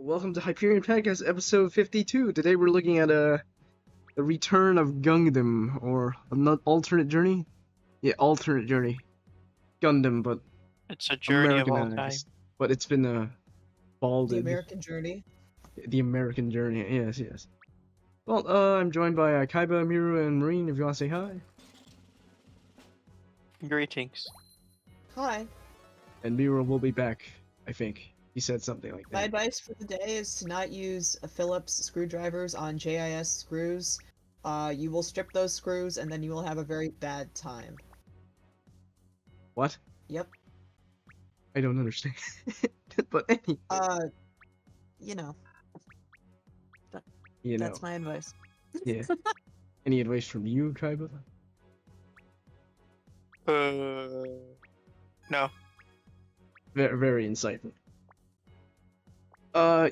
Welcome to Hyperion PADCast episode 52. Today we're looking at the return of Gungdam, or an alternate journey? Yeah, alternate journey. Gundam, but It's a journey of all time. Americanized. But it's been The balded. American journey. The American journey, yes. Well, I'm joined by Kaiba, Miru, and Marine, if you want to say hi. Greetings. Hi. And Miru will be back, I think. He said something like My that. advice for the day is to not use Phillips screwdrivers on JIS screws. You will strip those screws and then you will have a very bad time. What? Yep. I don't understand. But anyway. You know. You know. That's my advice. Yeah. Any advice from you, Kaiba? No. Very insightful.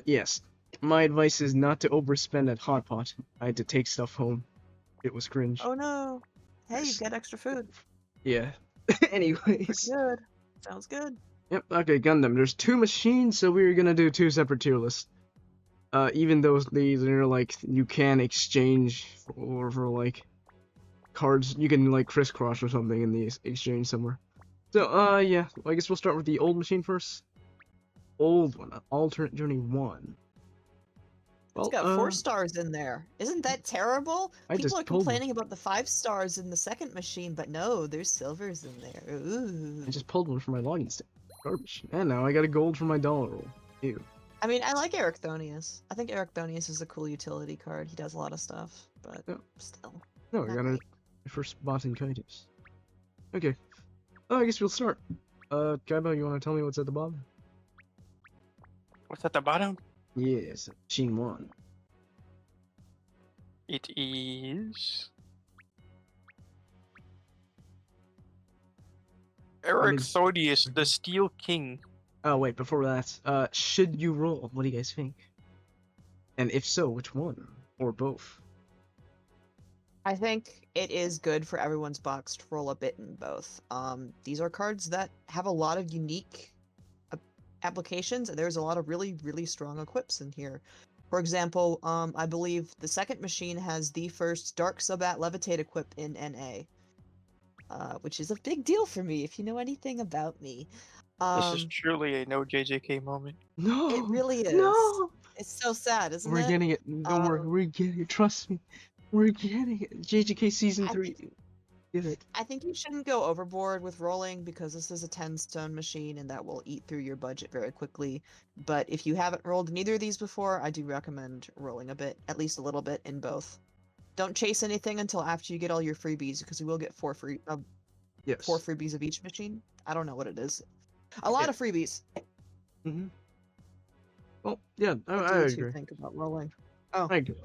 Yes. My advice is not to overspend at Hot Pot. I had to take stuff home. It was cringe. Oh no. Hey, you've got extra food. Yeah. Anyways. Good. Sounds good. Yep, okay, Gundam. There's two machines, so we're gonna do two separate tier lists. Even though these are like, you can exchange for like, cards. You can like crisscross or something in the exchange somewhere. So, yeah, I guess we'll start with the old machine first. Old one, alternate journey 1. It's got 4 stars in there. Isn't that terrible? People are complaining about the 5 stars in the second machine, but no, there's silvers in there. Ooh. I just pulled one from my login stamp. Garbage. And now I got a gold for my dollar roll. Ew. I mean, I like Ericthonius. I think Ericthonius is a cool utility card. He does a lot of stuff, but still. No, I got my first bot in Kitus. Okay. I guess we'll start. Kaiba, you wanna tell me what's at the bottom? What's at the bottom? Yes, machine 1. It is... Ericthonius, the Steel King. Oh wait, before that, should you roll? What do you guys think? And if so, which one? Or both? I think it is good for everyone's box to roll a bit in both. These are cards that have a lot of unique applications, and there's a lot of really, really strong equips in here. For example, I believe the second machine has the first Dark Subat Levitate equip in NA. Which is a big deal for me, if you know anything about me. This is truly a no JJK moment. No! It really is. No! It's so sad, isn't it? We're getting it. Don't worry, we're getting it. Trust me. We're getting it. JJK Season 3. Get it. I think you shouldn't go overboard with rolling, because this is a 10-stone machine and that will eat through your budget very quickly. But if you haven't rolled in either of these before, I do recommend rolling a bit, at least a little bit, in both. Don't chase anything until after you get all your freebies, because you will get 4 freebies of each machine. I don't know what it is. A lot of freebies. Mm-hmm. Well, yeah, I What do agree. you think about rolling? Oh. I agree.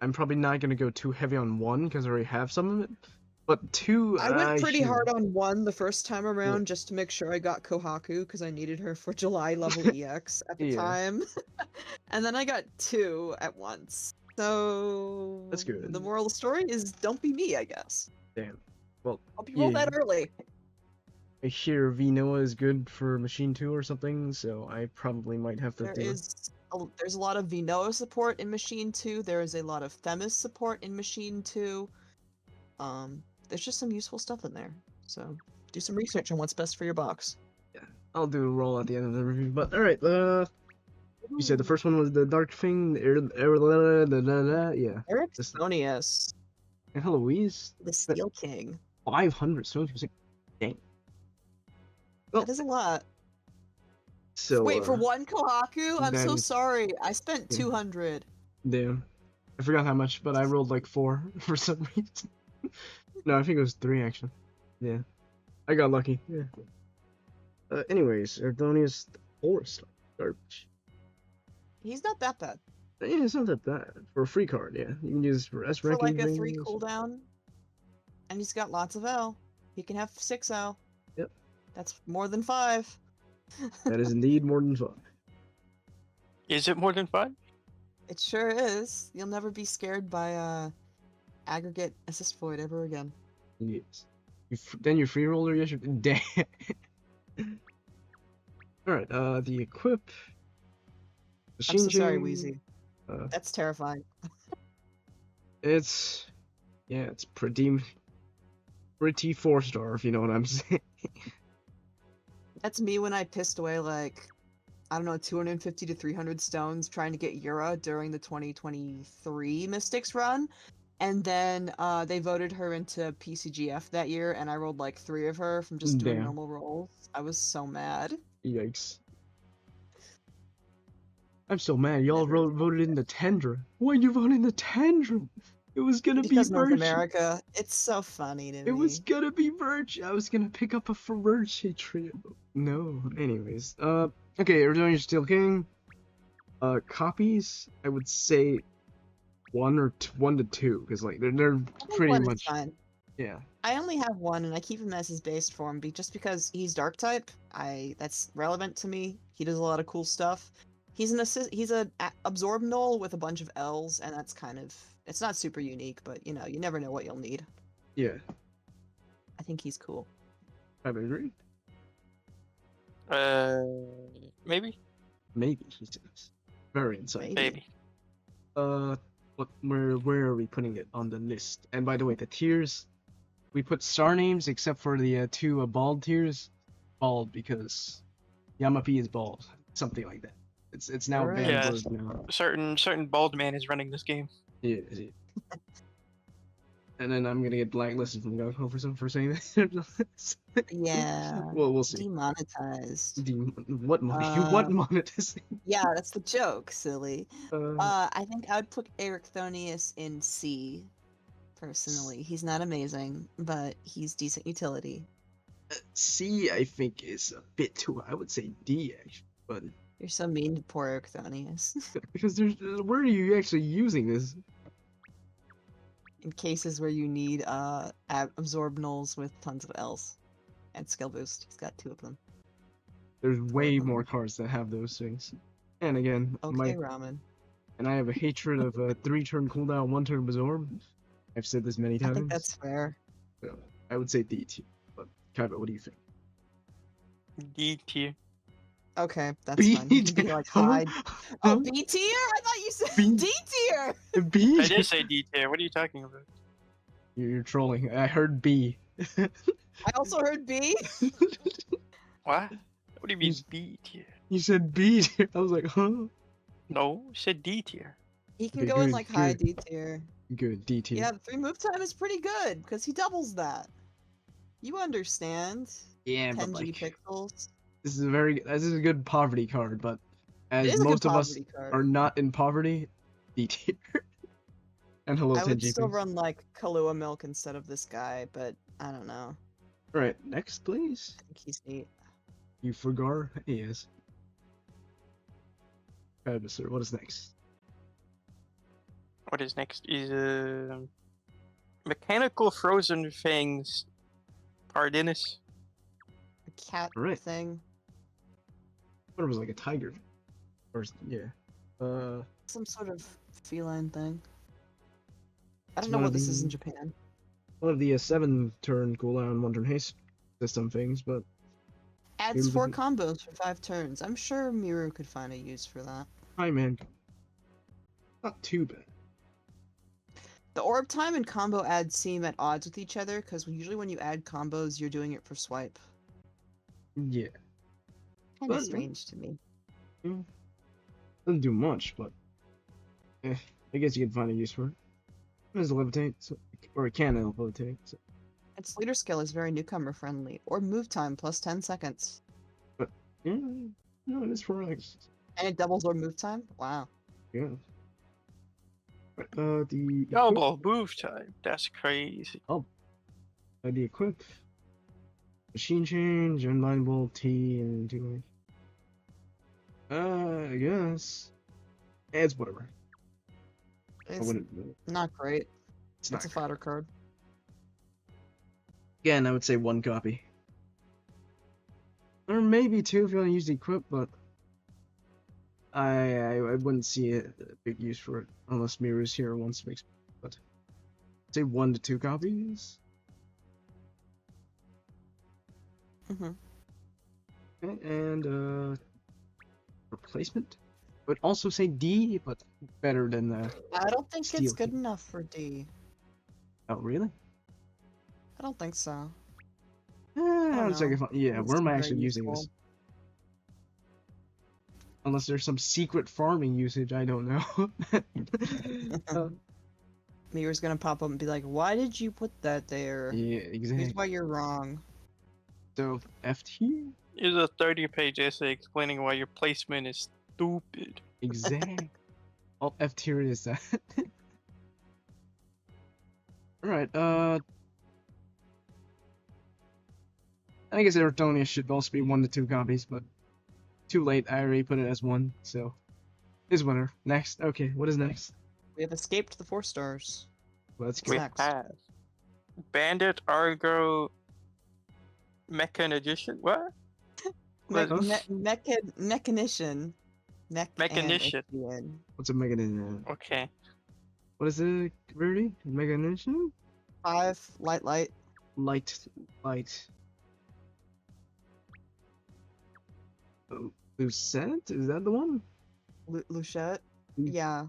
I'm probably not gonna go too heavy on 1 because I already have some of it. But 2, I went pretty hard on 1 the first time around just to make sure I got Kohaku, because I needed her for July level EX at the time. And then I got 2 at once. So that's good. The moral of the story is don't be me, I guess. Damn. Well, Hope you roll that early. I hear Vinoa is good for Machine 2 or something, so I probably might have to There's a lot of Vinoa support in Machine 2. There is a lot of Themis support in Machine 2. There's just some useful stuff in there. So do some research on what's best for your box. Yeah, I'll do a roll at the end of the review. But alright, you said the first one was the Dark Thing, yeah. Ericthonius. And Heloise? The Steel King. 500 stones. Dang. Well, that is a lot. So, wait, for 1 Kohaku? I'm so then- sorry. I spent 200. Damn. I forgot how much, but I rolled like 4 for some reason. No, I think it was 3 actually. Yeah. I got lucky. Yeah. Anyways, Erdonius 4-star. Garbage. He's not that bad. Yeah, it's not that bad. For a free card, yeah. You can use for S ranking. For like a 3 cooldown. And he's got lots of L. He can have 6 L. Yep. That's more than 5. That is indeed more than 5. Is it more than 5? It sure is. You'll never be scared by aggregate assist void ever again. Yes. Then your free roller, yes. Damn. Alright, the equip I'm so sorry, Shinchin, Wheezy. That's terrifying. it's pretty 4-star if you know what I'm saying. That's me when I pissed away like, I don't know, 250 to 300 stones trying to get Yura during the 2023 Mystics run. And then they voted her into PCGF that year, and I rolled like 3 of her from just doing Damn. normal rolls. I was so mad. Yikes. I'm so mad. Y'all Never voted in the Tundra. Why'd you vote in the Tundra? It was gonna Because be North Birch. America, it's so funny to It me. was gonna be Birch. I was gonna pick up a Ferrucci trio. No. Anyways. Okay, we're doing Steel King. Copies, I would say 1 to 2, because like they're I think pretty 1 is much fine. yeah. I only have 1, and I keep him as his based form, just because he's Dark type. That's relevant to me. He does a lot of cool stuff. He's a absorb null with a bunch of L's, and that's kind of, it's not super unique, but you know, you never know what you'll need. Yeah, I think he's cool. I would agree. Maybe. Maybe he does. Very insightful. Maybe. Where are we putting it on the list? And by the way, the tiers, we put star names except for the 2 bald tiers. Bald because Yamapi is bald, something like that. It's now Alright. banned Yeah, word now. certain bald man is running this game. Yeah. And then I'm gonna get blacklisted from GungHo for saying that. Yeah. Well, we'll see. Demonetized. What money? What monetization? Yeah, that's the joke, silly. I think I would put Erichthonius in C. Personally, he's not amazing, but he's decent utility. C, I think, is a bit too. I would say D, actually, but You're so mean to poor Erichthonius. because where are you actually using this? In cases where you need absorb nulls with tons of L's and skill boost. He's got 2 of them. There's way more cards that have those things. And again, Okay, Ramen. I have a hatred of a 3-turn cooldown, 1-turn absorb. I've said this many times. I think that's fair. So, I would say D tier. But Kaiba, what do you think? D tier. Okay, that's B fine. You can be like hide. Oh, B tier? I thought you said B- D tier. B. I did say D tier. What are you talking about? You're trolling. I heard B. I also heard B. What? What do you mean B tier? You said B tier. I was like, huh? No, I said D tier. He can Okay, go in good, like high good. D tier. Good, D tier. Yeah, the 3 move time is pretty good because he doubles that. You understand? Yeah, 10 but G like, pixels. this is a good poverty card, but It as is a good most of us poverty card. are not in poverty, D tier. And hello, I 10 would GP. still run like Kahlua milk instead of this guy, but I don't know. Alright, next, please. I think he's neat. You forgot? Yes. Sir, what is next? What is next? Is mechanical frozen fangs. Pardinis. A cat Right. thing. What it was like a tiger. Or yeah. Some sort of feline thing. I It's don't know one what of this is in the- Japan. One of the 7-turn cooldown, 1-turn haste system things, but Adds Maybe 4 the- combos for 5 turns. I'm sure Miru could find a use for that. hi man. Not too bad. The orb time and combo ads seem at odds with each other, because usually when you add combos, you're doing it for swipe. Yeah. Kind of But- strange to me. Doesn't do much, but I guess you can find a use for it. It has levitate, so, or it can levitate. So. Its leader skill is very newcomer friendly. Orb move time plus 10 seconds. Yeah, no, it is for like, And it doubles orb move time? Wow. yeah. The Double move time. That's crazy. the equip, machine change, unbindable T, and do. I guess it's whatever. I It's wouldn't. not great. It's not. It's a fodder card. Again, I would say 1 copy, or maybe 2 if you want to use the equip, but I wouldn't see a big use for it unless Miru's here once makes. But say 1 to 2 copies. Mm-hmm. Okay, and replacement. would also say D, but better than the. I don't think Steel it's good key. enough for D. Oh, really? I don't think so. Eh, It's yeah, where am I very actually using this? Unless there's some secret farming usage, I don't know. Uh, Mirror's gonna pop up and be like, "Why did you put that there? yeah, Here's exactly. why you're wrong." So F tier? Here's a 30-page essay explaining why your placement is stupid. Exact. Alt F tier is that. Alright, I guess Eritonia should also be 1 to 2 copies, but too late, I already put it as 1, so his winner. Next, okay, what is next? We have escaped the 4 stars. Let's What's go. next? Pass. Bandit Argo Mechan Edition? What? Me- Huh? mechanician. Mechanician. What's a mechanism? Okay. What is it, Verdi? Mechanism? 5 light. Light. Oh, Lucette? Is that the one? Luchette. Mm. Yeah.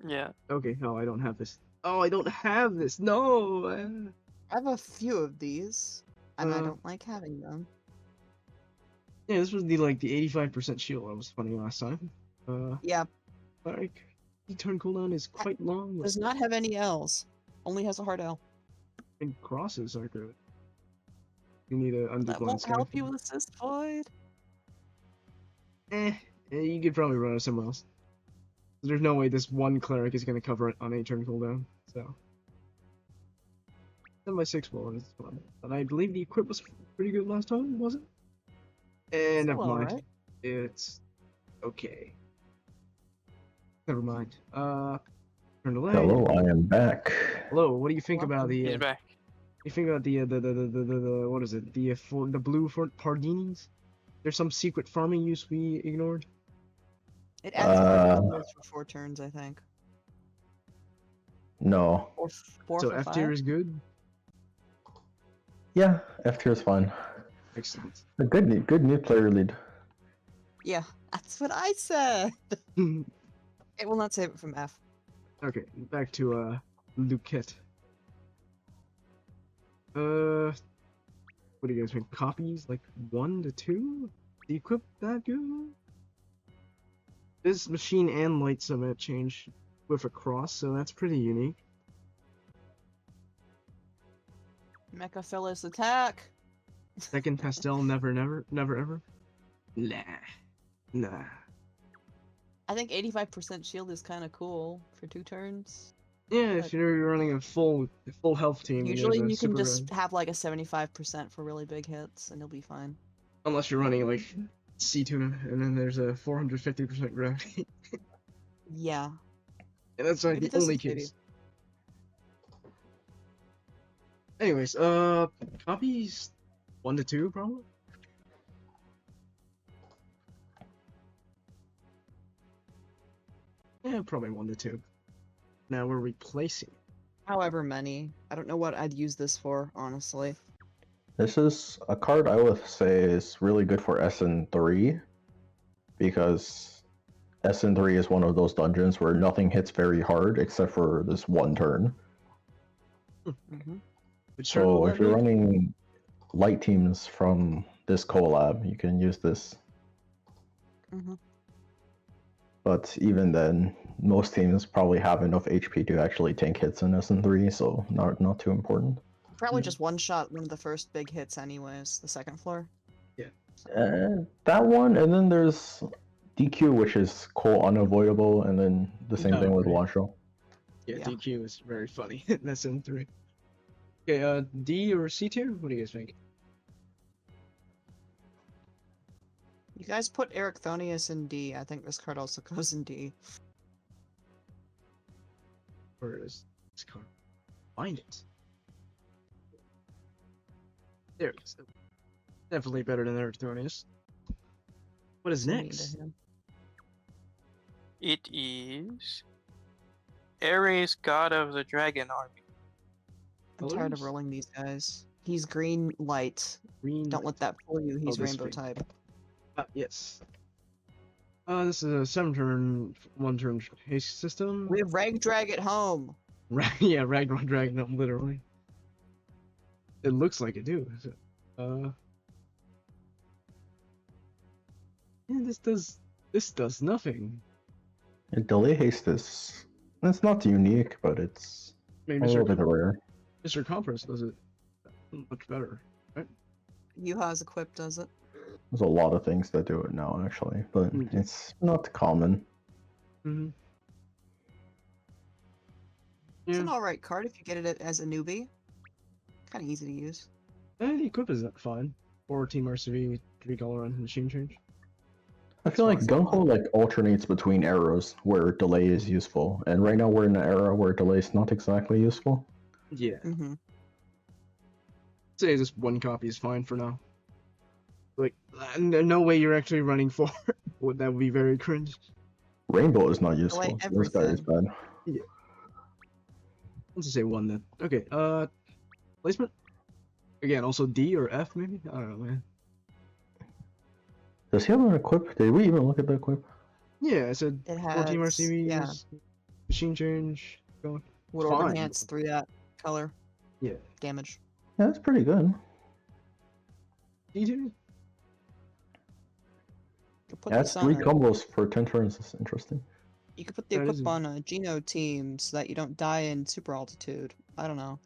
Yeah. Okay, oh, I don't have this. Oh, I don't have this. No! I have a few of these, and I Uh, don't like having them. Yeah, this was the 85% shield I was funny last time. Yeah, Like, turn cooldown is quite long. does not have any L's. Only has a hard L. And crosses are good. You need a That underground won't help you with Assist Void. You could probably run it somewhere else. There's no way this one cleric is gonna cover it on a turn cooldown, so. 10x6 bullets is fun. But I believe the equip was pretty good last time, was it? Never Still mind. alright. It's okay. Never mind. Turn away. Hello, I am back. Hello, what do you think about Welcome. the He's back. you think about the what is it? The blue for Pardinis? There's some secret farming use we ignored. It adds hard numbers for 4 turns, I think. No. Or 4 So for F 5. tier is good. Yeah, F tier is fine. Excellent. A good new player lead. Yeah, that's what I said. It will not save it from F. Okay, back to Luquette. What do you guys think? Copies like 1 to 2? The equip that good? This machine and light summit change with a cross, so that's pretty unique. Mecha Phyllis attack. Second pastel, never ever. Nah. I think 85% shield is kind of cool for 2 turns. Yeah, if But- you're running a full health team, Usually have a you can super just red. have like a 75% for really big hits and you'll be fine. Unless you're running like C-tuna, and then there's a 450% gravity. Yeah. And that's like Maybe the this only is shitty. case. Anyways, copies 1 to 2 probably. Yeah, probably 1 to 2. Now we're replacing. However many. I don't know what I'd use this for, honestly. This is a card I would say is really good for SN3 because SN3 is one of those dungeons where nothing hits very hard except for this one turn. Mm-hmm. Which So turtle if you're that running light teams from this collab, you can use this. Mm-hmm. But even then, most teams probably have enough HP to actually tank hits in SN3, so not too important. Probably Yeah. just one shot one of the first big hits anyways, the second floor. That one, and then there's DQ, which is unavoidable, and then the same Oh, thing with right. Wancho. Yeah, Yeah. DQ is very funny. That's in 3. Okay, D or C tier? What do you guys think? You guys put Ericthonius in D. I think this card also goes in D. Where is this card? Find it. There it is. Definitely better than Ericthonius. What is So mean to next? him. It is Ares, god of the dragon army. I'm tired of Colors? rolling these guys. He's green light. Green. Don't let that fool you. He's this rainbow green. type. Yes. This is a 7-turn, 1-turn haste system. We have Rag Drag at home. Yeah, Ragnarok Dragon, literally. It looks like it too. Yeah, this does nothing. And delay haste is it's not unique, but it's Maybe a little bit rare. Mr. Compress does it much better, right? Yuha's equip does it. There's a lot of things that do it now, actually, but it's not common. Mm-hmm. It's Yeah, an alright card if you get it as a newbie. Kind of easy to use. and the equip is fine. 4 Team RCV, 3 color and machine change. I feel like GungHo like alternates between eras where delay is useful, and right now we're in an era where delay is not exactly useful. Yeah. Mm-hmm. Say just 1 copy is fine for now. Like, no way you're actually running 4. That would be very cringe. Rainbow is not useful. Delay This guy is bad. Yeah. Let's just say 1 then. Okay, placement? Again, also D or F maybe? I don't know, man. Does he have an equip? Did we even look at the equip? Yeah, I said It 4 has Team RCVs, yeah, machine change, going. would Fine. enhance 3 that color. Yeah. Damage. Yeah, that's pretty good. D2? You could put That's this 3 on combos for 10 turns. That's interesting. You could put the That is equip on a Geno team so that you don't die in super altitude. I don't know.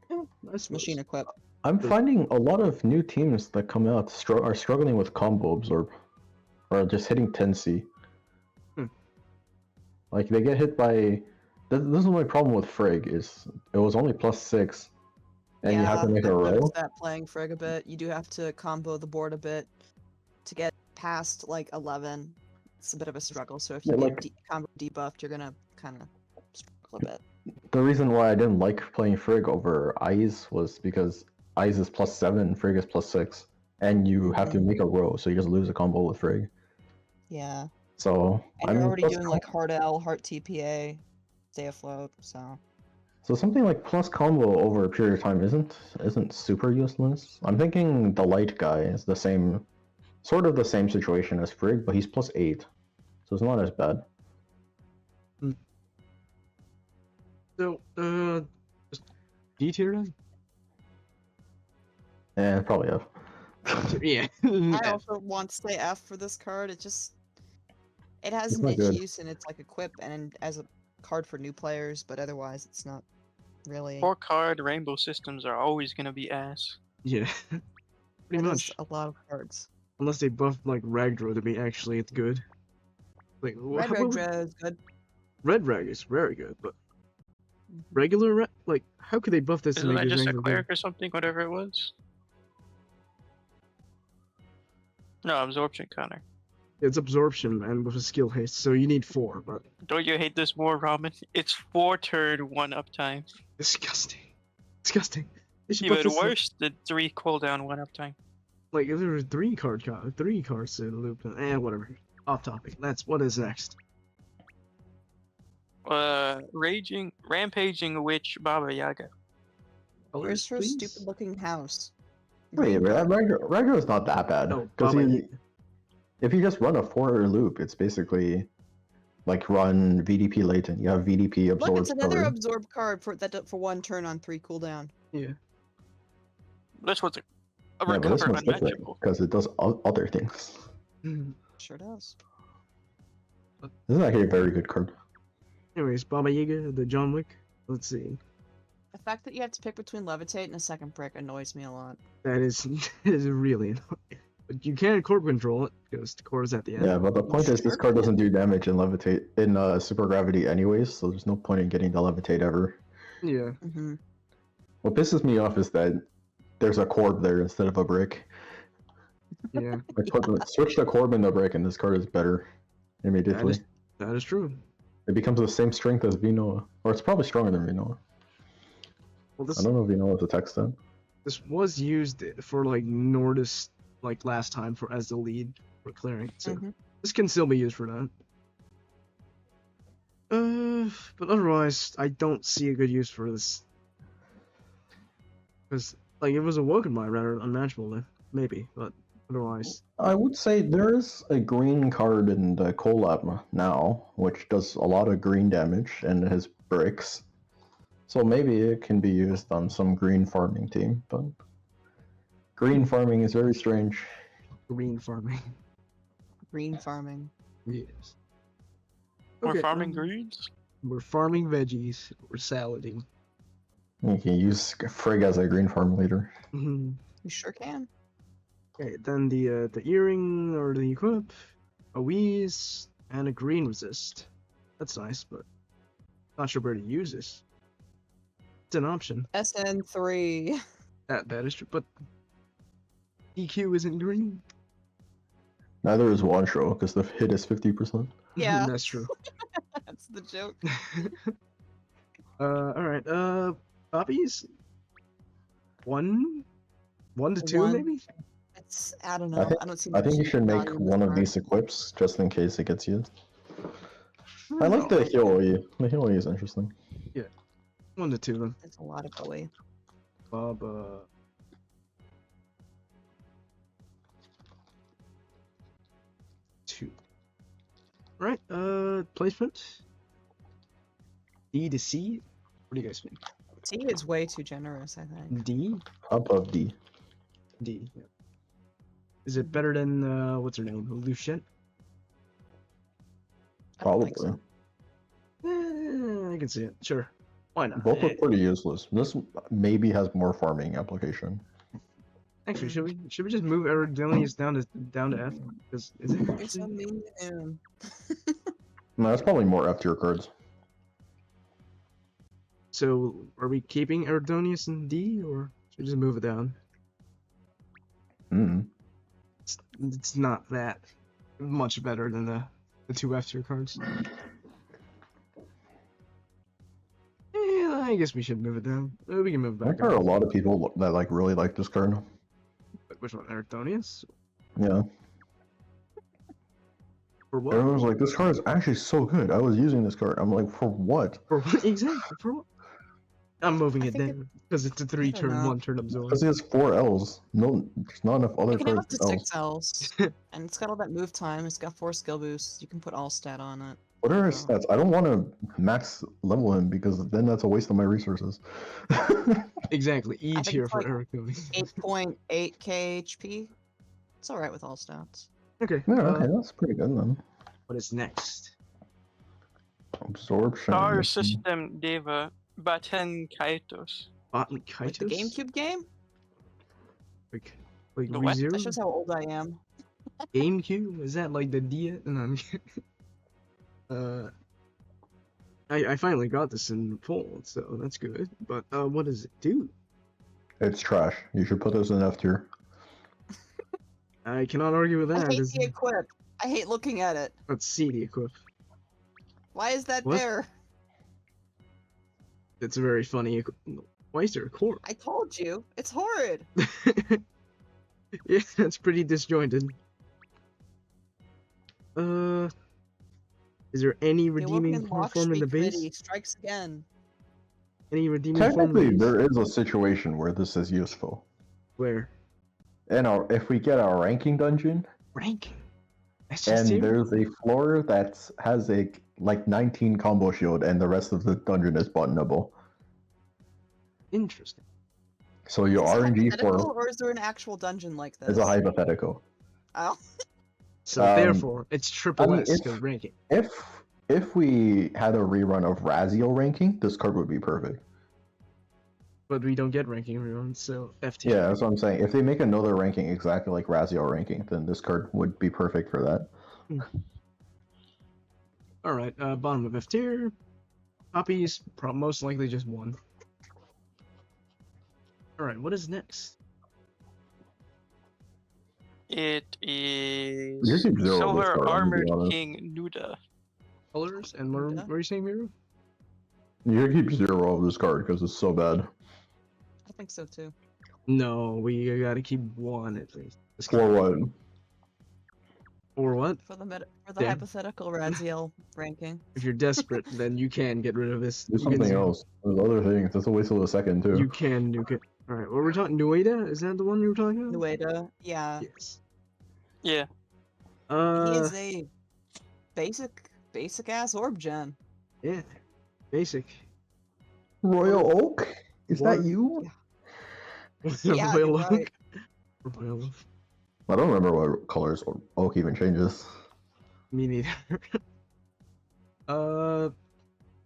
Yeah, I suppose. Machine equip. I'm Good. finding a lot of new teams that come out are struggling with combo absorb, or just hitting 10C. Hmm. Like they get hit by. This is my problem with Frigg is it was only +6, and you have to make a I've row. noticed that playing Frigg a bit. You do have to combo the board a bit to get past like 11. It's a bit of a struggle. So if you Yeah, get combo debuffed, you're gonna kind of struggle a bit. The reason why I didn't like playing Frigg over Eyes was because Eyes is +7, Frigg is +6, and you have to make a row, so you just lose a combo with Frigg. Yeah. So And you're already plus doing like hard L, heart TPA, stay afloat. So So something like plus combo over a period of time isn't super useless. I'm thinking the light guy is the same, sort of the same situation as Frigg, but he's +8, so it's not as bad. So, just D tier then? And probably F. Yeah. I also want to say F for this card. It has It's an not itch good. use and it's like equip and as a card for new players, but otherwise it's not really. 4-card rainbow systems are always gonna be ass. Yeah. Pretty It much. is a lot of cards. Unless they buff like Ragdro to be actually it's good. Like Red how- Red Red is good. Red Rag is very good, but regular like how could they buff this to Isn't make that it just a regular cleric or something, whatever it was? No, absorption counter. good? It's absorption and with a skill haste, so you need 4, but Don't you hate this more, Ramen? It's 4-turn 1-up time. disgusting. Disgusting. They should Even buff this worse than 3 cooldown 1-up time. like if there were 3 cards to loop. Whatever. Off topic. That's what is next. Rampaging Witch Baba Yaga. Where's her Please? stupid looking house? Wait, Ragnar is not that bad. Oh, Because Baba Yaga. if you just run a 4 loop, it's basically like run VDP latent. You have VDP absorb. Look, it's another cover. absorb card for 1 turn on 3 cooldown. Yeah. This was a Yeah, but this recover one's different unmatchable. because it does other things. Sure does. This is actually a very good card. Anyways, Baba Yaga, the John Wick. Let's see. The fact that you have to pick between levitate and a second brick annoys me a lot. That is really annoying. But you can core control it because the core is at the end. Yeah, but the point is this Sure. card doesn't do damage in levitate in super gravity anyways, so there's no point in getting the levitate ever. Yeah. Mm-hmm. What pisses me off is that there's a corb there instead of a brick. Yeah. Switch the corb and the brick, and this card is better immediately. That is true. It becomes the same strength as Vinoa, or it's probably stronger than Vinoa. Well, I don't know if Vinoa is a tech stat. this was used for like Nordis like last time for as the lead for clearing, so Mhm. this can still be used for that. But otherwise, I don't see a good use for this. Because like it was a Woken by rather unmatchable, maybe, but otherwise. I would say there's a green card in the Collab now, which does a lot of green damage and has bricks. So maybe it can be used on some green farming team, but green farming is very strange. Green farming. Green farming. Yes. We're farming um, greens. We're farming veggies. We're salading. You can use Frigg as a green farm leader. Mhm. You sure can. Okay, then the earring or the equip, a wheeze, and a green resist. That's nice, but not sure where to use this. It's an option. SN3. That is true, but EQ isn't green. Neither is one show because the hit is 50%. Yeah. That's true. That's the joke. Alright, poppies? 1 to 2 One. maybe? It's I don't know. I don't see. I think you much should make value in this one of card. these equips just in case it gets used. I don't like know. the Hilly. The Hilly is interesting. 1 to 2 then. There's a lot of Bowie. Bob, 2. Right, placement. D to C. What do you guys think? C is way too generous, I think. D? Up of D. D. Yeah. Is it better than what's her name? Lucian? I don't think Probably. so. I can see it. Sure. Why not? Both are pretty useless. This maybe has more farming application. Actually, should we just move Erdelius down to F? Because is it You're actually? so mean to him. No, that's probably more F tier cards. So are we keeping Erdonius in D or should we just move it down? Mm. It's not that much better than the 2 F tier cards. Yeah, I guess we should move it down. We can move it back There are a up. lot of people that really like this card. Which one? Erdonius? Yeah. For what? Everyone's like, this card is actually so good. I was using this card. I'm like, for what? For what? Exactly. For what? I'm moving I it think down because it's a 3 don't turn, know. 1 turn absorb. Because he has 4 L's. No, there's not enough other You can have up cards. to with 6 L's. And it's got all that move time. It's got 4 skill boosts. You can put all stat on it. What are his Oh. stats? I don't want to max level him because then that's a waste of my resources. Exactly. E I think tier it's for like Hercules. 8.8k HP. It's alright with all stats. Okay. Yeah, okay, that's pretty good then. What is next? Absorption. Star System Deva Baten Kaitos. Botany Like the Kaitos? GameCube game? Like The what? ReZero? That shows how old I am. GameCube? Is that like the D? No, I finally got this in full, so that's good. But what does it do? It's trash. You should put this in F tier. I cannot argue with I that. hate It's- the equip. I hate looking at it. Let's see the equip. Why is that What? there? It's a very funny equip. Why is there a core? I told you. It's horrid. Yeah, that's pretty disjointed. Is there any The redeeming Awoken Lock form in the Streak base? Committee strikes again. Any redeeming form in Technically, the base? there is a situation where this is useful. Where? And if we get our ranking dungeon, Ranking. That's just and here? there's a floor that has a like 19 combo shield, and the rest of the dungeon is buttonable. Interesting. So your Is it RNG hypothetical, floor or is there an actual dungeon like this? is a hypothetical. Oh, So Um, therefore, it's triple I mean, S if- because ranking. If we had a rerun of Raziel ranking, this card would be perfect. But we don't get ranking reruns, so F tier. Yeah, that's what I'm saying. If they make another ranking exactly like Raziel ranking, then this card would be perfect for that. Alright, bottom of F tier. Poppies, most likely just 1. Alright, what is next? It is You keep zero on this Silver card, I'm gonna be Armored honest. King Nuda. Colors, and what Yeah. are you saying, Miru? You keep 0 of this card because it's so bad. I think so too. No, we gotta keep 1 at least. Just For what? Or what? For the Yeah. hypothetical Raziel ranking. If you're desperate, then you can get rid of this. Do You can something zero. else. There's other things. That's a waste of a second too. You can nuke it. Alright, what were we talking? Nueda? Is that the one you were talking about? Nueda, yeah. Yes. Yeah. He is a basic ass orb gen. Yeah. Basic. Royal Oak? Is What? that you? Yeah, Royal you're Oak. right. Royal Oak. I don't remember what colors Oak even changes. Me neither.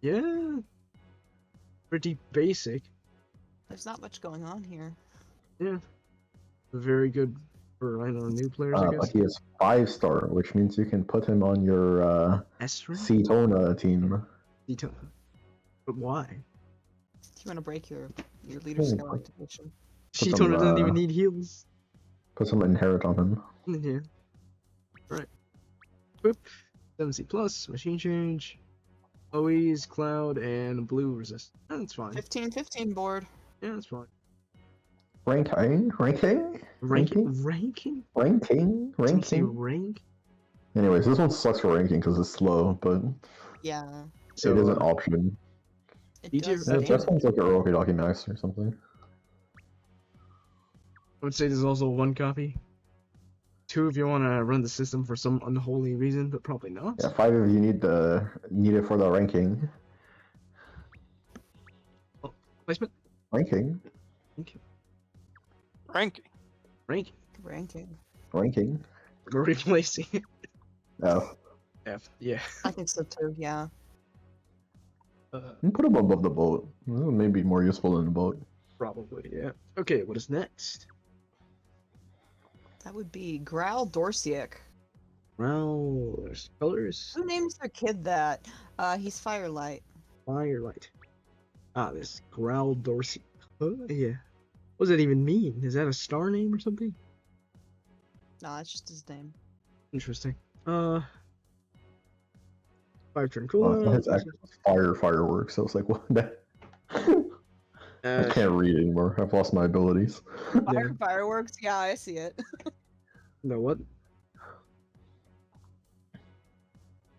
Yeah. Pretty basic. There's not much going on here. Yeah. Very good for, I don't know, new players, I But guess. he is 5-star, which means you can put him on your S-rank? Cetona team. But why? Do you want to break your leader skill activation? Put some, Shitona doesn't even need heals. Put some inherit on him. Yeah. Right. Boop. 7C plus, machine change, always cloud, and blue resist. That's fine. 15-15 board. Yeah, that's fine. Ranking? Ranking? Didn't say rank? Anyways, this one sucks for ranking because it's slow, but Yeah. So, it is an option. It DJ does Yeah, Yeah, say that sounds like a Rocky Doki Max or something. I would say there's also one copy. 2 if you want to run the system for some unholy reason, but probably not. Yeah, 5 if you need it for the ranking. Placement? Ranking? Ranking. ranking. Ranking? Replacing. Oh. F. Yeah. I think so too. Yeah. You put him above the boat. Maybe more useful than the boat. Probably, yeah. Okay, what is next? That would be Growl Dorsiak. Well, there's colors. Who names their kid that? He's Firelight. Firelight. Ah, this Growl Dorsey. Yeah. What does that even mean? Is that a star name or something? Nah, it's just his name. Interesting. 5-turn Oh, cooldown. his actual fireworks. I was like, what? I can't read anymore. I've lost my abilities. Fireworks? Yeah, I see it. No, what?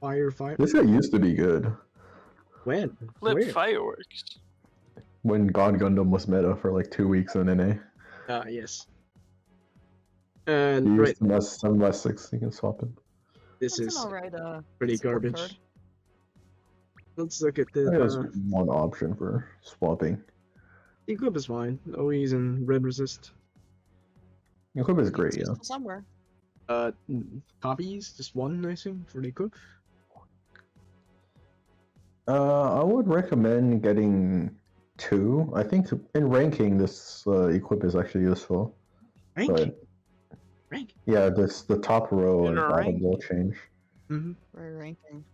Fire. This guy used to be good. When? Flip Where? fireworks. When God Gundam was meta for like 2 weeks in NA. Ah, yes. You And right, used to mess 7/6, you can swap him. this That's is an alright, pretty support garbage. card. Let's look at I think There's the one option for swapping. equip is fine. Always in red resist. Equip is great, It's yeah. still somewhere. Copies, just one, I assume, for the equip. I would recommend getting 2. I think in ranking, this equip is actually useful. Rank. But Rank. yeah, the top row In and a bottom rank. will change. Mm-hmm. Very ranking.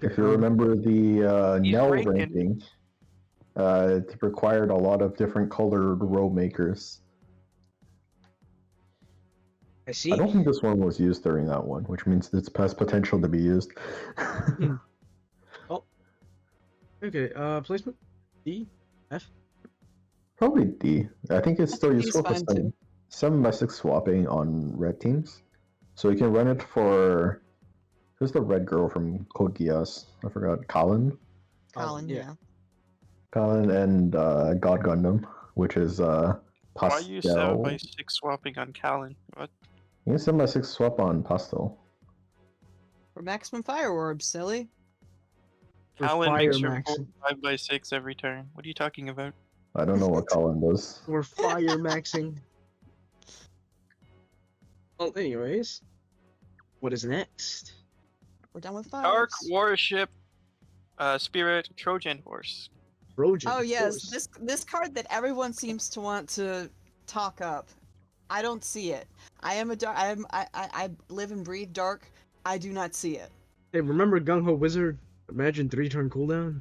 If you remember the He's Nell ranking. ranking, it required a lot of different colored row makers. I see. I don't think this one was used during that one, which means it has potential to be used. Okay, placement? D? F? Probably D. I think it's still D's useful for fine, too. 7/6 swapping on red teams. So you can run it for... Who's the red girl from Code Geass? I forgot. Colin? Colin, yeah. yeah. Colin and God Gundam, which is Why are Pastel. you 7/6 swapping on Callan? What? You can 7/6 swap on Pastel. For maximum fire orbs, silly. For Callan fire makes your maxing. 5/6 every turn. What are you talking about? I don't know what Colin does. We're fire maxing. Well, anyways. What is next? We're done with fire. Dark Warship, Spirit, Trojan Horse. Trojan. Oh of yes, course. this card that everyone seems to want to talk up. I don't see it. I am a dark. I live and breathe dark. I do not see it. Hey, remember GungHo Wizard? Imagine 3-turn cooldown?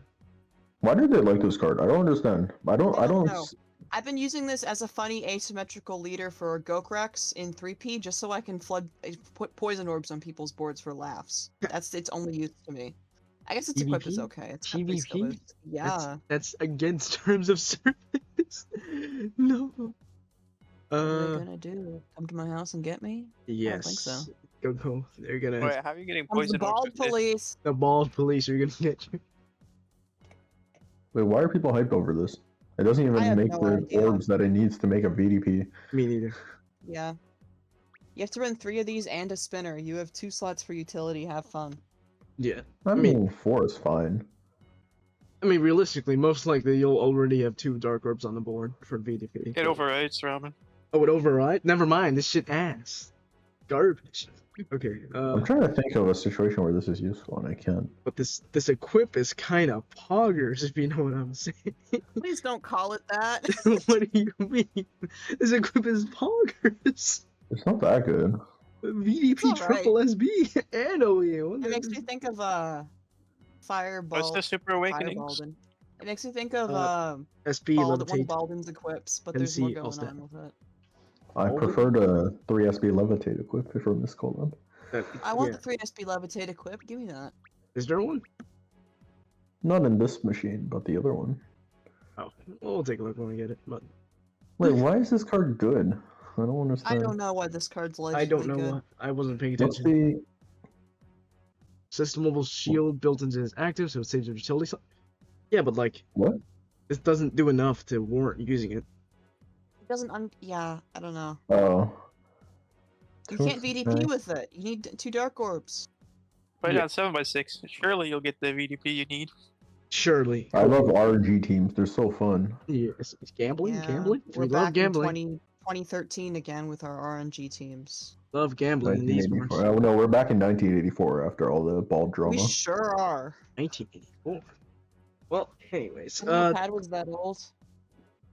Why do they like this card? I don't understand. I don't know. I've been using this as a funny asymmetrical leader for Gokrex in 3P just so I can put poison orbs on people's boards for laughs. That's its only use to me. I guess its equip is PvP? okay. It's got free skill PvP? boost. Yeah. That's against terms of service. No. What are they gonna do? Come to my house and get me? Yes. I don't think so. GungHo. They're gonna. Wait, how are you getting Comes the poison orbs bald with this? police. The bald police are gonna get you. Wait, why are people hyped over this? It doesn't I even have make no the idea. orbs that it needs to make a VDP. Me neither. Yeah. You have to run 3 of these and a spinner. You have 2 slots for utility. Have fun. Yeah. I mean, 4 is fine. I mean, realistically, most likely you'll already have 2 Dark Orbs on the board for VDP. It overrides, Ramen. Oh, it override? Never mind. This shit ass. Garbage. Okay. I'm trying to think of a situation where this is useful, and I can't. But this equip is kind of poggers, if you know what I'm saying. Please don't call it that. What do you mean? This equip is poggers. It's not that good. VDP It's alright. triple SB and OEO. It makes me think of Fireball. What's the Super Awakenings? Firebalden. It makes me think of SB one of levitate. Balden's equips, but there's more MC going Allstat. on with it. I prefer the 3SB Levitate equip from this Collab. I want the 3SB Levitate equip. Give me that. Is there one? Not in this machine, but the other one. Oh, we'll take a look when we get it. But Wait, why is this card good? I don't I understand. don't know why this card's I legendary don't know good. why. I wasn't paying What's attention. the... System mobile shield built into his active, so it saves your utility slot. Yeah, but like, What? this doesn't do enough to warrant using it. It doesn't yeah, I don't know. Oh. You can't VDP with it. You need 2 Dark Orbs. But Yeah. on 7x6, surely you'll get the VDP you need. Surely. I love RNG teams. They're so fun. Yes. Gambling? Yeah, Gambling? We're We love back gambling. in 2013 again with our RNG teams. Love gambling in these 1984. ones. Oh, no, we're back in 1984 after all the ball drama. We sure are. 1984. Well, anyways, The pad was that old.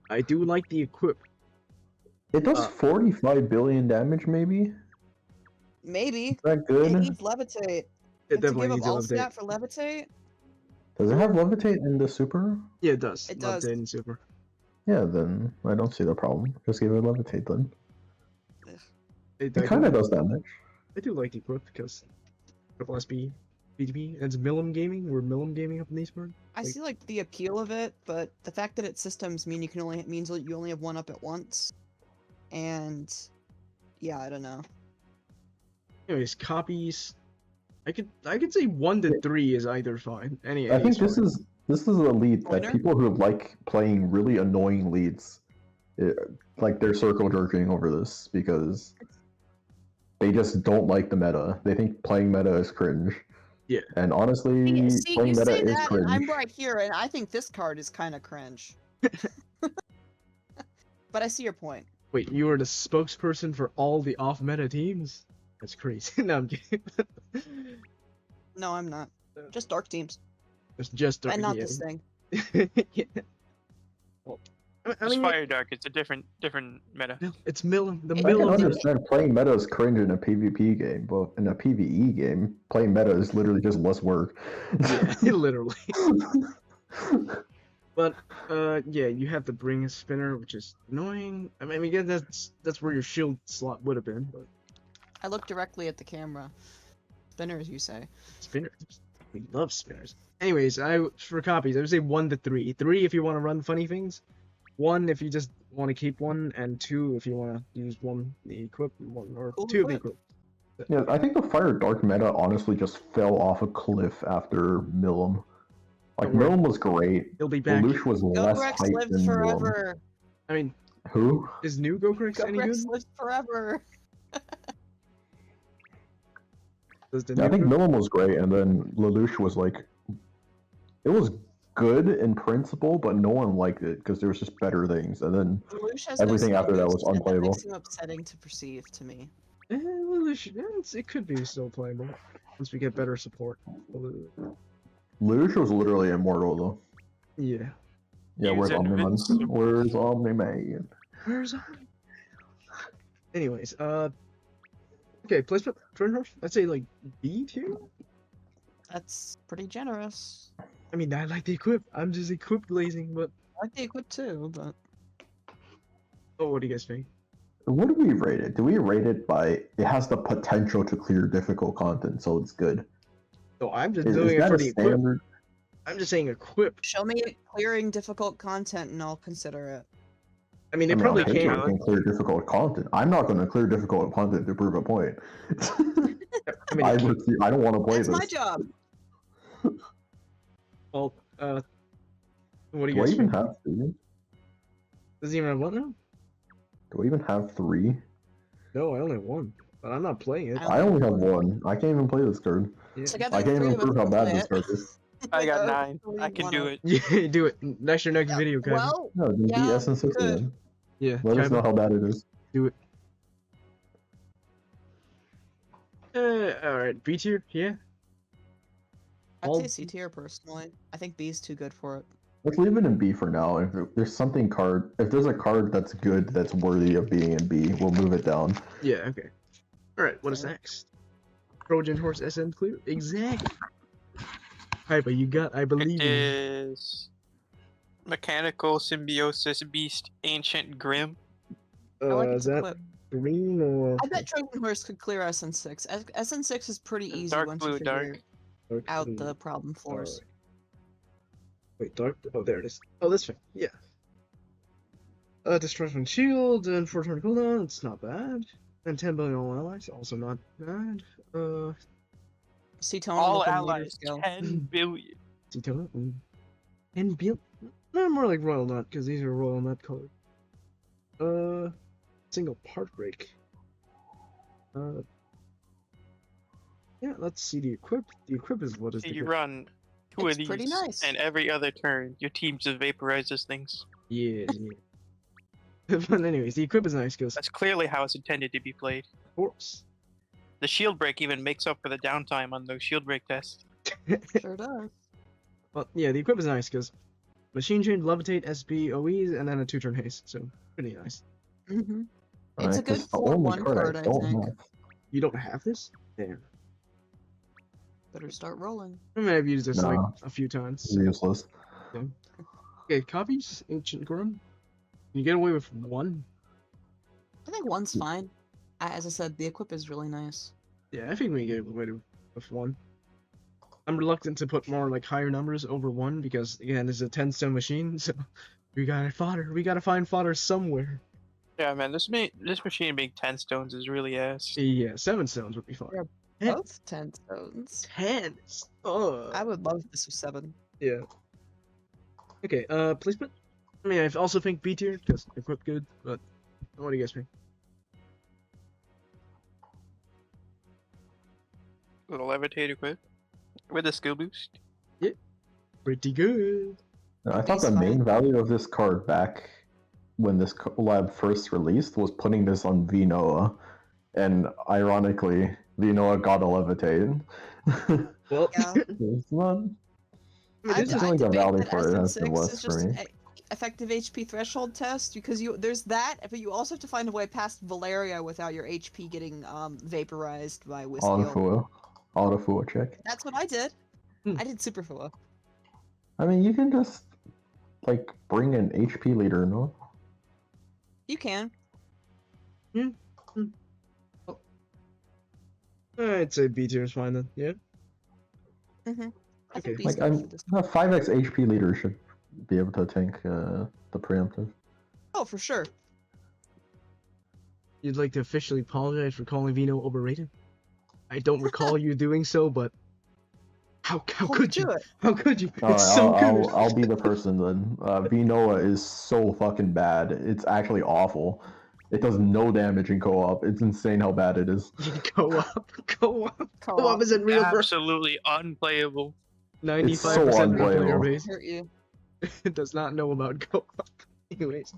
I do like the equip. It does 45 billion damage, maybe? Maybe. Is that It good? needs levitate. It And to definitely give up needs a all levitate. stat for levitate? Does it have levitate in the super? Yeah, it does. It does. Levitate and super. Yeah, then I don't see the problem. Just give it levitate then. It It kind of does damage. I do like the equip because triple SB, BTP, and it's Millum Gaming. We're Millum Gaming up in these board. I see like the appeal of it, but the fact that it's systems means you only have 1 up at once. And yeah, I don't know. Anyways, copies. I could say 1 to 3 is either fine. I think this is a lead that Winner? people who like playing really annoying leads, like they're circle jerking over this because they just don't like the meta. They think playing meta is cringe. Yeah. And honestly, See, playing you meta say is that, and cringe. I'm right here, and I think this card is kind of cringe. But I see your point. Wait, you are the spokesperson for all the off-meta teams? That's crazy. No, I'm kidding. No, I'm not. Just dark teams. It's just And not yeah. this thing. Yeah. Well, I It's mean, Fire Dark, it's a different meta. it's Millum. The I I can Millum. understand playing meta is cringe in a PvP game, but in a PvE game, playing meta is literally just less work. Yeah, literally. But yeah, you have to bring a spinner, which is annoying. I mean, again, that's where your shield slot would have been. But I look directly at the camera. Spinners, you say. spinners, we love spinners. Anyways, for copies, I would say 1 to 3. 3 if you want to run funny things. 1 if you just want to keep one, and 2 if you want to use the equip, 1 or Cool 2 of the equip. equip. Yeah, I think the Fire Dark meta honestly just fell off a cliff after Millum. Like, Don't worry. Millum was great. He'll be back. Lelouch was less Gogrex hyped lives than Millum. forever. I mean, Who? is new Gogrex any good? Gogrex lives forever. Does the Yeah, I new think Go- Millum was great, and then Lelouch was like, it was good in principle, but no one liked it because there was just better things. And then Lelouch has Everything no after that skill was boost, and unplayable. That makes him upsetting to perceive to me. It could be still playable once we get better support. Lelouch was literally immortal, though. Yeah. Yeah, where's Use it, Omni-Man? Vince. Where's Omni-Man? Where's Omni? Anyways, okay, placement Trinhorse. I'd say like B tier. That's pretty generous. I mean, I like the equip. I'm just equip glazing, but I like the equip too, but oh, what do you guys think? What do we rate it? Do we rate it by it has the potential to clear difficult content, so it's good? No, I'm just Is doing it that for a the equip. standard? I'm just saying equip. show me it clearing difficult content and I'll consider it. I mean, I it mean, probably on paper, can. it can clear difficult content. I'm not going to clear difficult content to prove a point. I mean, I don't want to play That's this. my job. well, what do you Do I guys even think? have 3? Does he even have one now? Do I even have 3? No, I only have 1. But I'm not playing it. I I only have one. I can't even play this card. Yeah. Together, I can't three even of us prove how can bad play this it. card is. I got Or 9. we I can do wanna- it. Yeah, do it. That's your next Yeah, video, Kevin. well, No, then yeah, beat SN6 good. again. Yeah, Let us Kevin, know how bad it is. do it. Alright, B tier, yeah. I'd All- say C tier personally. I think B's too good for it. Let's leave it in B for now. If there's something card, if there's a card that's good, that's worthy of being in B, we'll move it down. Yeah, okay. Alright, what is next? Trojan Horse SN clear? Exactly. Hyper, you got, I believe It in you. is Mechanical Symbiosis Beast Ancient Grim. I like Is its that equip. green or I bet Trojan Horse could clear SN6. SN6 is pretty easy Dark once blue, you figure dark. dark out blue? the problem floors. Alright. Wait, dark? Oh, there it is. Oh, this one. Yeah. Destruction Shield and 4 turn cooldown. It's not bad. And 10 billion all allies. Also not bad. Cetone All with a meter allies, scale. 10 billion. Cetone. 10 billion. No, more like Royal Nut because these are Royal Nut colored. Single part break. Yeah, let's see the equip. The equip is what is So the you equip? run 2 of It's these, pretty nice. and every other turn, your team just vaporizes things. Yeah, yeah. But anyways, the equip is nice because, That's clearly how it's intended to be played. of course. The shield break even makes up for the downtime on those shield break tests. Sure does. Well, yeah, the equip is nice because Machine Chain, Levitate, SB, OEs, and then a 2-turn haste. So, pretty nice. Mm-hmm. It's a Alright, good 'cause the only 4-1 card, I don't think. have. You don't have this? Damn. Better start rolling. I mean, I've used this like Nah. a few times. It's useless. Okay, copies, Ancient Grim. Can you get away with one? I think one's fine. As I said, the equip is really nice. Yeah, I think we can get away with one. I'm reluctant to put more like higher numbers over one because again, it's a 10-stone machine, so we gotta fodder. We gotta find fodder somewhere. Yeah, man, this machine being 10 stones is really ass. Yeah, 7 stones would be fine. Yeah. Yeah. Both 10 stones. 10. Oh. I would love this with 7. Yeah. Okay. Placement. I mean, I also think B tier because equipped good, but what do you guys think? Little levitate equip with a skill boost. Pretty good. I thought the B's main fine. value of this card back when this collab first released was putting this on Vinoa, and ironically, Vinoa got a levitate. Well, Yeah. It's not. I mean, this is I like the debate value that for it has SN6 been less is for just me. an effective HP threshold test because there's that, but you also have to find a way past Valeria without your HP getting vaporized by Whiskey. Autofua check. That's what I did. Hmm. I did Superfua. I mean, you can just like bring an HP leader, no? You can. I'd say B tier is fine then. Yeah. Mm-hmm. I Okay. think B's Like, good for this. a 5x HP leader should be able to tank the preemptive. Oh, for sure. You'd like to officially apologize for calling Vino overrated? I don't recall you doing so, but how could you? Do it. How could you? Alright, It's so good. I'll be the person then. Vinoa is so fucking bad. It's actually awful. It does no damage in co-op. It's insane how bad it is. Go up. Co-op. Co-op isn't real, bro. Absolutely unplayable. 95% so real player unplayable. base. Hurt you. It does not know about co-op. Anyways.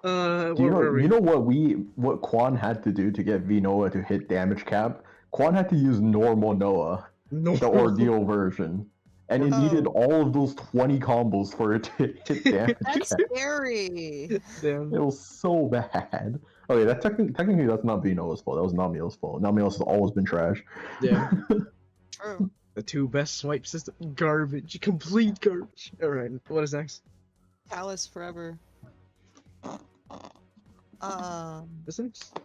Do Where you were know, we? you know what Quan had to do to get Vinoa to hit damage cap? Quan had to use normal Noah, No. the ordeal version. And it Oh. needed all of those 20 combos for it to hit damage That's cap. scary. Damn. It was so bad. Okay, that technically that's not Vinoa's fault. That was Namiel's fault. Namiel's has always been trash. Yeah. True. The 2 best swipe system. Garbage. Complete garbage. Alright, what is next? Palace forever. What's next?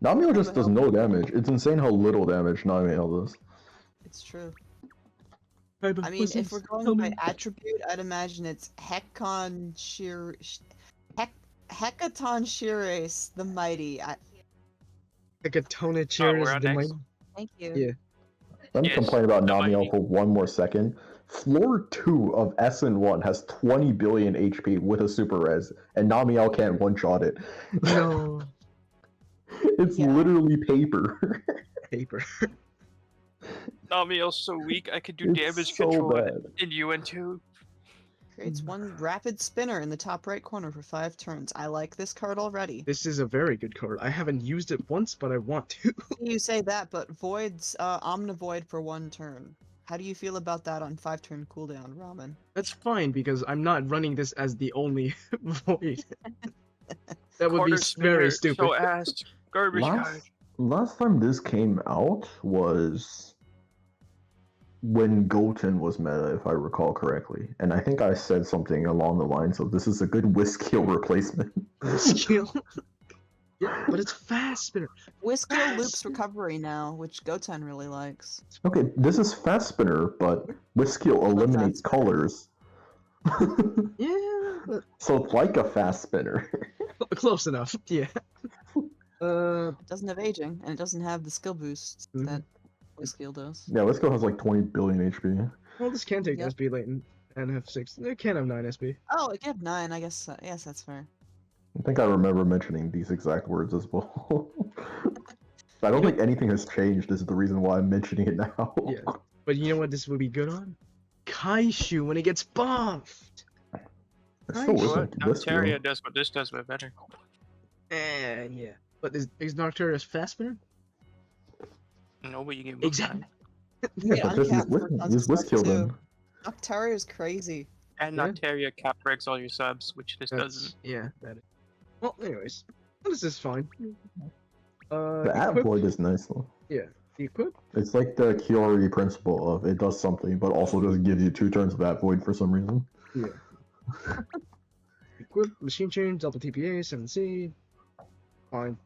Namiel just does no damage. It's insane how little damage Namiel does. It's true. Hyper, I mean, what's if next? we're Tell going by me. attribute, I'd imagine it's Hekaton Shires the Mighty. Hecatona we're cheers on the next? mighty. Thank you. Yeah. Let me Yes, complain about the Namiel mighty. for one more second. Floor 2 of SN1 has 20 billion HP with a super res, and Namiel can't one-shot it. No. It's Yeah. literally paper. Paper. Namiel's so weak, I could do It's damage so control bad. in UN2. Creates one rapid spinner in the top right corner for 5 turns. I like this card already. This is a very good card. I haven't used it once, but I want to. You say that, but Void's Omnivoid for 1 turn. How do you feel about that on 5-turn cooldown, Ramen? That's fine because I'm not running this as the only void. That would be Quarter very spinner, stupid. So ass. Garbage card. Last time this came out was when Goten was meta, if I recall correctly. And I think I said something along the lines of, this is a good Whiskill replacement. Skill. Yeah, but it's fast spinner. Whiskill loops recovery now, which Goten really likes. Okay, this is Fast Spinner, but Whiskill eliminates Fast Spinner. colors. Yeah, but So it's like a Fast Spinner. close enough. Yeah. It doesn't have aging, and it doesn't have the skill boosts Mhm. that Whiskill does. Yeah, Whiskill has like 20 billion HP. Well, this can take Yep. SB latent and have 6. It can have 9 SB. Oh, it can have 9, I guess. Yes, that's fair. I think I remember mentioning these exact words as well. I don't think anything has changed. This is the reason why I'm mentioning it now. Yeah. But you know what this would be good on? Kaishu when it gets buffed. It still Nice. What? isn't Whiskill. Noctaria does what this does, but better. Yeah. But is Nocturia's fast spinner? No, but you get both Exactly. sides. Yeah, Yeah, but just use, uncapped for use Whiskill too. then. Noctaria is crazy. And Yeah. Noctaria cap breaks all your subs, which this doesn't. Yeah, that is. Well, anyways. This is fine. The App Equip- Void is nice though. Yeah. The equip? It's like the Kiori principle of it does something, but also just gives you 2 turns of App Void for some reason. Yeah. Equip, machine change, double TPA, 7C. Fine.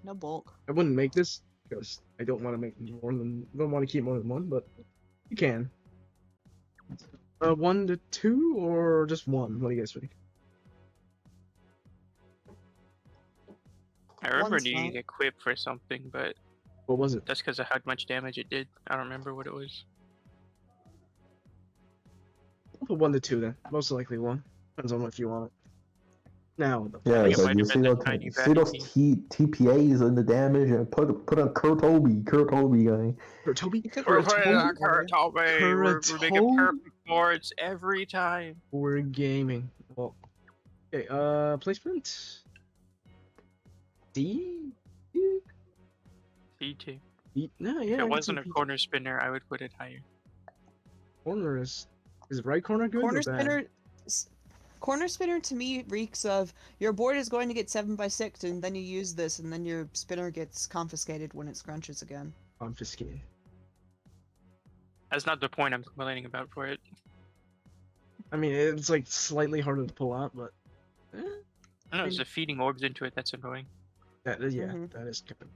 No bulk. I wouldn't make this because I don't want to make don't want to keep more than 1, but you can. 1 to 2 or just 1? What do you guys think? I remember One's needing fine. equip for something, but What was it? that's because of how much damage it did. I don't remember what it was. I'll put 1 to 2 then. Most likely 1. Depends on what you want. Now, Yeah, think it it's like might you have see been the those, tiny see those vacuum. TPAs and the damage, and put a Kurtobi guy. for Toby, You could We're put putting on Kuratobi. Kuratobi. We're making Kuratobi? perfect boards every time. we're gaming. Well, okay. Placement. D. C2. No, yeah. If I it can wasn't a see corner spinner, I would put it higher. corner is right corner good Corner or bad? spinner. Corner spinner to me reeks of your board is going to get 7x6, and then you use this, and then your spinner gets confiscated when it scrunches again. Confiscated. That's not the point I'm complaining about for it. I mean, it's like slightly harder to pull out, but I know, it's the feeding orbs into it that's annoying. that is, yeah, Mhm. that is kind of.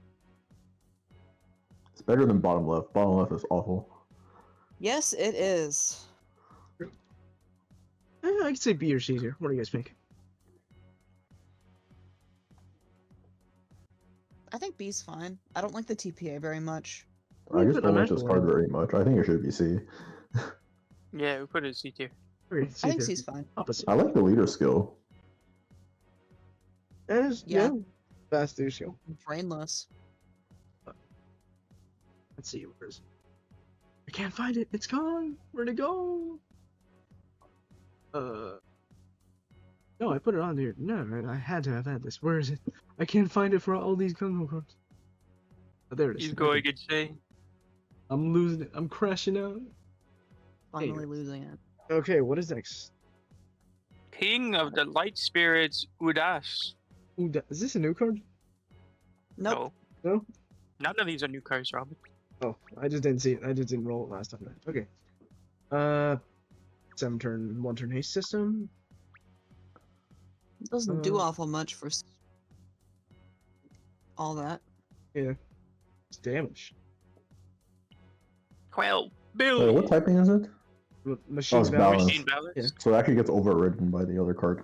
It's better than bottom left. Bottom left is awful. Yes, it is. I could say B or C here. What do you guys think? I think B's fine. I don't like the TPA very much. I just But don't I'm like this actually- card very much. I think it should be C. Yeah, we put it as C tier. Okay, I C think tier. C's fine. Opposite. I like the leader skill. Yeah. Yeah. Fast leader skill. Brainless. Let's see, where is it? I can't find it. It's gone. Where'd it go? No, I put it on here. No, right, I had to have had this. Where is it? I can't find it for all these GungHo cards. Oh, there it is. He's going insane. I'm losing it. I'm crashing out. Finally losing it. Okay, what is next? King of the Light Spirits, Udas. Ooh, is this a new card? Nope. No? None of these are new cards, Robin. Oh, I just didn't see it. I just didn't roll it last time. Okay. 7-turn, 1-turn haste system. It doesn't do Uh, awful much for all that. Yeah. It's damage. 12 Wait, billion. what typing is it? Machine it's balance. balance. Machine balance. Yeah. So it actually gets overridden by the other card.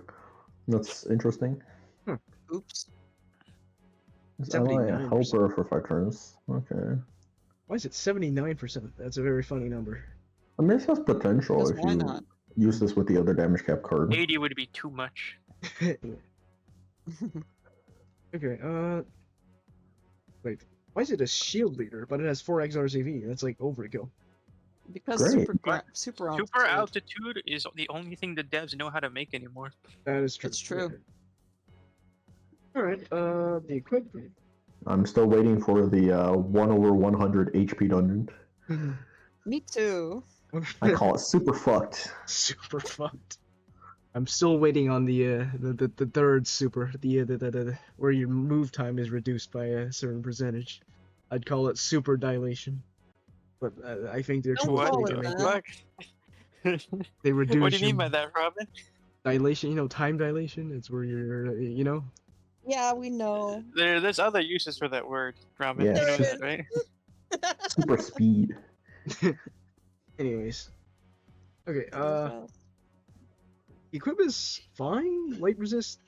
That's interesting. Oops. Is ally a 79%. helper for 5 turns? Okay. Why is it 79%? That's a very funny number. I mean, this has potential Because if why you not? use this with the other damage cap card. 80 would be too much. Okay, wait. Why is it a shield leader, but it has 4x RCV? That's like overkill. Because Great. super Super altitude. altitude is the only thing the devs know how to make anymore. That is true. It's true. Alright, the equipment. I'm still waiting for the 1/100 HP dungeon. Me too. I call it super fucked. Super fucked. I'm still waiting on the third super, the where your move time is reduced by a certain percentage. I'd call it super dilation, but I think they're Don't close call to it making that. it. They reduce. What do you mean your by that, Robin? dilation? You know, time dilation. It's where you're, you know. Yeah, we know. There's other uses for that word, Robin. Yeah, You know sure. that, right? Super speed. Anyways, okay. Equip is fine. Light resist,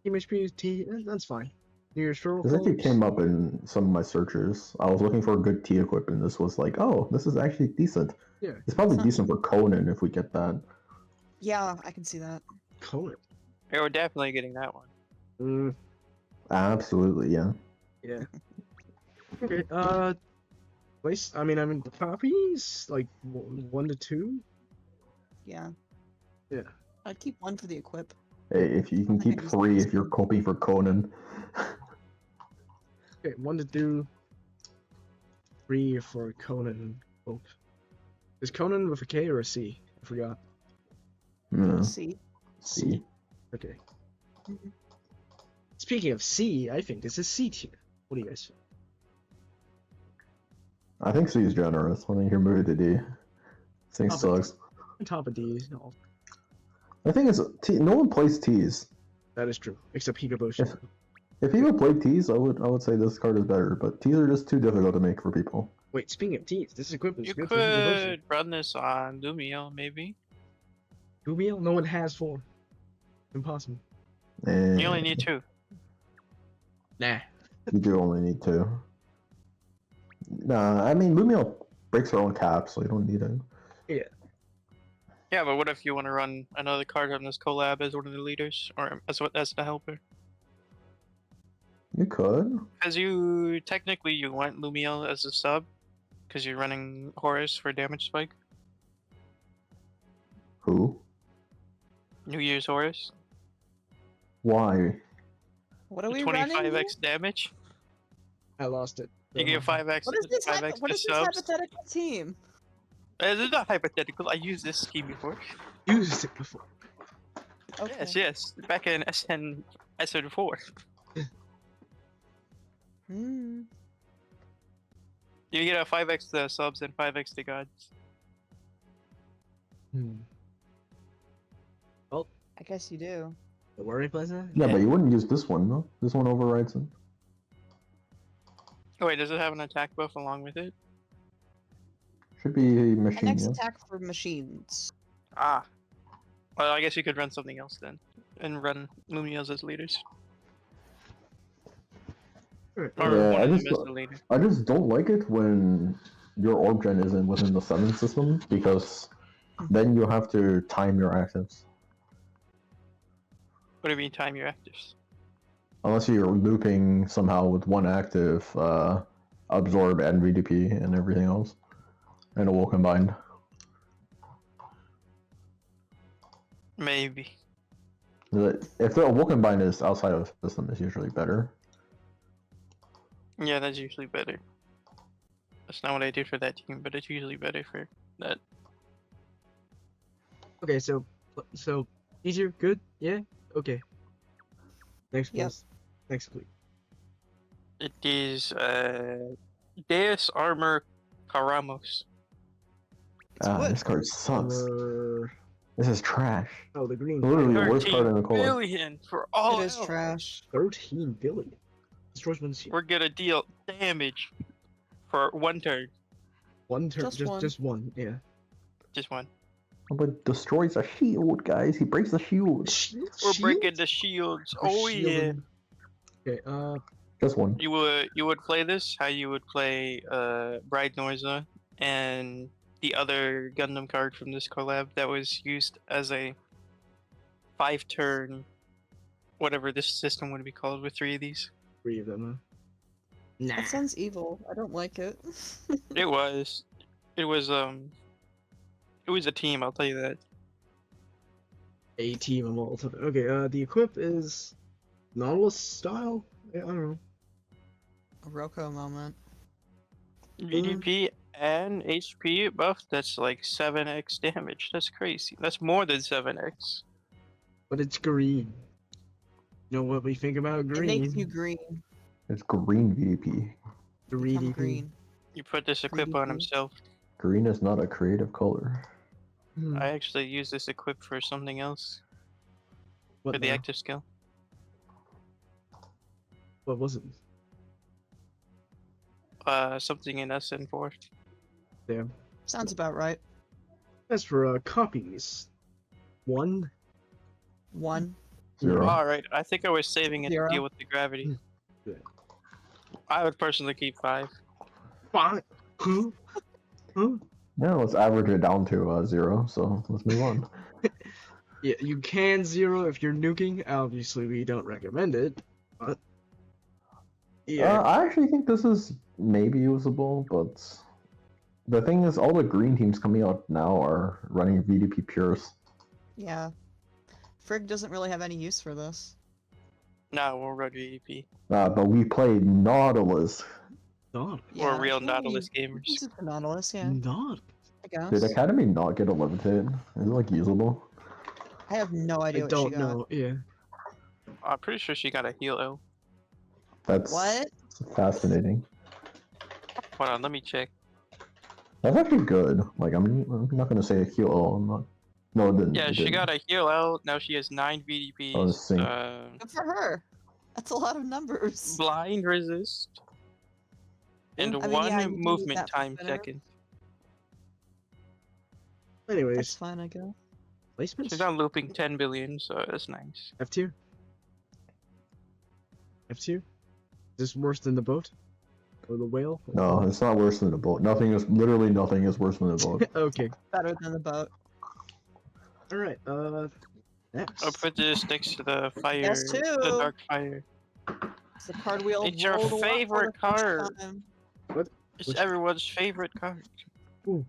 team HP, T. That's fine. Near short. This actually came up in some of my searches. I was looking for a good T equip, and this was like, oh, this is actually decent. Yeah. It's probably Huh. decent for Conan if we get that. Yeah, I can see that. Color. Yeah, we're definitely getting that one. Absolutely, yeah. Yeah. Okay. Place. I mean, copies like 1 to 2. Yeah. Yeah. I'd keep one for the equip. Hey, if you can I think keep I just 3 use if you're coping for Conan. Okay, 1 to 2. 3 for Conan. Oh. Is Conan with a K or a C? I forgot. Yeah. See? See. Okay. Mhm. Speaking of C, I think this is C tier. What do you guys think? I think C is generous. I think you're moving to D. This thing Top of sucks. On top of D, no. The thing is, no one plays T's. That is true. Except Hikaboshi. If people played T's, I would say this card is better. But T's are just too difficult to make for people. Wait, speaking of T's, this equipment is You good for Hikaboshi. could run this on Lumio, maybe. Gumiel? No one has 4. Impossible. And You only need 2. Nah. You do only need 2. Nah, I mean, Lumio breaks her own cap, so you don't need it. Yeah, but what if you want to run another card on this collab as one of the leaders, or as the helper? You could. Because technically you want Lumiel as a sub, because you're running Horus for damage spike. Who? New Year's Horus. Why? What are we running? 25x damage. I lost it. You get 5x. What is this, 5x what to is this subs. hypothetical team? This is not hypothetical. I used this scheme before. Used it before. Okay. Yes. Back in SN4. Hmm. You get a 5x to subs and 5x to gods. I guess you do. The worry plaza? Yeah, but you wouldn't use this one, no? This one overrides it. Oh wait, does it have an attack buff along with it? Should be a An machine, X yeah? attack for machines. Ah. Well, I guess you could run something else then, and run Lumios as leaders, or Yeah, one I of them just- as the leader. I just don't like it when your orb gen isn't within the 7 system, because then you have to time your actives. What do you mean time your actives? Unless you're looping somehow with one active, absorb and VDP and everything else. And it will combine. Maybe. If the will combine is outside of the system, it's usually better. Yeah, that's usually better. That's not what I did for that team, but it's usually better for that. Okay, so easier, good, yeah, okay. Next, Yep. please. Next, please. It is Deus Armor Karamos. It's wood. This card sucks. This is trash. Oh, the green. Literally the worst card in the color. billion for all. It is out. trash. 13 billion. Destroys one shield. We're gonna deal damage for 1 turn. One turn, Just just one. one, yeah. Just 1. But destroys a shield, guys. He breaks the shield. We're breaking the shields. Oh yeah. Okay, Just one. You would play this how you would play Bride Noisa and the other Gundam card from this collab that was used as a 5-turn, whatever this system would be called with 3 of these. 3 of them, huh? Nah. That sounds evil. I don't like it. It was a team, I'll tell you that. A team of all time. Okay, the equip is Nautilus style? Yeah, I don't know. A Roko moment. VDP and HP buff, that's like 7x damage. That's crazy. That's more than 7x. But it's green. You know what we think about It green? makes you green. It's green VDP. Become green. You put this equip on VDP. himself. Green is not a creative color. Hmm. I actually use this equip for something else. What For the now? active skill. What was it? Something in SN4. Damn. Sounds about right. As for copies, 1. 1. 0. Alright, I think I was saving it 0. to deal with the gravity. Yeah. I would personally keep 5. 5. Huh? Huh? Yeah, let's average it down to 0. So let's move on. Yeah, you can 0 if you're nuking. Obviously, we don't recommend it. But yeah, I actually think this is maybe usable, but the thing is, all the green teams coming out now are running VDP Pures. Yeah. Frigg doesn't really have any use for this. No, we'll run VDP. But we played Nautilus. not. We're real well, Nautilus you gamers. use it for Nautilus, yeah. Not. I guess. Did Academy not get a levitate? Is it like usable? I have no I idea what she don't got. know. Yeah. I'm pretty sure she got a heal L. That's What? fascinating. Hold on, let me check. That's actually good. Like I'm not gonna say a heal. I'm not. No, it didn't. Yeah, it she didn't. got a heal L. Now she has 9 Oh, sync. VDPs. Good for her. That's a lot of numbers. Blind resist. And I mean, one yeah, you can use movement that for time better. second. That's Anyways, fine, I guess. placements. She's not looping 10 billion, so that's nice. F tier. F tier. Is this worse than the boat? Or the whale? No, it's not worse than the boat. Nothing is literally nothing is worse than the boat. Okay. Better than the boat. All right. Next. I'll put this next to the fire, Yes, too. the dark fire. It's the card wheel. It's your rolled a lot for favorite the first card. time. It's Which- everyone's favorite card. Ooh.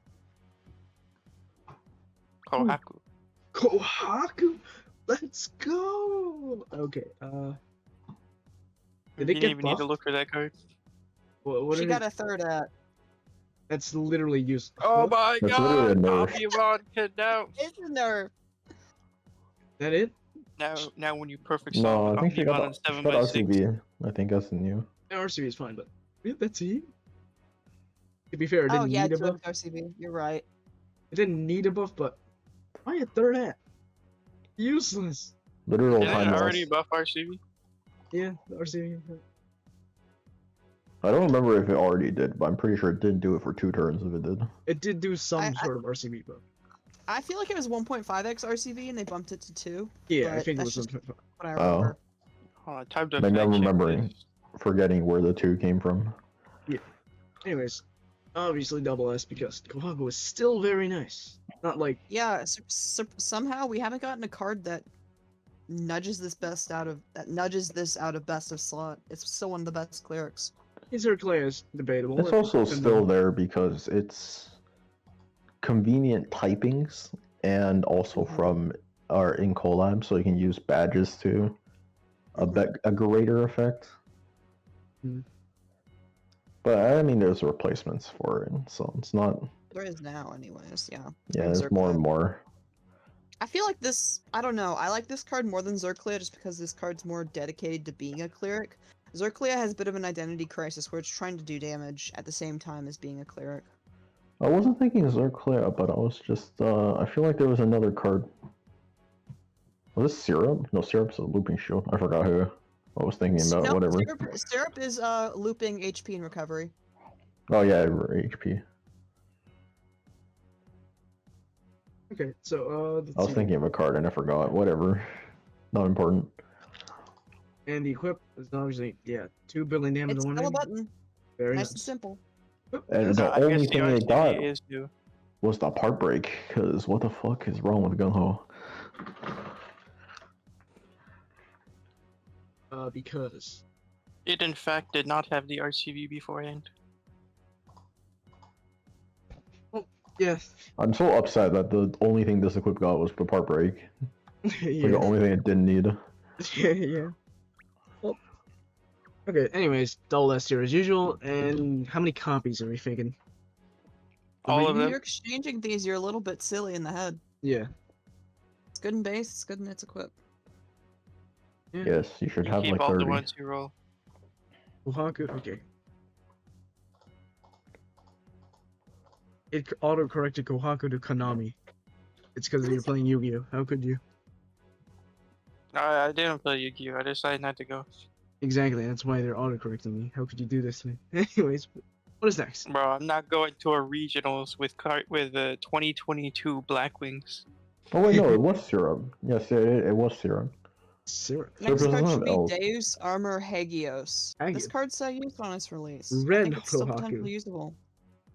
Kohaku. Kohaku. Let's go. Okay. Did You it didn't get even need to buffed? look for that card. What She did got it? a third at. That's literally useless. Oh my That's literally a god! nerf. Pokemon can now. It's a nerf. That it? Now when you perfect No, solve I think she Pokemon got, on she 7 got by 6. RCB. I think SNU. RCB is fine, but yeah, that's it. To be fair, it Oh didn't yeah, need a two buff. RCB. You're right. It didn't need a buff, but why a third hat? Useless. Literal Didn't time it loss. already buff RCB? Yeah, the RCB. I don't remember if it already did, but I'm pretty sure it didn't do it for 2 turns if it did. It did do some I- sort of RCB buff. I feel like it was 1.5x RCB and they bumped it to 2. Yeah, I But think it that's was. just- What I Oh. remember. Hold on, time to Maybe fact I'm check remembering. this. Forgetting where the 2 came from. Anyways, obviously double S because Kohaku is still very nice. Not like Yeah, somehow we haven't gotten a card that nudges this out of best of slot. It's still one of the best clerics. his Clay is debatable. It's also still there because it's convenient typings and also from our in collab, so you can use badges to a greater effect. Mhm. But I mean, there's replacements for it, so it's not. There is now, anyways. Yeah. Yeah, And there's more and Zerclay. more. I feel like this. I don't know. I like this card more than Zerclea just because this card's more dedicated to being a cleric. Zerclea has a bit of an identity crisis where it's trying to do damage at the same time as being a cleric. I wasn't thinking Zerclea, but I was just. I feel like there was another card. Was this Syrup? No, Syrup's a looping shield. I forgot who I was thinking about. No, Whatever. Syrup is looping HP and recovery. Oh yeah, HP. okay. So let's I was see. thinking of a card and I forgot. Whatever. Not important. And the equip is obviously 2 billion damage It's to one still a end. button. Very Nice and nice. simple. And Yes. the I guess only the thing they RCB got. is new. was the part break, because what the fuck is wrong with GungHo? Because It in fact did not have the RCV beforehand. yeah, I'm so upset that the only thing this equip got was the part break. It's like the yeah, only thing it didn't need. yeah. Well, okay. Anyways, double S tier as usual. And how many copies are we thinking? All of When them. you're exchanging these, you're a little bit silly in the head. Yeah. It's good in base, it's good in its equip. Yeah. Yes, you should You have keep like all 30. the ones you roll. Kohaku. Okay. It auto-corrected Kohaku to Konami. It's because you're playing Yu-Gi-Oh! How could you? I didn't play Yu-Gi-Oh! I decided not to go. Exactly, that's why they're auto-correcting me. How could you do this to me? Anyways, what is next? Bro, I'm not going to a regionals with 2022 Black Wings. Oh wait, no, it was Serum. Yes, it was Serum. Syrup. Next doesn't card have should be elves. Deus Armor Hagios. This Hagios. card's so used on its release. Red I think it's still Kohaku. potentially usable.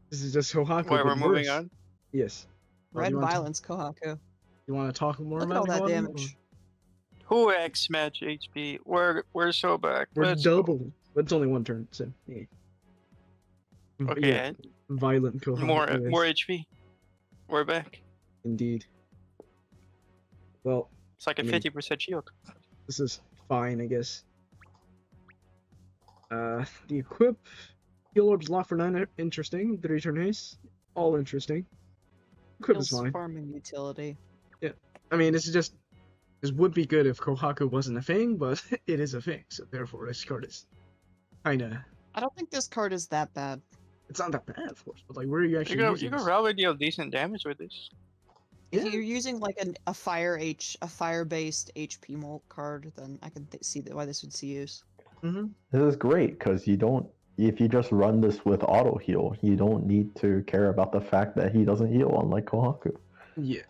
This is just Kohaku. Wait, but we're moving worse. on? Yes. Red you want to- Violence Kohaku. You want to talk more Look at about all that Kohaku, damage. Who X match HP? We're so back. or- We're Let's go. double. But it's only one turn, so yeah. Okay, Yeah, violent Kohaku. more yes, more HP. We're back. Indeed. Well, It's like a I mean- 50% shield. this is fine, I guess. The equip. Heal orbs locked for 9, interesting. 3 turn haste, all interesting. Equip is Feels fine. farming utility. I mean, this would be good if Kohaku wasn't a thing, but it is a thing, so therefore this card is kinda. I don't think this card is that bad. It's not that bad, of course, but like, where are you You actually can using this? probably deal decent damage with this. If Yeah. you're using like a fire-based HP molt card, then I can see why this would see use. Mm-hmm. This is great because you don't. If you just run this with auto heal, you don't need to care about the fact that he doesn't heal, unlike Kohaku. Yeah.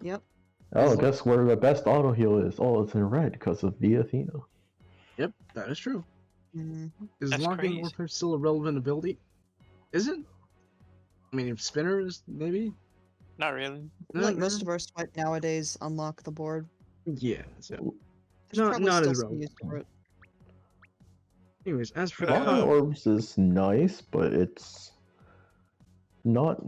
Yep. Oh, Is- guess where the best auto heal is? Oh, it's in red because of the Athena. Yep, that is true. hmm Is That's locking crazy. orb still a relevant ability? Is it? I mean, if spinners, maybe? Not really. Like most of our swipe nowadays unlock the board. Yeah, so. There's Not- probably not still as some relevant. use for it. Anyways, as for the Locking Uh, orbs is nice, but it's not.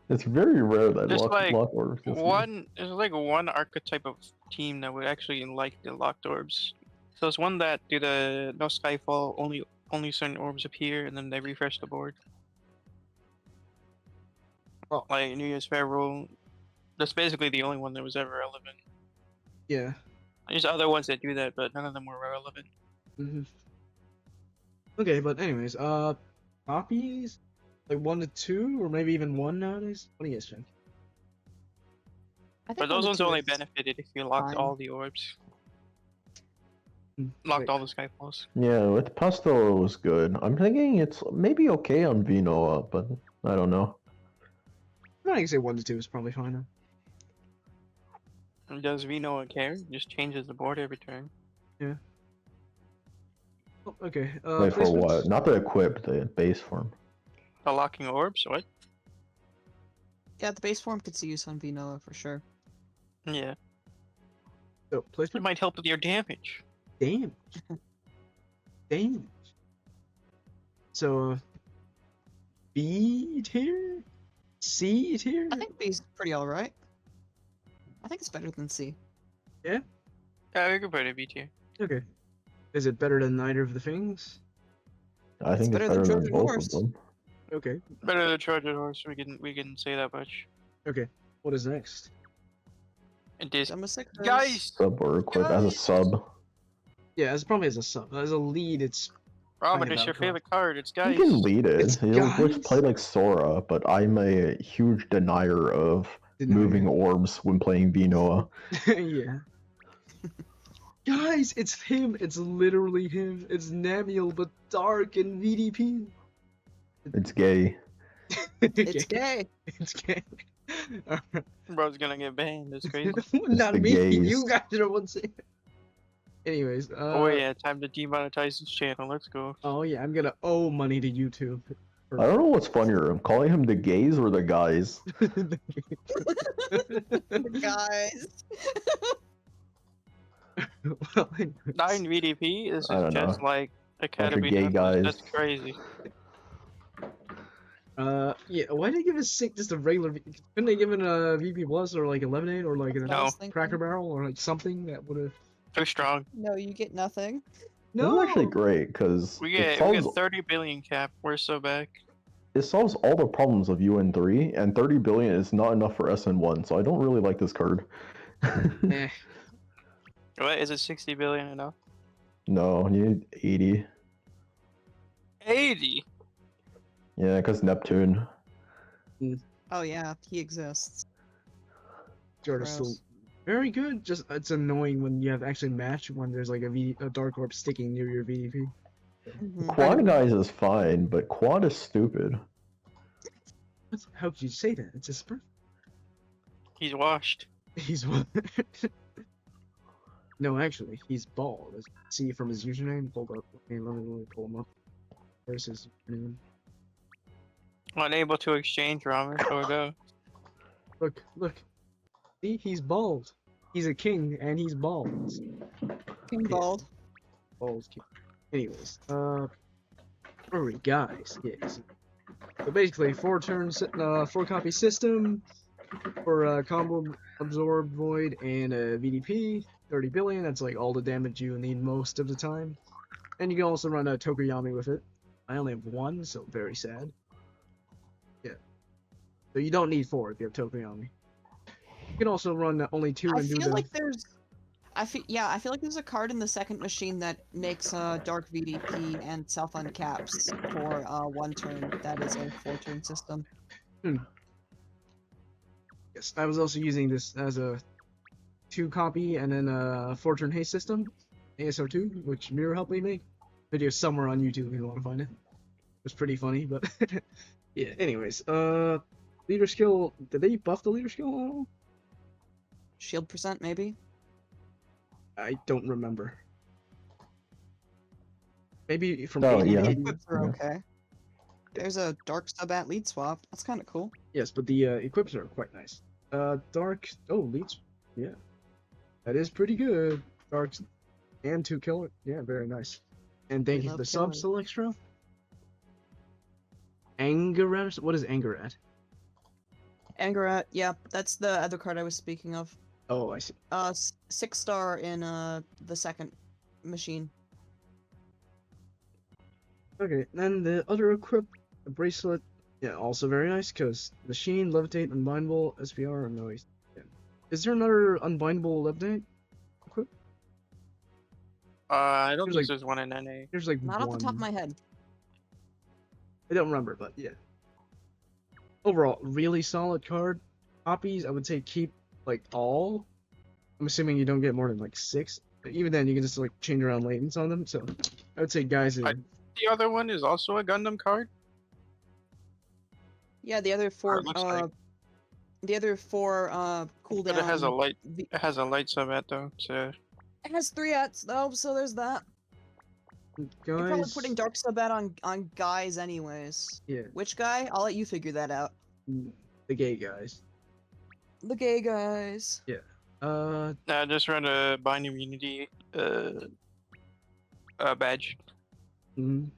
It's very rare that There's like lock orbs. gets used. There's like one archetype of team that would actually like the locked orbs. So there's one that do the no skyfall, only certain orbs appear, and then they refresh the board. Oh. Like New Year's Fair rule. That's basically the only one that was ever relevant. Yeah. There's other ones that do that, but none of them were relevant. hmm Okay, but anyways, copies? Like 1 to 2, or maybe even 1 nowadays? What do you guys think? I think But those the ones two only is- benefited if you locked fine. all the orbs. Hmm, Locked wait. all the skyfalls. Yeah, with Pasto it was good. I'm thinking it's maybe okay on Vinoa, but I don't know. I can say 1 to 2 is probably fine now. And does Vino care? Just changes the board every turn. Oh, okay, Wait for placements? what? Not the equip, the base form. The locking orbs? What? Yeah, the base form could see use on Vinoa for sure. Yeah. So, It placement? might help with your damage. Damage. Damage. So, B tier? C tier? I think B's pretty alright. I think it's better than C. Yeah, we could put it B tier. Okay. Is it better than neither of the things? I think it's better better than than Trojan both Horse. of them. Okay. Better than Trojan Horse. We can say that much. Okay. What is next? And this Demo six guys, Sub or equip as a Guys! sub. Yeah, it's probably as a sub. As a lead, it's Robert, Fine it's your about that. favorite card. It's You guys. can lead It's it. You'll just guys. play like Sora, but I'm a huge denier of moving orbs when playing Vinoa. Yeah. Guys, it's him. It's literally him. It's Namiel, but dark and VDP. It's gay. It's gay. It's gay. Alright. Bro's gonna get banned. That's crazy. Not the me. gays. You guys are the ones saying it. Anyways, oh yeah, time to demonetize this channel. Let's go. Oh yeah, I'm gonna owe money to YouTube. I don't know what's funnier. I'm calling him the gays or the guys. Guys. Well, 9 VDP is I don't just know. like Academy gay numbers. guys. That's crazy. yeah. Why did they give us just a regular? Couldn't they give it a VP Plus or like a lemonade or like a That's what I was Cracker thinking. Barrel or like something that would have? Too strong. No, you get nothing. This is actually great because We it get solves 30 billion cap. We're so back. all the problems of UN3, and 30 billion is not enough for SN1, so I don't really like this card. Eh. What is it? 60 billion enough? No, you need 80. 80. Yeah, because Neptune. Oh yeah, he exists. Sort of still Gross. very good. Just it's annoying when you have actually match when there's like a Dark Orb sticking near your VDP. Mhm. Quad guys is fine, but quad is stupid. How could you say that? It's just perfect. He's washed. He's no, actually, he's bald. As you can see from his username. Hold up, okay, let me pull him up. Where's his username? Unable to exchange Ramen. So go. Look. See, he's bald. He's a king and he's bald. King Bald. Bald king. Anyways, alright, guys. Yes. So basically, 4 copy system for combo absorb void and VDP. 30 billion. That's like all the damage you need most of the time. And you can also run a Tokoyami with it. I only have 1, so very sad. Yeah. So you don't need 4 if you have Tokoyami. You can also run only 2 I and do feel the. like there's. I feel like there's a card in the second machine that makes Dark VDP and self uncaps for 1 turn. That is a 4-turn system. Yes, I was also using this as a 2 copy and then a 4-turn haste system, ASO2, which Mirror helped me make. Video somewhere on YouTube if you want to find it. It was pretty funny, but yeah. Anyways, leader skill. Did they buff the leader skill at all? Shield percent maybe. I don't remember. Maybe from Oh, 80 yeah. to 80. Equips are Yeah. okay. There's a dark sub at lead swap. That's kind of cool. Yes, but the equips are quite nice. Dark. Oh, leads. Yeah, that is pretty good. Dark and 2 killer. Yeah, very nice. And thank you for love the sub, killer. Selextra. Angerat. What is Angerat? Angerat, yeah, that's the other card I was speaking of. Oh, I see. 6-star in the second machine. Okay, then the other equip, the bracelet, yeah, also very nice because machine, levitate, unbindable, SPR, noise. Yeah. Is there another unbindable levitate equip? I don't There's think like- there's one in NA. There's like Not one. off the top of my head. I don't remember, but yeah. Overall, really solid card. Copies, I would say keep like all. I'm assuming you don't get more than like 6. But even then, you can just like change around latents on them. So I would say guys. The other one is also a Gundam card. Yeah, the other 4 looks like- cooldown. But it has a light. the- It has a light sub at though. So It has 3 ats though, so there's that. You're probably Guys, putting dark sub at on guys anyways. yeah, Which guy? I'll let you figure that out. the gay guys. The gay guys. just run a Binding Unity badge. Mm.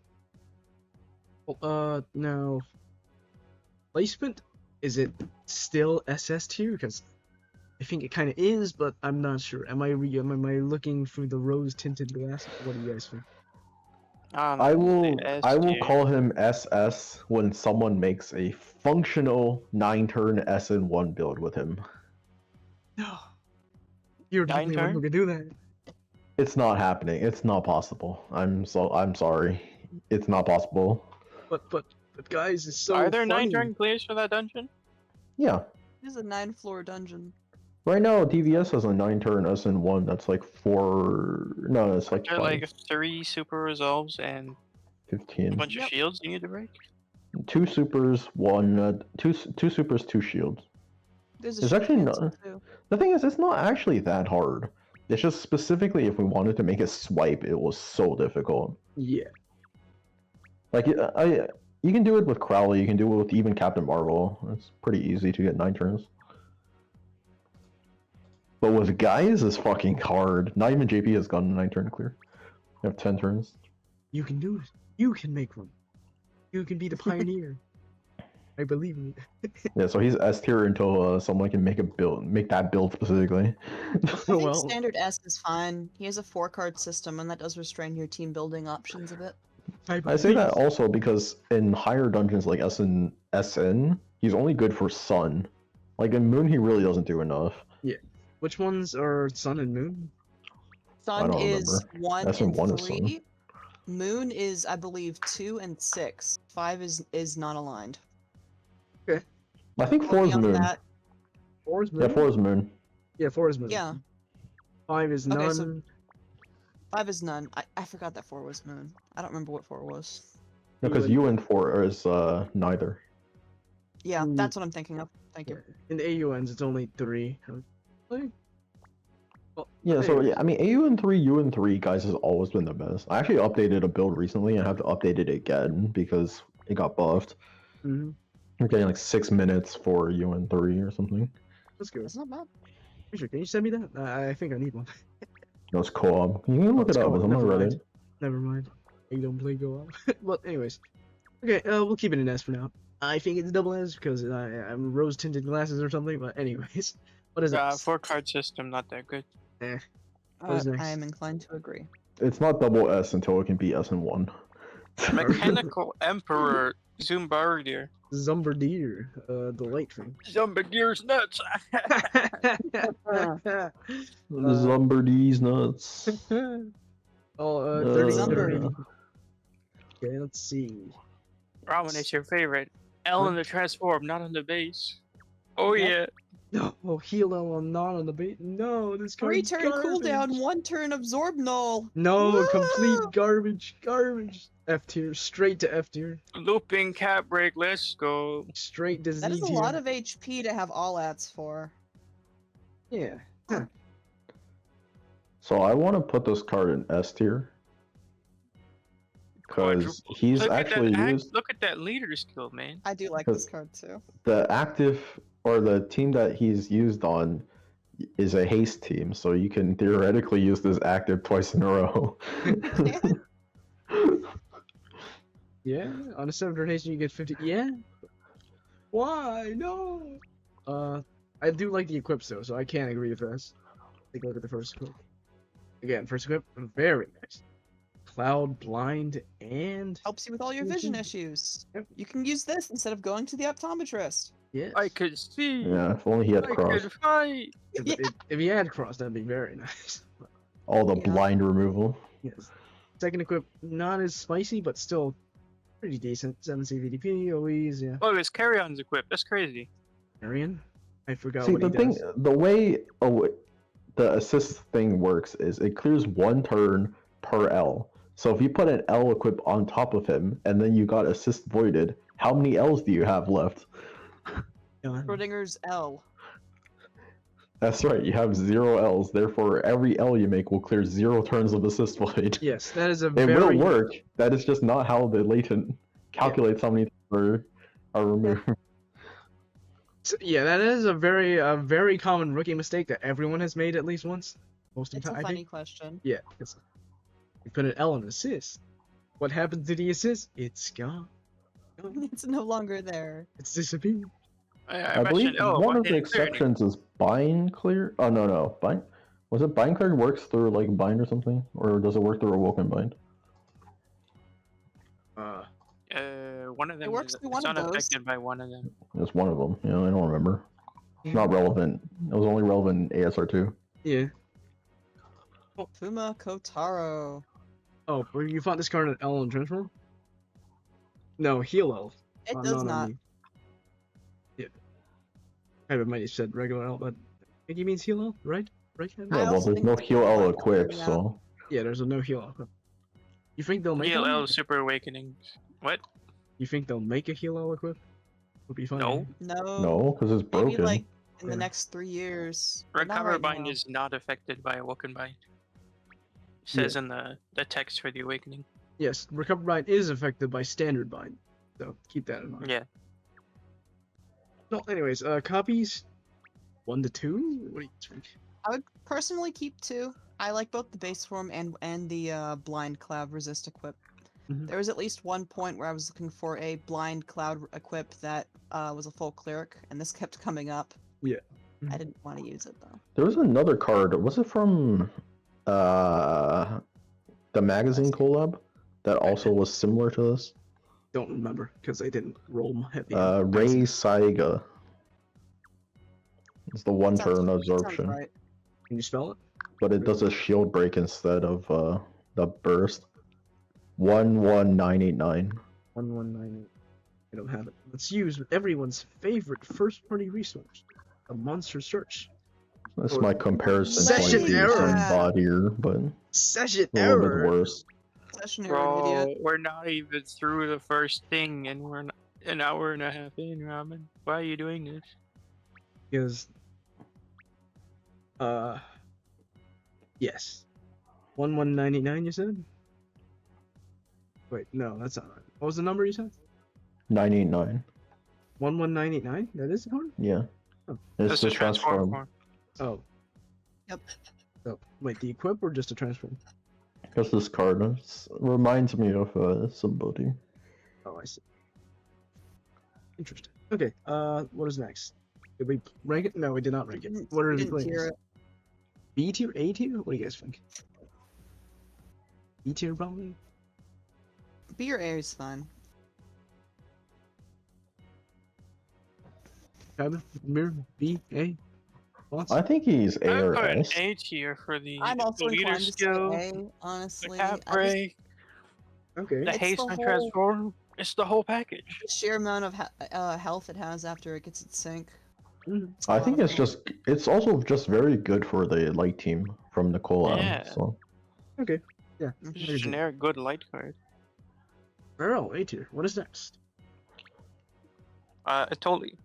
Well, now, placement, is it still SS tier? Because I think it kind of is, but I'm not sure. Am I looking through the rose-tinted glass? What do you guys think? I will tier. call him SS when someone makes a functional 9-turn SN1 build with him. No. You're the only one 9-turn? who can do that. It's not happening. It's not possible. I'm sorry. It's not possible. But guys, it's so Are there funny. 9-turn clears for that dungeon? Yeah. This is a 9-floor dungeon. Right now, DVS has a 9-turn SN1 that's like 4. No, it's like There are 5, like 3 super resolves and a 15. bunch Yep. of shields you need to break. 2 supers, 2 supers, 2 shields. There's a There's shield actually cancel, not- too. The thing is, it's not actually that hard. It's just specifically if we wanted to make a swipe, it was so difficult. Yeah. Like You can do it with Crowley. You can do it with even Captain Marvel. It's pretty easy to get 9 turns. But with guys, it's fucking hard. Not even JP has gotten a 9 turn clear. You have 10 turns. You can do it. You can make one. You can be the pioneer. I believe in you. Yeah, so he's S tier until someone can make that build specifically. I think Well, standard S is fine. He has a 4-card system, and that does restrain your team building options a bit. I say that also because in higher dungeons like SN, he's only good for Sun. Like in Moon, he really doesn't do enough. Which ones are Sun and Moon? Sun don't is remember. 1 S and and 1 is 3. Moon is, I believe, 2 and 6. 5 is not aligned. I think 4 is Beyond Moon. that, 4 is Moon? Yeah, 4 is Moon. Yeah, 4 is Moon. yeah, 5 is none. Okay, so- 5 is none. I forgot that 4 was Moon. I don't remember what 4 was. Because UN. UN 4 is neither. Yeah, Mm. that's what I'm thinking of. Thank you. In the AUNs, it's only 3. Well, Yeah, so anyways. yeah, I mean UN 3 guys has always been the best. I actually updated a build recently and I have to update it again because it got buffed. Mhm. We're getting like 6 minutes for UN 3 or something. Let's go. That's not bad. Richard, can you send me that? I think I need one. No, it's co-op. You can look It's it up. co-op, It's on my never Reddit. mind. Never mind. I don't play Go Up. Well, anyways. Okay, we'll keep it in S for now. I think it's double S because I'm rose tinted glasses or something, but anyways. What is that? 4-card system, not that good. What is next? I am inclined to agree. It's not double S until it can be SN1. Mechanical Emperor Zumbardier. Zombardier, the light thing. Zumbardier's nuts! Zumbardies nuts. Oh, 30 Zumbardi. Okay, let's see. Ramen is your favorite. L in the transform, not on the base. Oh yeah. No, oh, heal L on not on the bait. No, this card. 3-turn cooldown, 1-turn absorb null. No, Woo! complete garbage. F tier, straight to F tier. Looping cat break, let's go. Straight to Z That is a tier. lot of HP to have all ats for. Yeah. So I want to put this card in S tier. Because he's actually used Look at that leader skill, man. I do like this card too. the active or the team that he's used on is a haste team, so you can theoretically use this active twice in a row. Yeah, on a 7-turn haste you get 50. Yeah? Why? No! I do like the equips though, so I can't agree with this. Take a look at the first equip. Again, first equip, very nice. Cloud, blind, and... Helps you with all your vision issues. Yep. You can use this instead of going to the optometrist. Yes. I could see. Yeah, if only he had I cross. could fight. If he had cross, that'd be very nice. All the Yeah. blind removal. Yes. Second equip, not as spicy, but still pretty decent. 7C VDP, always, yeah. Oh, it's Carrion's equipped. That's crazy. Arian? I forgot See, what the he thing, does. the way the assist thing works is it clears 1 turn per L. So if you put an L equip on top of him, and then you got assist voided, how many Ls do you have left? Done. Schrodinger's L. That's right, you have 0 Ls, therefore every L you make will clear 0 turns of assist void. Yes, that is a It very... will work, that is just not how the latent calculates how many are removed. Yeah, that is a very common rookie mistake that everyone has made at least once. Most of It's the a time, I funny think. question. Yeah, you put an L on assist. What happens to the assist? It's gone. It's no longer there. It's disappeared. I believe one of the exceptions is bind clear. Oh no, bind. Was it bind clear works through like bind or something, or does it work through awoken bind? One of them works is through one it's of those. unaffected by one of them. It's one of them. Yeah, I don't remember. It's not relevant. It was only relevant in ASR2. Yeah. Fuma Kotaro. Oh, where you found this card on L and transform? No, heal L. It Oh, does no, not. me. Yeah. I might have said regular L, but I think he means heal L, right? Right? Ken? I Yeah, well, also there's think no it's heal L like equipped, yeah. so Yeah, there's a no heal L. You think they'll make GLL one? Super Awakening. What? You think they'll make a heal L equip? Would be fun. No. no, because it's Maybe broken. like in Yeah. the next 3 years. but not Recover right Bind now. is not affected by Awoken Bind. It says in the text for the Awakening. Yes, recover bind is affected by standard bind. So keep that in mind. Yeah. No, anyways, copies 1 to 2. What do you think? I would personally keep 2. I like both the base form and the blind cloud resist equip. Mhm. There was at least one point where I was looking for a blind cloud equip that was a full cleric, and this kept coming up. Yeah. I didn't want to use it though. There was another card. Was it from the magazine collab that also was similar to this? Don't remember because I didn't roll my heavy. Ray Saiga. It's the one Sounds- turn sounds absorption, right. Can you spell it? but it does a shield break instead of the burst. 11989. 1198. I don't have it. Let's use everyone's favorite first-party resource, a monster search. That's Or- my comparison Session point to error. some bodier, but a Session little bit error. worse. Session error, idiot. Bro, we're not even through the first thing, and we're an hour and a half in, Ramen. Why are you doing this? Because, yes. 1199. You said? Wait, no, that's not right. What was the number you said? 989. 11989. That is the card. Yeah. Oh. It's That's the a transform transform. form. Oh. Yep. Oh, wait, the equip or just a transform? Because this card reminds me of somebody. Oh, I see. Interesting. Okay. What is next? Did we rank it? No, we did not rank it. What are We the didn't tier claims? it. B tier, A tier? What do you guys think? B tier probably. B or A is fine. Tyler, Mirror, B, A. Thoughts? I think he's A I'm or putting S. A tier for the I'm also leader inclined to say skill, A, the honestly. cap I just- break, Okay. the It's haste the and whole- transform. It's the whole package. the sheer amount of health it has after it gets its sync. Mhm. It's a I lot think of it's fun. it's also just very good for the light team from the collab. Yeah. So Okay. Yeah. Mhm. Just a generic good light card. Earl, A tier. What is next? Totally.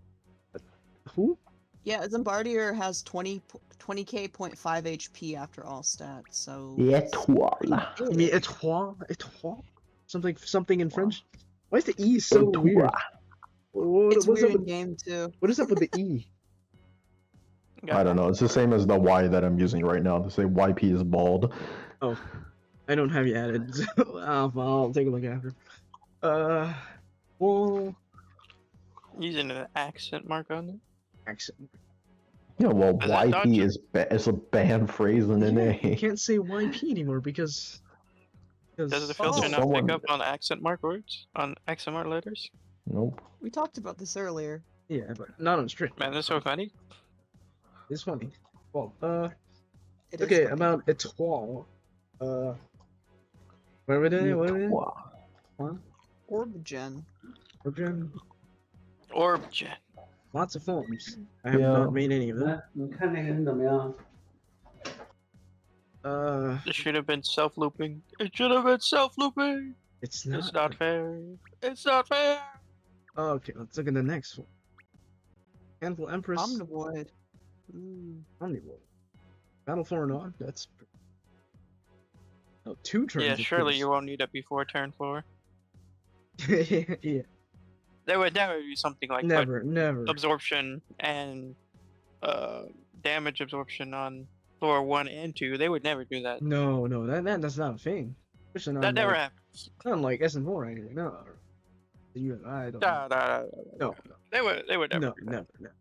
Who? Yeah, Zombardier has 20k 0.5 HP after all stats, so... Étoile. You mean étoile? Étoile? Something in French? Why is the E so weird? It's What's weird up in with, game too. what is up with the E? I don't know. It's the same as the Y that I'm using right now to say YP is bald. Oh, I don't have you added. So I'll take a look after. Well, Using an accent mark on it. accent. Yeah, well, Is that YP dodge? is a banned phrase in an Yeah, you A. can't say YP anymore because. Does the Oh, filter not someone- pick up on accent mark words? On accent mark letters? Nope. We talked about this earlier. Yeah, but not on stream. Man, that's so funny. It's funny. Well, It is okay, funny. about étoile. Where were they? What were they? Étoile. Huh? Orbigen. Origin? Orb jet. Lots of forms. I have Yeah. not made any of them. 来，你看那个人怎么样？ It should have been self-looping. It should have been self-looping. It's not. It's not fair. It's not fair. Okay, let's look at the next one. Handful Empress. Omnivoid. Ooh. Omnivore. Battle for an odd. That's. Oh, 2 turns. Yeah, of surely course. you won't need it before turn 4. Yeah. There would never be something like Never, never. absorption and damage absorption on floor 1 and 2. They would never do that. No, that's not a thing. Especially not That never like, happens. not like SN4 or anything. No. I don't. Nah, nah, No, They would never no, do that. never.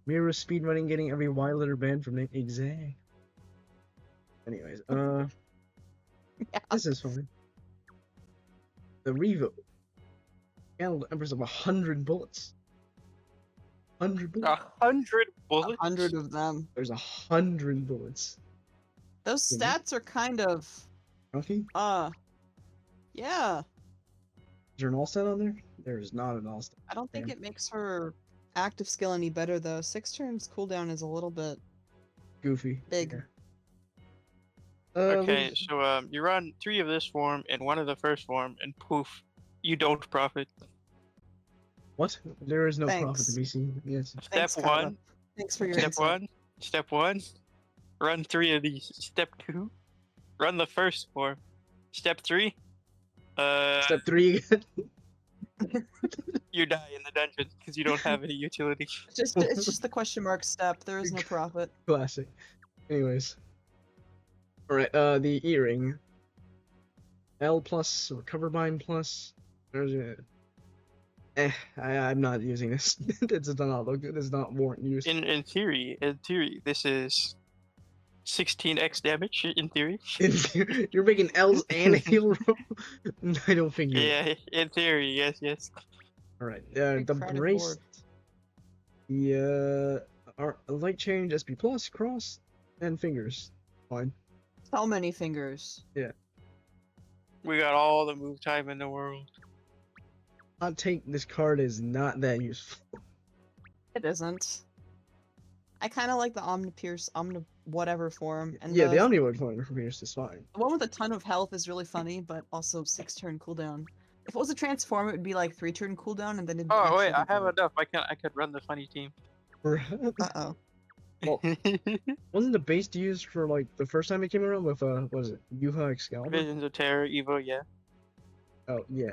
Mirror speedrunning, getting every Y letter banned from name. Exact. Anyways, Yeah. this is fine. The Revo. Handled Empress of 100 bullets. 100 bullets. 100 bullets? 100 of them. There's 100 bullets. Those Mhm. stats are kind of, Okay. yeah. Is there an all set on there? There is not an all set. I don't think Damn. it makes her active skill any better though. 6 turns cooldown is a little bit Goofy. big. Yeah. Okay, so you run 3 of this form and 1 of the first form, and poof, you don't profit. What? There is no profit Thanks. to be seen. Yes. Step Thanks, Kyla. 1, Thanks for your Step insight. 1, Step 1, run 3 of these. Step 2, run the first form. Step 3, Step 3 again. You die in the dungeon because you don't have any utility. It's just the question mark step. There is no profit. Classic. Anyways. Alright, the earring. L plus or cover bind plus. There's a... I'm not using this. It does not look good. It does not warrant use. In theory, this is 16x damage. In theory. You're making L's and a heal roll? I don't figure. Yeah, in theory, yes. Alright, Big the crowded brace. board. The light change, SP plus, cross, and fingers. Fine. So many fingers. We got all the move time in the world. Hot take, this card is not that useful. It isn't. I kind of like the Omnipierce, whatever form. And Yeah, the Omnivoid form from Pierce is fine. the one with a ton of health is really funny, but also 6-turn cooldown. If it was a transform, it would be like 3-turn cooldown, and then it'd Oh wait, actually I be have good. enough. I could run the funny team. Uh-oh. Well, wasn't the base used for like the first time it came around with what was it? Yuha Excalibur? Visions of Terror, Evo, yeah. Oh yeah.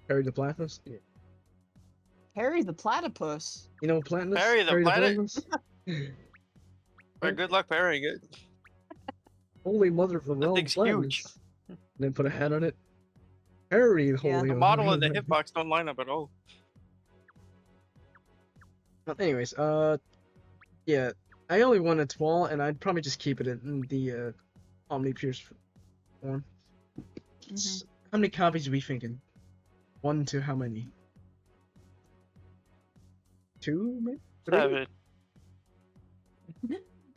Harry the Platypus? Yeah. Harry the Platypus. You know Platypus? Harry the Platypus? But good luck parrying it. Holy mother of the realm thing's Platypus. huge. And then put a hat on it. Harry the Yeah, holy. The model and the hitbox don't line up at all. But anyways, yeah, I only want a Twal, and I'd probably just keep it in the Omnipierce form. Mhm. How many copies are we thinking? 1 to how many? 2, maybe? 3? 7.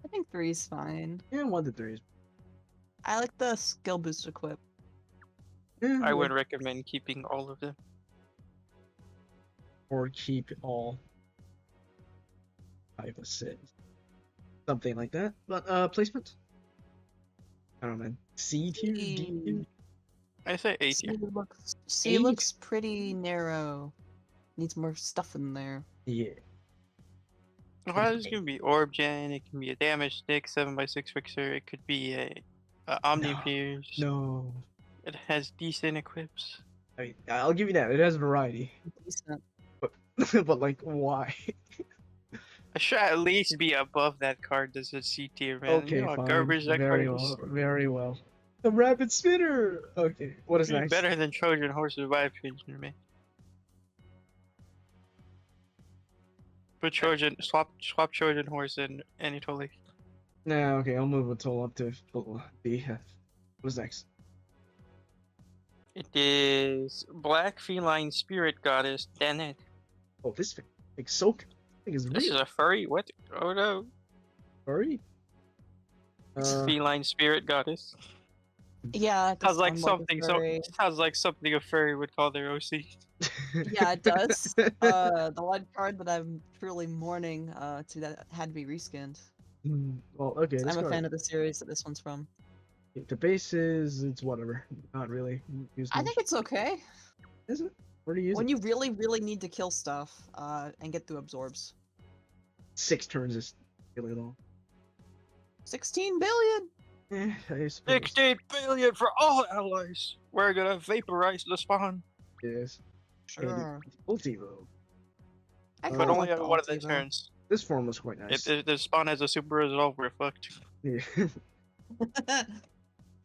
I think 3's fine. Yeah, 1 to 3. I like the skill boost equip. Yeah, I would recommend keeping all of them. or keep all 5 or 6. Something like that. But placement? I don't know, man. C tier? D tier? I say 8 C here. Eight? looks pretty narrow. Needs more stuff in there. Yeah. Well, it's gonna be Orb Gen, it can be a damage stick, 7x6 fixer, it could be a Omni Pierce. No. It has decent equips. I mean, I'll give you that. It has variety. Decent. But like, why? I should at least be above that card that's a C tier, man. Okay, You know how fine. garbage that Very card is. well. Very well. The rapid spinner. Okay. What is It's next? better than Trojan Horse Revive Changer, man. Put swap Trojan Horse and Anatoly. Nah. Okay. I'll move a toll up to B. What's next? It is Black Feline Spirit Goddess Danet. Oh, this thing. Like so. Thing is This is real. a furry? What? Oh no. Furry. It's Feline Spirit Goddess. Yeah, it does Sounds like sound something. a furry. Sounds like something a furry would call their OC. Yeah, it does. The one card that I'm truly mourning to that had to be reskinned. Well, okay. This I'm a card, fan of the series that this one's from. the base is it's whatever. Not really used I much. think it's okay. Is it? Where do you use When it? you really, really need to kill stuff and get through absorbs. 6 6 turns is really long. 16 billion! I suppose. 16 billion for all allies. We're gonna vaporize the spawn, Yes. Sure. Ultivo. I but kinda only like on the one of the Ulti, though. turns. This form was quite nice. If the spawn has a super resolve, we're fucked. Yeah.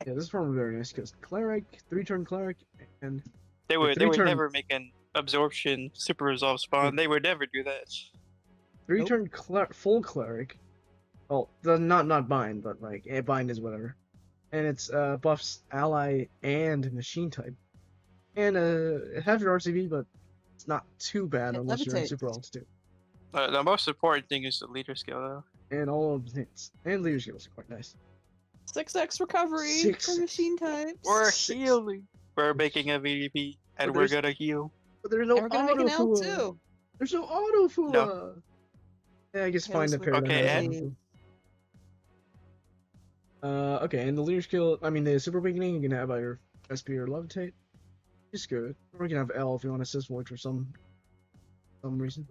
Yeah, this form was very nice because cleric, 3-turn cleric, and They would three-turn- never make an absorption super resolve spawn. They would never do that. 3-turn full cleric. Oh, not bind, but like bind is whatever. And it's buffs ally and machine type. And it has your RCB, but it's not too bad It unless you're in levitates. super alts too. The most important thing is the leader skill, though. And all of the hits and leader skills are quite nice. 6x recovery Six. for machine types. We're Six. healing. We're making a VDP, and But we're there's- gonna heal. But there's no And we're gonna make an L auto too. There's no auto Fula. No. Yeah, I guess Okay, find this a one- pair. Okay, that and- has okay, and the leader skill, I mean the super weakening, you can have either SP or levitate. It's good. Or you can have L if you want to assist void for some reason.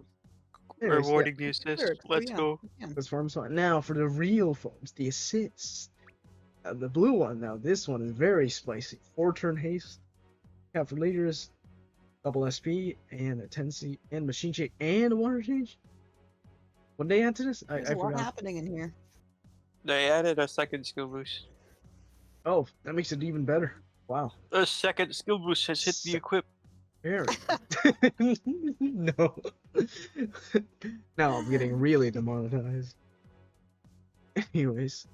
Anyways, Rewarding the assist. Sure, Let's yeah. go. Yeah. This form's fine. Now for the real forms, the assists. The blue one now, this one is very spicy. 4-turn haste, Cap for leaders, double SP, and a 10C, and machine change, and a water change? What did they add to this? There's I a lot forgot. happening in here. They added a second skill boost. Oh, that makes it even better. Wow. The second skill boost has hit the equip. Very no. Now I'm getting really demonetized. Anyways.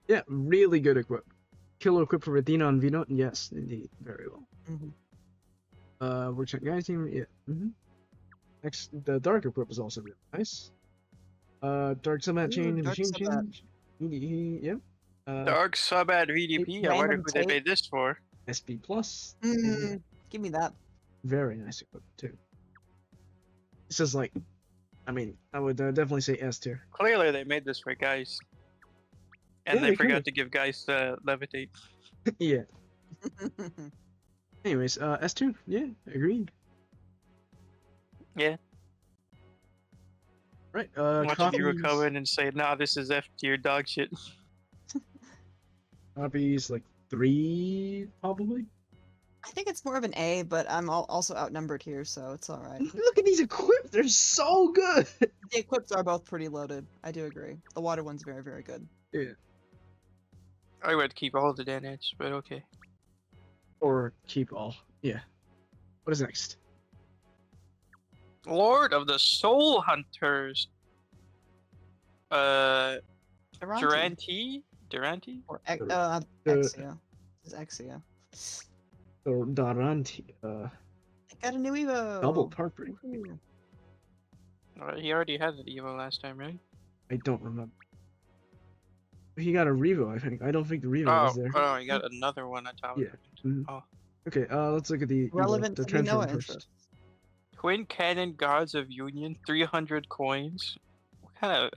Yeah, really good equip. Killer equip for Athena and Vino. Yes, indeed. Very well. Mhm. We're checking guys team. Yeah. Next, the dark equip is also really nice. Dark subat Ooh, change, dark machine subat. change. Yeah. Dark sub at VDP. I wonder random who they tape. made this for. SP plus. Give me that. Very nice equip too. This is like, I mean, I would definitely say S tier. Clearly, they made this for guys. And Yeah, they they forgot could've. to give guys the levitate. Yeah. Anyways, S2. Yeah, agreed. Yeah. Right. Watch if you Copies. come in and say, nah, this is F tier dog shit. Copies like 3 probably. I think it's more of an A, but I'm also outnumbered here, so it's alright. Look at these equips. They're so good. The equips are both pretty loaded. I do agree. The water one's very, very good. Yeah. I would keep all the damage, but okay. Or keep all. Yeah. What is next? Lord of the Soul Hunters. Durante. Durante? Or Dur- Exia. This is Exia. Or Daranti. I got a new Evo. Double heartbreak. Woohoo. He already had an Evo last time, right? I don't remember. He got a Revo, I think. I don't think the Revo was there. Oh, he got another one on top. Yeah. Mhm. Oh. Okay, let's look at the Evo, Relevant the to Minoa transform interest. first. Twin Cannon Gods of Union, 300 coins. What kind of...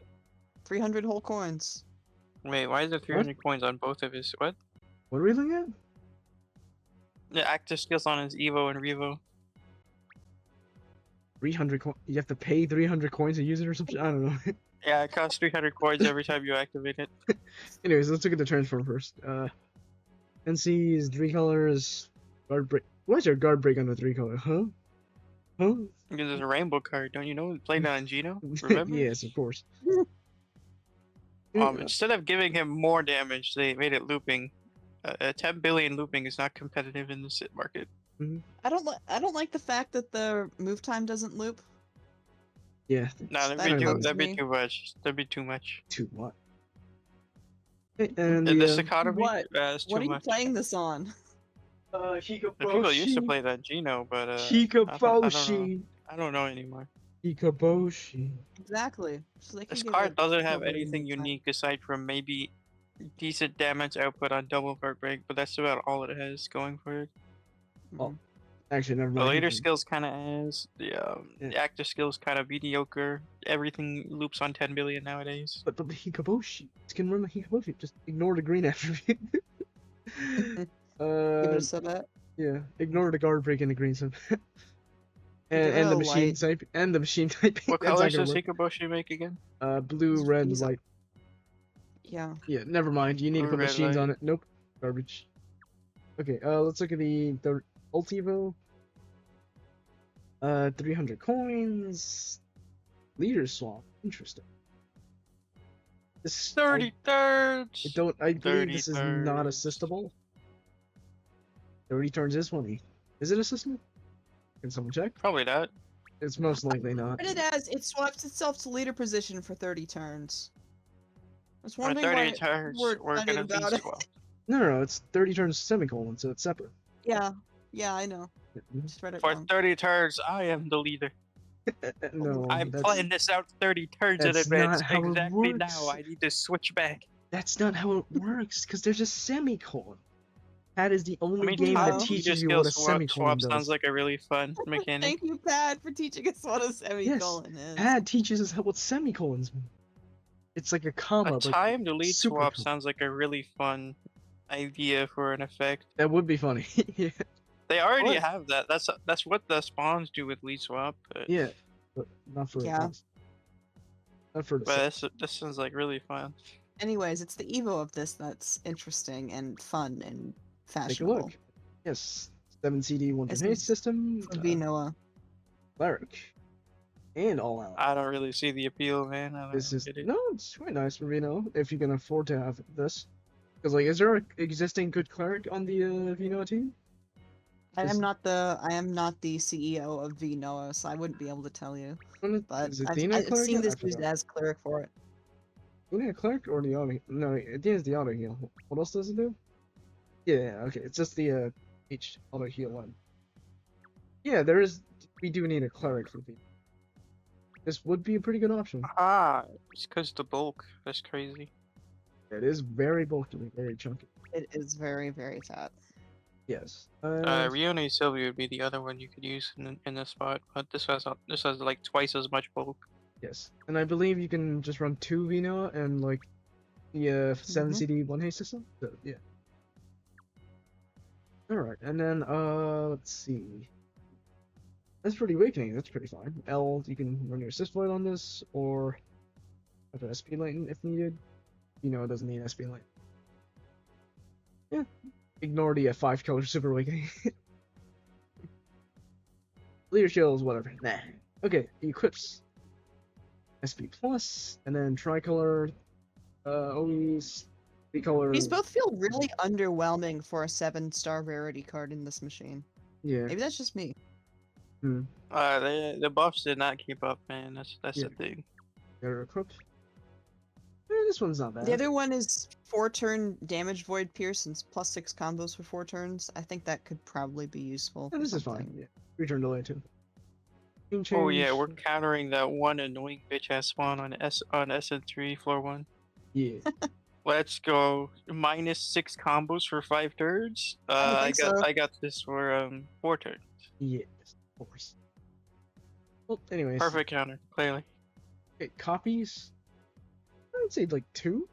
300 whole coins. Wait, why is there 300 coins on both of his... What? What are we looking at? The active skills on his Evo and Revo. 300 coins. You have to pay 300 coins to use it or something? I don't know. Yeah, it costs 300 coins every time you activate it. Anyways, let's look at the transform first. NC is 3 colors. Guard break. Why is there guard break on the 3 color? Huh? Huh? Because there's a rainbow card, don't you know? Played on Geno, remember? Yes, of course. Instead of giving him more damage, they made it looping. 10 billion looping is not competitive in the sit market. I don't like the fact that the move time doesn't loop. Yeah. No, That that'd bugs be me. too much. That'd be too much. Too what? Okay, and In the, this economy, What? it's What too are you much. playing this on? The people used to play that Geno, but Hikaboshi. I don't know anymore. Hikaboshi. Exactly. So they can This give card it doesn't have double anything move time. unique aside from maybe decent damage output on double heartbreak, but that's about all it has going for it. Mhm. Actually, never The mind. later skills kind of has. The Yeah. active skills kind of mediocre. Everything loops on 10 billion nowadays. But the Hikaboshi. You can run the Hikaboshi. Just ignore the green attribute. Give it a sub at. Yeah. Ignore the guard break and the green sub. Give and it the a machine light. type. And the machine typing. What That's not colors gonna does work. Hikaboshi make again? Blue, These- red, these are- white. Yeah. Yeah, never mind. You need to Blue, put red, machines light. on it. Nope. Garbage. Okay, let's look at the Ultivo. 300 coins. Leader swap. Interesting. This 30 thirds! I believe 30 this is not turns. assistable. 30 turns is funny. Is it assistable? Can someone check? Probably not. It's most likely not. But it as it swaps itself to leader position for 30 turns. I was For wondering 30 why turns, we're we're excited gonna about lead it. swap. No, it's 30 turns semicolon, so it's separate. Yeah, I know. Just read it For wrong. 30 turns, I am the leader. No, I'm that's, planning this out 30 turns in that's advance. not how it Exactly works. now, I need to switch back. that's not how it works, because there's a semicolon. That is the only game Kyle, that you teaches you what a swap semicolon does. sounds like a really fun mechanic. Thank you, Pad, for teaching us what a semicolon is. Pad teaches us what semicolons mean. It's like a comma, A but time to lead super swap cool. sounds like a really fun idea for an effect. that would be funny. Yeah. They already What? have that. That's what the spawns do with lead swap. But, Yeah, but not for Yeah. us. Not for the but this sounds like really fun. Anyways, it's the Evo of this that's interesting and fun and Take a fashionable. look. Yes. 7 CD, 1 This grenade is system, For Vinoa. cleric, and all out. I don't really see the appeal, man. I This don't is get it. no, it's quite nice for Vino if you can afford to have this. Because like, is there an existing good cleric on the Vino team? I Is- am not the CEO of Vinoa, so I wouldn't be able to tell you. But Is it I've, Dina I've cleric? seen I this used forgot. as cleric for it. Dina cleric or the auto? No, Dina's the auto heal. What else does it do? Yeah, okay, it's just the H auto heal one. Yeah, there is. We do need a cleric for Vino. This would be a pretty good option. Ah, it's because the bulk. That's crazy. It is very bulky, very chunky. It is very, very fat. Yes. Rione Sylvia would be the other one you could use in this spot, but this has like twice as much bulk. Yes, and I believe you can just run 2 Vino and like the 7 Mhm. CD 1 haste system. So, yeah. All right, and then let's see. That's pretty awakening. That's pretty fine. L, you can run your assist blade on this, or have an SP light if needed. It doesn't need SP light. Yeah. Ignore the 5 color super awakening. Leader shields, whatever. Nah. Okay, equips. SP plus, and then tricolor. Always 3-color. These both feel really underwhelming for a 7-star rarity card in this machine. Yeah. Maybe that's just me. The buffs did not keep up, man. That's Yeah. the thing. They're equipped. This one's not bad. The other one is 4-turn damage void pierce and +6 combos for 4 turns. I think that could probably be useful. Yeah, for this is something. fine. Yeah. Return delay too. Change. Oh yeah, we're countering that one annoying bitch ass spawn on SN3 floor 1. Yeah. Let's go. -6 combos for 5 turns. I think so. I got this for 4 turns. Yes, of course. Well, anyways. Perfect counter, clearly. Okay, copies. I would say like 2,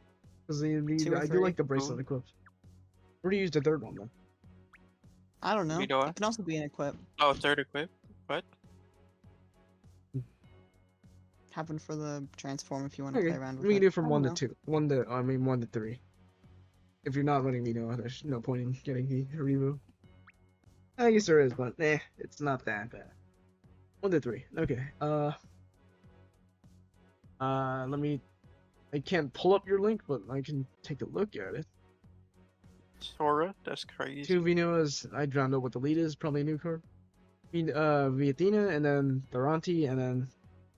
because I 2 or do 3. like the bracelet Ooh. equipped. Where do you use the third one though? I don't know. Vinoa? It can also be an equip. Oh, third equip. What? Have one for the transform if you want to Okay, play around with we it. can do from I 1 don't to 2. 1 to 3. If you're not running Vino, there's no point in getting the Revo. I guess there is, but it's not that bad. 1 to 3. Okay. Let me. I can't pull up your link, but I can take a look at it. Sora? That's crazy. 2 Vinoas. I don't know what the lead is. Probably a new card. Viathena, and then Doranti, and then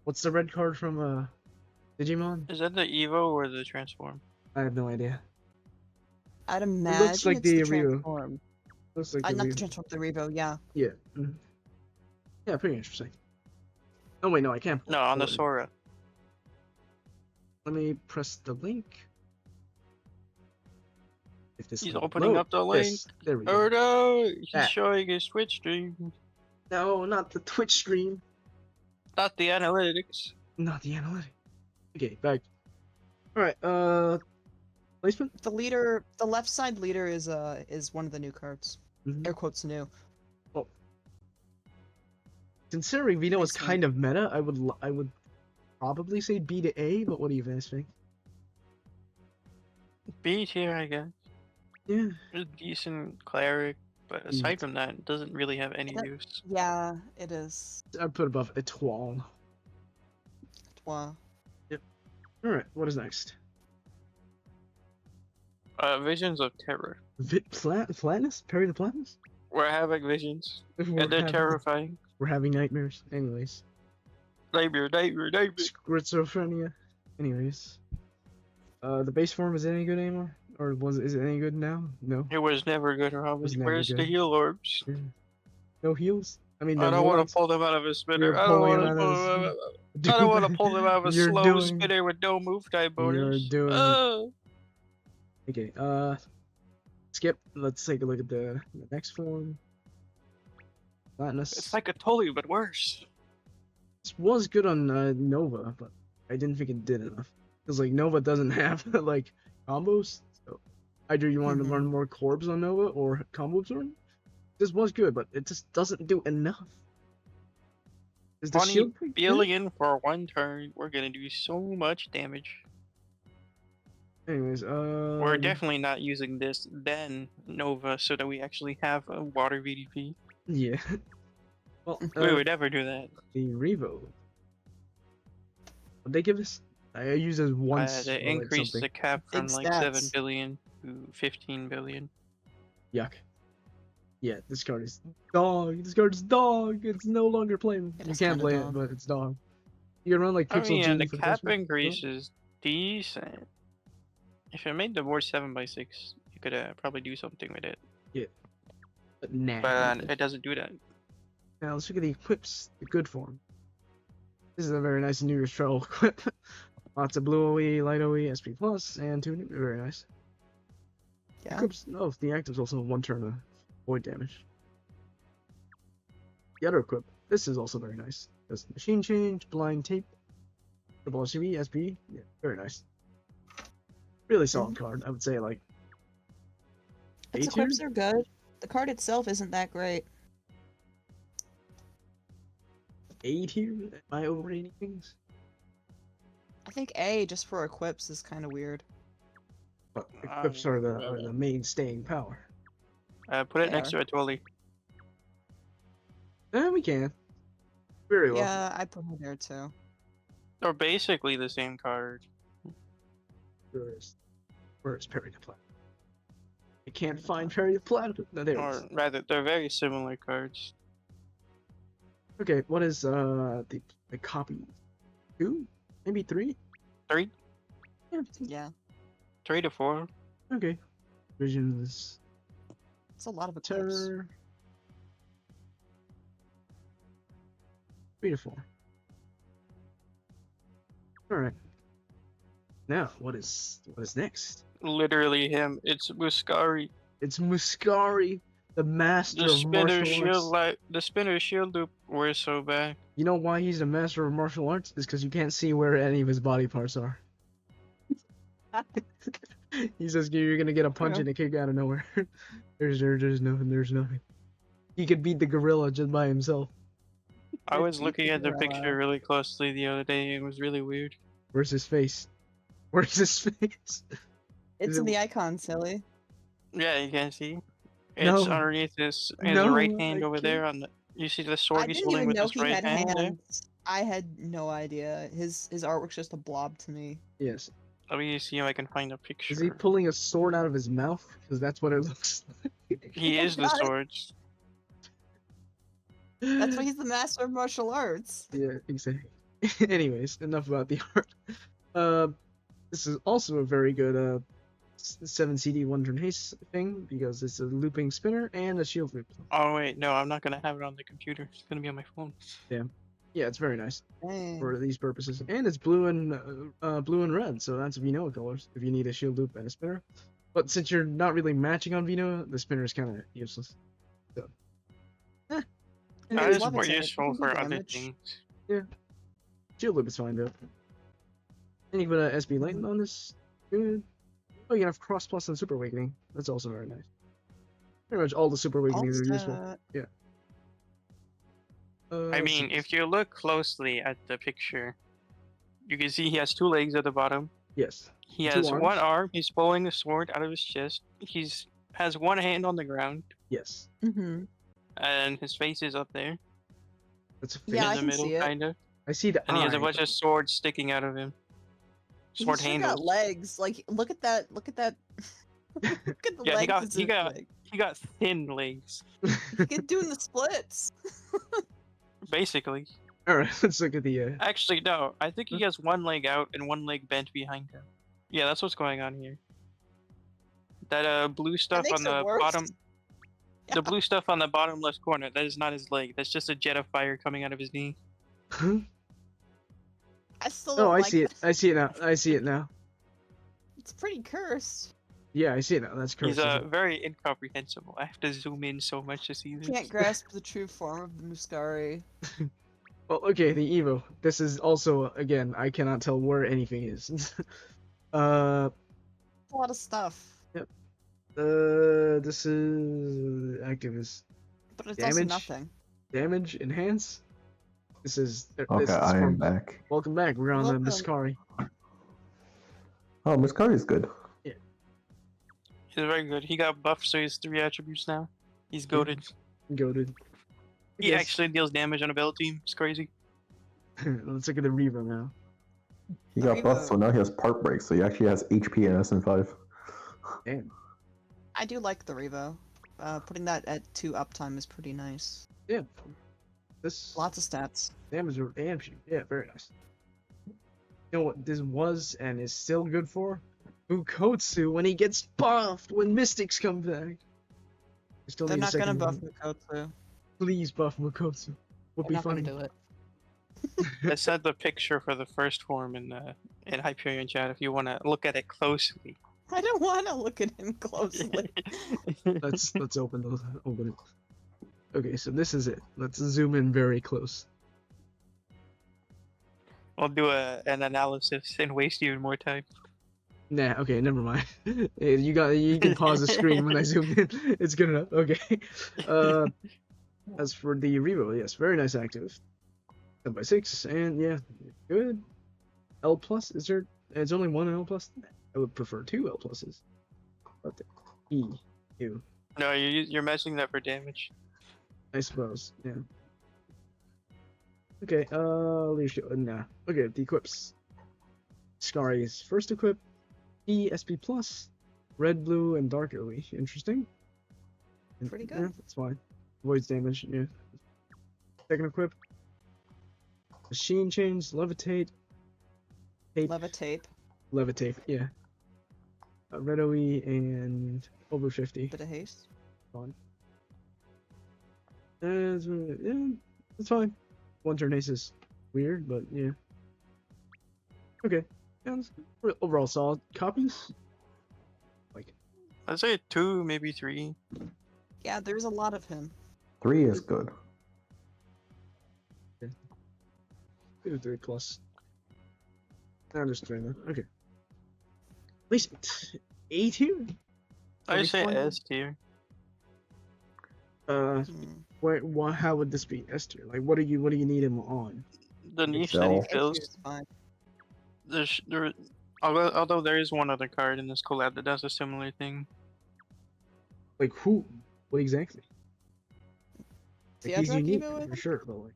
what's the red card from Digimon? Is that the Evo or the Transform? I have no idea. I'd imagine like it's the the Revo. transform. Looks like Not the Revo. transform, the Revo, yeah. Yeah. Yeah, pretty interesting. Oh wait, no, I can't. No, on the pull it. Sora. Let me press the link. If this He's will opening load. up the link. Yes, there we Oh go. no! He's That. showing his Twitch stream, No, not the Twitch stream. not the analytics. Not the analytic. Okay, back. Alright, placement? The leader, the left side leader is one of the new cards. Mhm. Air quotes new. Considering Vino is Placement. kind of meta, I would probably say B to A, but what do you guys think? B tier, I guess. Yeah. A decent cleric, but aside from that, it doesn't really have any That- use. Yeah, it is. I'd put above Etoile. Wow. Alright, what is next? Visions of Terror. Flatness? Parry the flatness? We're having visions, and they're having, terrifying. We're having nightmares. Anyways. Nightmare. Schizophrenia. Anyways. The base form, is it any good anymore? Or is it any good now? No. It was never good, Robin. Was never Where's the good. heal orbs? No heals? I mean, I no don't want nuance? to pull them out of his spinner. You're I don't pulling want them to out pull of them his- out. I don't want to pull them out of a You're slow doing- spinner with no move type bonus. doing- Oh. Okay, skip. Let's take a look at the next form. Flatness. It's like a Tully, but worse. This was good on Nova, but I didn't think it did enough. Because, like, Nova doesn't have, like, combos. So, either you want to run more Corbs on Nova or combo absorb. This was good, but it just doesn't do enough. Is the 20 shield pretty good? billion for 1 turn. We're gonna do so much damage. Anyways, We're definitely not using this then Nova so that we actually have a water VDP. Yeah. Well, We would never do that. the Revo. What they give us? I used as once They or like increased something. the cap from Big like 7 stats. billion to 15 billion. Yuck. Yeah, this card is dog. This card is dog. It's no longer playable. It You is can't kinda play dog. it, but it's dog. You can run like I Pixel mean, G the for the cap first one. increase is decent. If it made the board 7x6, you could probably do something with it. But nah. But it doesn't do that. Now let's look at the equips, the good form. This is a very nice New Year's Trail equip. Lots of blue OE, light OE, SP plus, and 2 new. Very nice. Yeah. Equips, oh, the active's also 1 turn of void damage. The other equip, this is also very nice. Does machine change, blind tape, triple SUV, SP. Yeah, very nice. Really solid card. I would say like Its A tier? equips are good. The card itself isn't that great. A tier? Am I overrating things? I think A just for equips is kind of weird. But equips are the main staying power. Put it They next to a Twilly. We can. Very well. Yeah, I put her there too. They're basically the same card. Where's Parry the Platinum? I can't find Parry the Platinum. No, there it is. Or rather, they're very similar cards. Okay, what is the copy? 2? Maybe 3? 3? Yeah. Yeah, 3 to 4. Okay. Visions. it's a lot of equips. Terror. 3 to 4. Alright. Now, what is next? Literally him. It's Muscari. It's Muscari, the master of martial arts. The spinner shield loop. We're so bad. You know why he's a master of martial arts? Is because you can't see where any of his body parts are. He says you're gonna get a punch and a kick out of nowhere. There's nothing. There's nothing. He could beat the gorilla just by himself. I was looking at the Gorilla. picture really closely the other day. It was really weird. Where's his face? Where's his face? It's Is in it- the icon, silly. Yeah, you can see. It's No. underneath his No, right I hand over can't. there. On the, you see the I sword he's didn't holding even with know his he right had hand there? hands. I had no idea. His artwork's just a blob to me. Yes. Let me see if I can find a picture. Is he pulling a sword out of his mouth? Because that's what it looks like. He is the God. swords. That's why he's the master of martial arts. Yeah, exactly. Anyways, enough about the art. This is also a very good 7 CD 1 turn haste thing because it's a looping spinner and a shield loop. Oh wait, no, I'm not gonna have it on the computer. It's gonna be on my phone. Yeah, it's very nice Dang. for these purposes, and it's blue and red, so that's Vino colors. If you need a shield loop and a spinner, but since you're not really matching on Vino, the spinner is kind of useless. So, And That there's is more levitate. You useful can do for other damage. things. shield loop is fine though. And you can put a SB Lightning on this. Good. Oh, you can have Cross Plus and Super Awakening. That's also very nice. Pretty much all the Super Awakenings are useful. Also, I mean, if you look closely at the picture, you can see he has 2 legs at the bottom. yes, He 2 has arms. 1 arm. He's pulling a sword out of his chest. Has 1 hand on the ground, yes, mm-hmm. and his face is up there that's a Yeah, I in the can middle, see it. kind of. I see the And he has a eye, bunch of swords sticking out of him. Sword He's still handles. got legs. Like, look at that. Look at that. Look at the Yeah, he legs. got- as he if, got- like, He got thin legs, he's doing the splits. basically. All right, let's look at the. Actually, no. I think he has 1 leg out and 1 leg bent behind him. Yeah, that's what's going on here. That blue stuff makes on the it worse. bottom. Yeah. The blue stuff on the bottom left corner. That is not his leg. That's just a jet of fire coming out of his knee. I still don't Oh, I like see it. that. I see it now. I see it now. It's pretty cursed. Yeah, I see it now. That's He's correct. very incomprehensible. I have to zoom in so much to see this. Can't grasp the true form of the Muscari. Well, okay, the Evo. This is also again. I cannot tell where anything is. A lot of stuff. This is activist But it's also Damage? nothing. damage enhance. This is. Okay, this is I am from- back. Welcome back. We're on Welcome. the Muscari. Oh, Muscari is good. He's very good. He got buffed, so he has 3 attributes now. He's goated. Goated. He Yes. actually deals damage on ability. It's crazy. Let's look at the Revo now. He got buffed, so now he has part break, so he actually has HP and SN5. Damn. I do like the Revo. Putting that at 2 uptime is pretty nice. Yeah. This Lots of stats. damage or damage. Yeah, very nice. You know what this was and is still good for? Bukotsu when he gets buffed when Mystics come back. I still They're need a not gonna second buff one. Mukotsu. Please buff Bukotsu. Would They're be not funny. gonna do it. I sent the picture for the first form in Hyperion chat if you want to look at it closely. I don't want to look at him closely. Let's open it. Okay, so this is it. Let's zoom in very close. I'll do an analysis and waste even more time. Nah, okay, never mind. You can pause the screen when I zoom in. It's good enough. Okay. As for the Revo, yes, very nice active. 10x6, and yeah, good. L plus, is there? It's only one L plus. I would prefer 2 L pluses. But E, U, No, you're matching that for damage. I suppose. Yeah. Okay. Leadership. Nah. Okay. The equips. Scari's first equip. E, SP plus, red, blue, and dark early. Interesting. Pretty good. Yeah, that's fine. Avoids damage. Yeah. Second equip. Machine change, levitate, tape, Levitate. yeah. Red OE and over 50. Bit of haste. Fine. Yeah, that's fine. One turn haste is weird, but yeah. Okay. Yeah, overall solid. Copies? Like, I'd say 2, maybe 3. Yeah, there's a lot of him. 3 is good. 2, 3 plus. Now there's 3 then. Okay. Placement. A tier? I'd we say fine? S tier. Hmm. How would this be S tier? Like, what do you need him on? The niche that he Excel. fills. It's fine. Although there is one other card in this collab that does a similar thing. Like, who? What exactly? Like, he's Theodric unique Evo, I for think? sure, but like,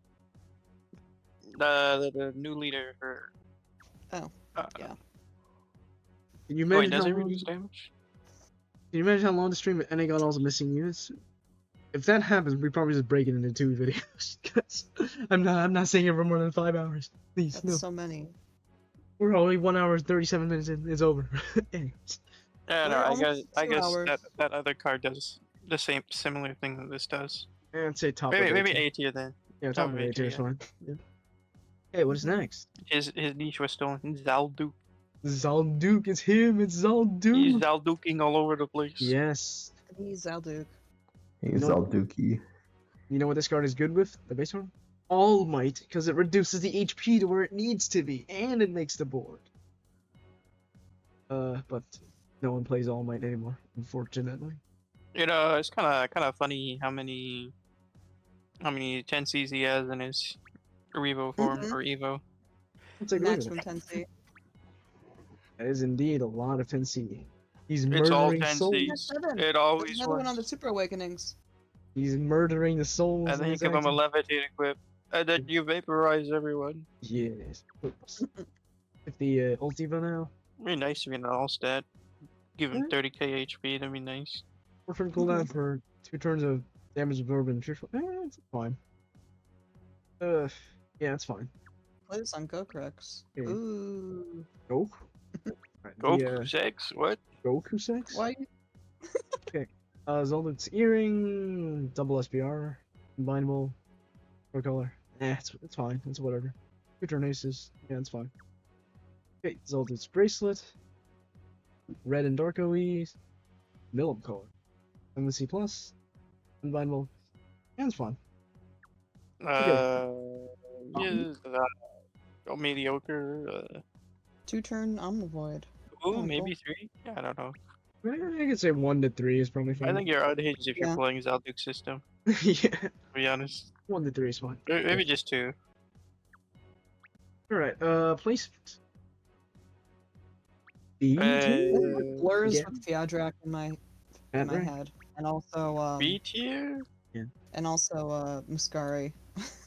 The new leader for. Oh, Uh, yeah. can you Oh, wait, imagine does how it long? reduce damage? Can you imagine how long the stream and they got all the missing units? If that happens, we probably just break it into 2 videos. 'Cause I'm not saying it for more than 5 hours. Please, That's no. so many. We're only 1 hour and 37 minutes in. It's over. Anyways. Yeah, no, We're I almost guess 2 hours. that other card does the similar thing that this does. I'd say top of Maybe A tier. A tier then. Yeah, top of A tier is yeah. fine. Yeah. Hey, what is next? His niche was stolen. Zalduk. Zalduk, it's him, it's He's Zalduk. Zalduking all over the place. Yes. He's Zalduk. He's No. Alduki. You know what this card is good with? The base one? All Might, because it reduces the HP to where it needs to be, and it makes the board. But no one plays All Might anymore, unfortunately. You know, it's kind of funny how many 10Cs he has in his Revo form Mhm. or Evo. I'll take a look at Maximum it. 10C. That is indeed a lot of 10C. He's It's all murdering 10 souls. Cs. Seven. It There's always another one on the was. Super Awakenings. He's murdering the souls. And then in you his give him a actions. levitate equip, and then you vaporize everyone. Yes. If the Ultiva now. It'd be nice to be an all stat. Give him Yeah. 30k HP. That'd be nice. 4 turn cooldown for 2 turns of damage absorbed and fearful. It's fine. Yeah, it's fine. Play this on Gokrex. Okay. Ooh. Go. Right, Goku 6? What? Goku 6? Why? Zolduk's earring, double SPR, combinable, pro color. It's fine. It's whatever. 2 turn aces. Yeah, it's fine. Okay, Zolduk's bracelet, red and dark OE, Millum color, MSC plus, combinable. Yeah, it's fine. Yeah, mediocre. 2-turn Omnivoid. Ooh, Oh, maybe 3? Yeah, I don't know. I could say 1 to 3 is probably fine. I think you're unhinged if you're Yeah. playing Zalduk's system, yeah, to be honest. 1 to 3 is fine. Maybe just 2. Alright, placement. B Blurs Yeah. with Theodric in my At rank. head. And also B tier? And also Muscari.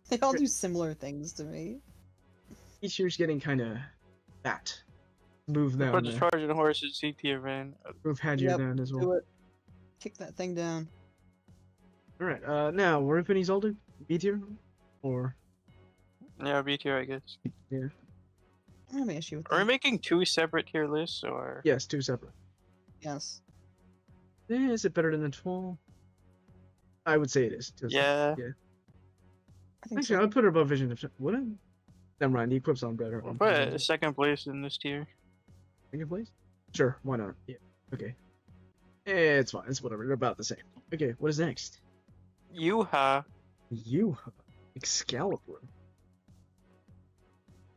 They all do similar things to me. Each year's getting kind of fat. Move down Put the there. Trojan horse in C tier, man. Move Hadrian Yep, down as well. Do it. Kick that thing down. Alright, now, where Infinity Zoldyck? B tier? Or... Yeah, B tier, I guess. Yeah. I don't have an issue with Are we that. making 2 separate tier lists, or? Yes, 2 separate. Yes. Is it better than the 12? I would say it is. Yeah. I think Actually, I so. would put her above Vision. Would I? Never mind, the equip's on better. We'll put it second place in this tier. Second place? Sure, why not? Yeah, okay. It's fine, it's whatever, they're about the same. Okay, what is next? Yuha. You, Excalibur.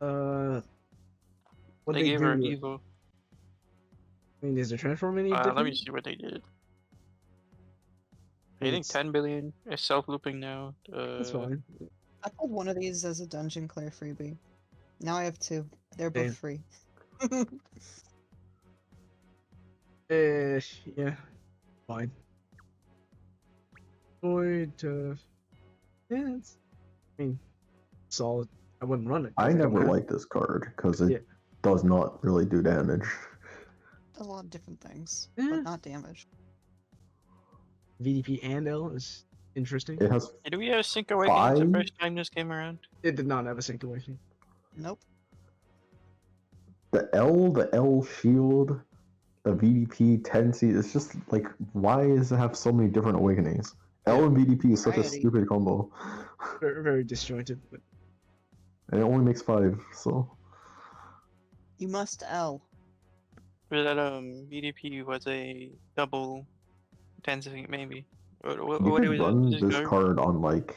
What They gave her an do? Evo. I mean, is there transform any different? Let me see what they did. I think It's- 10 billion. It's self-looping now. That's fine. I pulled one of these as a dungeon clear freebie. Now I have 2. They're both Damn. free. Yeah, fine. Void, yeah, it's, I mean, solid. I wouldn't run it. I don't never have- liked this card because it Yeah. does not really do damage. A lot of different things, Yeah. but not damage. VDP and L is interesting. It has Did we have Sync Awakening the 5? first time this came around? It did not have a sync awakening. Nope. the L shield, the VDP 10C. It's just like, why does it have so many different awakenings? L and VDP is such a Variety. stupid combo, Very, very disjointed, but and it only makes 5. So You must L. Or that VDP was a double 10 sync maybe. What you could was run it? this card on like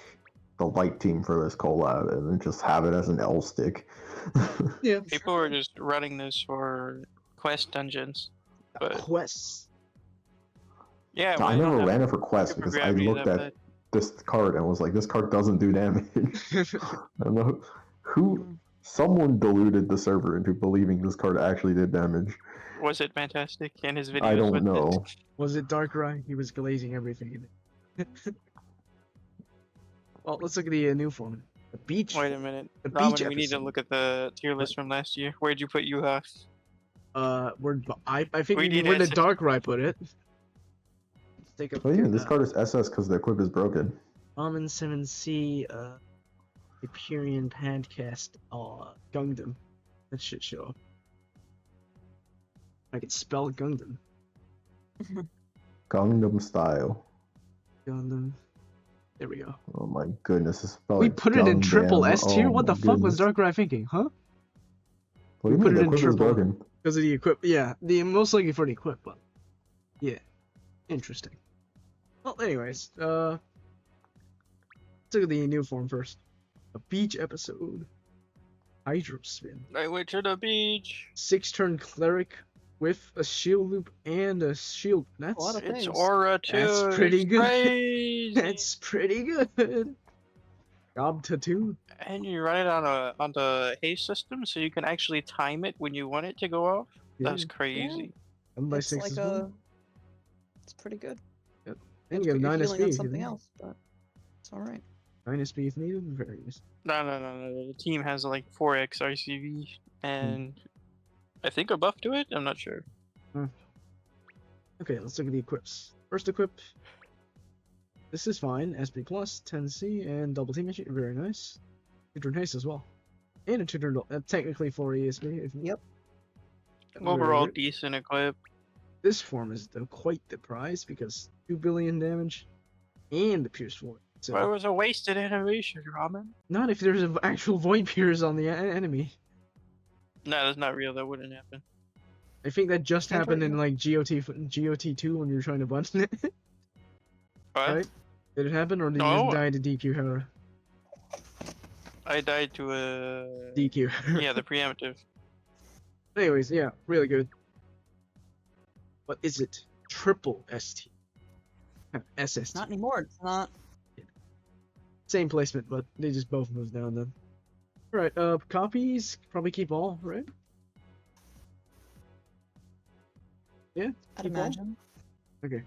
the light team for this collab, and then just have it as an L stick. yeah. People were just running this for quest dungeons. But Quests. yeah, I we don't never have ran it for quest super because I gravity looked that at this card and was like, this card doesn't do damage. I don't know who. Someone deluded the server into believing this card actually did damage. bad. Was it fantastic? And his videos I don't with know. it. Was it Darkrai? He was glazing everything in it. Well, let's look at the new form. The beach. Wait a minute. The Ramen, beach we need to episode. look at the tier list from last year. Where'd you put Yuha? I think We need where did answers. Darkrai put it? Let's take a Oh yeah, look at this that. card is SS because the equip is broken. Common 7C, Hyperion, PADCast, Gungdam. That shit show up. I can spell Gungdam. Gungdam style. Gundam. There we go. Oh my goodness, it's spelled We like put it in triple Gundam. S tier? Oh What the my fuck was goodness. Darkrai thinking, huh? What do you we put mean the it in equip is triple? broken? Because of the equip. Yeah, the most likely for the equip, but yeah, interesting. Well, anyways, let's look at the new form first. A beach episode. Hydro Spin. I went to the beach. 6-turn cleric with a shield loop and a shield. That's lot of It's Thanks. Aura too. That's pretty it's good. Crazy. that's pretty good. Job tattoo. And you run it on the haste system, so you can actually time it when you want it to go off. That's Yeah. crazy. 1 by It's 6 like as well. a. It's pretty good. And you got You're 9 healing SP. on if something you- else, but it's all right. 9 SP if needed. Very nice. No. The team has like 4x ICV and I think a buff to it. I'm not sure. Okay, let's look at the equips. First equip. This is fine. SP plus, 10C, and double team issue. Very nice. 2-turn haste as well. And a 2-turn, technically 4 ESP. If Yep. Very Overall, good. decent equip. This form is though quite the prize because 2 billion damage and the Pierce Void. So, But it was a wasted animation, Ramen. not if there's an actual Void Pierce on the enemy. No, that's not real. That wouldn't happen. I think that just Can't happened hurt in like GOT2 when you were trying to button it. What? Right? Did it happen or did you No. just die to DQ Hera? I died to a. DQ. Yeah, the preemptive. Anyways, yeah, really good. What is it? Triple ST. SST. Not anymore. It's not. Same placement, but they just both moved down then. Alright, copies, probably keep all, right? Yeah? I'd Keep all? imagine. Okay.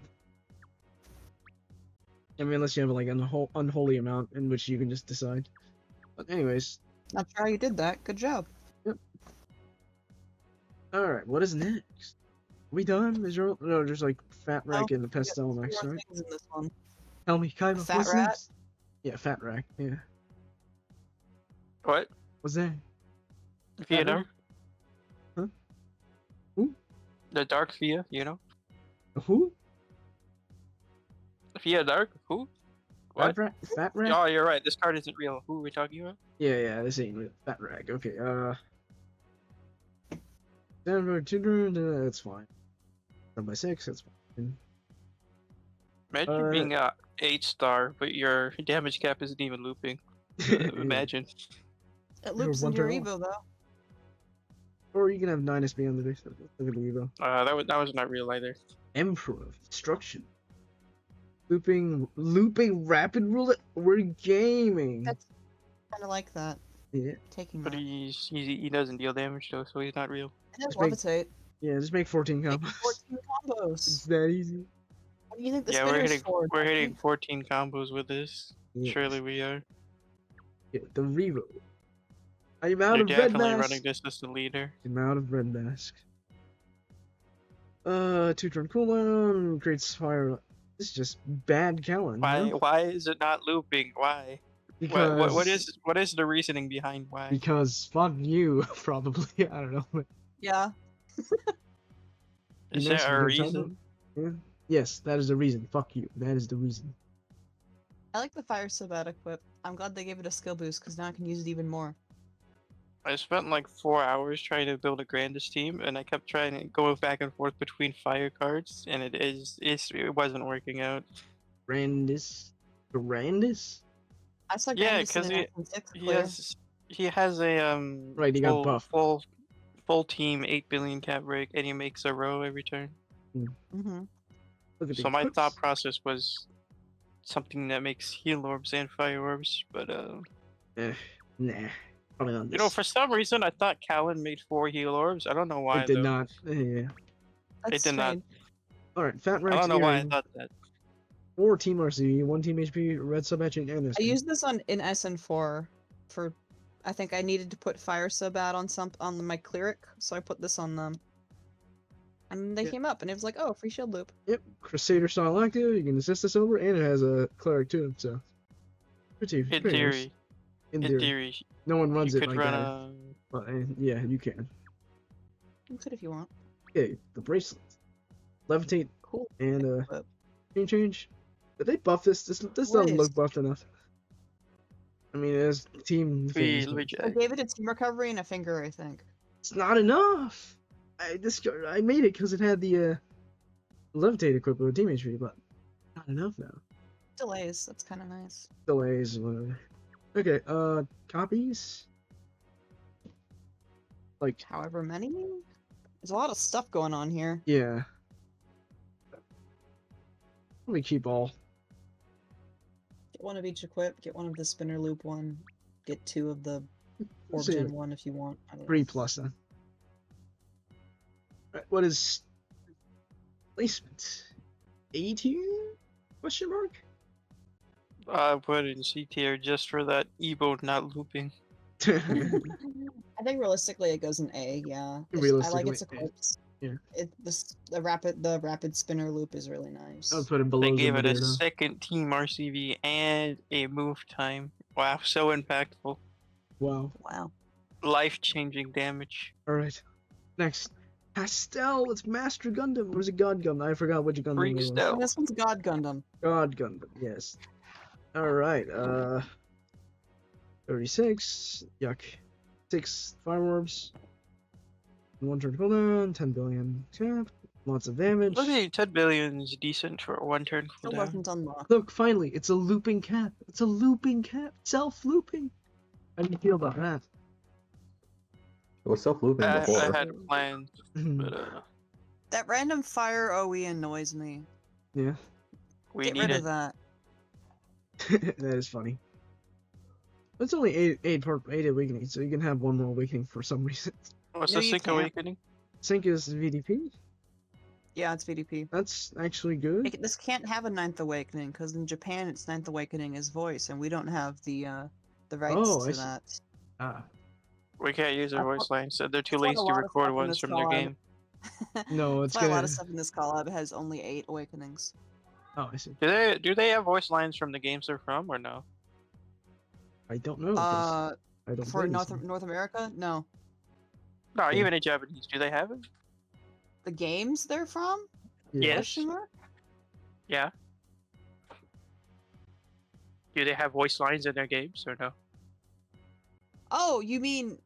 I mean, unless you have like an unholy amount in which you can just decide. But anyways, Not sure how you did that. Good job. all right. What is next? We done? Is there no? There's like Fat Rack and the We got Pastel two next, more right? things in this one. Tell me, Kaiba, Fat what's Rat? next? Yeah, Fat Rack. Yeah. What? What's that? Vietnam? Huh? Who? The Dark Via, you know? Who? Via Dark? Who? Fat What? Rack? Fat Rack? Oh, you're right. This card isn't real. Who are we talking about? Yeah, this ain't real. Fat Rack. Okay, Denver, that's fine. 1/6, that's fine. Imagine being a 8-star, but your damage cap isn't even looping. Imagine. It loops one into your turn Evo though. Or you can have 9 SP on the base. Look at the Evo. That was not real either. Emperor of Destruction. Looping rapid roulette. We're gaming. That's kind of like that. Yeah, Taking But that. he doesn't deal damage though, so he's not real. It has Just make- levitate. yeah. Just make 14 Make combos. 14 combos. It's that easy. What do you think the Yeah, spinner's for? we're hitting 14 combos with this. Yes. Surely we are. Yeah, the Revo. I'm out You're of red definitely mask. running this as the leader. I'm out of red mask. 2-turn cooldown creates fire. This is just bad Callan. Why? No? Why is it not looping? Why? Because What is the reasoning behind why? because fuck you, probably. I don't know. But Yeah. Is you know there some a good reason? Yeah. Yes, that is the reason. Fuck you. That is the reason. I like the fire Sabat equip. I'm glad they gave it a skill boost because now I can use it even more. I spent like 4 hours trying to build a Grandis team, and I kept trying to go back and forth between fire cards, and it wasn't working out. Grandis. I saw Yeah, Grandis in 'cause an SN6 He clear. has a Right, he got buffed. full team 8 billion cap break, and he makes a row every turn. Mm-hmm. Look at So the my equips. thought process was something that makes heal orbs and fire orbs, but Nah. Probably not you know, this. for some reason I thought Callan made 4 heal orbs. I don't know why It did though. not. Yeah. That's did not. strange. Alright, Fat I Rack's don't know why I earring. thought that. 4 team RC, 1 team HP, red sub hatching, and this. I used this in SN4 for. I think I needed to put fire Sabat on my cleric, so I put this on them. And they Yeah. came up, and it was like, oh, free shield loop. Yep, Crusader style active. You can assist this over, and it has a cleric too. So, pretty. In pretty nice. theory, In in theory, theory, no one you runs it could like run that. a. But yeah, you can. You could if you want. Okay, the bracelet, levitate, Cool. and Equip. change. Did they buff this? This doesn't is- look buffed enough. I mean, it has team things. Let me but I check. gave it a team recovery and a finger, I think. It's not enough. I made it because it had the levitate equipped with team HP, but not enough now. Delays, that's kind of nice. Delays, whatever. Okay, copies. Like, However many? There's a lot of stuff going on here. yeah. Let me keep all. Get one of each equip, get one of the spinner loop one, get 2 of the orb See, gen one if you want. I don't know. 3 plus then. Right, what is placement? A tier? Question mark? I put it in C tier just for that Evo not looping. I think realistically it goes in A, yeah. I like its Realistically, A. equips. Yeah. The rapid spinner loop is really nice. I'll put it below They gave it a Zombier, though. second team RCV and a move time. Wow, so impactful. Wow. Wow. Life-changing damage. Alright. Next. Pastel, it's Master Gundam. Or is it God Gundam? I forgot which Gundam it was. Freestyle. This one's God Gundam. God Gundam, yes. Alright, 36. Yuck. 6 fire orbs. 1 turn cooldown, 10 billion cap, lots of damage. I think 10 billion is decent for a 1 turn Still cooldown. wasn't unlocked. Look, finally, it's a looping cap. It's a looping cap. Self-looping. How do you feel about that? It was self-looping I before. had plans, but That random fire OE annoys me. Yeah, we Get need rid it. of that. that is funny. It's only 8 awakening, so you can have 1 more awakening for some reason. What's No, the you Sync can't. Awakening? Sync is VDP. Yeah, it's VDP. That's actually good. This can't have a Ninth Awakening because in Japan its Ninth Awakening is voice, and we don't have the rights Oh, I to see. that. Ah, We can't use their That's voice lines, so they're too that's why a lazy to lot of record stuff in ones this from their collab- game. no, it's That's why a lot gonna. of stuff in this collab has only 8 awakenings. Oh, I see. Do they have voice lines from the games they're from or no? I don't know. 'Cause I don't For play North this one. North America, no. No, Yeah. even in Japanese, do they have it? The games they're from? Yeah. Yes. Question mark? Yeah. Do they have voice lines in their games or no? Oh, you mean?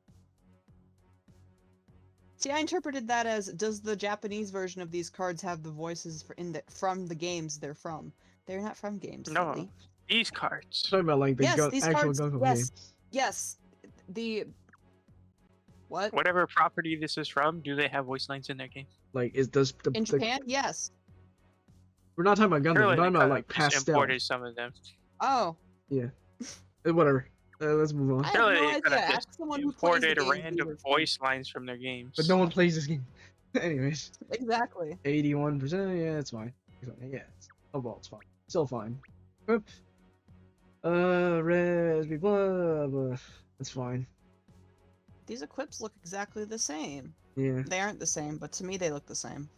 See, I interpreted that as, does the Japanese version of these cards have the voices from the games they're from? They're not from games. No. Silly. These cards. Talking about like the Yes, these actual cards. GungHo Yes, game. yes. The what? Whatever property this is from, do they have voice lines in their game? Like, does the In Japan, yes. we're not talking about Gundam. We're Surely talking they about could like have just pastel. imported some of them. Oh, Whatever. Let's move on. I have Surely no they could idea. have just Ask someone who plays the imported games random these are from. voice lines from their games. But no one plays this game. Anyways, Exactly. 81%. Yeah, it's fine. Yeah, overall it's fine. Still fine. Oop. Res, blah, blah. That's fine. These equips look exactly the same. Yeah. They aren't the same, but to me they look the same.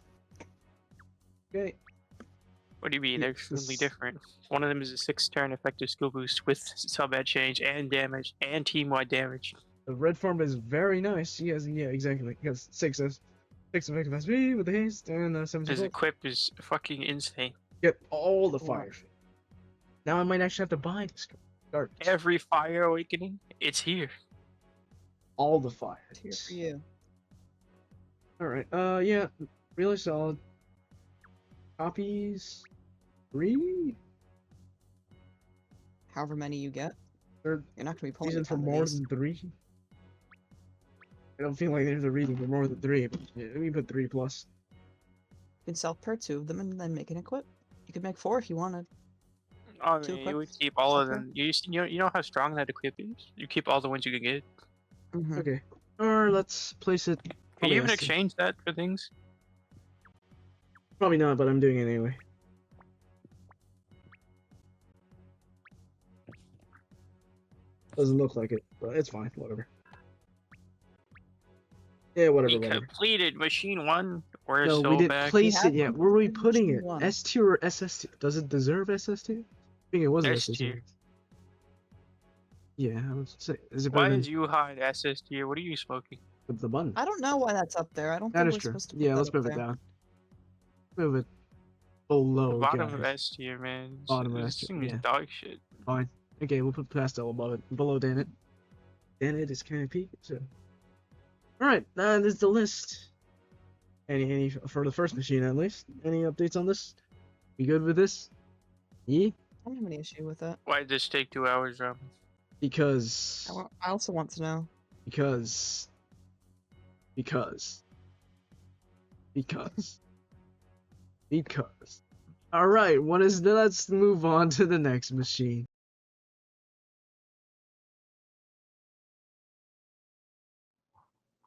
Okay. What do you mean? They're extremely This- different. One of them is a 6-turn effective skill boost with sub-ed change and damage and team-wide damage. The red form is very nice. Yes, yeah, exactly. Because 6 effective SP with the haste and 7 His support. equip is fucking insane. Get all the Wow. fire. Now I might actually have to buy this card. Every fire awakening, it's here. All the fire. It's here for you. Alright, yeah, really solid. Copies? 3? However many you get, They're you're not gonna be pulling reason a for ton of more these. than 3? I don't feel like there's a reason for more than 3, but yeah, let me put 3 plus. You can sell per 2 of them and then make an equip. You could make 4 if you wanted. I Two mean, you would equips, keep all of okay. them. You know how strong that equip is? You keep all the ones you can get. Mhm. Okay. Or let's place it. Can probably you even S2. exchange that for things? Probably not, but I'm doing it anyway. Doesn't look like it, but it's fine. Whatever. Yeah, whatever. We Whatever. completed machine 1. We're No, so we didn't back. place it have yet. Where are we completed putting machine it? one. S tier or SS tier? Does it deserve SS tier? I think it was S SS tier. tier. Yeah, I was saying. Is it Why better is than you hide SS tier? What are you smoking? with the button? I don't know why that's up there. I don't That think is we're true. supposed to put Yeah, that let's up move it there. down. Move it below. Bottom of guys. S tier, man. Bottom of This S tier, thing is yeah. dog shit. Fine. Okay, we'll put pastel above it. Below Danet. Danet is kind of peak. So. Alright, this is the list. Any for the first machine at least? Any updates on this? You good with this? Yeah? I don't have any issue with that. Why did this take 2 hours, Rob? Because. I also want to know. Because. Alright, what is the, let's move on to the next machine.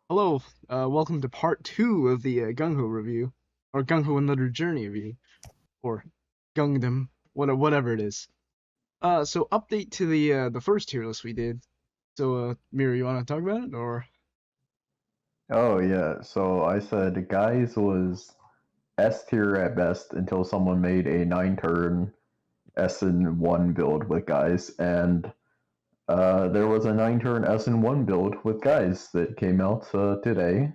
Hello, welcome to part 2 of the GungHo review, or GungHo Another Journey review, or Gungdam, whatever it is. So update to the first tier list we did. So, Mira, you want to talk about it, or? Oh yeah, so I said Guys was S tier at best until someone made a 9-turn SN1 build with Guys, and there was a 9-turn SN1 build with Guys that came out today,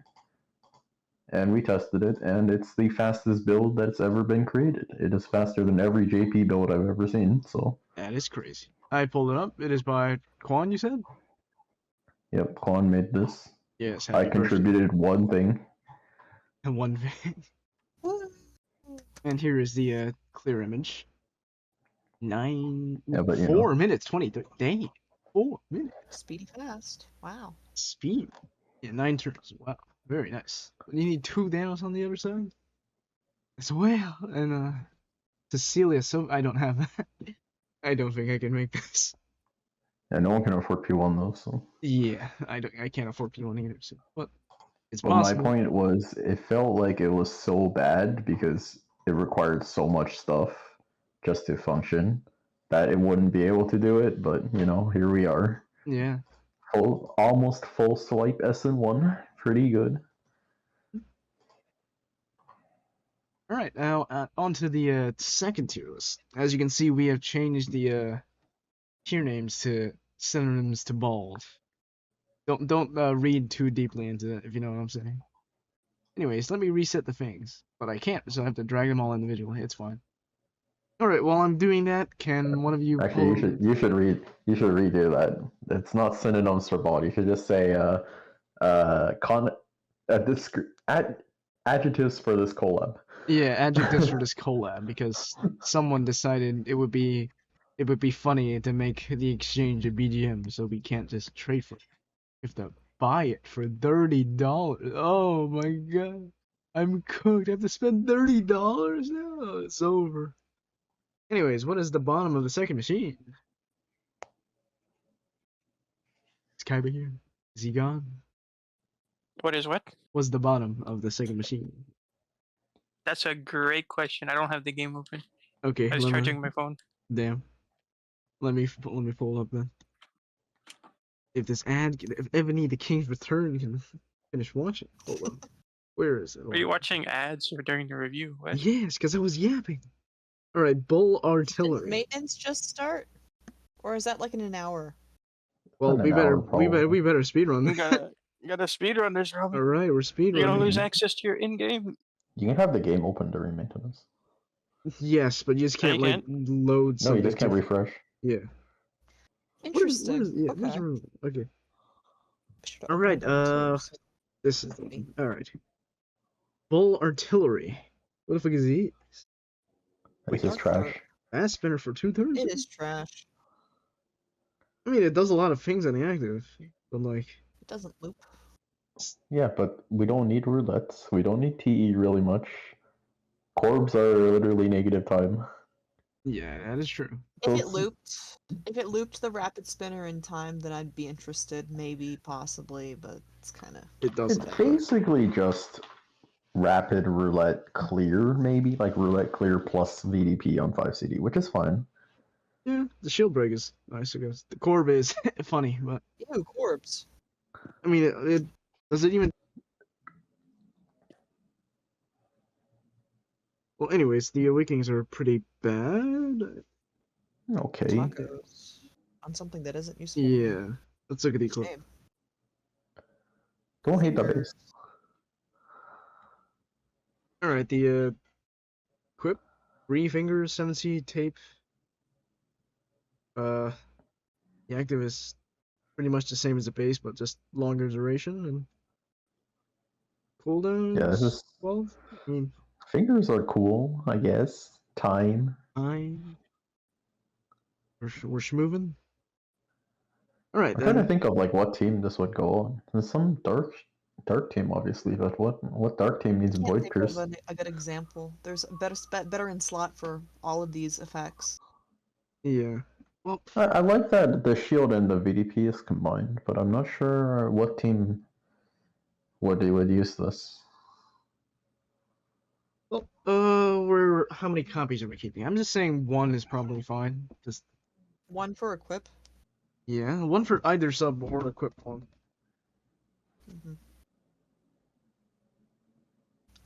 and we tested it, and it's the fastest build that's ever been created. It is faster than every JP build I've ever seen, so. That is crazy. I pulled it up. It is by Quan, you said? Yep, Quan made this. Yes, I contributed one thing. And one thing. And here is the clear image. 4 minutes 23. Dang, 4 minutes. Speedy fast. Wow. Speed. Yeah, 9 turns. Wow, very nice. You need 2 Danos on the other side as well. And Cecilia. So I don't have that. I don't think I can make this. Yeah, no one can afford P1 though, so. Yeah, I can't afford P1 either. So, but It's Well, my possible. point was, it felt like it was so bad because it required so much stuff just to function that it wouldn't be able to do it. But here we are. Yeah. Almost full swipe SN1. Pretty good. All right, now on to the second tier list. As you can see, we have changed the tier names to synonyms to balls. Don't read too deeply into it, if you know what I'm saying. Anyways, let me reset the things, but I can't, so I have to drag them all individually. It's fine. All right, while I'm doing that, can one of you Actually, pull? you should redo that. It's not synonyms for ball. You should just say adjectives for this collab. Yeah, adjectives for this collab, because someone decided it would be funny to make the exchange a BGM, so we can't just trade for it. We have to buy it for $30. Oh my god. I'm cooked. I have to spend $30 now. It's over. Anyways, what is the bottom of the second machine? Is Kyber here? Is he gone? What is what? What's the bottom of the second machine? That's a great question. I don't have the game open. Okay, I was charging my phone. Damn. Let me pull up then. If Ebony the King's Return can finish watching. Hold on. Where is it? Were you watching ads or during the review? What? Yes, because I was yapping. Alright, Bull Did Artillery. maintenance just start? Or is that like in an hour? Well, In we an better hour, probably. we better speedrun. You gotta speed run this, Robin. Alright, we're You're gonna lose speedrunning. access to your in-game. You can have the game open during maintenance. Yes, but you just No, can't you like load No, something. you just can't refresh. Yeah. Interesting. Where's Okay. okay. Should I Alright, open it too, so- this is alright. Bull Artillery. What the fuck is he? It's just trash. Fast spinner for 2 turns? It is trash. I mean, it does a lot of things on the active, but like, It doesn't loop. Yeah, but we don't need roulettes. We don't need TE really much. Corbs are literally negative time. yeah, that is true. If it looped the rapid spinner in time, then I'd be interested, maybe, possibly, but it's kind of. It doesn't. It's basically just rapid roulette clear, maybe like roulette clear plus VDP on 5CD, which is fine. Yeah, the shield break is nice, I guess. The Corb is funny, but Ew, Corbs. I mean, it does it even. Well, anyways, the Awakens are pretty bad. Okay. Tacos. On something that isn't useful. Yeah, let's look at the clip. Shame. Don't hate the base. Alright, the Quip, 3 fingers, 7C tape. The active is pretty much the same as the base, but just longer duration and cooldowns. Yeah, this is 12. I mean, fingers are cool, I guess. Time. we're schmoving. Alright, I'm trying to then. think of like what team this would go on. There's some dark team, obviously, but what dark team needs Can't Void think Pierce? of a good example. There's a better in slot for all of these effects. Yeah. Well, I like that the shield and the VDP is combined, but I'm not sure what team would use this. well, how many copies are we keeping? I'm just saying 1 is probably fine. Just One for equip. yeah, 1 for either sub or equip one. Mm-hmm.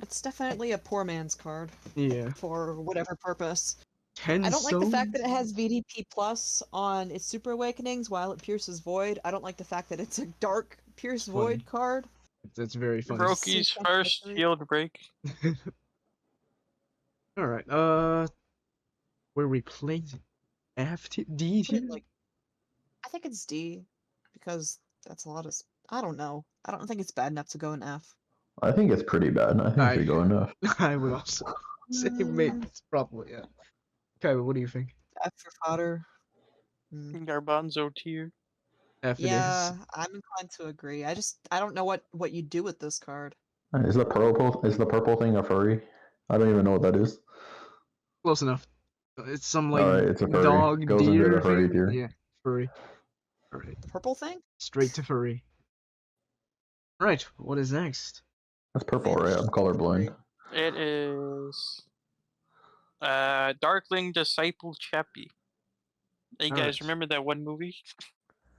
It's definitely a poor man's card Yeah. for whatever purpose. 10 I don't like the fact that it stones? has VDP plus on its Super Awakenings while it pierces Void. I don't like the fact that it's a dark Pierce Funny. Void card. That's very funny. Roki's Sequence first victory. shield break. Alright, where we playing F D Put tier? it like, I think it's D because that's a lot of. I don't know. I don't think it's bad enough to go in F. I think it's pretty bad. I think it should go enough. I would also say maybe probably, yeah. Okay, but what do you think? F for fodder. Mm. Garbanzo tier. F it Yeah, I'm inclined to agree. I don't know what you do with this card. Is the purple thing a furry? I don't even know what that is. Close enough. It's some like Alright, it's a furry. dog Goes into deer the furry thing. tier. Yeah, furry. Alright, The purple thing? straight to furry. Right, what is next? That's purple, right? I'm colorblind. It is Darkling Disciple Chappie. Hey All guys, right. remember that one movie?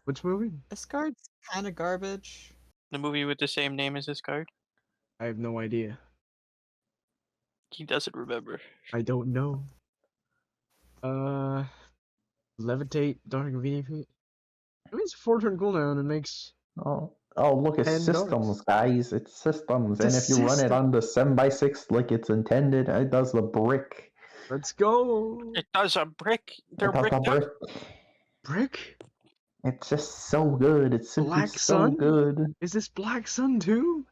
Which movie? This card's kind of garbage. The movie with the same name as this card? I have no idea. He doesn't remember. I don't know. Levitate, Dark VDP. I mean, it's a 4-turn cooldown. It makes Oh, look, it's 10 systems, darts. guys. It's systems. It's a And if you run it system. on the 7x6 like it's intended, it does the brick. Let's go. It does a brick. They're It does the bricked up. brick. Brick? It's just so good. It's simply Black so Sun? good. Is this Black Sun too?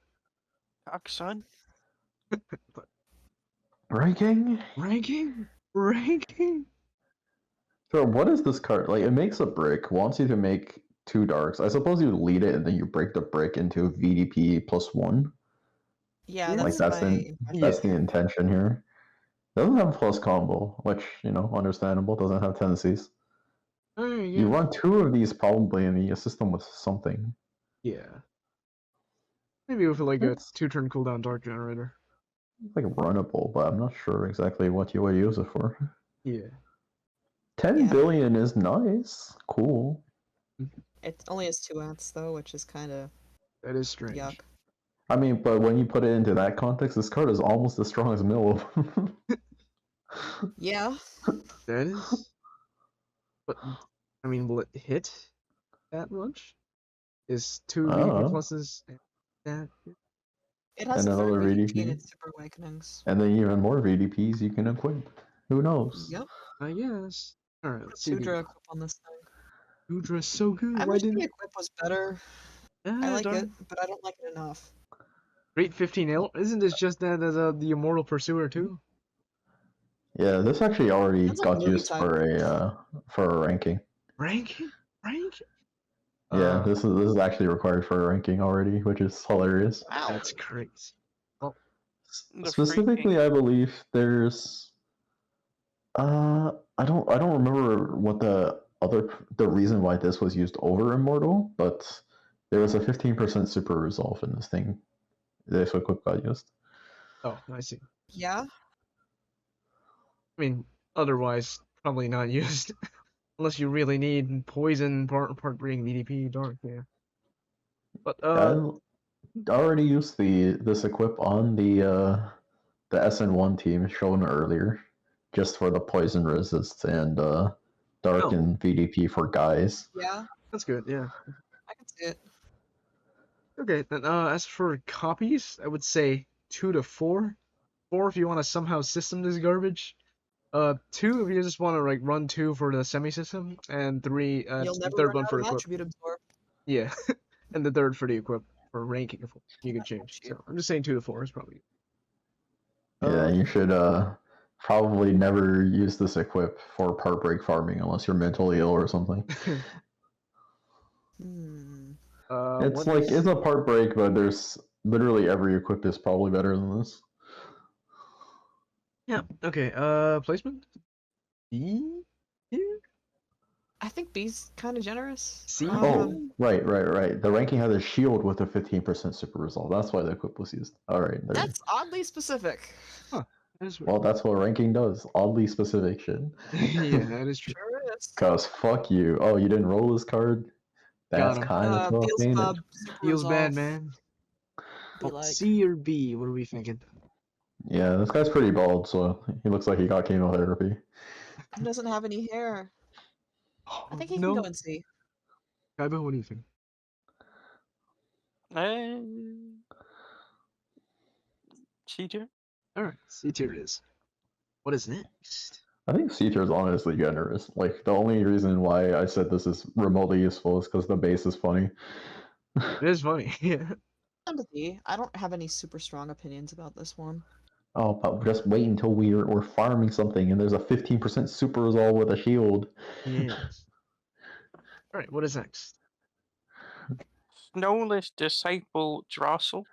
Fuck, son. Ranking? Ranking? So what is this card? Like, it makes a brick, wants you to make 2 darks. I suppose you lead it and then you break the brick into VDP +1. Yeah, Yeah. Like, that's that's my the, impression. that's the intention here. Doesn't have plus combo, which, understandable. Doesn't have tendencies. Oh, You yeah. run 2 of these probably and you assist them with something. Yeah. Maybe with like a It's 2-turn cooldown Dark Generator. like runnable, but I'm not sure exactly what you would use it for. Yeah. 10 Yeah. billion is nice. Cool. It only has 2 ants though, which is kind of That is strange. yuck. I mean, but when you put it into that context, this card is almost as strong as Mill. Yeah. That is. But I mean, will it hit that much? Is 2 VDP Oh. pluses that? It has And a third another VDP in VDP. its Super Awakenings. And then even more VDPs you can equip. Who knows? Yep. I guess. All right. Let's see. Sudra equip on this thing. Sudra's so good. I Why wish the didn't? equip was better. Ah, I like darn. it, but I don't like it enough. Great 15L. Isn't this just that as the Immortal Pursuer too? Yeah, this actually already Sounds like a got movie used title. for a ranking. Ranking? Yeah, this is actually required for a ranking already, which is hilarious. Wow. That's crazy. Well, The Specifically, freaking- I believe there's I don't remember what the reason why this was used over Immortal, but there was a 15% super resolve in this thing. This equip got used. oh, I see. Yeah. I mean, otherwise probably not used, unless you really need poison part bring VDP dark. Yeah. But I already used this equip on the SN1 team shown earlier, just for the poison resist and dark Oh. and VDP for guys. Yeah. that's good. Yeah. I can see it. Okay. Then as for copies, I would say 2 to 4. 4 if you want to somehow system this garbage. 2 if you just want to like run 2 for the semi system, and 3 You'll the never third run one out for of equip. attribute absorb. Yeah, and the third for the equip for ranking. You can I change. got you. So I'm just saying 2 to 4 is probably. Yeah, you should probably never use this equip for part break farming unless you're mentally ill or something. Hmm. It's what like is- it's a part break, but there's literally every equip is probably better than this. Yeah. Okay. Placement. B. Here. I think B's kind of generous. C? Oh, right. The ranking has a shield with a 15% super resolve. That's why the equip was used. All right. There. That's oddly specific. That is Well, that's what ranking does. Oddly specific shit. yeah, that is true. Sure is. Cause fuck you. Oh, you didn't roll this card? That's Got him. kind of tough, ain't it? Beelzebub, Super Feels bad, Resolve, man. be Well, like, C or B? What are we thinking? Yeah, this guy's pretty bald, so he looks like he got chemotherapy. he doesn't have any hair. I think he no. can go and see. Kaiba, what do you think? C tier? All right, C tier it is. What is next? I think C tier is honestly generous. Like, the only reason why I said this is remotely useful is because the base is funny. It is funny. Yeah. Empathy. I don't have any super strong opinions about this one. Oh, but just wait until we're farming something and there's a 15% super resolve with a shield. Yes. All right, what is next? Snowless Disciple Drossel.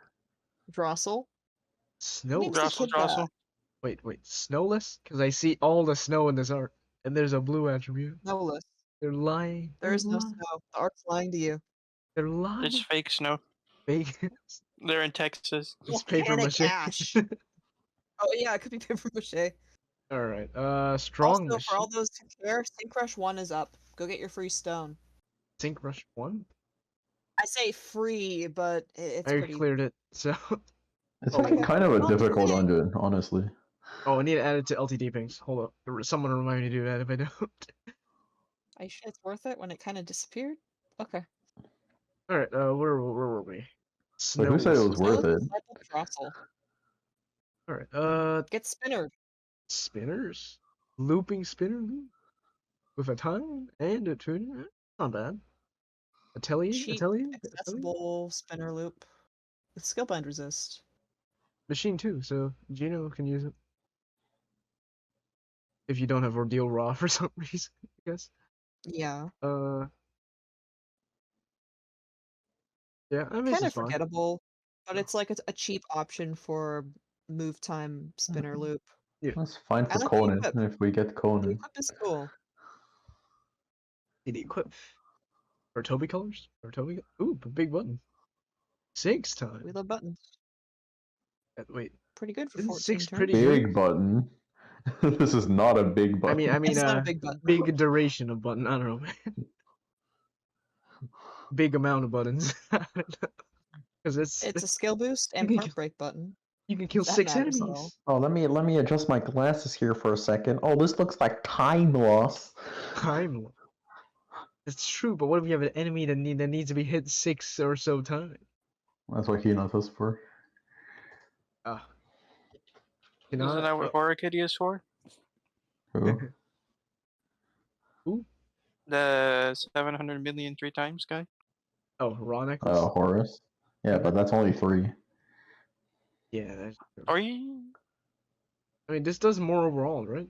Drossel. Snow. Name's the Drossel, kid that- Drossel. Wait. Snowless? Because I see all the snow in this art, and there's a blue attribute. Snowless. They're lying. There is no They're lying. snow. The art's lying to you. They're lying. It's fake snow. Bacon. They're in Texas. It's paper Volcanic mache. ash. Oh yeah, it could be paper mache. Alright, strong Also, for all machine. those who care, Sync Rush 1 is up. Go get your free stone. Sync Rush 1? I say free, but it's I pretty. cleared it, so. It's Oh, like kind of a Well, difficult okay. dungeon, honestly. Oh, I need to add it to LTD pings. Hold up. Someone remind me to do that if I don't. Are you sure it's worth it when it kind of disappeared? Okay. Alright, where were we? But who said it was Snow. worth it? Disciple Drossel. Alright, Get spinnered. spinners? Looping spinner loop? With a time and a tuner? Not bad. Cheap, Atelier? accessible spinner loop. With skillbind resist. Machine too, so Gino can use it. If you don't have Ordeal Raw for some reason, I guess. Yeah. Yeah, I mean, Kind this of is fine. forgettable, but it's like a cheap option for move time spinner loop. That's fine I for like the Conan, equip. if we get The Conan. equip is cool. Need equip. Or Toby colors? Or Toby? Ooh, a big button. 6 times. We love buttons. Wait, Pretty good for isn't 14 6 turns. pretty Big good? button. This is not a big button. I mean, It's not a big button. big duration of button. I don't know, man. Big amount of buttons. Because It's a skill boost and can part break button. you can kill That 6 matters at enemies. all. Oh, let me adjust my glasses here for a second. Oh, this looks like time loss. Time. It's true, but what if you have an enemy that needs to be hit 6 or so times? That's what Hinata is for. Ah. Isn't that what Horror Kitty is for? Who? Who? The 700 million 3 times guy? Oh, raw necklace? Horus. Yeah, but that's only 3. Yeah, that's true. Are you? I mean, this does more overall, right?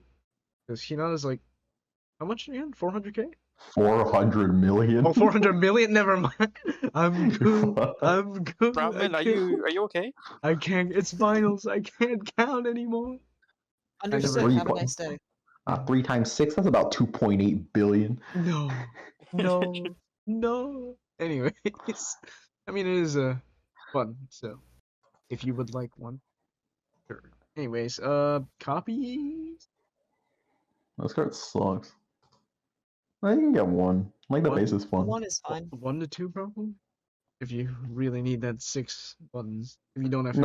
Because Hinata's like, how much again? 400k? 400 million. Oh, 400 million? Never mind. I'm good. I'm good. Robin, are you okay? I can't. It's finals. I can't count anymore. Understood. never- Have a nice day. 3 times 6, that's about 2.8 billion. No. No. No. Anyways, I mean, it is fun. So, if you would like one, sure. Anyways, copies. This card sucks. I can get 1. Like the One? base is fun. 1 is fine. 1 to 2 probably. If you really need that 6 buttons. If you don't have Hinata.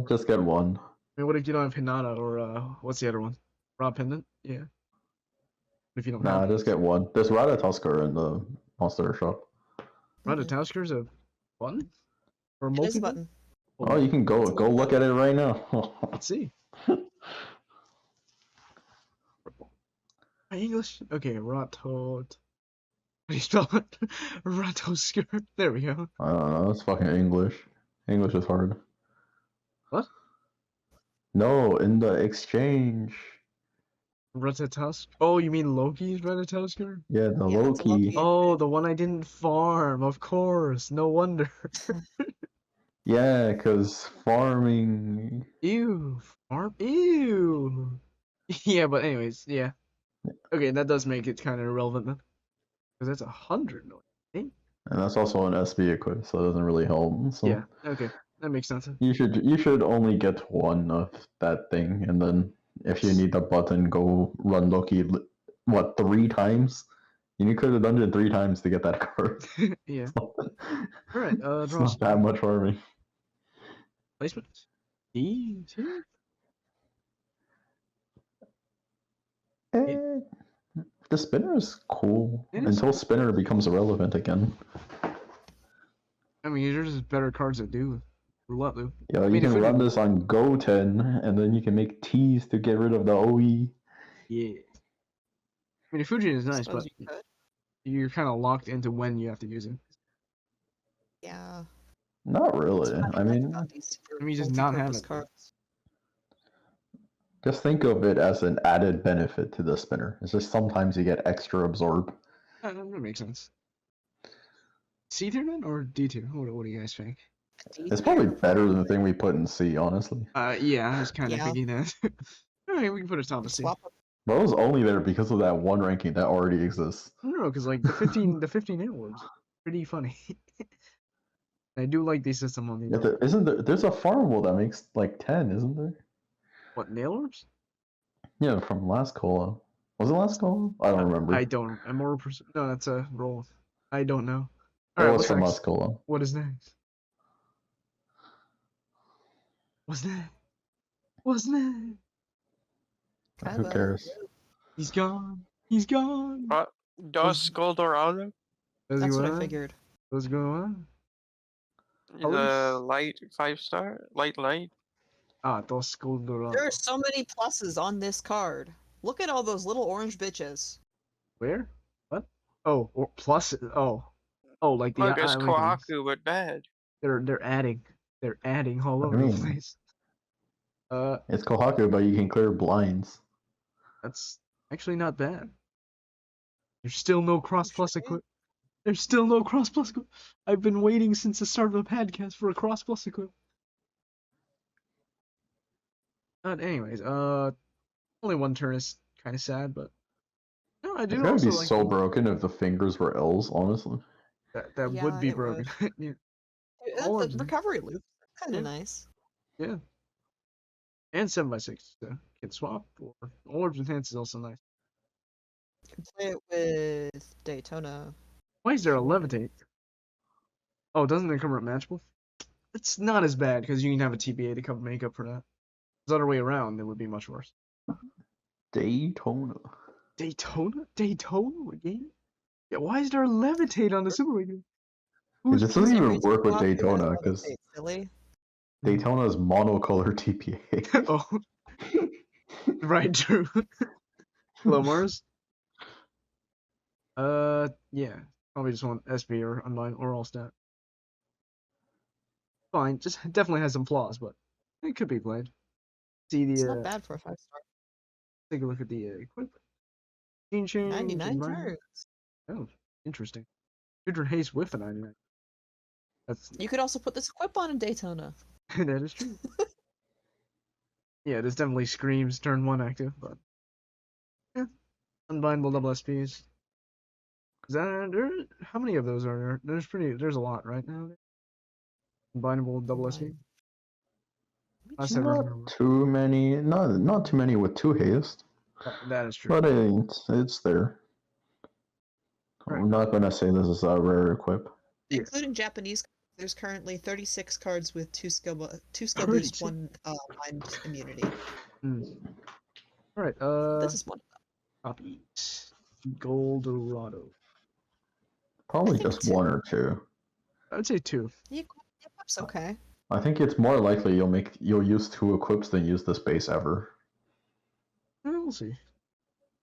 No, just get 1. I mean, what if you don't have Hinata or what's the other one? Raw Pendant? Yeah. If you don't Nah, have just get 1. There's Ratatusker in the monster shop. Ratatasker's a button? Or a It is a multi-button? button. Oh, you can go look at it right now. Let's see. My English? Okay, Ratot. How do you spell it? Ratosker. There we go. I don't know, it's fucking English. English is hard. What? No, in the exchange. Ratatusk. Oh, you mean Loki's Ratatusker? Yeah, the Yeah, it's a Loki. Loki. Oh, the one I didn't farm, of course. No wonder. Yeah, because farming. Ew. Farm? Ew. Yeah, but anyways, yeah. Okay, that does make it kind of irrelevant then. Because that's 100 million. And that's also an SB equip, so it doesn't really help. So Yeah, okay. That makes sense. you should only get 1 of that thing, and then if you need the button, go run Loki. What, 3 times? You need to clear the dungeon 3 times to get that card. Yeah. Alright, It's draw not that much farming. placement. D two. The spinner is cool It is until spinner becomes irrelevant again. I mean, there's just better cards that do roulette loop. Yeah, I you mean, can if we run did- this on Go 10, and then you can make T's to get rid of the OE. Yeah. I mean, Fujin is nice, Suppose but you could. you're kind of locked into when you have to use it. Yeah. Not really. That's what I like mean, about these super I mean, just not have multi-purpose it. cards. just think of it as an added benefit to the spinner. It's just sometimes you get extra absorb. That makes sense. C tier then or D tier? What do you guys think? It's probably better than the thing we put in C, honestly. Yeah, I was kind of Yeah. thinking that. Alright, we can put it top of C. Swap up. But it was only there because of that one ranking that already 'exists. I don't know, because like the 15 8 was pretty funny. I do like the system on the Yeah, isn't there? There's a farmable that makes like 10, isn't there? what nail orbs? Yeah, from last cola. Was it last cola? I don't remember. I don't. I'm more no, that's a roll. I don't know. It All right, was what's from next? last cola. What is next? What's next? What's next? Who Kaiba. cares? He's gone. He's gone. What? Dos Goldorado? What's That's what going I on? figured. What's going on? The Colors? light 5-star? Light. Ah, Dos Goldorado. There are so many pluses on this card. Look at all those little orange bitches. Where? What? Oh, or plus. Oh, like the Look, it's island ones. Kohaku, but bad. They're adding. They're adding all What do over you the mean? place. It's Kohaku, but you can clear blinds. That's actually not bad. There's still no cross plus Sure. equip. There's still no cross plus equip. I've been waiting since the start of the PADCast for a cross plus equip. But anyways, only one turn is kind of sad, but no, I It's do gonna also be like so broken if the fingers were L's, honestly. that Yeah, would be it would. broken. Yeah, all The of them. recovery loop. Kind Yeah. of nice. Yeah. And 7x6 can swap, or Orbs Enhance is also nice. You can play it with Daytona. Why is there a if you wanted. levitate? Oh, doesn't it cover up matchable? It's not as bad because you can have a TBA to make up for that. The other way around, it would be much worse. Daytona. Daytona again? Yeah, why is there a levitate on the Super League? This For doesn't some even reason, work with Kohaku has Daytona levitate, because silly. Daytona is monocolor TPA. Oh, right, true. Hello, Mars. Yeah, probably just want SB or Unbind or All Stat. Fine, just definitely has some flaws, but it could be played. See It's the not bad for a 5-star. take a look at the equipment. Gene change. 99 environment. turns. Oh, interesting. Hydron haste with the 99. That's You could also put this equip on in Daytona. that is true. Yeah, this definitely screams turn 1 active, but yeah, unbindable double SPs. How many of those are there? There's a lot right now. Unbindable double SP. Last I Not remember. too many. Not too many with 2 haste. That is true. But it's there. Right. I'm not gonna say this is a rare equip. Yeah. Including Japanese, there's currently 36 cards with 2 skill boost, 36? 1 mind immunity. Alright, This is one. copies. Goldorado. Probably I think just 2. 1 or 2. I would say 2. The equip's okay. I think it's more likely you'll use 2 equips than use this base ever. We'll see.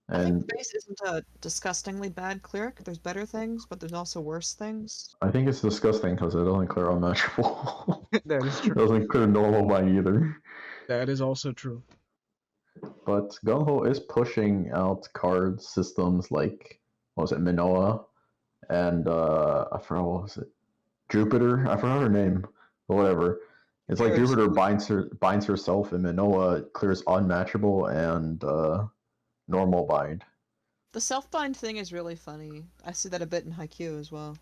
I think And the base isn't a disgustingly bad cleric. There's better things, but there's also worse things. I think it's disgusting because it doesn't clear unmatchable. That is It true. doesn't clear normal bind either. That is also true. But GungHo is pushing out card systems like, what was it, Minoa, and I forgot what was it, Jupiter. I forgot her name, but whatever. It's like There's- Jupiter binds herself, and Minoa clears unmatchable and normal bind. The self-bind thing is really funny. I see that a bit in Haikyuu as well.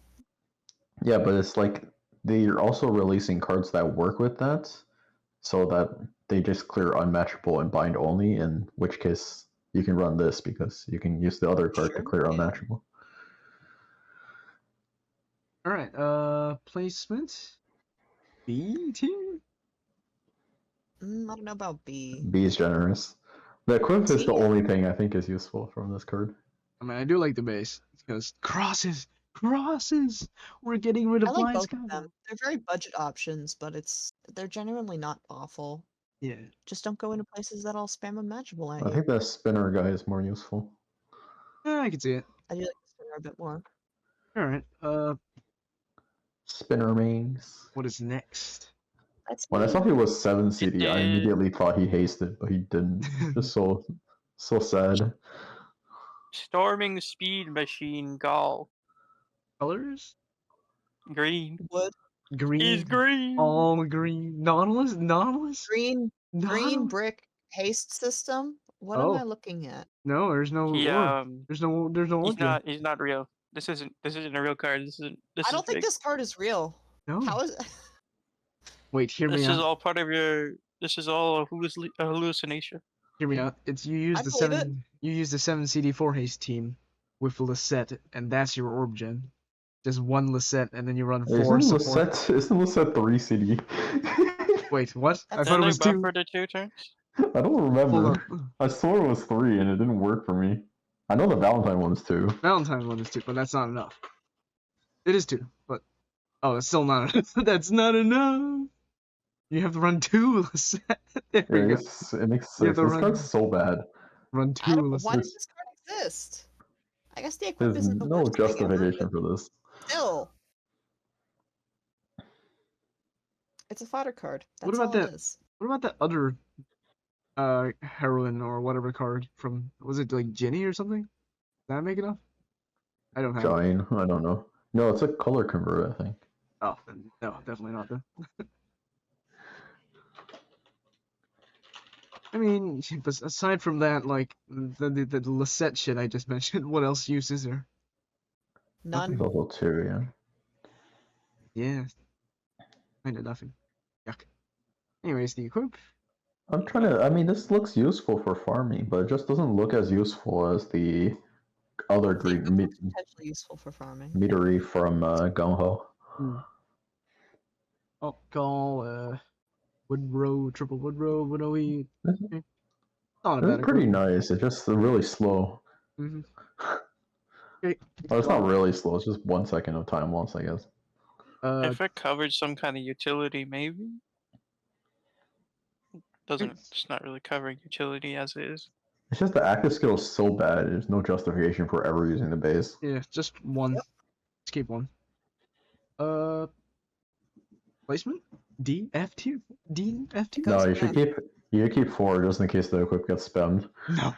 Yeah, but it's like they're also releasing cards that work with that, so that they just clear unmatchable and bind only, in which case you can run this because you can use the other card to Sure, clear yeah. unmatchable. Alright, placement. B tier? I don't know about B. B is generous. The equip is the See? only thing I think is useful from this card. I mean, I do like the base because crosses. We're getting rid of I like blind both sky. of them. They're very budget options, but they're genuinely not awful. Yeah. Just don't go into places that all spam unmatchable at I you. think the spinner guy is more useful. I can see it. I do like the spinner a bit more. Alright, Spinner mains. what is next? That's When I me. saw he was 7 CD, I did. immediately thought he hasted, but he didn't. Just so sad. Storming Speed Machine Gall. Colors? Green. Wood. Green. He's green. All green. Nautilus? Green Nautilus? brick haste system? What am Oh. I looking at? No, there's no He orb. There's no he's orb. not real. This isn't a real card. This I is don't think fake. this card is real. No. How is? Wait, hear me This is out. all part of your. This is all a hallucination. Hear me out. It's you use I the believe it. 7. You use the 7 CD4 haste team with Lisette, and that's your orb gen. Just one Lisette, and then you run 4 support. Isn't Lisette 3 CD? Wait, what? I That's thought it Didn't they was 2. buffer the 2 turns? I don't Hold remember. on. I swore it was 3 and it didn't work for me. I know the Valentine one's 2. Valentine's one is 2, but that's not enough. It is 2, but oh, that's still not enough. That's not enough. You have to run 2 Lisette. There we go. It makes You have 6. to This run, card's so bad. run I 2 don't. Why Lisette. does this card exist? I guess the equip There's isn't the no worst thing ever, justification but for this. still, it's a fodder card. What That's about all that? it is. What about that other heroine or whatever card from, was it like Ginny or something? Did that make enough? I don't have it. Giant, I don't know. No, it's a color convert, I think. Oh, then no, definitely not then. I mean, but aside from that, like the Lisette shit I just mentioned, what else use is there? None. It's also 2, yeah. Yeah, kind of nothing. Yuck. Anyways, the equip. I'm trying to. I mean, this looks useful for farming, but it just doesn't look as useful as the other The green equip is potentially useful for farming. meatery from GungHo. Oh, call Woodrow, triple Woodrow, Woodrowy. This Not a this bad is pretty equip. nice. It's just really slow. Mm-hmm. Okay. Well, it's not really slow. It's just 1 second of time loss, I guess. If it covered some kind of utility, maybe. Doesn't. It's not really covering utility as it is. It's just the active skill is so bad. There's no justification for ever using the base. Yeah, just one. Yep. Let's keep one. Placement? D, F tier? D, F tier? Goes No, you with should that. keep 4 just in case the equip gets spammed. No.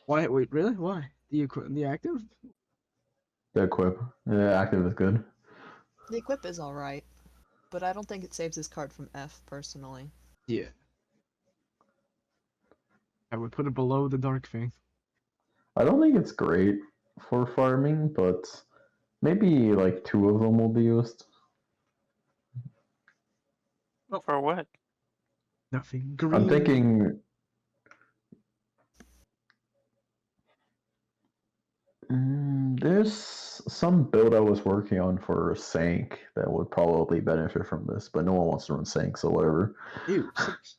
Why? Wait, really? Why? The active? The equip, the active is good. The equip is alright, but I don't think it saves this card from F personally. Yeah. I would put it below the Dark Fang. I don't think it's great for farming, but maybe like 2 of them will be used. For what? Nothing. Green. I'm thinking. There's some build I was working on for Sank that would probably benefit from this, but no one wants to run Sank, so whatever. Ew, 6.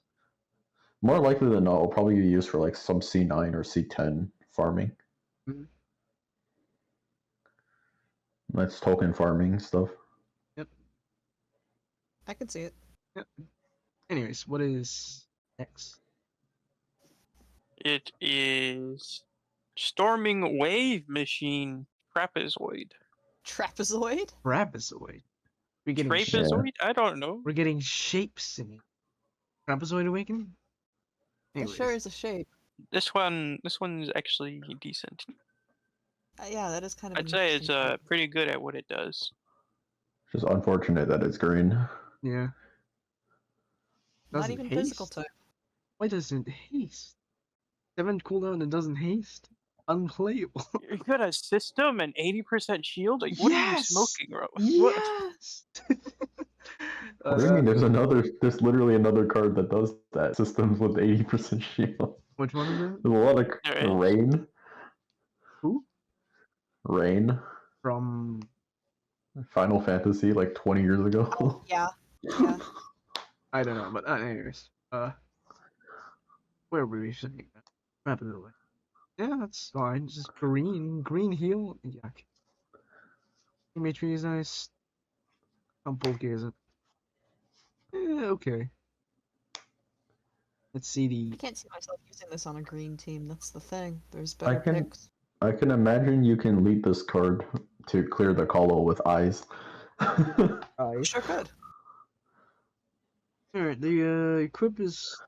More likely than not, it'll probably be used for like some C9 or C10 farming. Mhm. That's token farming stuff. I can see it. Anyways, what is X? It is Storming Wave Machine Trapezoid. Trapezoid? Trapezoid. We're getting Trapezoid? I don't know. We're getting shapes in it. Trapezoid Awakening? It Anyways. sure is a shape. This one's actually decent. Yeah, that is kind of. I'd an say it's interesting card. pretty good at what it does. Just unfortunate that it's green. Yeah. Not Doesn't even haste? physical type. Why doesn't it haste? 7 cooldown and doesn't haste? Unplayable. You got a system and 80% shield? Like, what are you Yes! smoking, bro? What? Yes! What do you mean? There's literally another card that does that. Systems with 80% shield. Which one is it? There's a lot of There is. Rain. Who? Rain. From Final Fantasy like 20 years ago. Oh, yeah. Yeah. I don't know, but anyways. Where were we saying that? Rapidly. Yeah, that's fine. Just green. Green heal. Yuck. Symmetry is nice. How bulky is it? Okay. Let's see I the. can't see myself using this on a green team. That's the thing. There's I better can- picks. I can imagine you can lead this card to clear the Colo with eyes. You sure could. Alright, the equip is.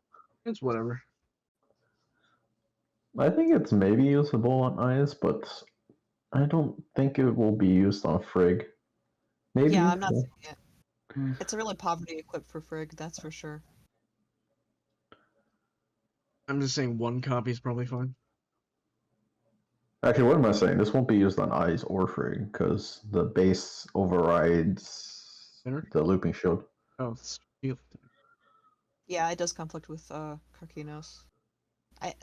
It's whatever. I think it's maybe usable on eyes, but I don't think it will be used on Frigg. Maybe. Yeah, I'm not saying it. Hmm. It's a really poverty equip for Frigg, that's for sure. I'm just saying one copy is probably fine. Actually, what am I saying? This won't be used on Eyes or Frigg because the base overrides Spinner? the looping shield. Oh, it's shield. Yeah, it does conflict with Karkinos.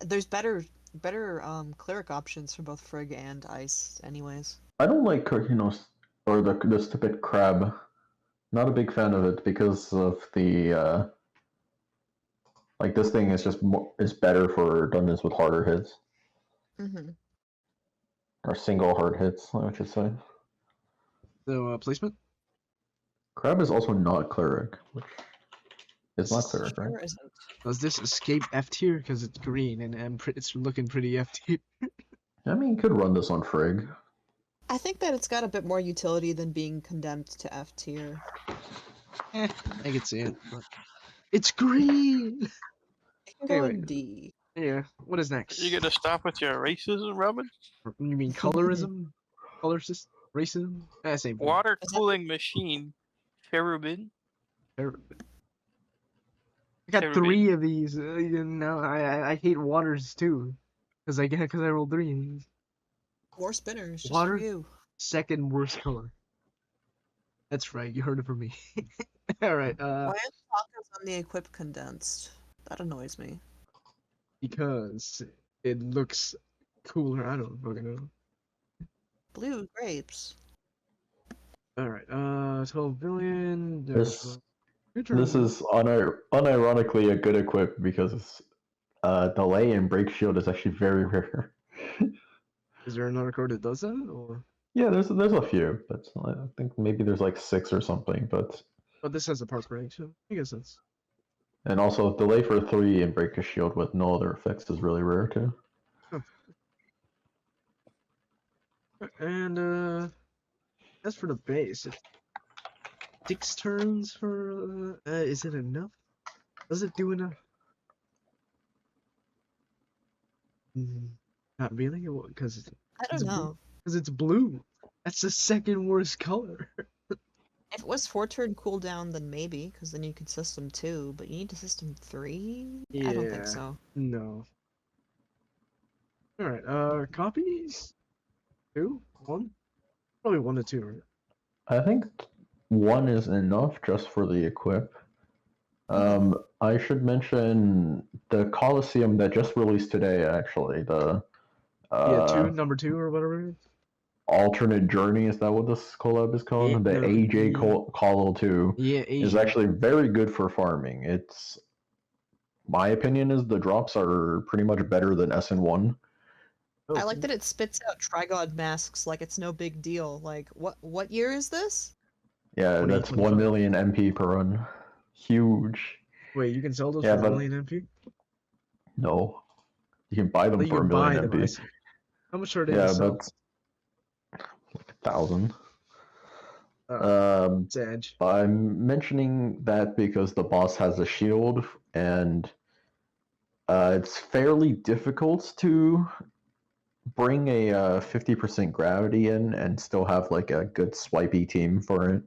There's better cleric options for both Frigg and Ice, anyways. I don't like Kokinos or the stupid crab. Not a big fan of it because of the like this thing is just is better for dungeons with harder hits Mm-hmm. or single hard hits, I should say. So, placement? Crab is also not cleric, which is not cleric, right? Sure isn't. Does this escape F tier? Because it's green and it's looking pretty F tier. I mean, you could run this on Frigg. I think that it's got a bit more utility than being condemned to F tier. I can see it, but it's green! It can go Anyway. in D. Yeah, what is next? You gonna stop with your racism, Robin? You mean colorism? Racism? Same thing. Water cooling machine. Cherubin. I got Cherubin. 3 of these. I hate waters too, because I rolled 3 of these. More spinners, just Water? for you. Second worst color. That's right, you heard it from me. All right. Why are tacos on the equip condensed? That annoys me. Because it looks cooler. I don't fucking know. Blue grapes. All right. 12 billion. This Your turn. this is unironically a good equip because delay and break shield is actually very rare. Is there another card that does that, or? Yeah, there's a few, but I think maybe there's like 6 or something. But This has a park break, so I guess that's. and also delay for 3 and break a shield with no other effects is really rare too. And as for the base, it's 6 turns for. Is it enough? Does it do enough? Not really, because I don't know. it's blue. That's the second worst color. If it was 4-turn cooldown, then maybe, because then you could system 2, but you need to system 3? I don't think Yeah. so. No. All right. Copies. 2, 1, probably 1 to 2. Right? I think 1 is enough just for the equip. I should mention the Coliseum that just released today, actually. The number 2 or whatever it is. Alternate Journey, is that what this collab is called? Yeah, the no, AJ yeah. Colo 2 Yeah, is Asian. actually very good for farming. It's my opinion is the drops are pretty much better than SN1. Oh, I like that it spits out Trigod masks like it's no big deal. Like, what year is this? Yeah, 20, that's 25. 1 million MP per run. Huge. Wait, you can sell those Yeah, for but- 1 million MP? No. You can buy them But you for a can buy million them. I MP. see. How much are they Yeah, to sell? that's 1,000. It's Edge. I'm mentioning that because the boss has a shield, and it's fairly difficult to bring a 50% gravity in and still have like a good swipey team for it.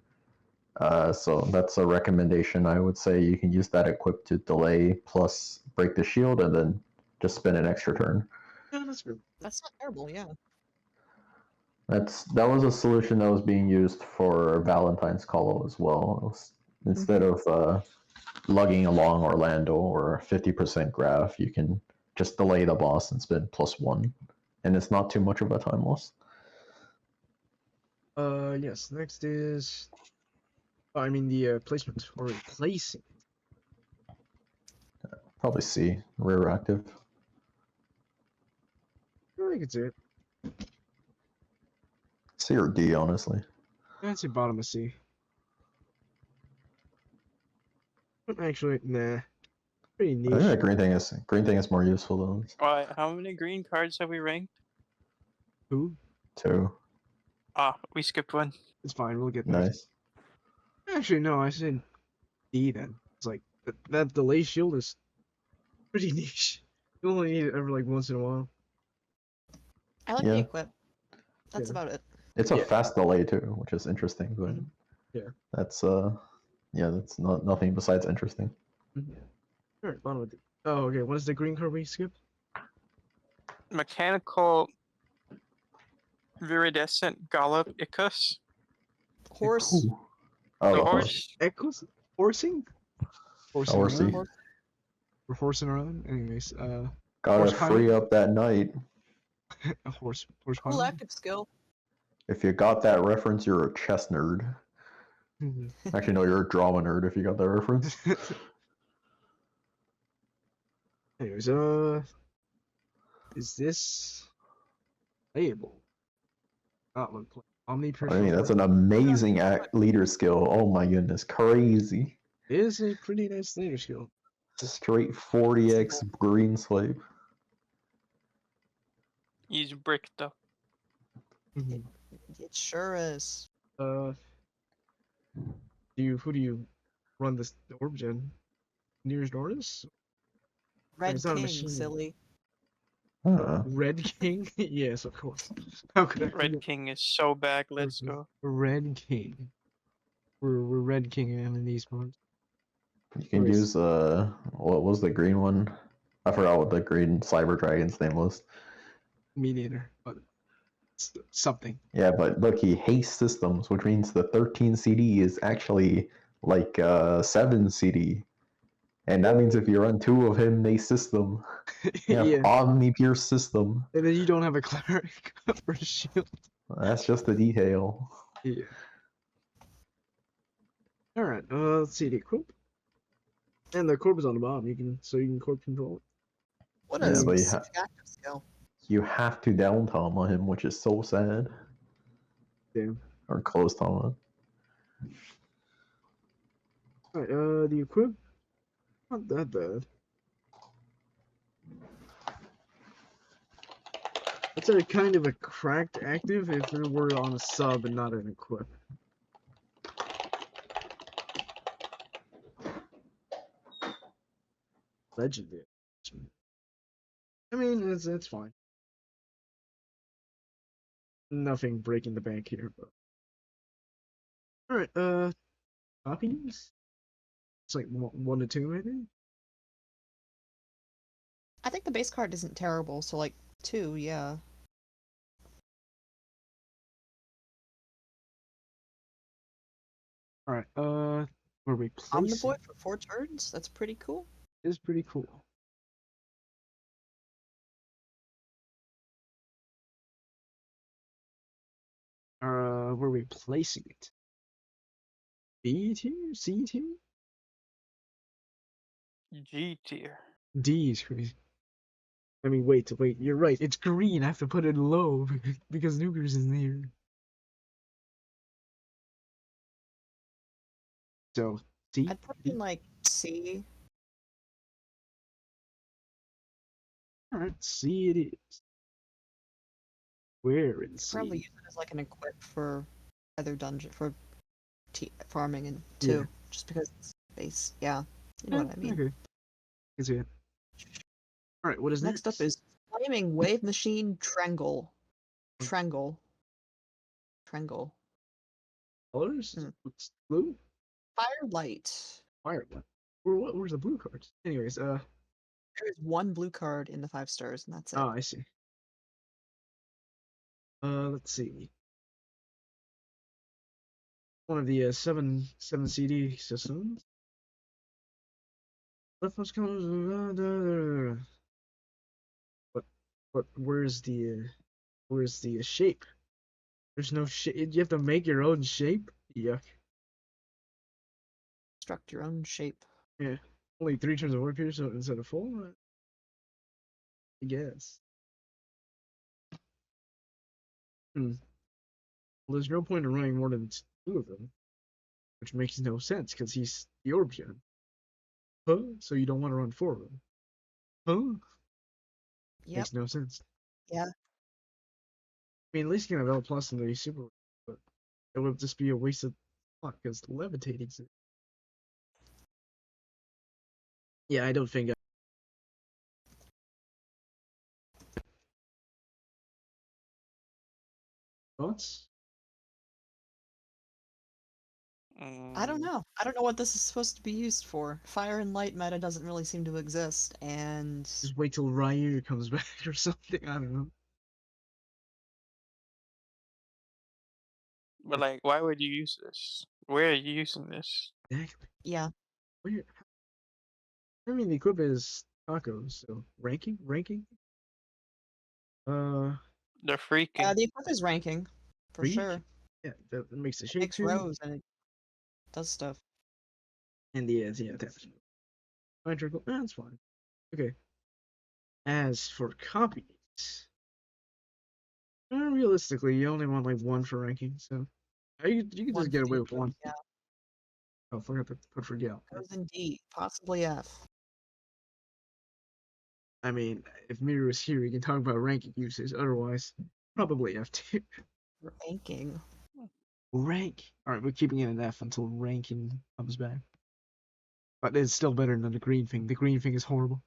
So that's a recommendation. I would say you can use that equip to delay plus break the shield and then just spin an extra turn. Yeah, that's good. That's not terrible, yeah. That was a solution that was being used for Valentine's Call as well. Instead of lugging along Orlando or 50% grav, you can just delay the boss and spin +1, and it's not too much of a time loss. Yes. Next is. I mean the placement or replacing. Probably C, rare active. I can see it. C or D, honestly. I'd say bottom of C. Actually, nah. Pretty niche. I think the green thing is more useful though. Alright, how many green cards have we ranked? Who? 2. We skipped one. It's fine. We'll get there. Nice. Actually, no. I said D then. It's like that delay shield is pretty niche. You only need it every like once in a while. I like Yeah. the equip. That's Yeah. about it. It's a Yeah. fast delay too, which is interesting, but Yeah. that's that's not nothing besides interesting. Alright, bottom of D. Oh, okay. What is the green card we skipped? Mechanical Viridescent Golub Icus. Horse. Ooh. Oh, The the horse. Echoes? Horsing? Horsing Horsey. around? We're horsing around? Anyways, Gotta horse free piling? up that night. A horse Cool piling? active skill. If you got that reference, you're a chess nerd. Actually, no, you're a drama nerd if you got that reference. Anyways, is this playable? Not look play. I mean, that's an amazing leader skill. Oh my goodness, crazy. It is a pretty nice leader skill. Straight 40x green swipe. He's bricked up. It sure is. Who do you run this orb gen? Nearest Nordis? Red It's not a King, machine. silly. Red King? Yes, of course. How could I Red forget? King is so back. Let's go. Red King. We're Red King in these ones. You can Nice. use what was the green one? I forgot what the green Cyber Dragon's name was. Me neither, but it's something. Yeah, but look, he hastes systems, which means the 13 CD is actually like 7 CD. And that means if you run 2 of him, they system. You have Yeah. Omni Pierce system. And then you don't have a cleric for a shield. That's just a detail. Yeah. Alright, let's see the equip. And the corp is on the bottom, you can corp control it. What Yeah, a but specific active skill. You have to down Tama him, which is so sad. Damn. Or close Tama. Alright, the equip? Not that bad. That's a kind of a cracked active if it were on a sub and not an equip. Legendary. I mean, it's fine. Nothing breaking the bank here, but. Alright, copies? It's like 1 to 2, maybe? I think the base card isn't terrible, so like 2, yeah. Alright, where we I'm the place boy for 4 turns? That's pretty cool. it is pretty cool. Where are we placing it? B tier? C tier? G tier. D is crazy. I mean, wait, you're right. It's green. I have to put it low because Nukers is near. So, C? I'd put it in like C. Alright, C it is. Where in C? Probably use it as like an equip for either dungeon for farming and 2, Yeah. just because it's base. Yeah, you know what I mean. Okay. I can see it. Alright, what is Next up is Flaming Wave Machine Trengle. Trengle. colors? Hmm. It's blue? Firelight. Firelight. Where's the blue cards? Anyways, There is 1 blue card in the 5 stars, and that's it. oh, I see. Let's see. One of the 7 CD systems. Leftmost colors. But where's the shape? There's no shape. You have to make your own shape. Yuck. Construct your own shape. Yeah. Only 3 turns of work here, so instead of 4, I guess. Well, there's no point in running more than 2 of them, which makes no sense because he's the orb gen. Huh? So you don't want to run 4 of them? Huh? Yep. Makes no sense. Yeah. I mean, at least you can have L plus in the super, but it would just be a waste of luck because levitating's it. Yeah, I don't think. Thoughts? I don't know. I don't know what this is supposed to be used for. Fire and light meta doesn't really seem to exist, and Just wait till Ryu comes back or something. I don't know. But like, why would you use this? Where are you using this? Exactly. Yeah. Weird. I mean, the equipment is tacos, so ranking? Uh, They're freaking. The equip is ranking, for Freak? sure. yeah, that makes the It shape makes too. rows and it does stuff. And the attachment. Electrical, that's fine. Okay. As for copies, realistically, you only want like one for ranking, so you can One just get for the away with equip, one. yeah. Oh, forgot to put for Gale. Goes in D, possibly F. I mean, if Miru is here, he can talk about ranking uses. Otherwise, probably F tier. Ranking. Rank. All right, we're keeping it in F until ranking comes back. But it's still better than the green thing. The green thing is horrible.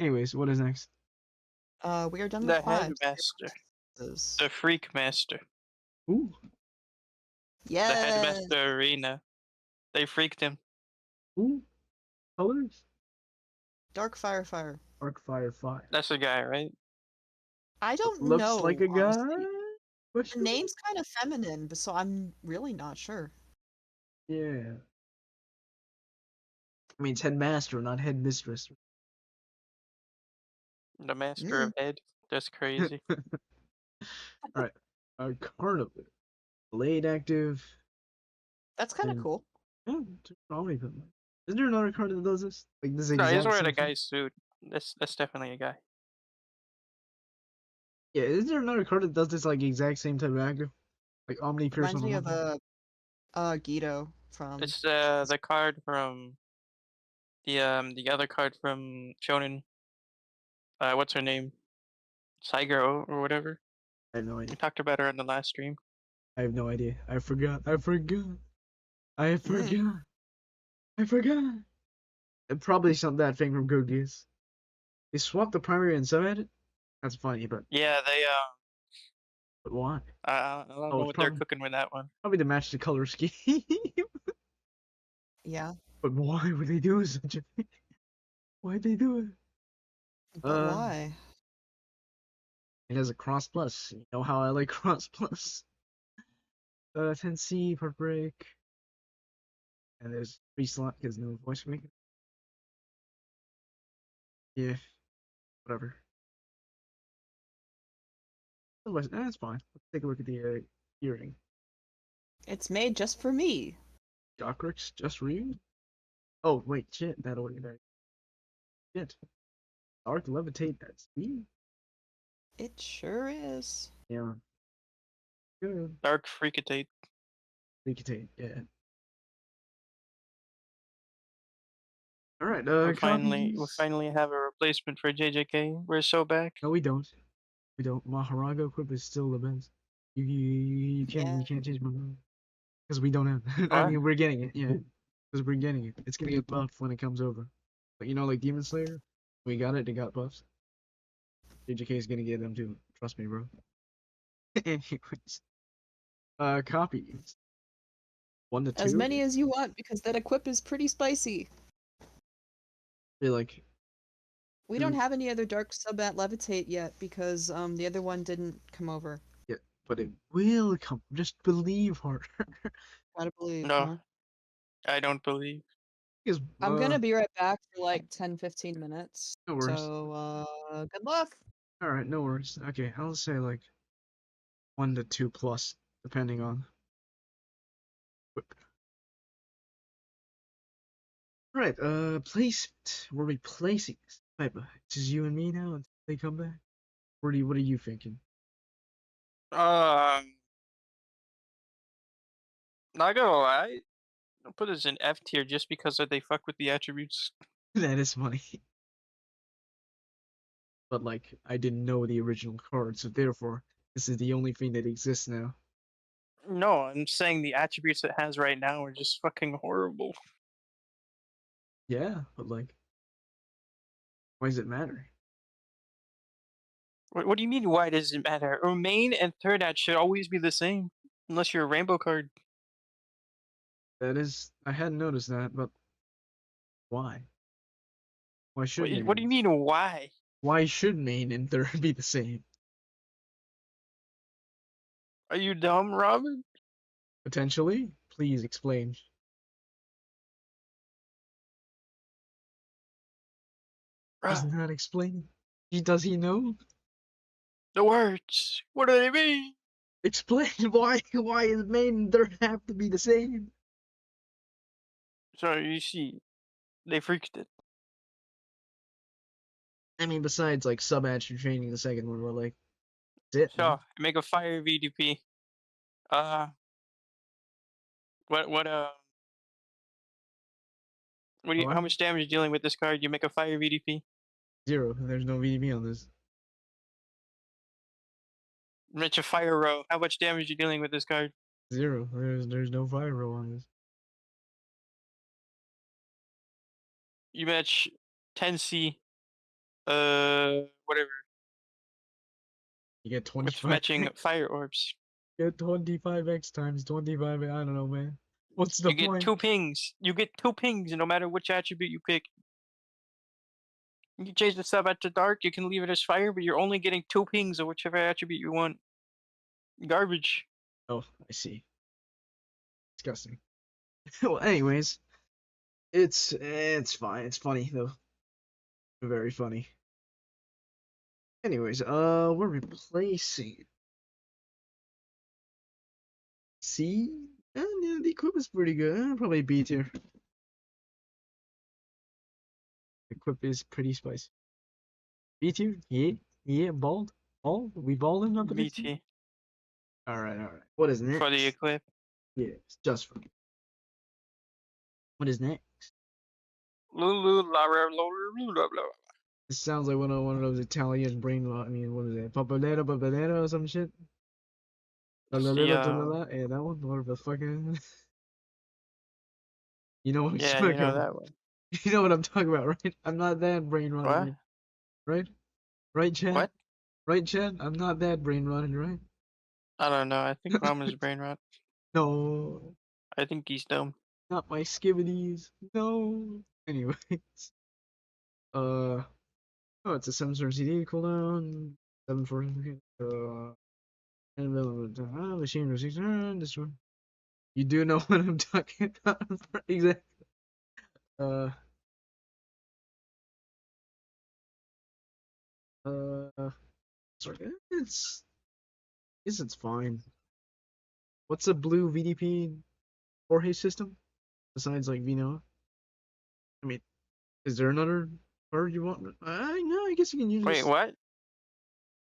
Anyways, what is next? We are done The with 5. headmaster. Sixes. The freak master. Ooh, The Yes. headmaster arena. They freaked him. ooh, colors. Dark Fire. Arc Fire 5. That's the guy, right? I don't Looks know. like a guy. Honestly. The Question? name's kind of feminine, but so I'm really not sure. Yeah. I mean, it's headmaster, not headmistress. The master of head. That's crazy. All right. Carnival. Blade active. That's kind of And- cool. Yeah, probably. But isn't there another card that does this? Like this No, exact he's wearing a same thing? guy's suit. That's definitely a guy. Yeah, isn't there another card that does this like exact same type of active? Like Omni Pierce Reminds on me the of one hand? Guido from. It's the card from the other card from Shonen. What's her name? Saigaro or whatever. I have no We idea. talked about her in the last stream. I have no idea. I forgot. I forgot. And probably some that thing from Googly's. They swapped the primary and sub-edit? That's funny, but Yeah, they why? I don't know Oh, what it's they're probably cooking with that one. probably to match the color scheme. Yeah. But why would they do such a thing? Why'd they do it? But why? It has a cross plus. You know how I like cross plus. 10C per break. And there's 3 slot because no voice maker. Yeah, whatever. Otherwise, that's fine. Let's take a look at the earring. It's made just for me. Dockrix, just read? Oh, wait, shit, that ordinary. Shit. Dark levitate that speed? It sure is. Yeah. Good. Dark Freakatate. Levitate, yeah. Alright, We copies. finally have a replacement for JJK. We're so back. No, we don't. We don't. Maharaga equip is still the best. You can't change my mind. Because we don't have I What? mean, we're getting it, yeah. Because we're getting it. It's gonna get buffed when it comes over. But you know, like Demon Slayer? We got it, they got buffs. JJK is gonna get them too. Trust me, bro. Anyways. Copies. 1 to 2. As many as you want, because that equip is pretty spicy. Feel like We don't have any other dark sub-at levitate yet, because the other one didn't come over. yeah, but it will come. Just believe harder. Gotta believe, No. huh? I don't believe. Because I'm gonna be right back for like 10-15 minutes. no worries. So, good luck. Alright, no worries. Okay, I'll say like 1 to 2 plus, depending on whip. Alright, placement. We're replacing Piper. It's just you and me now until they come back. What are you thinking? Not gonna lie. I'll put this in F tier just because they fuck with the attributes. That is funny. But like, I didn't know the original card, so therefore, this is the only thing that exists now. No, I'm saying the attributes it has right now are just fucking horrible. Yeah, but like, why does it matter? What do you mean, why does it matter? Or main and third at should always be the same. Unless you're a rainbow card. That is, I hadn't noticed that, but why? Why should What do you mean, why? Why should main and third be the same? Are you dumb, Robin? Potentially? Please explain. He's Bruh, not explaining. Does he know? the words. What do they mean? Explain why is main there have to be the same? So you see, they freaked it. I mean, besides like sub-master training, the second one, we're like, that's it, man. So make a fire VDP. Uh, what what uh what do you? What? How much damage are you dealing with this card? You make a fire VDP. 0. There's no VDB on this. Match a fire row. How much damage are you dealing with this card? 0. There's no fire roll on this. You match 10C. Whatever. You get With 25. matching fire orbs. You get 25x times 25. I don't know, man. What's the You get point? 2 pings. You get 2 pings no matter which attribute you pick. You can change the sub to dark, you can leave it as fire, but you're only getting 2 pings of whichever attribute you want. Garbage. Oh, I see. Disgusting. Well, anyways, it's fine. It's funny though. Very funny. Anyways, we're replacing. C. Yeah, the equipment's pretty good. Probably B tier. Equip is pretty spicy. B tier? Yeah, bald. Bald? We balling up in this? BT. Alright. What is next? For the equip. Yeah, it's just for. What is next? Lulu, Lara, Lulu, blah, blah. This sounds like one of those Italian brain. I mean, what is it? Papalera, or some shit. It's the, Yeah, that one. What the fuck is? You know what I'm yeah, talking you know about. that one. You know what I'm talking about, right? I'm not that brain rotted, What? right? Right, Chad? What? Right, Chad? I'm not that brain rotted, right? I don't know. I think Rama's brain rot. No, I think he's dumb. not my skivvities. No. Anyways, oh, it's a 7-star CD cooldown. 7 for and machine resistance. This one. You do know what I'm talking about, exactly. Uh, sorry, it's fine. What's a blue VDP Jorge system besides like Vino? I mean, is there another card you want? No, I guess you can use Wait, this. what?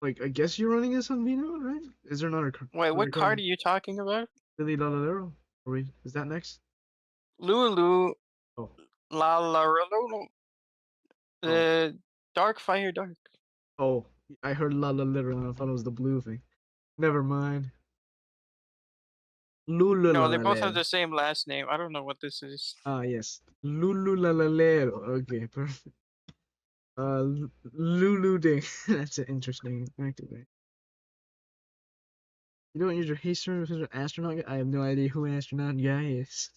Like, I guess you're running this on Vino, right? Is there another card? Wait, what card are you talking about? Lily Lalalero? Or wait, is that next? Lulu, Oh, La La Lulu. oh, Dark Fire Dark. oh! I heard Lalalero and I thought it was the blue thing. Never mind. No, they both have Lululalero. the same last name. I don't know what this is. Ah, yes. Lululalero. Okay, perfect. Lulu Ding. That's an interesting activate. You don't use your haster with your astronaut guy? I have no idea who astronaut guy is.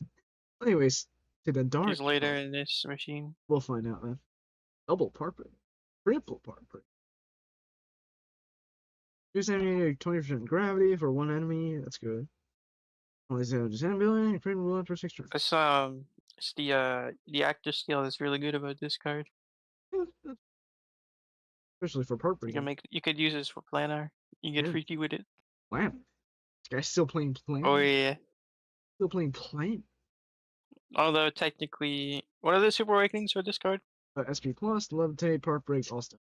Anyways, to the dark. He's later in this machine. We'll find out, man. Double part break. Triple part break. Use enemy 20% gravity for one enemy. That's good. Only 0 disability. Critical blood for 6 turns. It's the actor skill that's really good about this card. Yeah, especially for part break. You could use this for planar. You get Yeah. freaky with it. Plan. This guy's still playing plan. Oh yeah. Still playing plan. Although technically, what are the super awakenings for this card? SP plus, levitate, part break, all stuff.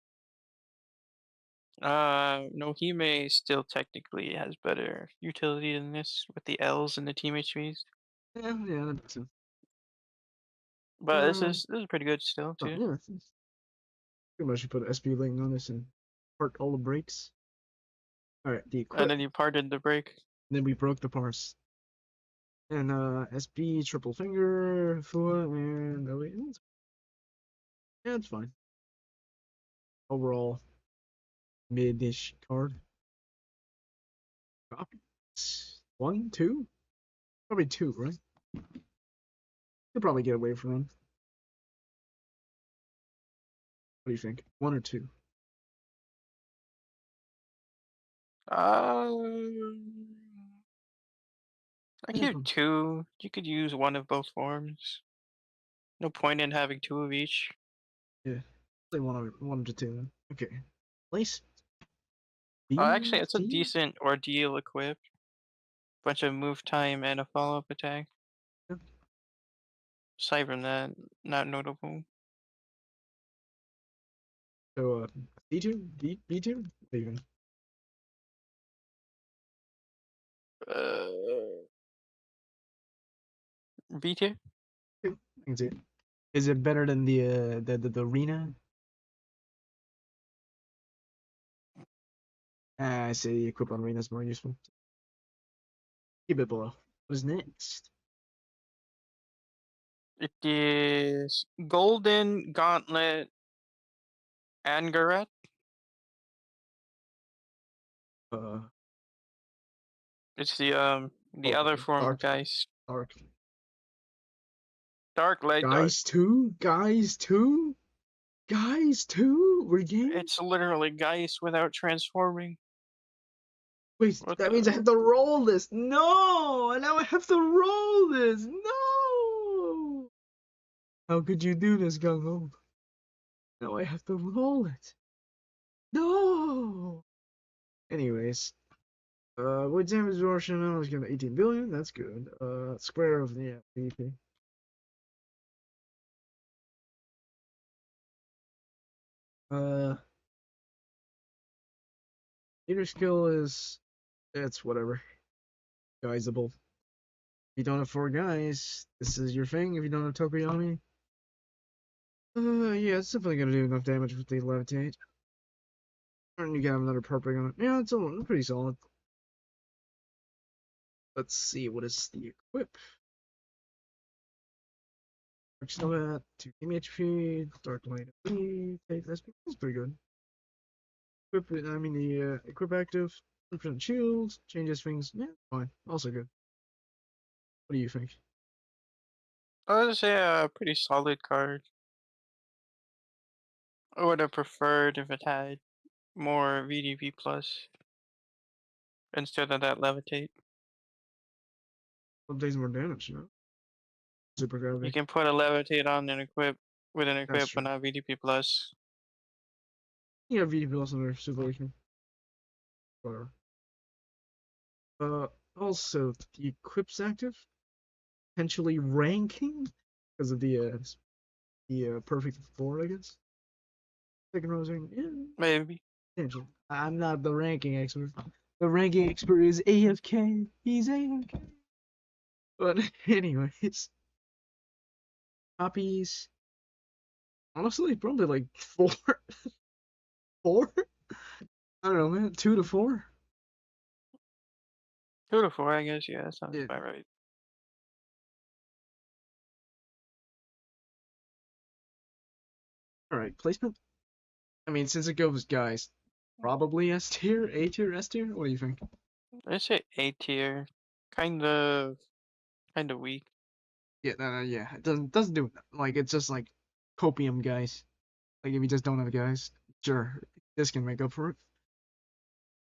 Nohime still technically has better utility than this with the L's and the team HPs. Yeah, that makes sense. But this is pretty good still Oh, too. yeah, pretty much you put an SP link on this and part all the breaks. Alright, the equip. And then you parted the break. Then we broke the parts. And SB, triple finger, Fua, and oh wait, yeah, it's fine. Overall, mid-ish card. Copy. 1, 2? Probably 2, right? You'll probably get away from them. What do you think? 1 or 2? I could have two. You could use one of both forms. No point in having two of each. Yeah. Say one to two. Okay. Place. Oh, actually, B, it's a C? decent ordeal equip. Bunch of move time and a follow-up attack. Yep. Aside from that, not notable. So, D2? B2? Even. Uh, B tier? I can see it. Is it better than the arena? I say the equip on arena is more useful. Keep it below. What is next? It is Golden Gauntlet Angaret. Uh, It's the other form of Geist. Dark. Dark Light Dark. Guys 2? Guys 2? Guys 2? We're game? It's literally Geist without transforming. Wait, What that the- means I have to roll this. No! Now I have to roll this. No! How could you do this, GungHo? Now I have to roll it. No! Anyways. With damage absorption, I was given 18 billion. That's good. Square of the PvP. Leader skill is. It's whatever. Guysable. If you don't have 4 guys, this is your thing. If you don't have Tokoyami. Yeah, it's definitely gonna do enough damage with the levitate. And you can have another purple on it. Yeah, it's pretty solid. Let's see, what is the equip? Dark 2 team HP, Dark Light that's pretty good. Equip, I mean the equip active, 100% shield, changes things, yeah, fine. Also good. What do you think? I would say a pretty solid card. I would have preferred if it had more VDP plus instead of that levitate. Some days more damage, Super You gravity. can put a levitate on an equip with an equip true. but not VDP plus. Yeah, VDP also under super weakening. Whatever. Also the equip's active, potentially ranking because of the perfect 4, I guess. Second rosing, yeah. Maybe. Potential. I'm not the ranking expert. The ranking expert is AFK. He's AFK. But anyways, copies. Honestly, probably like 4. 4? I don't know, man. 2 to 4. 2 to 4, I guess. Yeah, that sounds Yeah. about right. All right, placement. I mean, since it goes guys, probably S tier, A tier, S tier. What do you think? Let's say A tier. Kind of weak. Yeah, yeah. It doesn't do it. Like it's just like copium guys. Like if you just don't have guys, sure, this can make up for it.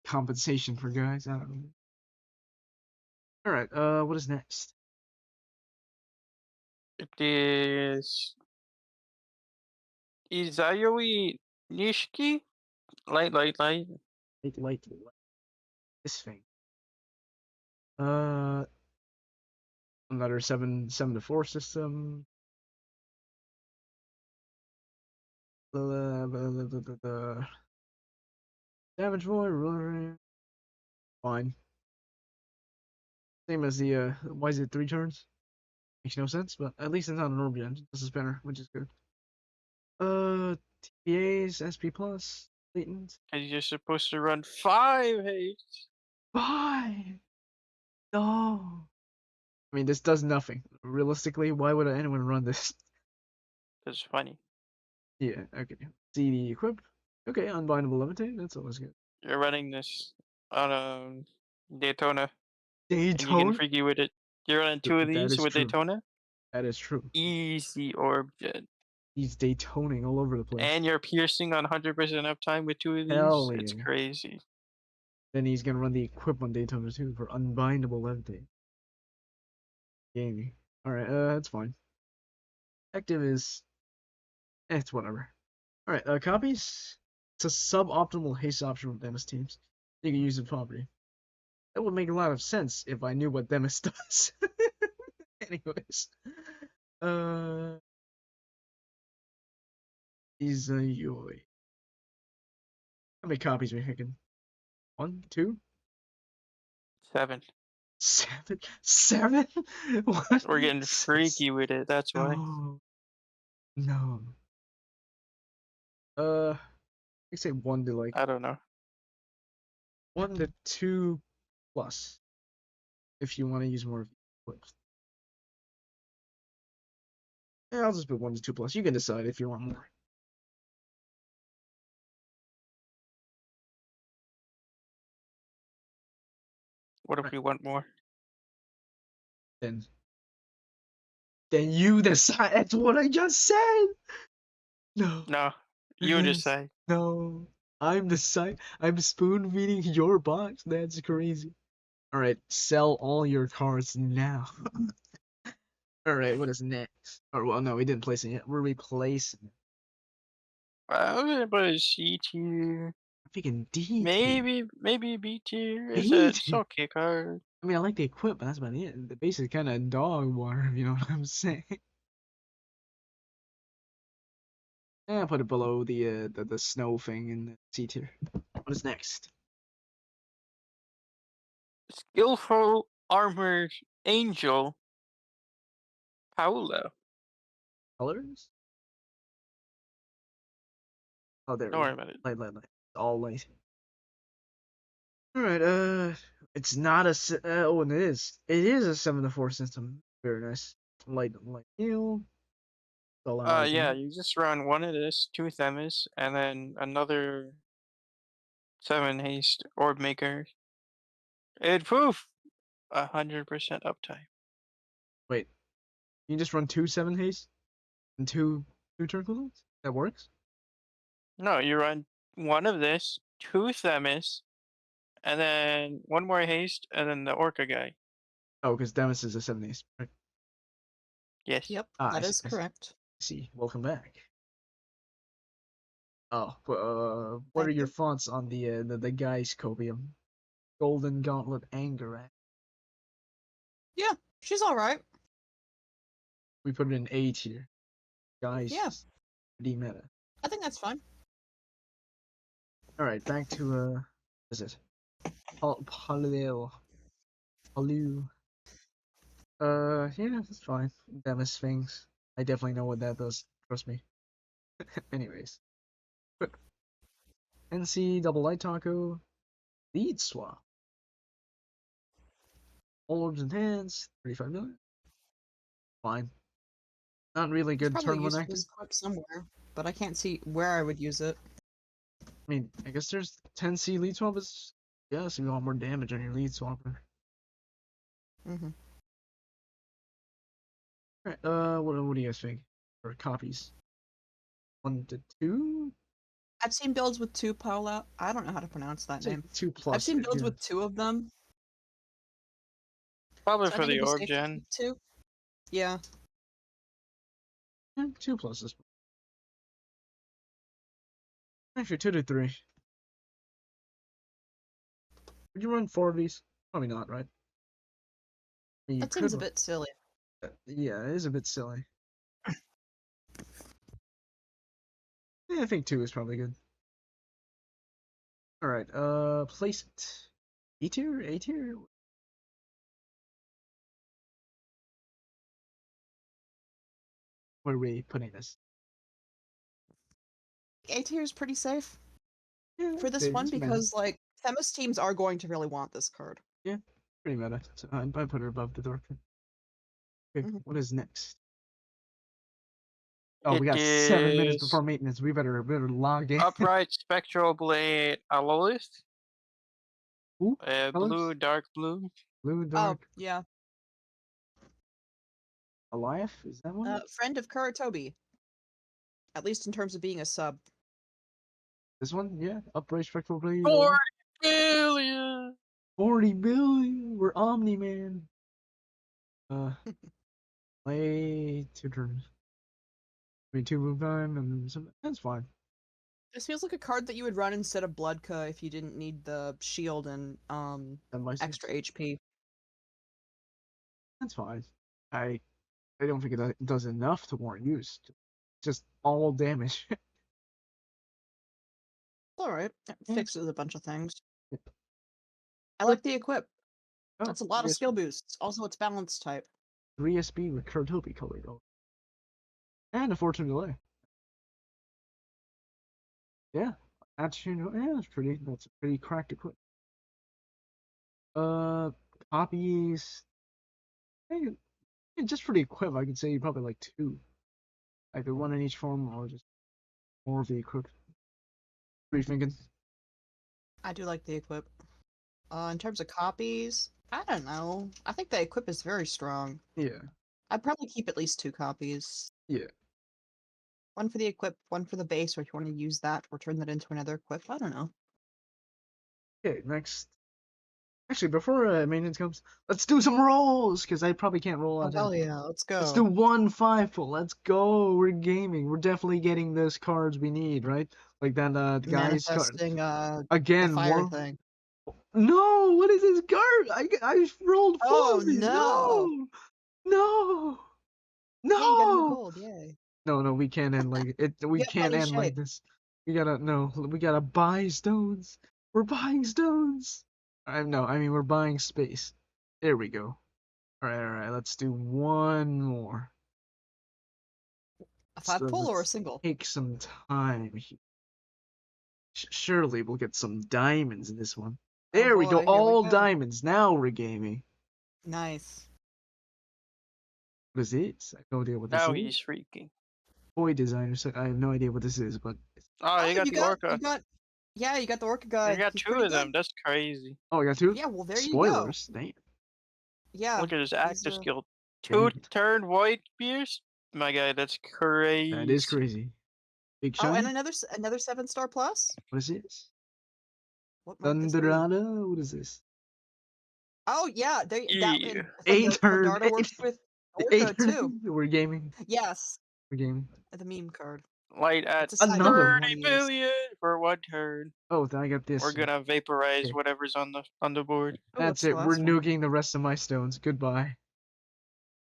Compensation for guys. I don't know. All right. What is next? It is Izayoi Nishiki? Light. Light. This thing. Another 7 to 4 system. The damage void. Fine. Same as the why is it 3 turns? Makes no sense, but at least it's not an orb engine. This is better, which is good. TPAs, SP plus, latent. And you're supposed to run 5 haste. 5. No. I mean, this does nothing. Realistically, why would anyone run this? That's funny. Yeah. Okay. See the equip. Okay, unbindable levitate. That's always good. You're running this on Daytona. And you Daytona. can freaky with it. You're running 2 of That these is with true. Daytona. That is true. Easy orb gen. He's Daytoning all over the place. And you're piercing on 100% uptime with 2 of these. Hell It's yeah. crazy. Then he's gonna run the equip on Daytona too for unbindable levitate. gaming. Alright, that's fine. Active is it's whatever. Alright, copies. It's a suboptimal haste option with Demis teams. You can use the property. That would make a lot of sense if I knew what Demis does. Anyways. Izayoi. How many copies are we picking? 1, 2? 7. 7? 7? What? We're getting freaky with it, that's why. No. No. I say 1 to like I don't know. 1 to 2 plus. If you want to use more clips. Yeah, I'll just put 1 to 2 plus. You can decide if you want more. What if we want more? Then you decide. That's what I just said. No. No, you Yes. decide. No. I'm spoon feeding your box. That's crazy. Alright, sell all your cards now. Alright, what is next? Or well no, we didn't place it yet. We're replacing. I'm gonna put a C tier. I'm picking D tier. Maybe B tier. B It's tier. okay card. I mean I like the equip, but that's about it. The base is kinda dog water, if you know what I'm saying. Yeah, I'll put it below the snow thing in the C tier. What is next? Skillful armored angel. Paolo. Colors? Oh, there Don't we worry go. about it. Light. All light. Alright, it's not a, oh, and it is. It is a 7 to 4 system. Very nice. Light, heal. All I like. Yeah, you just run 1 of this, 2 Themis, and then another 7 haste orb maker. It poof! 100% uptime. Wait, you just run 2 7 haste? And 2 turn cooldowns? That works? No, you run 1 of this, 2 Themis, and then 1 more haste, and then the Orca guy. Oh, because Demis is a 7 haste. Right. Yes. Yep, Ah, that I is see. correct. See, welcome back. Oh, what Thank are your you. thoughts on the guy's copium? Golden Gauntlet Anger. Yeah, she's all right. We put it in A tier. Guys, Yeah. D meta. I think that's fine. Alright, back to what is it? Paleo. Yeah, that's fine. Demis things. I definitely know what that does. Trust me. Anyways. NC double light taco. Lead swap. All orbs and hands. 35 million. Fine. Not really There's good probably turn use one for active. this equip somewhere, but I can't see where I would use it. I mean, I guess there's 10C lead swap is yes if you want more damage on your lead swapper. Mm-hmm. Alright, what do you guys think? Or copies? 1 to 2? I've seen builds with 2 Paula. I don't know how to pronounce that Say name. 2 plus. I've seen builds yeah. with 2 of them. Probably So I for think the it'd be orb safe to gen. keep 2. Yeah. Yeah, 2 pluses. Actually, 2 to 3. Would you run 4 of these? Probably not, right? I mean, you That seems a could. bit silly. Yeah, it is a bit silly. Yeah, I think 2 is probably good. Alright, place it. E tier? A tier? Where are we putting this? A tier is pretty safe Yeah, for this one it's meta. because, like, Themis teams are going to really want this card. Yeah, pretty meta. So I put her above the Dork. Okay, Mhm. what is next? Oh, we It got 7 minutes is before maintenance. We better log in. Upright Spectral Blade Aloeth. Ooh, Blue, colors? dark blue. Blue, Oh, dark, yeah. Alive? Is that one? Friend of Kuratobi. At least in terms of being a sub. This one? Yeah, upright spectral blade. 40 billion! 40 billion. We're Omni Man. Play 2 turns. I mean, 2 move time and something. That's fine. This feels like a card that you would run instead of Bloodka if you didn't need the shield and That might sense. extra HP. That's fine. I don't think it does enough to warrant use. Just all damage. Alright, it Yeah. fixes a bunch of things. Yep. I like the equip. Oh, That's a lot of 3 skill boosts. Also, it's balance type. 3 SB with Kurtobi color gold. And a fortune delay. Yeah, that's that's a pretty cracked equip. Copies. Hey, just for the equip, I could say probably like 2. Either 1 in each form or just more of the equip. What are you thinking? I do like the equip. In terms of copies, I don't know. I think the equip is very strong. Yeah. I'd probably keep at least 2 copies. Yeah. 1 for the equip, 1 for the base, or if you want to use that or turn that into another equip. I don't know. Okay, next. Actually, before maintenance comes, let's do some rolls, because I probably can't roll Oh, out. hell yeah, let's go. Let's do 1 5-full. Let's go. We're gaming. We're definitely getting those cards we need, right? Like that guy's card. Manifesting Again, the fire more. thing. No, what is this card? I rolled 4 Oh, of these. no. No. Hey, you got in the No. cold, yay. No, we can't end like it. We Get can't money end like shape. this. We gotta buy stones. We're buying stones. I mean we're buying space. There we go. All right. Let's do 1 more. A 5-pull or a let's single? take some time here. Surely we'll get some diamonds in this one. There we go. boy, here we All go. diamonds. Now we're gaming. Nice. What is this? I have no idea what this Now is. he's freaking. Toy designer. So I have no idea what this is, but Oh, you got the orca. Yeah, you got the orca guy. You got He's 2 pretty of them. good. That's crazy. oh, I got 2. Yeah, well, there Spoilers. you go. Damn. Yeah. Look at his active a- skill. Dang 2 it. turn white beers. My guy, that's crazy. That is crazy. Big Oh, shiny. and another 7-star plus. What is this? What might this be? Thunderada? What is this? Oh yeah, Yeah. 8 turn. Thundarda works with 8 orca too. We're gaming. Yes, We're gaming. the meme card. Light at It's a side Another one. 30 million for 1 turn. Oh, then I got this. We're gonna vaporize Okay. whatever's on the board. Oh, That's what's the it. We're last one? nuking the rest of my stones. Goodbye.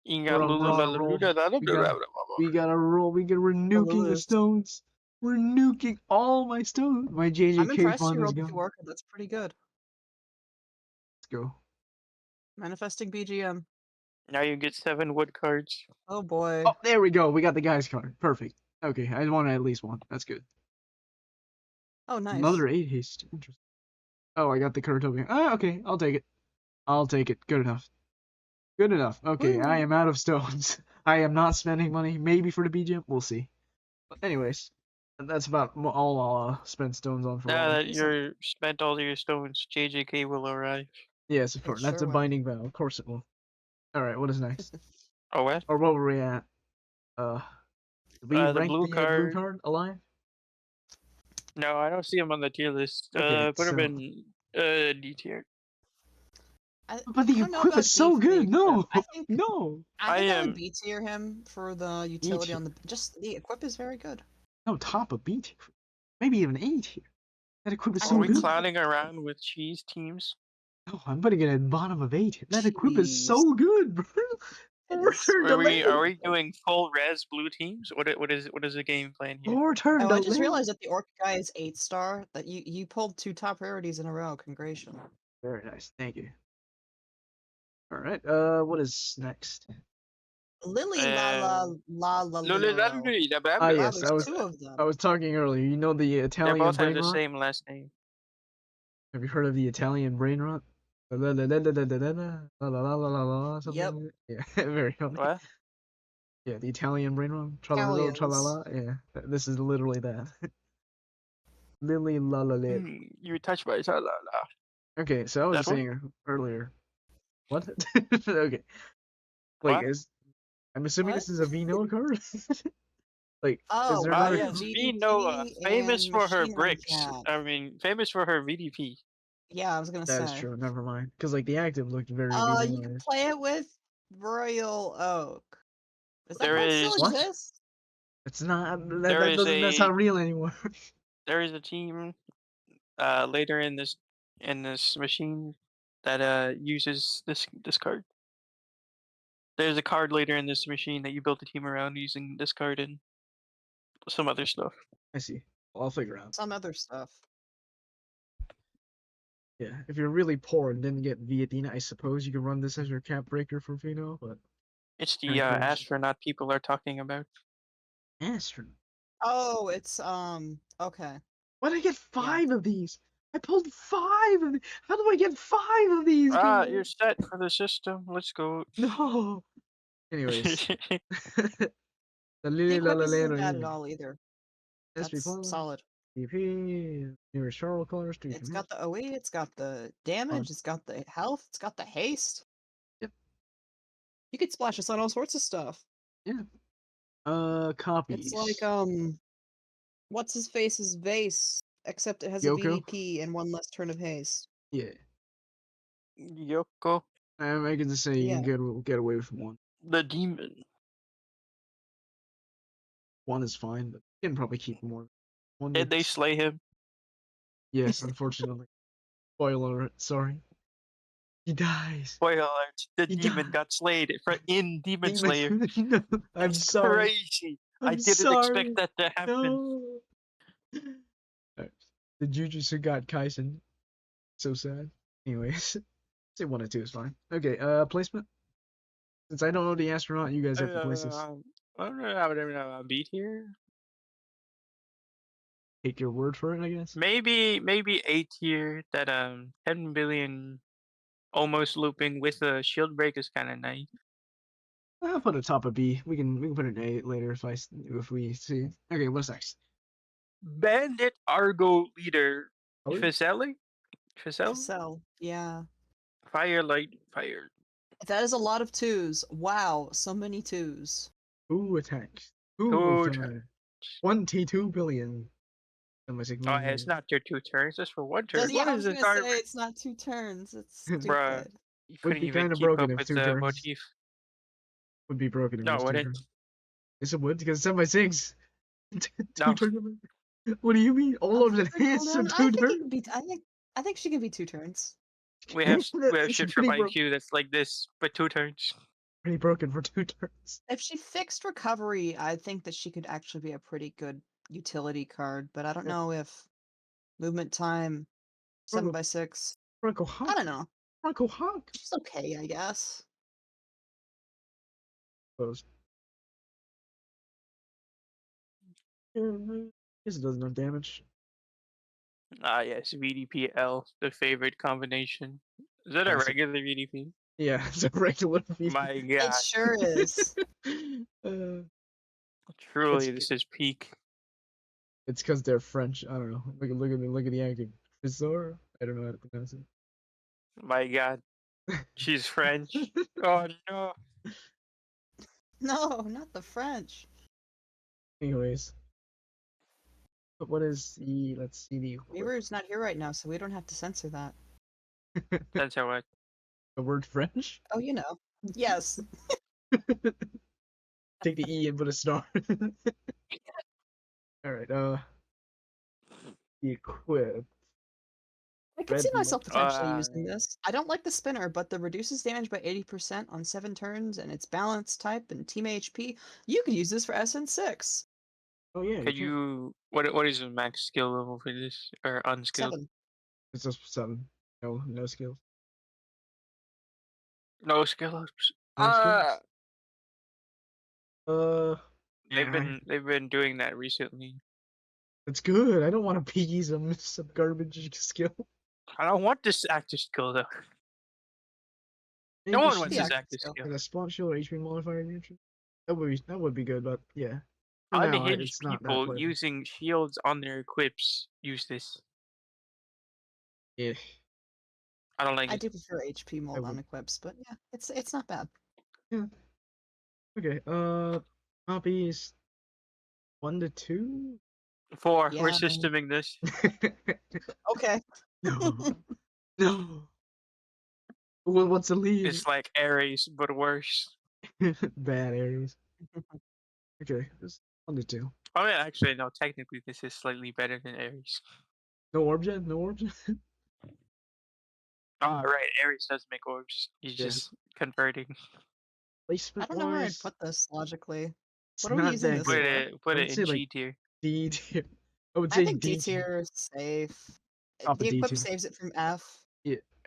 Inga We're on lulu a la roll. lulu da da We gotta- da. We gotta roll. We're nuking the Lulus. stones. We're nuking all my stones. My I'm JJK impressed fund you is rolled gone. the orca. That's pretty good. Let's go. Manifesting BGM. Now you get 7 wood cards. Oh boy. Oh, there we go. We got the guy's card. Perfect. Okay, I wanted at least 1. That's good. Oh, nice. Another 8 haste. Interesting. Oh, I got the Kurtobi. Ah, okay. I'll take it. I'll take it. Good enough. Good enough. Okay, I Woo. am out of stones. I am not spending money. Maybe for the BGM. We'll see. But anyways, that's about all I'll spend stones on for Now all. that you're spent all your stones, JJK will arrive. Yes, of course. That's sure a will. binding vow. Of course it will. Alright, what is next? Oh, what? Or what were we at? Did we The rank blue the blue card. card alive? No, I don't see him on the tier list. Okay, Put him so- in D tier. But the I don't know equip about is so B for the good. No, equip. I think no, I I would am- B tier him for the utility tier. on the just the equip is very good. no. Top of B tier. Maybe even A tier. That equip is I so Are we good. clowning around with cheese teams? No, I'm putting it at bottom of A tier. That equip is so good, bro. It Four is. turn Are we delay. doing full res blue teams? What is the game plan here? 4 turn Oh, delay. I just realized that the orc guy is 8-star. That you pulled 2 top rarities in a row. Congratulations. Very nice. Thank you. All right. What is next? Lily la la la la. Ah, Wow, yes. there's 2 of them. I was talking earlier. You know the They Italian both have brain the rot? same last name. Have you heard of the Italian brain rot? La la la la la la la la la la la la something Yep. like that. Yeah, very funny. What? Yeah, the Italian brain rot. Tra-la-la, tra-la-la. Yeah, this is literally that. Lily la la la. You touched my la. Okay, so I was That one? saying earlier. What? Okay. Like, What? I'm assuming What? this is a Vino card? Like, Oh, is there wow, not yeah, a... Vinoa, famous and for her Machine Gun bricks. Cat. I mean, famous for her VDP. Yeah, I was gonna That is say. true, never mind. Because, like, the active looked very You Vino. can play it with Royal Oak. Does that There card still is What? exist? It's not. There That is doesn't. That's a not real anymore. there is a team later in this machine that uses this card. There's a card later in this machine that you build a team around using this card and some other stuff. I see. Well, I'll figure out. Some other stuff. Yeah, if you're really poor and didn't get Viadina, I suppose you can run this as your cap breaker for Fino, but It's the kinda cringe. astronaut people are talking about. Astronaut. Oh, it's okay. Why did I get 5 of these? I pulled 5 of these. How do I get 5 of these? You're set for the system. Let's go. No. Anyways. The equip isn't bad at all either. That's solid. DP, newer Charlotte colors. It's got the OE, it's got the damage, it's got the health, it's got the haste. Yep. You could splash us on all sorts of stuff. Yeah. Copies. It's like what's his face's vase, except it has Yoko? a VDP and one less turn of haste. Yeah. Yoko, I can just say you Yeah. can get away with one. the demon. One is fine, but you can probably keep more. One Did they is- slay him? Yes, unfortunately. Spoiler alert, sorry. He dies. Spoiler alert, the He demon died. got slayed in Demon Slayer. No, I'm It's sorry. crazy. I I'm didn't sorry. expect that to happen. No. Alright, the Jujutsu got Kaisen. So sad. Anyways, say 1 and 2 is fine. Okay, placement. Since I don't know the astronaut, you guys have to place this. I don't know how to beat here. Take your word for it, I guess. Maybe A tier. That 10 billion almost looping with a shield break is kind of nice. I'll put a top of B. We can put an A later if we see. Okay, what's next? Bandit Argo leader Color? Fizeli? Fizel? Cell. Yeah. Firelight Fire. That is a lot of 2s. Wow, so many 2s. Who attacks? Who Who attacks? attacks? 22 billion. Oh, yeah, it's not your 2 turns. It's for 1 turn. Yeah, What I is was this gonna card? say it's not 2 turns. It's Bruh. stupid. You Would couldn't be even kinda keep broken up if with 2 the turns. motif. Would be broken if No, it was it 2 wouldn't. turns. Yes, it would because it's 7 by 6. No. Turns. What do you mean? All of it hands Hold to on, 2 I think it turns. can be. I think she can be 2 turns. We have It's shit pretty from broke. IQ that's like this, but 2 turns. Pretty broken for 2 turns. If she fixed recovery, I think that she could actually be a pretty good utility card. But I don't know if movement time, 7 by 6. Franco I Hawk. don't know. Franco Hawk. She's okay, I guess. Close. Guess it does enough damage. Ah, yes, VDPL, the favorite combination. Is that a Classic. regular VDP? Yeah, it's a regular feed. My god, It sure is. truly, it's- this is peak. It's because they're French. I don't know. Look at the acting. Bizarre. I don't know how to pronounce it. My god, she's French. Oh no. No, not the French. Anyways. But what is the, let's see the Mirror's not here right now, so we don't have to censor that. That's how I. the word French? Oh, you know. Yes. Take the E and put a star. Alright, the equip. I could Red see blood. myself potentially using this. I don't like the spinner, but the reduces damage by 80% on 7 turns, and it's balance type and team HP. You could use this for SN6. Oh yeah, Could you? What is the max skill level for this or unskilled? 7. It's just 7. No skills. No skill ups. No skills. They've been doing that recently. It's good. I don't want to piggy some garbage skill. I don't want this active skill though. No Maybe one she- wants Yeah, this I active think so. skill. Like a spawn shield or HP modifier nature. That would be good, but yeah. For now, Unhinged it's not that people playable. using shields on their equips use this. Yeah. I don't like I it. do prefer HP mold on would- equips, but yeah, it's not bad. Okay. Copies 1 to 2. 4. We're Yeah. systeming this. Okay. No. No. What's the lead? It's like Ares, but worse. Bad Aries. Okay, just 1 to 2. Oh yeah, actually no. Technically, this is slightly better than Ares. No orb gen? No orb gen? Oh right, Ares does make orbs. He's Yeah. just converting. I Placement don't know where I'd wise, put this logically. it's What are we not using that this Put good. for? it I would in say G like tier. D tier. I would I say think D D tier. tier is safe. Top The of D equip tier. saves it from F.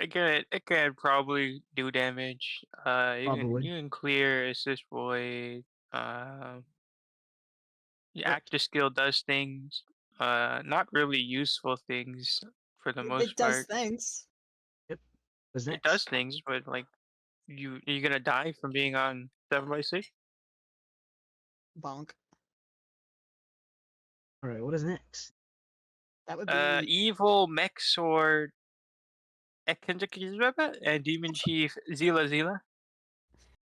It can probably do damage. Probably. You can clear assist void. The active skill does things. Not really useful things for the most It does part. things. What's It next? does things, but like you're gonna die from being on 7x6. Bonk. Alright, what is next? That would be Evil mech sword and demon chief Zila Zila.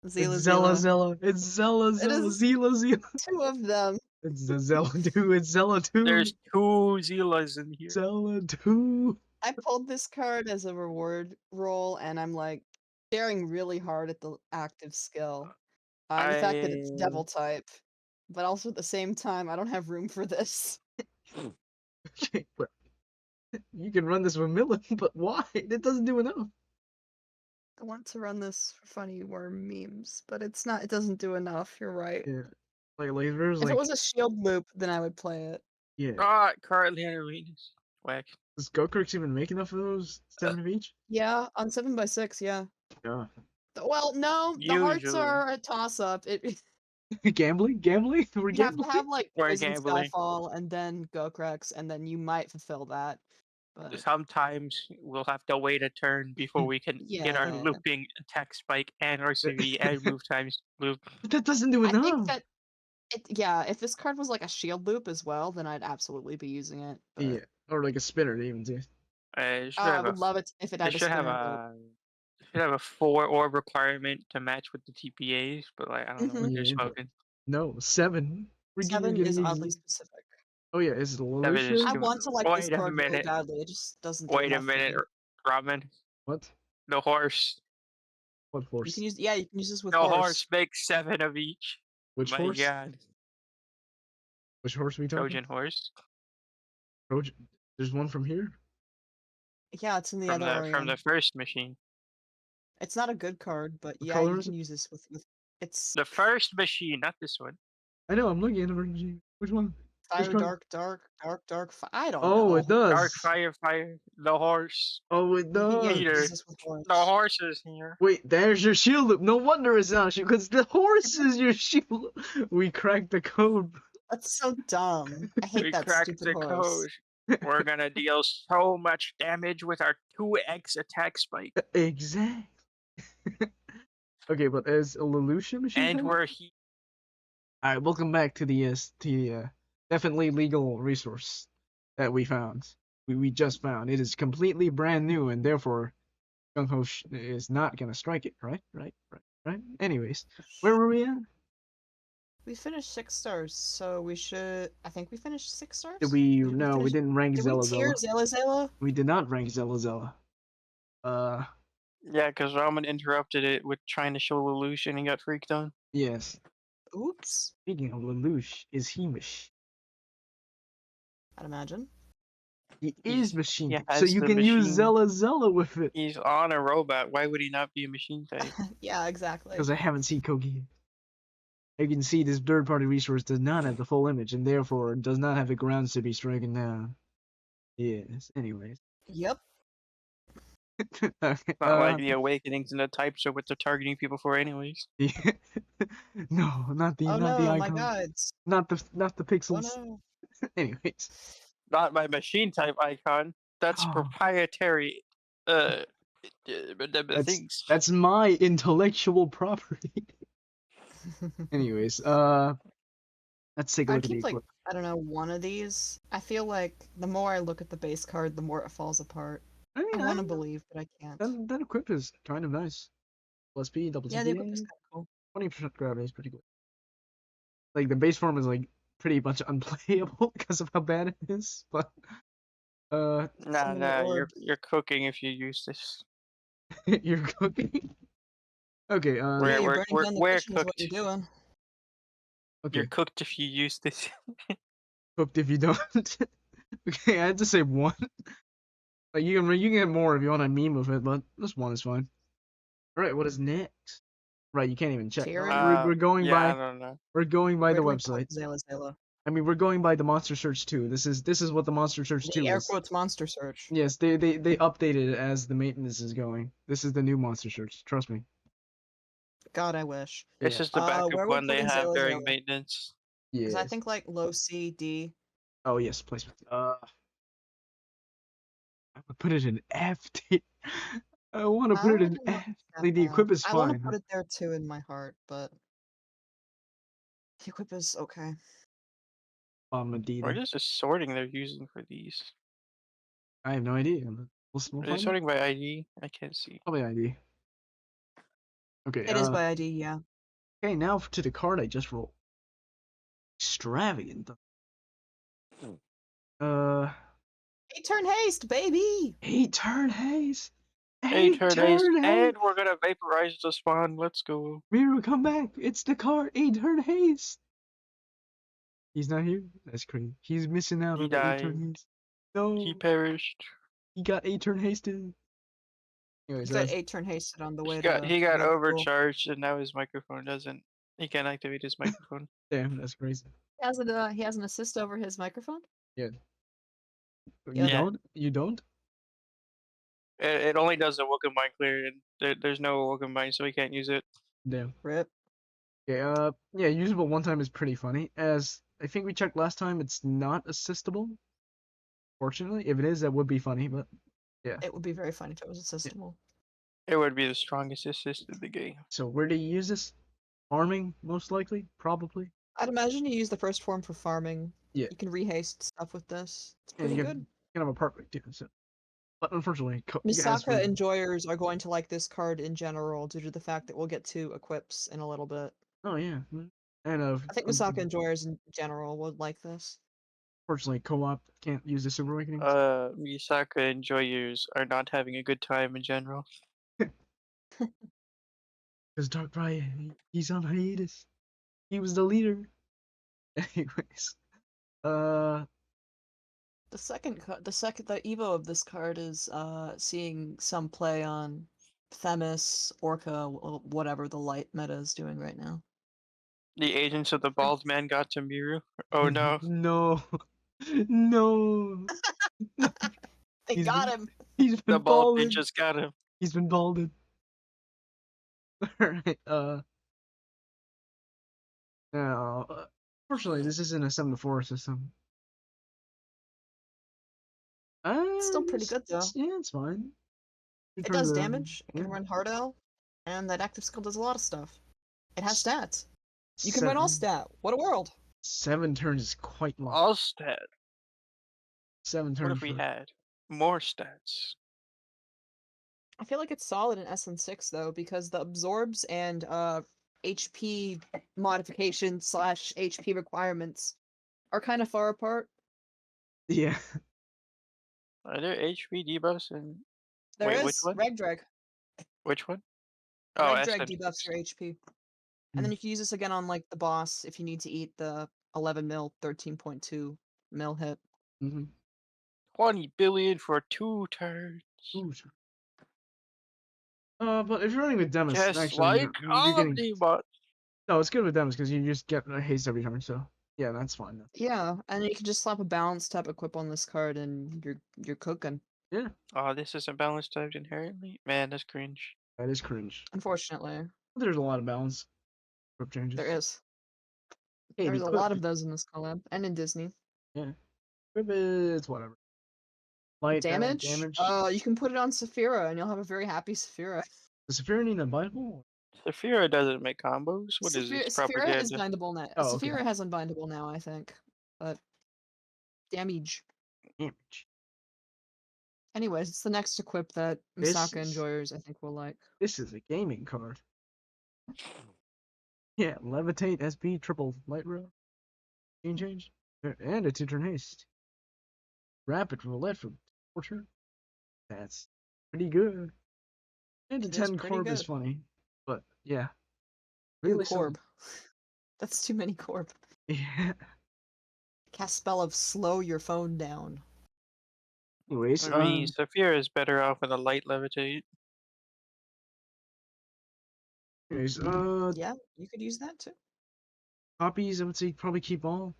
Zila It's Zella Zila. Zella. It's Zella It Zella. is Zila Zila. 2 of them. It's the Zella 2. It's Zella 2. There's 2 Zilas in here. Zella 2. I pulled this card as a reward roll, and I'm like staring really hard at the active skill. And the fact that it's devil type. But also at the same time, I don't have room for this. Okay, well, you can run this with Millen, but why? It doesn't do enough. I want to run this for funny worm memes, but it doesn't do enough, you're right. Yeah. Like lasers, If like it was a shield loop, then I would play it. yeah. Ah, currently in arenas. Whack. Does Gokurks even make enough of those 7 of each? Yeah, on 7x6, yeah. Yeah. Well, no, the hearts Usually. are a toss-up. Gambling? We're You have to gambling? have like We're Poison gambling. Skyfall and then Gokrex, and then you might fulfill that. But Sometimes we'll have to wait a turn before we can get our yeah, looping attack spike and RCV and move times loop. But that doesn't do I think enough. that yeah, if this card was like a shield loop as well, then I'd absolutely be using it. But, Yeah. Or like a spinner even too. It should I have would love it if it had it a should have spinner loop. a 4 orb requirement to match with the TPAs, but like I don't know what Mhm. they're Yeah, but smoking. no, 7. We're 7 getting is oddly easy. specific. Oh yeah, is it 7 is Lelouch? I too. want to like this Wait a card really minute. badly. It just doesn't do Wait a enough for minute, me. Ramen. What? The horse. What You horse? can use you can use this with The horse. horse makes 7 of each. Which My horse? God. Which horse are we talking? Trojan horse. Trojan. There's one from here. Yeah, it's in the From other the Orion. first machine. It's not a good card, but What yeah, color you is can it? use this with it's The first machine, not this one. I know. I'm looking at it. Which one? fire, color? dark. I don't Oh, know. it does. Dark fire. The horse. Oh, it You can does. Peter. use this with horse. The horse is here. Wait, there's your shield loop. No wonder it's not shield, because the horse is your shield loop. We cracked the code. That's so dumb. I hate We that cracked stupid the horse. code. We're gonna deal so much damage with our 2x attack spike. Exactly. Okay, but as a Lelouch machine. And type? we're Alright, welcome back to the definitely legal resource that we found. We just found. It is completely brand new, and therefore GungHo is not gonna strike it. Right. Anyways, where were we at? We finished 6 stars, so we should. I think we finished 6 stars. Did we? Did No, we finish- didn't rank Did we Zella tier Zella. Zella? We did not rank Zella Zella. yeah, because Ramen interrupted it with trying to show Lelouch and he got freaked on. Yes. Oops. Speaking of Lelouch, is he machine? I'd imagine. He He's- is machine. he So has you the can use machine. Zella Zella with it. He's on a robot. Why would he not be a machine type? Yeah, exactly. Because I haven't seen Kogi. You can see this third-party resource does not have the full image, and therefore does not have the grounds to be stricken down. Yes. Anyways. Yep. Okay, Not like the awakenings and the types are what they're targeting people for, anyways. no, not the Oh not the no, my icon, guys. not the Oh pixels. no. Anyways. Not my machine type icon. That's Oh. proprietary. Things. That's my intellectual property. Anyways, let's take a I look at the keep like equip. I don't know, one of these. I feel like the more I look at the base card, the more it falls apart. I I mean, want to believe, but I can't. that equip is kind of nice. Plus P, double Yeah, the equip is TPA, kind of cool. 20% gravity is pretty good. Like the base form is like pretty much unplayable because of how bad it is, but Nah, Some of the you're orbs. cooking if you use this. You're cooking. Okay. Yeah, We're- you're we're- burning down the we're kitchen is what cooked. you're doing. Okay. You're cooked if you use this. Cooked if you don't. Okay, I had to say one. Like you can get more if you want a meme of it, but this one is fine. All right, what is next? Right, you can't even check. Tyranny? We're going yeah, I by don't know. we're going by Where the do we website. put Zayla Zayla? I mean, we're going by the Monster Search 2. This is what the Monster Search 2 The air is. quotes monster search. Yes, they updated it as the maintenance is going. This is the new Monster Search. Trust me. God, I wish. This Yeah. is the backup Where are we one they putting have Zayla during Zayla? maintenance. Because I Yes. think like low C, D. Oh yes, placement. I would put it in F tier. I want to I put it in wouldn't F. mind Like the that. equip is I want to fine. put it there too in my heart, but the equip is okay. Medina. What is the sorting they're using for these? I have no idea. We'll Are they find out. sorting by ID? I can't see. Probably ID. Okay. It is by ID, yeah. Okay, now to the card I just rolled. Extravagant. 8-turn haste, baby! 8-turn haste. Hey, turn haste, 8-turn haste. and we're gonna vaporize the spawn. Let's go. Miru, come back. It's the card. 8-turn haste. He's not here. That's crazy. He's missing out He on the 8-turn died. haste. No, He perished. he got 8-turn hasted. Anyways, He got 8-turn hasted on the way He to. got Liverpool. overcharged, and now his microphone doesn't. He can't activate his microphone. damn, that's crazy. He has an assist over his microphone? You Yeah. don't? You don't? It only does the welcome bind clear, and there's no welcome bind, so he can't use it. Damn. Rip. Okay, yeah, usable one time is pretty funny. As I think we checked last time, it's not assistable. Fortunately, if it is, that would be funny, but yeah. It would be very funny if it was assistable. It would be the strongest assist in the game. So where do you use this? Farming, most likely? Probably? I'd imagine you use the first form for farming. Yeah. You can rehaste stuff with this. It's And pretty you good. can have a perfect too, so. But unfortunately, Misaka enjoyers are going to like this card in general due to the fact that we'll get 2 equips in a little bit. Oh yeah. And I think Misaka enjoyers in general would like this. unfortunately, co-op can't use the Super Awakening. Misaka enjoyers are not having a good time in general. Because Dark Brian, he's on hiatus. He was the leader. Anyways, The Evo of this card is seeing some play on Themis, Orca, whatever the light meta is doing right now. The agents of the bald man got to Miru. Oh no. no, no. They He's got been- him. He's been The bald balded. ninjas got him. He's been balded. Alright, now, fortunately, this isn't a 7-4 system. It's still pretty good, though. Yeah, it's fine. It does damage. It can yeah. run hard L, and that active skill does a lot of stuff. It has stats. You can run all stat. What a world! 7 turns is quite long. All stat. 7 turns. What if we had more stats? I feel like it's solid in SN6 though, because the absorbs and HP modification / HP requirements are kind of far apart. Yeah. Are there HP debuffs in There Wait, is which one? Reg Drag. which one? Oh, Reg Drag SM. debuffs your HP. And then you can use this again on like the boss if you need to eat the 11 mil, 13.2 mil hit. Mm-hmm. 20 billion for 2 turns. But if you're running with Demis, Just actually, like you're getting... Omnibot. No, it's good with Demis because you just get a haste every turn, so yeah, that's fine. Yeah, and you can just slap a balance type equip on this card and you're cooking. Oh, this isn't balanced typed inherently? Man, that's cringe. That is cringe. Unfortunately, There's a lot of balance. Equip changes. there is. Hey, There's a equip- lot of those in this collab and in Disney. Yeah. Equip is whatever. Light Damage? damage. You can put it on Saphira and you'll have a very happy Saphira. Does Saphira need a Bible? Saphira doesn't make combos. What is this Saphira is propaganda? bindable now. Oh, okay. Saphira has unbindable now, I think. But damage. Damage. Anyways, it's the next equip that This Misaka is- enjoyers I think will like. This is a gaming card. Yeah, levitate, SB, triple light row. Change. And a 2-turn haste. Rapid roulette for torture. That's pretty good. And the It is 10 pretty Corb is good. funny, but yeah. Ooh, Really Corb. That's too many Corb. Yeah. Cast spell of slow your phone down. Anyways, I mean, Saphira is better off with a light levitate. anyways, Yeah, you could use that too. copies, I would say probably keep all.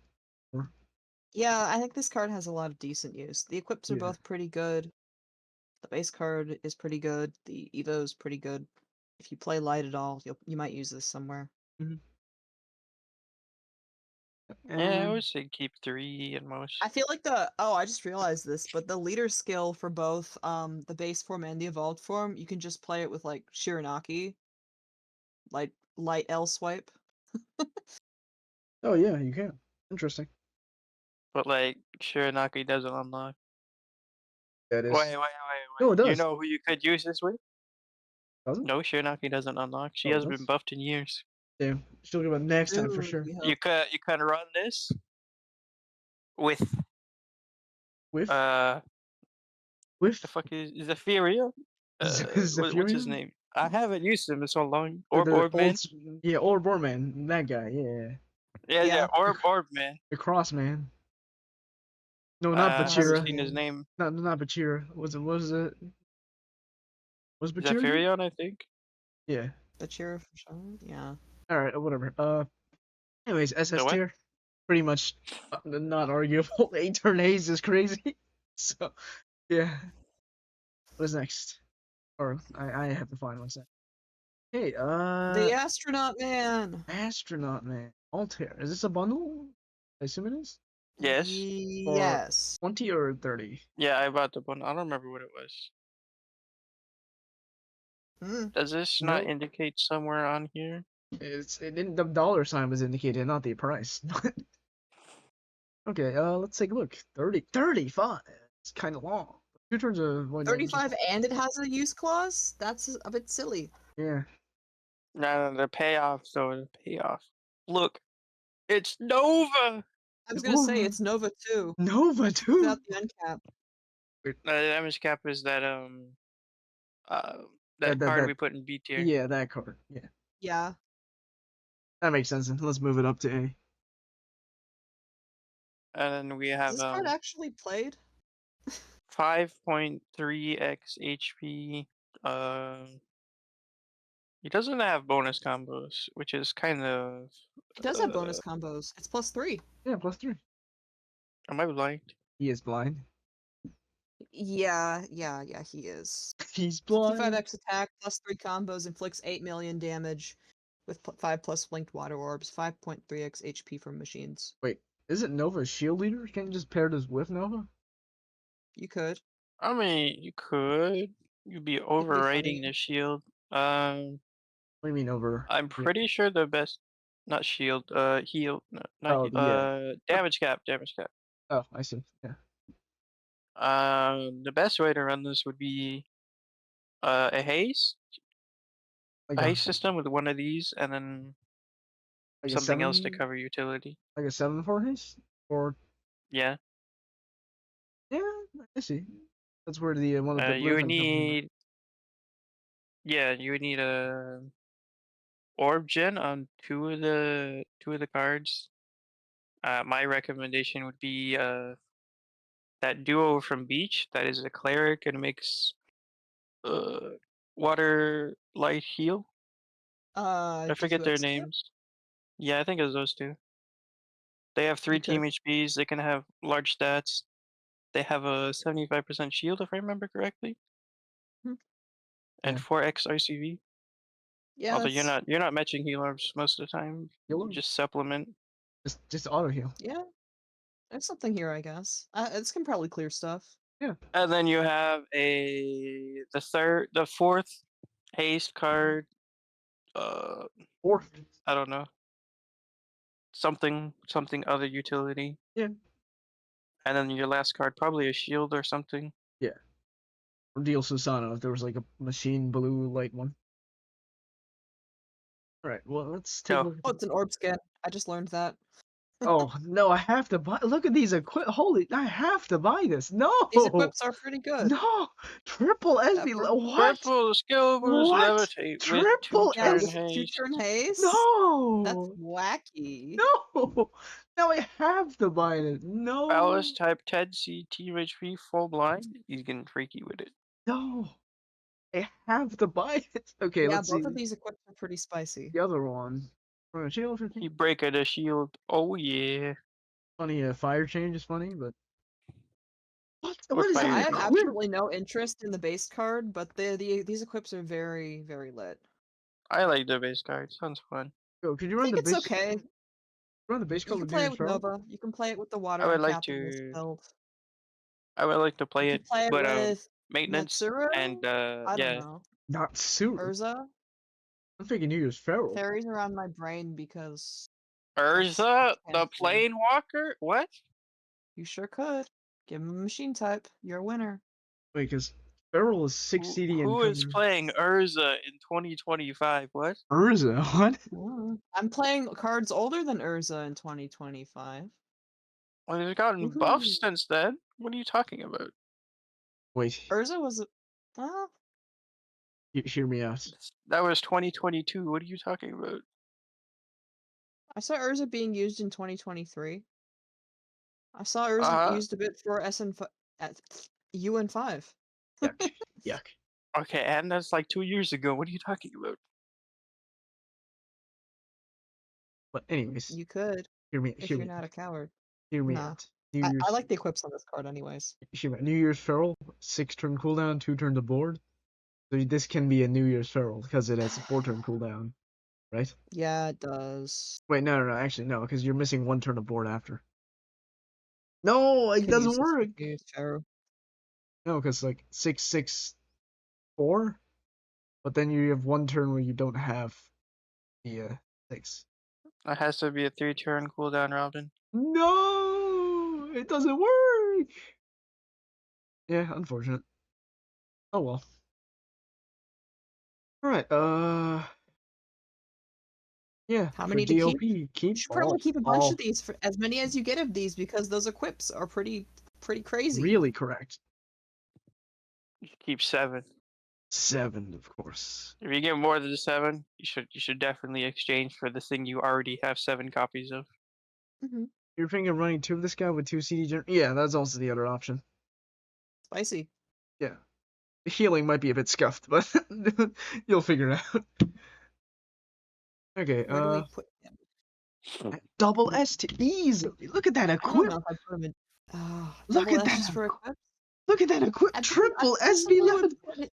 Or, Yeah, I think this card has a lot of decent use. The equips are Yeah. both pretty good. The base card is pretty good. The Evo is pretty good. If you play light at all, you might use this somewhere. Yeah, I would say keep 3 at most. I feel like I just realized this, but the leader skill for both the base form and the evolved form, you can just play it with like Shiranaki. Like light L swipe. Oh yeah, you can. Interesting. But like, Shiranaki doesn't unlock. That is. Wait. No, it You does. know who you could use this with? Doesn't? No, Shiranaki doesn't unlock. She Oh, it hasn't been does? buffed in years. Damn. She'll give it next time for Ooh, sure. yeah. You could run this with With the fuck is Hyperion? What's his Zephyrian? name? I haven't used him in so long. The Orb man. Yeah, Orb Man. That guy. Yeah. Yeah, Yeah. Orb man. The Cross Man. No, not I haven't Bachira. seen his name. Not Bachira. Was it? Was Bachira? Hyperion, I think. Yeah. The cheer for sure. Yeah. All right. Whatever. Anyways, SS The what? tier. Pretty much not arguable. 8 turn A's is crazy. So, yeah. What is next? Or I have to find one second. Hey, The astronaut man. Astronaut Man. Altair. Is this a bundle? I assume it is. Yes. Yes. 20 or 30? Yeah, I bought the one. I don't remember what it was. Hmm. Does this not No. indicate somewhere on here? It didn't. The dollar sign was indicated, not the price. Okay, let's take a look. 35. It's kind of long. 2 turns of void damage. 35 and it has a use clause? That's a bit silly. Yeah. No, the payoff. So the payoff. Look, it's Nova. I was gonna say it's Nova 2 Nova too. without the uncap. The damage cap is that That- card that- we put in B tier. Yeah, that card. Yeah, Yeah. that makes sense. Then let's move it up to A. And then we Is have this card actually played? 5.3x HP. He doesn't have bonus combos, which is kind of. It does have bonus combos. It's +3. Yeah, +3. Am I blind? He is blind. Yeah, he is. He's blind. 55x attack, +3 combos, inflicts 8 million damage with 5+ linked water orbs, 5.3x HP from machines. Wait, isn't Nova a shield leader? Can't you just pair this with Nova? You could. I mean, you could. You'd be overriding the shield. What do you mean over? I'm pretty sure the best, not shield, heal, no, not Oh, yeah. damage cap. Oh, I see. Yeah. The best way to run this would be a haste, Like a haste system with one of these, and then like something else to 7 cover utility. Like a 7/4 haste? Or Yeah. yeah, I see. That's where the one of the You would blueprint comes in. need. Yeah, you would need a orb gen on two of the cards. My recommendation would be that duo from Beach. That is a cleric and makes water, light, heal. I forget their names. Yeah, I think it's those two. They have 3 team HPs. They can have large stats. They have a 75% shield, if I remember correctly, and 4x ICV. Yeah. Although you're not matching heal orbs most of the time. Heal orbs? Just supplement. Just auto heal. Yeah. There's something here, I guess. This can probably clear stuff. Yeah. And then you have the fourth haste card. Fourth. I don't know. Something other utility. Yeah. And then your last card, probably a shield or something. Yeah. Or deal Susano if there was like a machine blue light one. Alright, well let's take a look at Oh, it's an orb skin. I just learned that. Oh no, I have to buy. Look at these Holy, I have to buy this. No, These equips are pretty good. no, triple SB. Pepper. What? Purple skill boost What? levitate with Triple Yeah, 2-turn with haste. two-turn haste? That's No, wacky. no. Now I have to buy it. No, Ballast type 10C team HP full blind. He's getting freaky with it. no. I have to buy it. Okay, Yeah, let's see both of these equips are pretty spicy. the other one. Shield, He breaking the shield. Oh yeah. funny. Fire change is funny, but what? What What is fire I that? have change? absolutely no interest in the base card, but these equips are very, very lit. I like the base card. Sounds fun. Yo, could you I run think the it's base? okay. Run the base You card can with play New it with Feral? Nova. You can play it with the I water would and like capitalist to. build. I would like to play You it, can play it but with maintenance Metsuru? and I don't yeah. know. Not soon. Urza? I'm thinking New Year's Feral. Fairies are on my brain because Urza, the fancy. plane walker. What? you sure could. Give him a machine type. You're a winner. Wait, because Feral is 6 CD and Who is cover. playing Urza in 2025? What? Urza? What? I'm playing cards older than Urza in 2025. Well, it's gotten buffed Woohoo. since then. What are you talking about? Wait, Urza was well, hear me out. That was 2022. What are you talking about? I saw Urza being used in 2023. I saw Urza used a bit for at UN5. Yuck. Yuck. Okay, and that's like 2 years ago. What are you talking about? But anyways, You could, hear me. if Hear you're me. not a coward. Hear me Nah. out. New Year's. I like the equips on this card anyways. Hear me out. New Year's Feral, 6-turn cooldown, 2 turns aboard. So this can be a New Year's Feral because it has a 4-turn cooldown, right? Yeah, it does. Wait, no. Actually, no, because you're missing 1 turn aboard after. No, it Could doesn't use this work. with Use Pharaoh. No, because like 6/6/4, but then you have 1 turn where you don't have the 6. It has to be a 3-turn cooldown, Robin. No, it doesn't work. Yeah, unfortunate. Oh well. All right. Yeah. How for many to keep? DOP, You keep should probably all. keep a bunch all of these, for as many as you get of these, because those equips are pretty crazy. really correct. You should keep 7. 7, of course. If you get more than 7, you should definitely exchange for the thing you already have 7 copies of. Mm-hmm. You're thinking of running 2 of this guy with 2 CD. Yeah, that's also the other option. Spicy. Yeah. The healing might be a bit scuffed, but you'll figure it out. Okay, Where do we put them? double ST easily. Look at that I don't equip. know if I put them in. Look Double at S that for equips. Look at that equip. Triple SB11. Bro,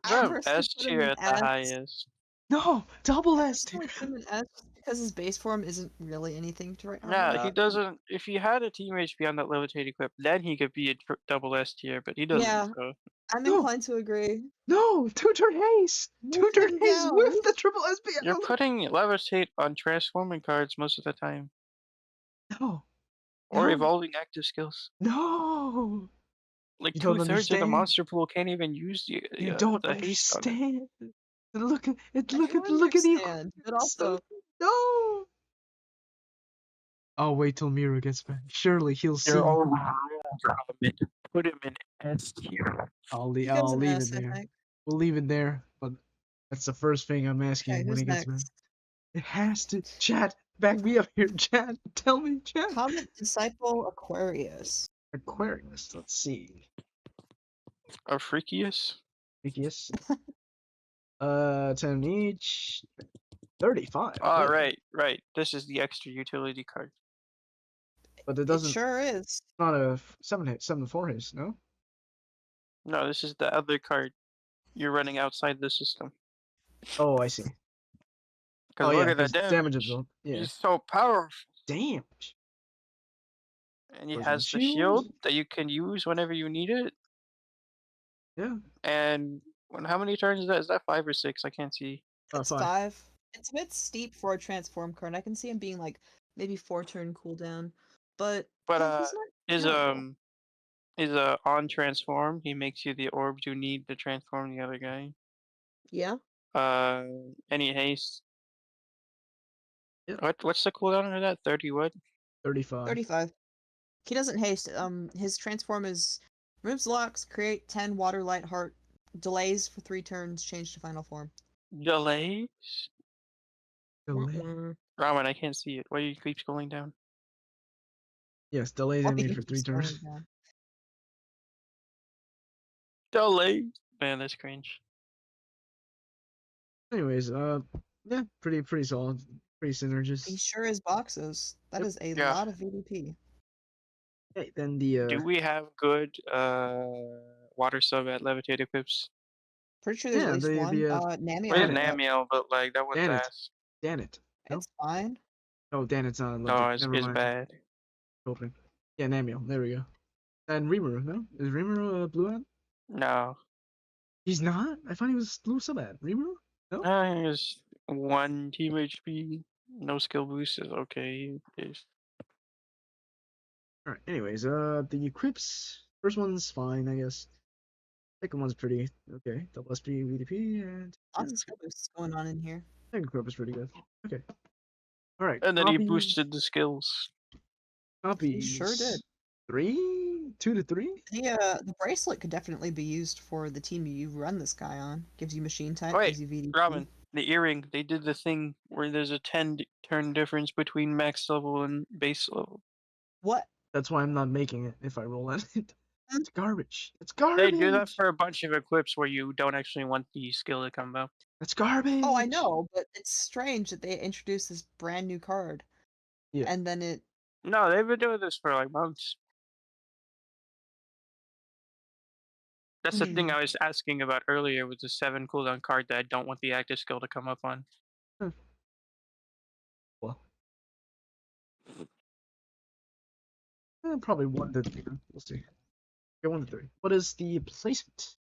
personally S put him tier in at the S. highest. No, double I ST. personally put him in S because his base form isn't really anything to write home Yeah, he about. doesn't. If he had a team HP on that levitate equip, then he could be a double S tier, but he doesn't. Yeah. So. I'm No. inclined to agree. No, 2-turn haste. Move 2-turn him haste down. with the triple SB. You're putting levitate on transforming cards most of the time, No. or No. evolving active skills. No. Like You don't 2/3 of the understand. monster pool can't even use You don't the haste on it. understand. Look at it. I Look do at the understand, but also No. I'll wait till Miro gets back. Surely he'll see. You're all put him in S tier. I'll he leave goes in it S, I there. think. We'll leave it there. But that's the first thing I'm asking Okay, when who's he gets next? back. It has to. Chat, back me up here. Chat, tell me. Chat. Comet Disciple Aquarius. Aquarius. Let's see. A freakiest. Yes. 10 each. 35. Oh, good. right. This is the extra utility card. But it doesn't. It sure is. It's not a 7/4 haste, no? No, this is the other card you're running outside the system. Oh, I see. Because look at the damage. absorb. Yeah. He's so powerful. Damn. And he Where's my has the shield? shield that you can use whenever you need it. Yeah. And how many turns is that? Is that 5 or 6? I can't see. It's 5. It's a bit steep for a transform card. I can see him being like maybe 4-turn cooldown, but he's not terrible. On transform, he makes you the orbs you need to transform the other guy. Yeah. Any haste. Yep. What's the cooldown of that? 30 what? 35. 35. He doesn't haste. His transform is removes locks, create 10 water light heart, delays for 3 turns, change to final form. Delays? Delay. Ramen, I can't see it. Why do you keep scrolling down? Yes, delays Why animated you for keep 3 turns. scrolling down? Delays? Man, that's cringe. Anyways, yeah, pretty solid, pretty He synergist. sure is boxes. That Yep. is a Yeah. lot of VDP. Okay, then the Do we have good water sub at levitate equips? Pretty sure there's yeah, at least one. the Namio. We have Dan it. Namiel, but like that was Dan it. ass. Dan it. No? It's fine. Oh, Dan it's not. No, Never it's mind. bad. Open. Yeah, Namiel. There we go. And Rimuru, no? Is Rimuru blue ad? No. He's not? I thought he was blue sub ad. Rimuru? No? It's 1 team HP, no skill boost is okay. Alright, anyways, the equips. First one's fine, I guess. Second one's pretty okay. Double SP, VDP, and Lots of skill boosts going on in here. second equip is pretty good. Okay. Alright. And then he copies- boosted the skills. Copies. He sure did. 3? 2 to 3? The bracelet could definitely be used for the team you run this guy on. Gives you machine type, Wait, gives you VDP. Robin, the earring, they did the thing where there's a 10 turn difference between max level and base level. What? That's why I'm not making it if I roll at it. Hmm? It's garbage. It's They garbage. do that for a bunch of equips where you don't actually want the skill to come up. That's garbage. Oh, I know, but it's strange that they introduced this brand new card. Yeah. And then it. No, they've been doing this for like months. That's the thing I was asking about earlier with the 7 cooldown card that I don't want the active skill to come up on. Well. Probably 1 to 3. We'll see. Okay, 1 to 3. What is the placement?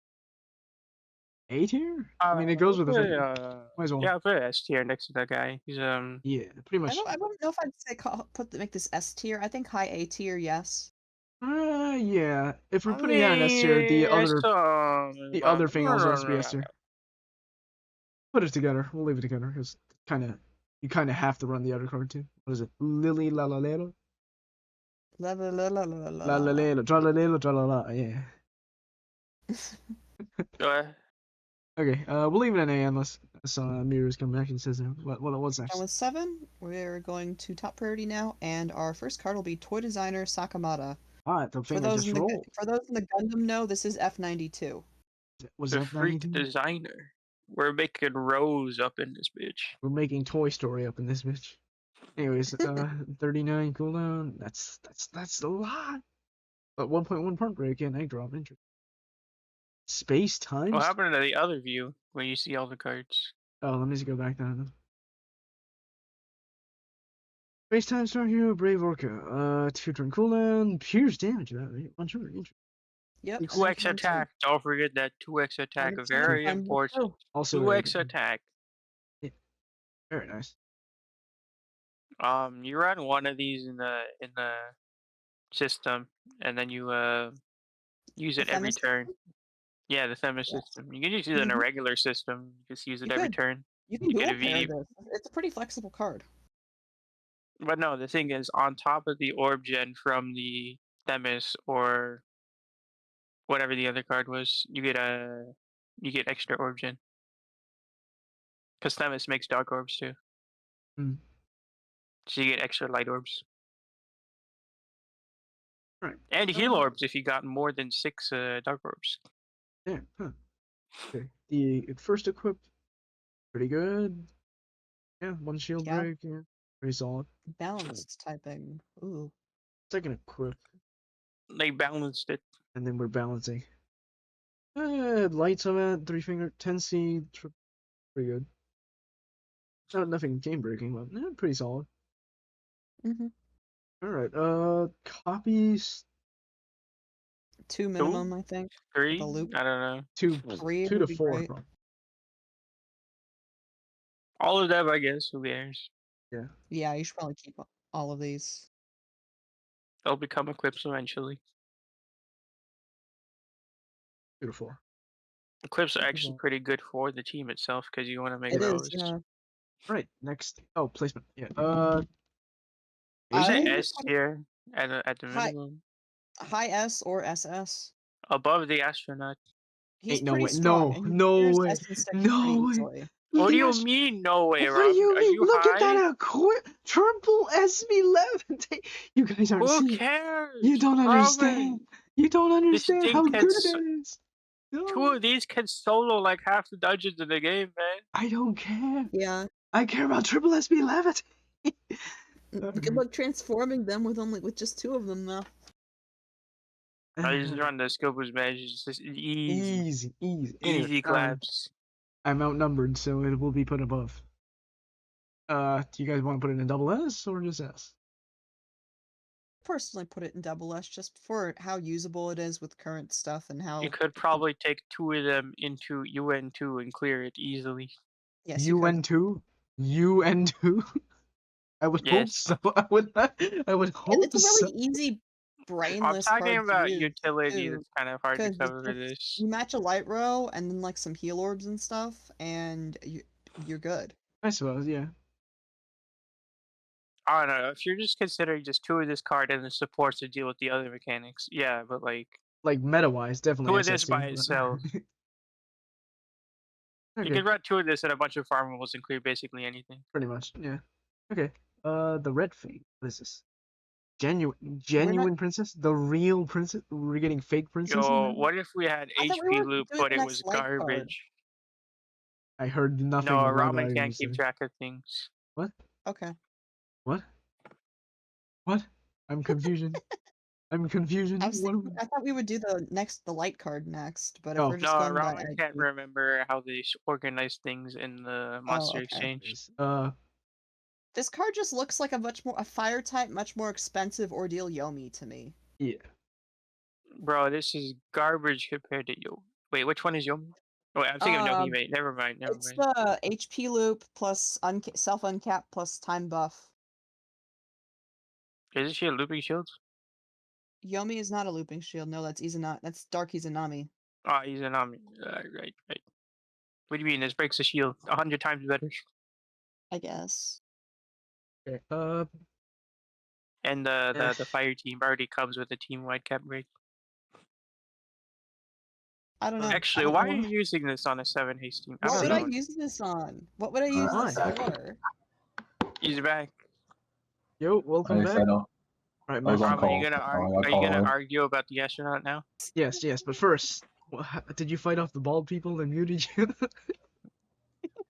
A tier? I mean, it goes with the thing. Might as well. Yeah, I'll put S tier next to that guy. He's Yeah, pretty much. I don't know if I'd say make this S tier. I think high A tier, yes. Yeah. If we're putting out an S tier, the other thing also has to be S tier. Put it together. We'll leave it together because you kind of have to run the other card too. What is it? Lily la la la La la la la la la la la tra la la tra la la. Yeah. Go ahead. Okay. We'll leave it at A unless Miru's come back and says what's next. And with 7, we're going to top priority now, and our first card will be Toy Designer Sakamata. The For thing I those just rolled. for those in the Gundam know, this is F92. Was The that freak 92? designer. We're making Rose up in this bitch. We're making Toy Story up in this bitch. Anyways, 39 cooldown. That's a lot. But 1.1 part break and egg drop. Interesting. Space time. What happened to the other view where you see all the cards? Oh, let me just go back down. Space time star hero Brave Orca. 2 turn cooldown. Pierce damage. One turn. Yep. 2x attack. Don't forget that 2x attack. Very important. Also 2x attack. Very nice. You run one of these in the system, and then you use it every turn. Yeah, the Themis system. You can just use it in a regular system. Just use it every turn. You can get a dual pair VD. this. It's a pretty flexible card. But no, the thing is, on top of the orb gen from the Themis or whatever the other card was, you get extra orb gen. Because Themis makes dark orbs too. So you get extra light orbs. Right. And heal orbs if you got more than 6 dark orbs. Yeah. Okay. The first equip, pretty good. Yeah, 1 shield break. Yeah, pretty solid. Balanced typing. Ooh. Second equip. They balanced it. And then we're balancing. Lights on that, 3 finger, 10C, pretty good. Nothing game breaking, but pretty solid. Alright, copies. 2 minimum, I think. 3? The loop. I don't know. 2 to 4. Great. All of them, I guess. Who cares? Yeah. Yeah, you should probably keep all of these. They'll become equips eventually. Beautiful. Equips are actually pretty good for the team itself because you want to make It Rose. is, yeah. Right, next. Oh, placement. Yeah. There's an I- S here at the Hi- minimum. High S or SS. Above the astronaut. He's Ain't no pretty way. strong. No, and he no clears way. S6 No pretty way. easily. What do you Yes. mean, no way, What do Rob? you Are mean? you Look high? at that triple SB11. You guys aren't Who seeing. cares? You don't Robin, understand. You don't understand thing how can good s- that is. Two No, of these can solo like half the dungeons in the game, man. I don't care. Yeah. I care about triple SB11. Good luck transforming them with just 2 of them though. I just run the Scopus badges. Just easy. Easy. Easy Anyway, claps. I'm outnumbered, so it will be put above. Do you guys want to put it in double S or just S? Personally put it in double S just for how usable it is with current stuff and how You could probably take 2 of them into UN2 and clear it easily. yes, you could. UN2? UN2? I would hope Yes. so. I would hope It's a so. really easy I'm brainless talking card about to use, utility too, that's kind of hard to 'cause cover it's for just- this. you match a light row and then like some heal orbs and stuff, and you're good. I suppose, yeah. I don't know. If you're just considering just 2 of this card and the supports to deal with the other mechanics, yeah, but like Like meta-wise, definitely 2 of this SSC, by but- itself. You Okay, could run 2 of this and a bunch of farmables and clear basically anything. pretty much, yeah. Okay. The red thing. What is this? Genuine princess? The real princess? We're getting fake princess? Yo, what if we had I thought we HP were loop, doing but the it next was light card. garbage? I heard nothing. No, of what Ramen I can't was keep saying. track of things. Okay. What? What? I'm confusion. I'm confusion. I was What? thinking, I thought we would do the light card next, but if Oh. we're just No, going by Ramen can't ID. remember how they organize things in the monster okay. exchange. This card just looks like a fire type, much more expensive Ordeal Yomi to me. Yeah. Bro, this is garbage compared to Yo. Wait, which one is Yomi? Oh, wait, I'm thinking of Nohime. Never mind. It's the HP loop plus self uncap plus time buff. Isn't she a looping shield? Yomi is not a looping shield. No, that's That's Dark Izanami. Oh, he's an Ami. Right. What do you mean? This breaks the shield 100 times better. I guess. Okay. And the fire team already comes with a team-wide cap break. I don't know. Actually, why are you using this on a 7 haste team? What don't would I know. use this on? What would I use this Why? for? He's back. Yo, welcome Thanks, back. I know. Alright, I was on Rob, are you call. gonna Oh, I got are you called gonna away. argue about the astronaut now? Yes, but first, did you fight off the bald people that muted you?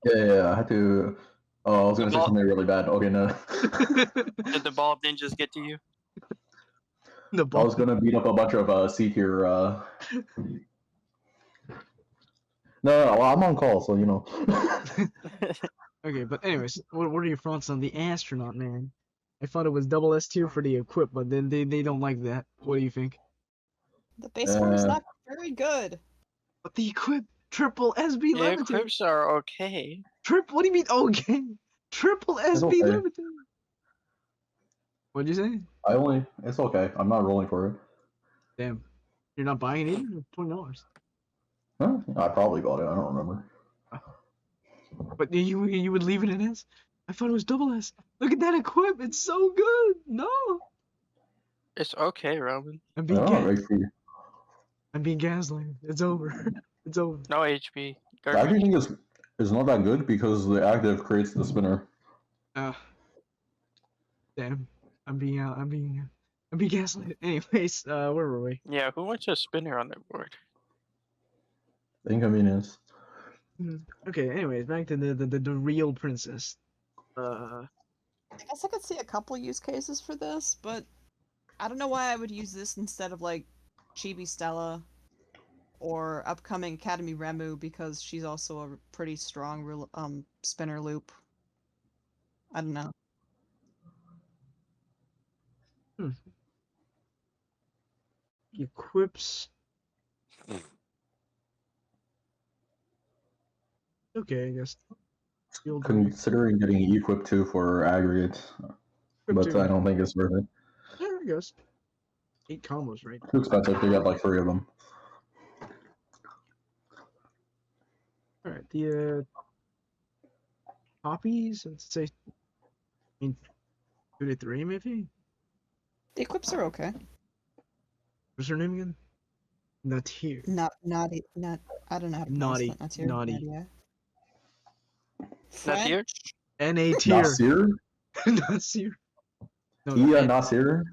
Yeah, I had to. Oh, I was gonna say Well- something really bad. Okay, no. Did the bald ninjas get to you? The I bald. was gonna beat up a bunch of C tier. No, well, I'm on call, so you know. Okay, but anyways, what are your thoughts on the astronaut, man? I thought it was double S tier for the equip, but then they don't like that. What do you think? The base form is not very good. But the equip triple SB The levitate. equips are okay. What do you mean? Okay, triple SB okay. levitate. What'd you say? It's okay. I'm not rolling for it. Damn, you're not buying it either. $20. Huh? I probably bought it. I don't remember. But you would leave it in S? I thought it was double S. Look at that equip. It's so good. No, It's okay, Roman. I'm I being don't know, HP. I'm being gaslighted. It's over. It's over. No HP. I actually Garbage. think it's not that good because the active creates the spinner. Damn. I'm being gaslighted. Anyways, where were we? Yeah, who wants a spinner on their board? Inconvenience. Okay. Anyways, back to the real princess. I guess I could see a couple use cases for this, but I don't know why I would use this instead of like Chibi Stella or upcoming Academy Remu because she's also a pretty strong spinner loop. I don't know. Equips. Okay, I guess. Field break. Considering getting equipped 2 for aggregate, but Equip I two. don't think it's worth it. Yeah, I guess. 8 combos, right? Too expensive to get like 3 of them. Alright, the copies, let's say, I mean, 2 to 3 maybe. The equips are okay. What's her name again? Not here. Not naughty. Not. I don't know how to pronounce Naughty. it. Not here. Naughty. Nadia. Not here? French. N.A. tier. Nasir? Nasir. No, Tia no, Nasir?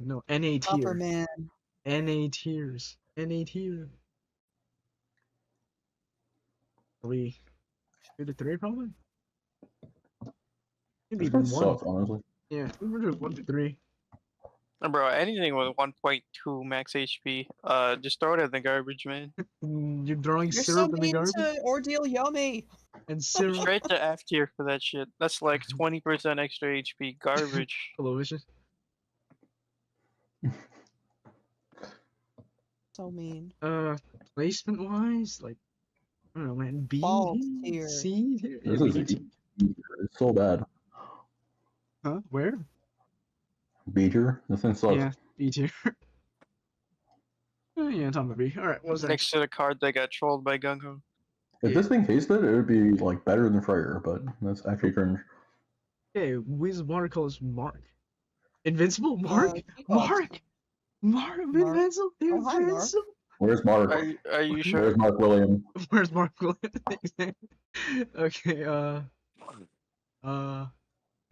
no, N.A. Upper tier. man. N.A. tiers. N.A. tier. 3. 2 to 3 probably? Maybe This card even 1. sucks, honestly. Yeah, we're doing 1 to 3. Bro, anything with 1.2 max HP, just throw it in the garbage, man. You're throwing You're so syrup in the mean garbage? to Ordeal Yomi. And syrup. Straight to F tier for that shit. That's like 20% extra HP. Garbage. Television. So mean. Placement wise, like, I don't know, man. B Balls tier. C tier? This Yeah, is B tier. it's so bad. Huh? Where? Beater? This thing sucks. Yeah, B tier. Oh, yeah, Tom B. Alright, what's Next next? to the card that got trolled by GungHo. If this thing tasted, it would be like better than Fryer, but that's actually cringe. Okay, Wiz Watercolor's Mark. Invincible? Mark? Mark. Mark? Invincible? Oh, hi, Mark. Invincible? Where's Mark? Are you sure? Where's Mark William? Where's Mark Okay,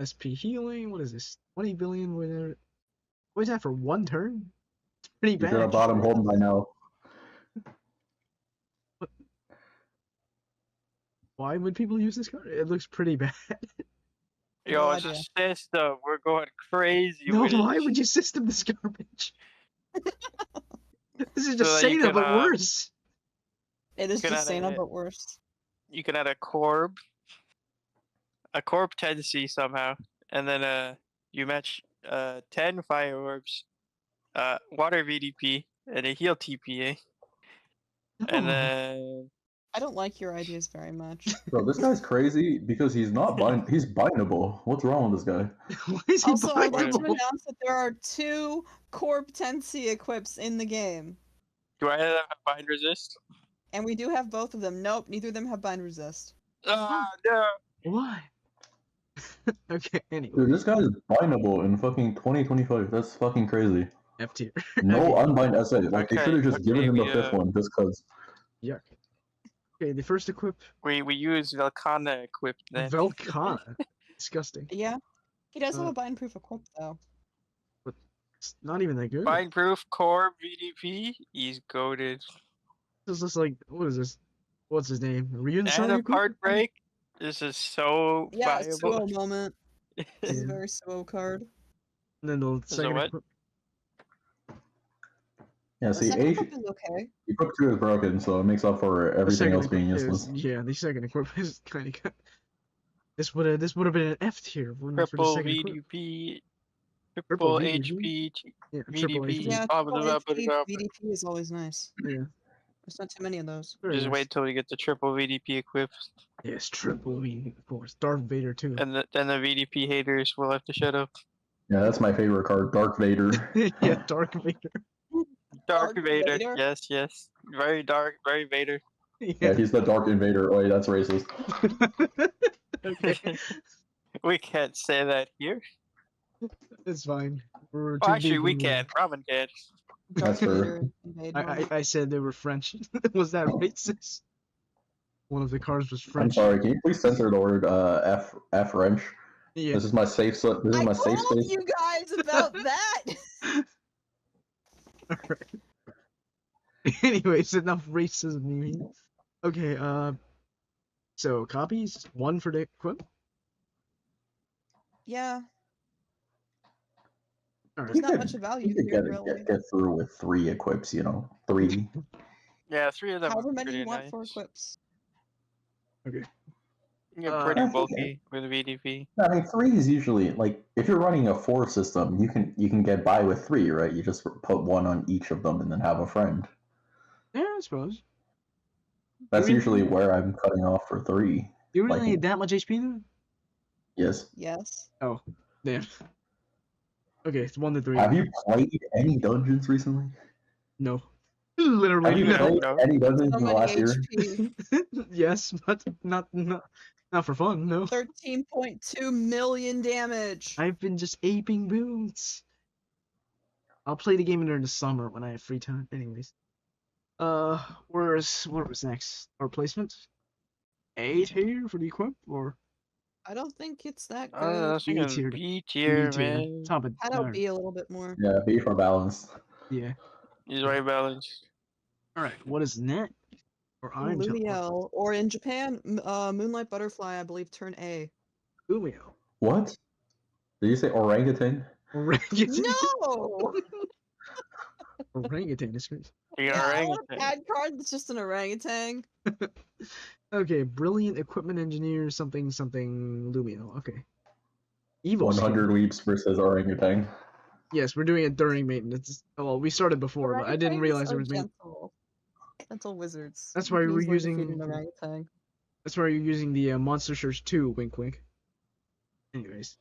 SP healing, what is this? 20 billion with what is that for 1 turn? It's pretty You bad. should have bought him home by now. Why would people use this card? It looks pretty bad. Yo, No it's a idea. system. We're going crazy No, with why it. would you system this garbage? This is just So that you Sena, can, but worse. It is Can just I Sena, hit? but worse. You can add a Corb tendency somehow, and then you match 10 fire orbs, water VDP, and a heal TPA, and No. then I don't like your ideas very much. Bro, this guy's crazy because he's not he's bindable. What's wrong with this guy? Why is he Also, I'd like to bindable? announce that there are 2 Corp Tensi equips in the game. do I have bind resist? And we do have both of them. Nope, neither of them have bind resist. Ah, no. Why? Okay, anyway. Dude, this guy is bindable in fucking 2025. That's fucking crazy. F tier. No Okay, unbind SA. Like, they Okay, should have just given okay, him the we, 5th one just because. yuck. Okay, the first equip, We use Velkana equipped then. Velkana. Disgusting. Yeah. He does have Uh, a bind proof equip, though. It's not even that good. Bind proof Corb VDP. He's goaded. This is just like, what is this? What's his name? Ryun And Sun a equip? part break. This is so Yeah, viable. Suo moment. This is a Yeah. very Suo card. And then the a second what? equip. Yeah, The see, second H, equip is okay. equip 2 is broken, so it makes up for The everything second else being equip useless. is, yeah, the second equip is kind of good. This would have been an F tier if it wasn't for the Triple second equip. VDP. Triple Triple VDP? HP. Yeah, triple VDP. HP. Yeah, Blah, blah, triple blah, HP blah, blah. VDP is always nice. Yeah, There's not too many of those. very Just nice. wait till we get the triple VDP equipped, Yes, triple V, of course. Darth Vader too. and then the VDP haters will have to shut up. Yeah, that's my favorite card, Dark Vader. Yeah, Darth Vader. Dark Dark Vader. Vader? Yes, yes. Very dark, very Vader. Yeah, he's the Dark Invader. Oh, that's racist. Okay, We can't say that here. it's fine. We're Oh, too actually, deep we in the- can. Robin can. Darth That's fair. Vader invade moment. I said they were French. Was that racist? One of the cards was I'm French. sorry, can you please censor the word F wrench? Yeah. This is my safe this is I my safe told space. you guys about that! Alright. Anyways, enough racism memes. Okay, so copies, 1 for the equip. Yeah, Alright. there's not much value You could here, get, really. get through with 3 equips, you know. 3. Yeah, 3 of them However are many pretty you want nice. for equips. Okay. You get Uh, pretty That's bulky okay. with VDP. I mean, 3 is usually like if you're running a 4 system, you can get by with 3, right? You just put 1 on each of them and then have a friend. Yeah, I suppose. That's really- usually where I'm cutting off for 3. Do you really Like- need that much HP though? Yes. Yes. Oh, damn. Okay, it's 1 to 3. Have you played any dungeons recently? No. Have Literally you even no. played know. any dungeons So in the many last year? HP. Yes, but not Not for fun, no. 13.2 million damage. I've been just aping boots. I'll play the game during the summer when I have free time. Anyways. What was next? Our placement? A tier for the equip, or I don't think it's that I good. was thinking tier. B B tier, tier? man. Top of How about B a little bit more? Yeah, B for balance. Yeah. He's right balanced. Alright, what is net? Or I'm Lumiel, or in Japan, Moonlight Butterfly, I believe, turn A. Lumio. What? Did you say orangutan? Orangutan. No! Orangutan is great. The Yeah, I want a orangutan. pad card that's just an orangutan. Okay, brilliant equipment engineer, something Lumio. Okay. Evil 100 skill. weeps versus orangutan. Yes, we're doing it during maintenance. Well, we started before, but I didn't Orangutans realize it are was maintenance. gentle wizards. That's You why can we're easily defeat using. an orangutan. That's why you're using the Monster Search 2. Wink, wink. Anyways.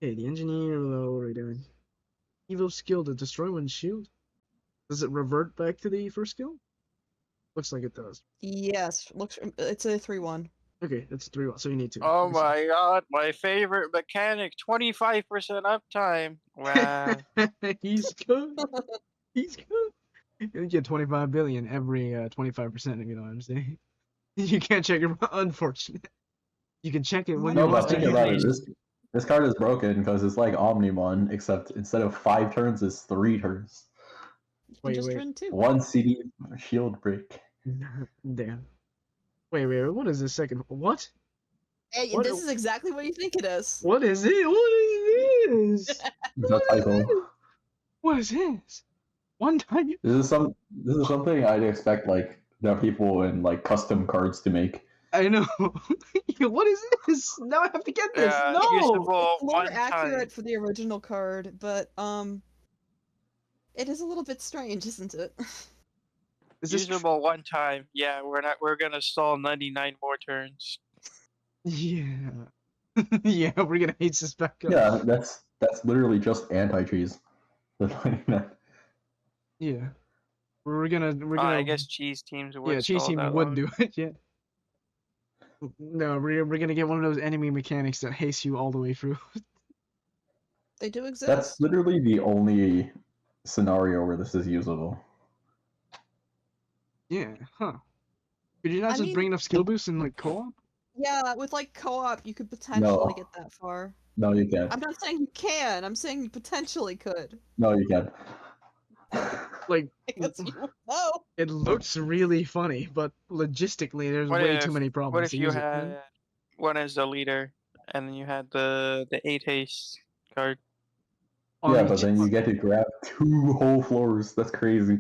Okay, the engineer. What are we doing? Evil skill to destroy one's shield. Does it revert back to the first skill? Looks like it does. Yes, it's a 3-1. Okay, that's 3. So you need to. Oh Let me see. my god, my favorite mechanic, 25% uptime. Wow. He's good. He's good. You get 25 billion every 25%, if you know what I'm saying. You can't check it. Unfortunate. You can check it when No, you No, want but to. think about it. This card is broken because it's like Omnimon, except instead of 5 turns, it's 3 turns. You can Wait, just wait. run 2. 1 CD shield break. Damn. Wait. What is this second? What? Hey, What- this is exactly what you think it is. What is it? What is this? The typo. What is this? One time. This is something I'd expect like that people in like custom cards to make. I know. What is this? Now I have to get this. Yeah, No. usable It's more one accurate time. for the original card, but it is a little bit strange, isn't it? Is this? Usable one time. Yeah, we're gonna stall 99 more turns. Yeah. Yeah, we're gonna hate this back up. Yeah, that's literally just anti-cheese. Yeah. We're gonna. I guess cheese teams would Yeah, cheese stall team that would long. do it. Yeah. No, we're gonna get one of those enemy mechanics that haste you all the way through. They do exist. That's literally the only scenario where this is usable. Yeah. Huh. Could you not I just mean- bring enough skill boosts in like co-op? Yeah, with like co-op, you could potentially get that far. No, you can't. I'm not saying you can. I'm saying you potentially could. No, you can't. Like, Because you know. it looks really funny, but logistically, there's What way if- too many What problems if to you use it. had one as the leader, and then you had the 8 haste card? Yeah, but then you get to grab 2 whole floors. That's crazy.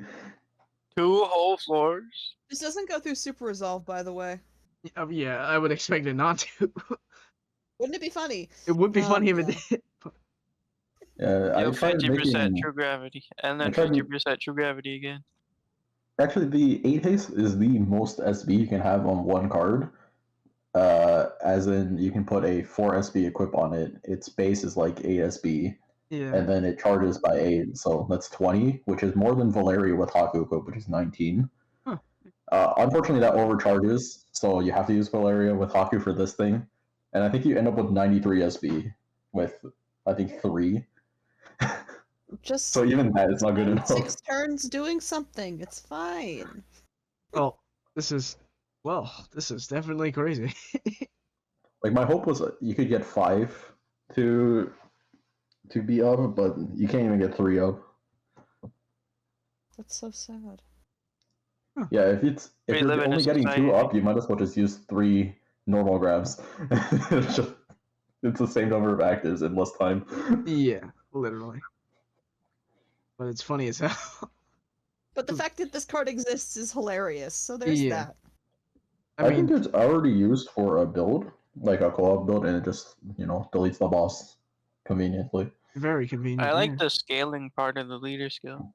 2 whole floors? This doesn't go through Super Resolve, by the way. Yeah, I would expect it not to. Wouldn't it be funny? It would be funny if it yeah. did. Yeah, I You know, tried 50% making. true gravity, and I then tried to- 50% true gravity again. Actually, the 8 haste is the most SB you can have on one card. As in, you can put a 4 SB equip on it. Its base is like 8 SB, Yeah. and then it charges by 8, so that's 20, which is more than Valeria with Haku equip, which is 19. Huh. Unfortunately, that overcharges, so you have to use Valeria with Haku for this thing, and I think you end up with 93 SB with, I think, 3. Just So even that is not good spend enough. 6 turns doing something. It's fine. Well, this is definitely crazy. Like, my hope was you could get 5 to be up, but you can't even get 3 up. That's so sad. Yeah, if We you're live in a only getting 2 society- up, you might as well just use 3 normal grabs. It's the same number of actives in less time. Yeah, literally. But it's funny as hell. But the fact that this card exists is hilarious. So there's Yeah. that. I mean, think it's already used for a build, like a co-op build, and it just, deletes the boss conveniently. very convenient. I like yeah. the scaling part of the leader skill.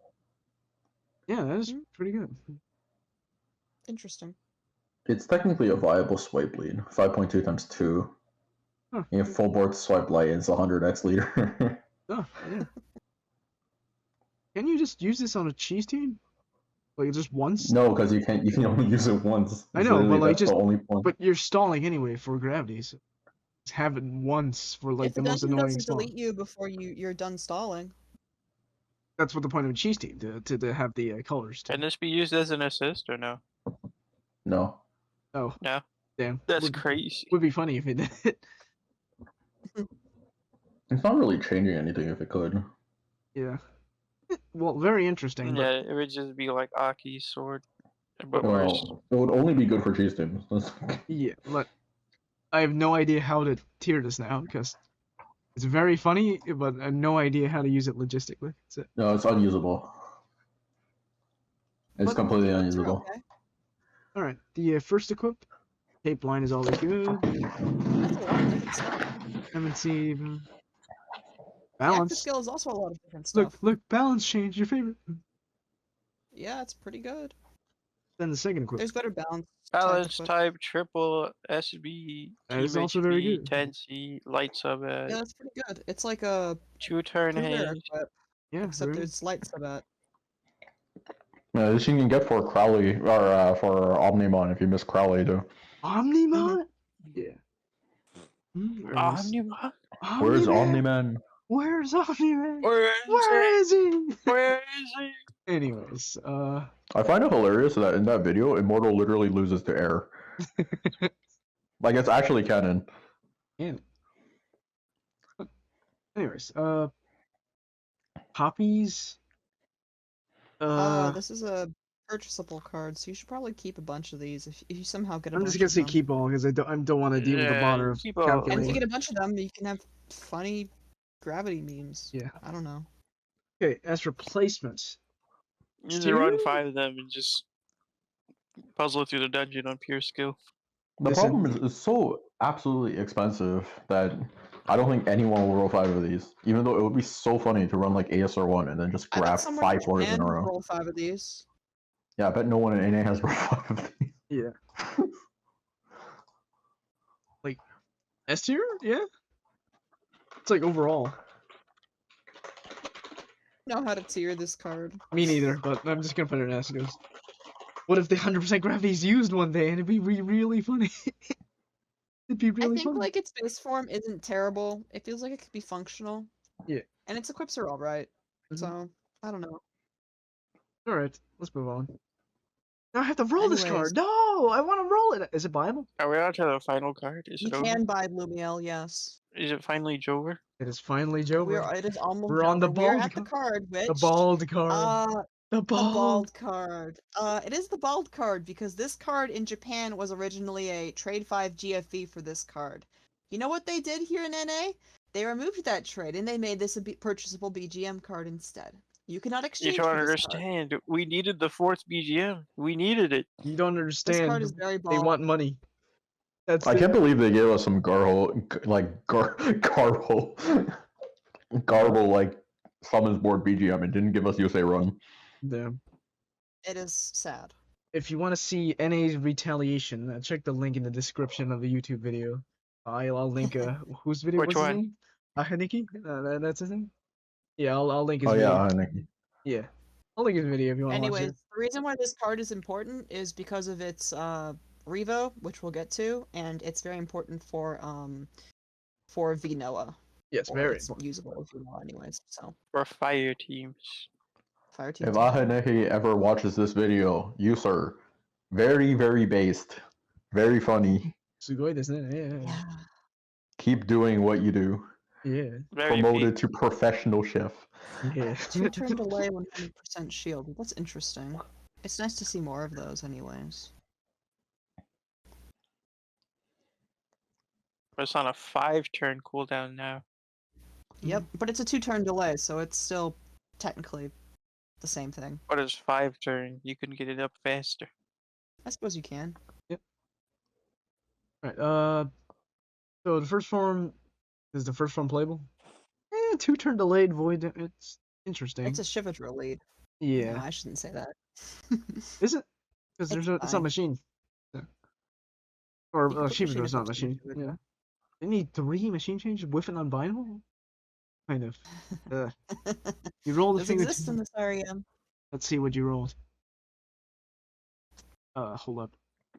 Yeah, that is Mhm. pretty good. Interesting. It's technically a viable swipe lead. 5.2 times 2. Huh. You have full board swipe light, and it's 100x leader. Oh, yeah. Can you just use this on a cheese team? Like just once? No, because you can only use it once. I It's know, but literally- like that's the just only point. but you're stalling anyway for gravity. So just have it once for like If the the most dungeon annoying doesn't spawn. delete you before you're done stalling. That's what the point of a cheese team to have the colors. Can this be used as an assist or no? No. Oh, No. damn. That's would, crazy. would be funny if it did. It's not really changing anything if it could. Yeah. Well, very interesting. But Yeah, it would just be like Aki's sword, but worse. Well, it would only be good for cheese teams. yeah, but I have no idea how to tier this now because it's very funny, but I have no idea how to use it logistically. That's it. No, it's unusable. It's But completely the equips are unusable. okay. All right. The first equip, tape line is always good. That's a lot of different stuff. MNC The active balance. skill is also a lot of different Look, stuff. look, balance change. Your favorite. Yeah, it's pretty good. Then the second equip. There's better balance. Balance equip. type, triple SB, That team is also very HP, good. 10C, light sub Yeah, at, that's pretty good. It's like a 2 turn true rare hand. equip, Yeah, except very there's light sub at. Yeah, this you can get for Crowley or for Omnimon if you miss Crowley too. Omnimon. Yeah. Very nice. Omnimon? Where's Omni-Man? Omni-Man? Where's Omni-Man? Where is Where it? is he? Where is he? Anyways, I find it hilarious that in that video, Immortal literally loses to air. Like it's actually canon. yeah. Anyways, poppies. This is a purchasable card, so you should probably keep a bunch of these if you somehow get a I'm bunch just gonna of say them. keep all because I don't want to deal with the Yeah, bother of keep all. And if you calculating. get a bunch of them, you can have funny gravity memes. Yeah. I don't know. Okay, as replacements, You just run Stereo? 5 of them and just puzzle through the dungeon on pure skill. The Listen. problem is it's so absolutely expensive that I don't think anyone will roll 5 of these. Even though it would be so funny to run like ASR1 and then just I bet grab someone in 5 orders in Japan a would row. roll 5 of these. Yeah, I bet no one in NA has rolled 5 of these. yeah. Like S tier, yeah. It's like overall. Know how to tier this card. Me neither, but I'm just gonna put it in S. It goes, what if the 100% gravity is used one day and it'd be really funny? It'd be really I think funny. like its base form isn't terrible. It feels like it could be functional. Yeah. And its equips are alright. Mhm. So I don't know. All right, let's move on. Now I have to roll this Anyways. card. No, I want to roll it. Is it viable? Are we on to the final card? Is You it over? can buy Lumiel, yes. Is it finally Jover? It is finally Joe. It is almost We're on the over. We're bald at the card, which The bald card. The the bald. bald card. It is the bald card because this card in Japan was originally a trade 5 GFV for this card. You know what they did here in NA? They removed that trade and they made this a purchasable BGM card instead. You cannot You exchange don't for this card. understand. We needed the 4th BGM. We needed it. You don't This understand. card is very They bald. want money. That's I the- can't believe they gave us some garble like summons board BGM and didn't give us USA Run. Yeah. It is sad. If you want to see NA's retaliation, check the link in the description of the YouTube video. I'll link whose video? Which What's one? his name? Ahaniki? That's his name. Yeah, I'll link his Oh video. yeah, Nikki. Yeah, I'll link his video if you want to watch Anyways, it. the reason why this card is important is because of its Revo, which we'll get to, and it's very important for VNOA. Yes, Or very it's important. usable with VNOA anyways. So For fire teams. fire team. If Ahaneki ever watches this video, you sir, very, very based, very funny. Sugoi desu ne. Yeah. Yeah. Keep doing what you do. Yeah. Very Promoted big. to professional chef. Yeah. 2-turn delay, 100% shield. That's interesting. It's nice to see more of those, anyways. It's on a 5-turn cooldown now. Yep, but it's a 2-turn delay, so it's still technically the same thing. What is 5-turn? You can get it up faster. I suppose you can. Right. So the first form is the first form playable. 2-turn delayed void. It's interesting. It's a Shivadra lead. Yeah. No, I shouldn't say that. Is it? Because there's It's it's not fine. machine. Yeah. Or You can put Shiva's machine not if it's machine. Shiva. Yeah. They need 3 machine changes with an unbindable? Kind of. You roll the Does finger. exist in this area. Let's see what you rolled. Hold up.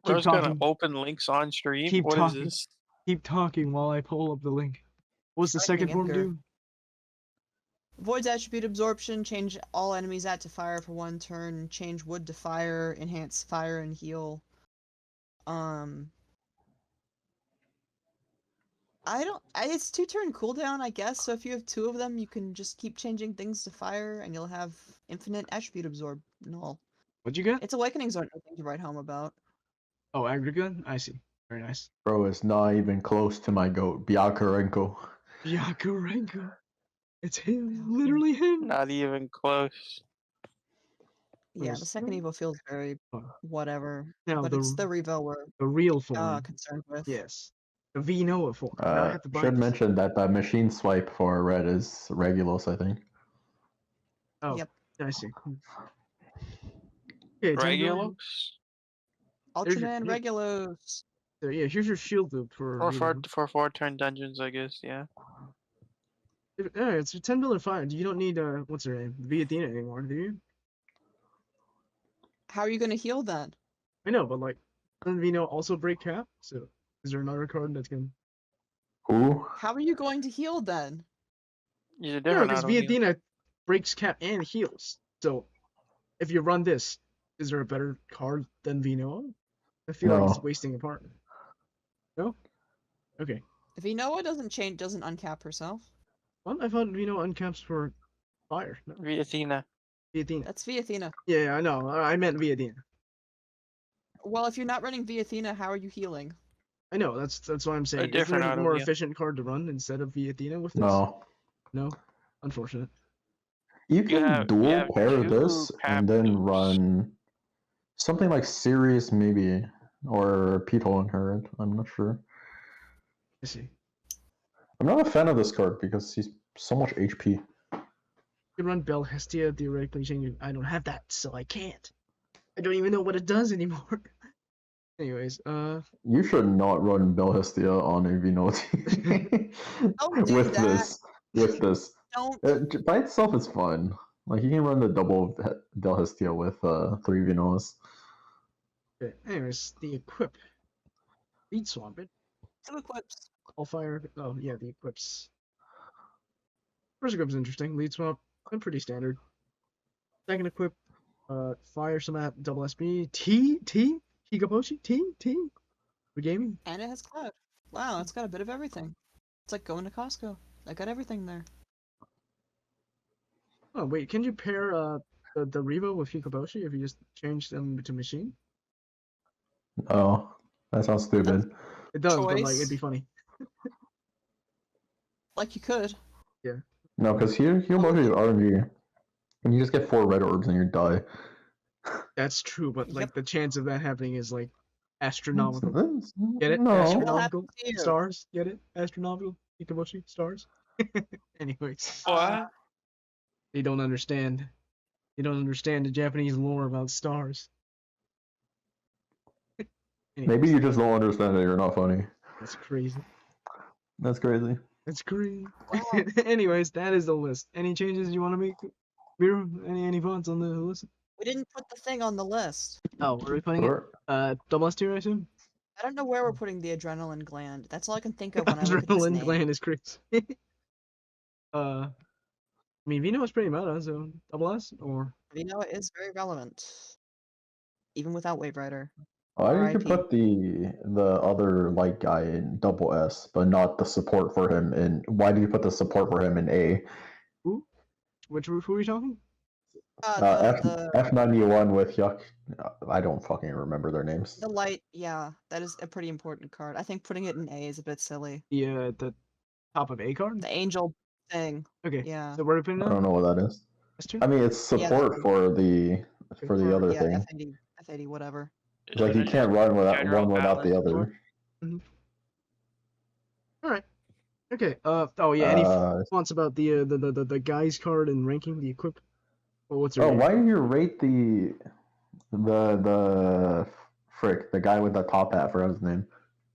Keep Bro's gonna talking. open links on stream. Keep What is talking. this? Keep talking while I pull up the link. What's the second Frightening form anger. do? Void's attribute absorption, change all enemies at to fire for 1 turn, change wood to fire, enhance fire and heal. It's 2-turn cooldown, I guess, so if you have 2 of them, you can just keep changing things to fire, and you'll have infinite attribute absorb and all. What'd you get? It's Awakenings aren't nothing to write home about. Oh, aggregate? I see. Very nice. Bro, it's not even close to my goat, Byakarenko. Yakurenko. It's him. Literally him. Not even close. Yeah, the second Evo feels very whatever, Now but it's the Revo we're the real form. concerned with. Yes. The Vinoa form. Now I have to buy Should this. mention that the machine swipe for red is Regulus, I think. Oh, Yep. I see. Okay, Regulus? Ultraman yeah. Regulos. So yeah, here's your shield loop for. Or for 4-turn dungeons, I guess. Yeah. Yeah, it's a 10 billion fire. You don't need what's her name, Viathena anymore, do you? How are you gonna heal then? I know, but like, doesn't Vino also break cap? So is there another card that's gonna? Who? How are you going to heal then? Use a No, different because auto heal. Viathena breaks cap and heals. So if you run this, is there a better card than Vino? I feel like it's No. wasting a part. No. Okay. If Inoa doesn't uncap herself. Well, I thought Vino uncaps for fire. No. Viathena. Viathena. That's Viathena. Yeah, I know. I meant Viathena. Well, if you're not running Viathena, how are you healing? I know. That's what I'm saying. Is different there a auto more heal. efficient card to run instead of Viathena with this? No. No. Unfortunate. You can have- dual you have pair 2 this and then Captives. run something like Sirius maybe, or Beetle Inherent. I'm not sure. I see. I'm not a fan of this card because he's so much HP. You can run Bell Hestia theoretically changing. I don't have that, so I can't. I don't even know what it does anymore. Anyways, You should not run Belhestia on a Vinoti. Don't do with that. this. Don't. By itself is fine. Like you can run the double Belhestia with 3 Vinos. okay. Anyways, the equip. Beat swamp it. 2 equips. All fire. Oh yeah, the equips. First equip's interesting. Lead swap. I'm pretty standard. Second equip. Fire some at double SB. T Hikaboshi T for gaming. And it has cloud. Wow, it's got a bit of everything. It's like going to Costco. I got everything there. Oh wait, can you pair the Revo with Hikaboshi if you just change them to machine? Oh, that sounds stupid. It does, but like Choice. it'd be funny. Like you could. No, because Hikaboshi is RNG. And you just get 4 red orbs and you die. That's true, but like Yep. the chance of that happening is like astronomical. That's- Get it? No. Astronomical to you. stars. Get it? Astronomical Hikaboshi stars. Anyways, What? they don't understand. They don't understand the Japanese lore about stars. Maybe Anyways, you just don't understand that you're not funny. that's crazy. That's crazy. That's crazy. Wow. Anyways, that is the list. Any changes you want to make, Miro? Any thoughts on the list? We didn't put the thing on the list. Oh, where are we putting it? Sure. Double S tier, I assume. I don't know where we're putting the adrenaline gland. That's all I can think of when I look at this Adrenaline name. gland is crazy. I mean, Vino is pretty meta, so double S or You know, it is very relevant. Even without Wave Rider. Why did you RIP. put the other light guy in double S, but not the support for him in? Why did you put the support for him in A? who? Who are we talking? F91 with Yuck. I don't fucking remember their names. The light, yeah, that is a pretty important card. I think putting it in A is a bit silly. The top of A card. The angel thing, Okay. yeah. So where are we putting I that? don't know what that is. S tier? I mean, it's Yeah, that support one. for the other yeah, thing. F80, whatever. It's like you can't run without General one without the balance. other. All right. Okay. Oh yeah. Any Uh, thoughts about the guys card and ranking the equip? Well, what's her Oh, name? why do you rate the frick, the guy with the top hat? For his name.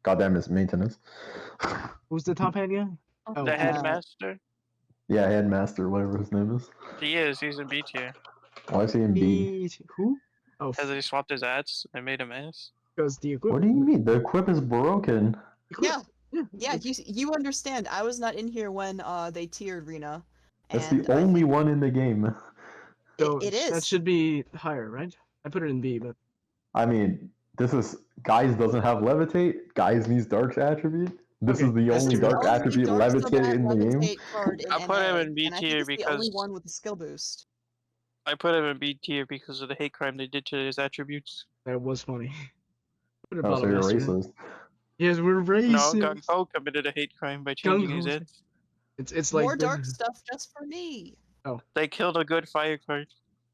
Goddamn his maintenance. Who's the top hat guy? Oh, The yeah. headmaster? Yeah, headmaster, whatever his name is. He is. He's in B tier. Why is he in B? Who? Oh, Has they swapped his ads and made a mess? because the What equipment. do you mean? The equip is broken. Yeah, Yeah. yeah. You understand. I was not in here when they tiered Rena. That's And the I only think one in the game. So it that is. should be higher, right? I put it in B, but I mean, this is guys doesn't have levitate. Guys needs dark attribute. This Okay, is the that's only true. dark attribute Dark levitate Sabat in the game. levitate card in I put him NA, in B and I think tier it's the only because one with the skill boost. I put him in B tier because of the hate crime they did to his attributes. That was funny. Put it Oh, so bottom you're yesterday. racist. Yes, we're No, racist. GungHo committed a hate crime by changing his GungHo's- ads. It's More like dark stuff just for me. They killed a good fire card.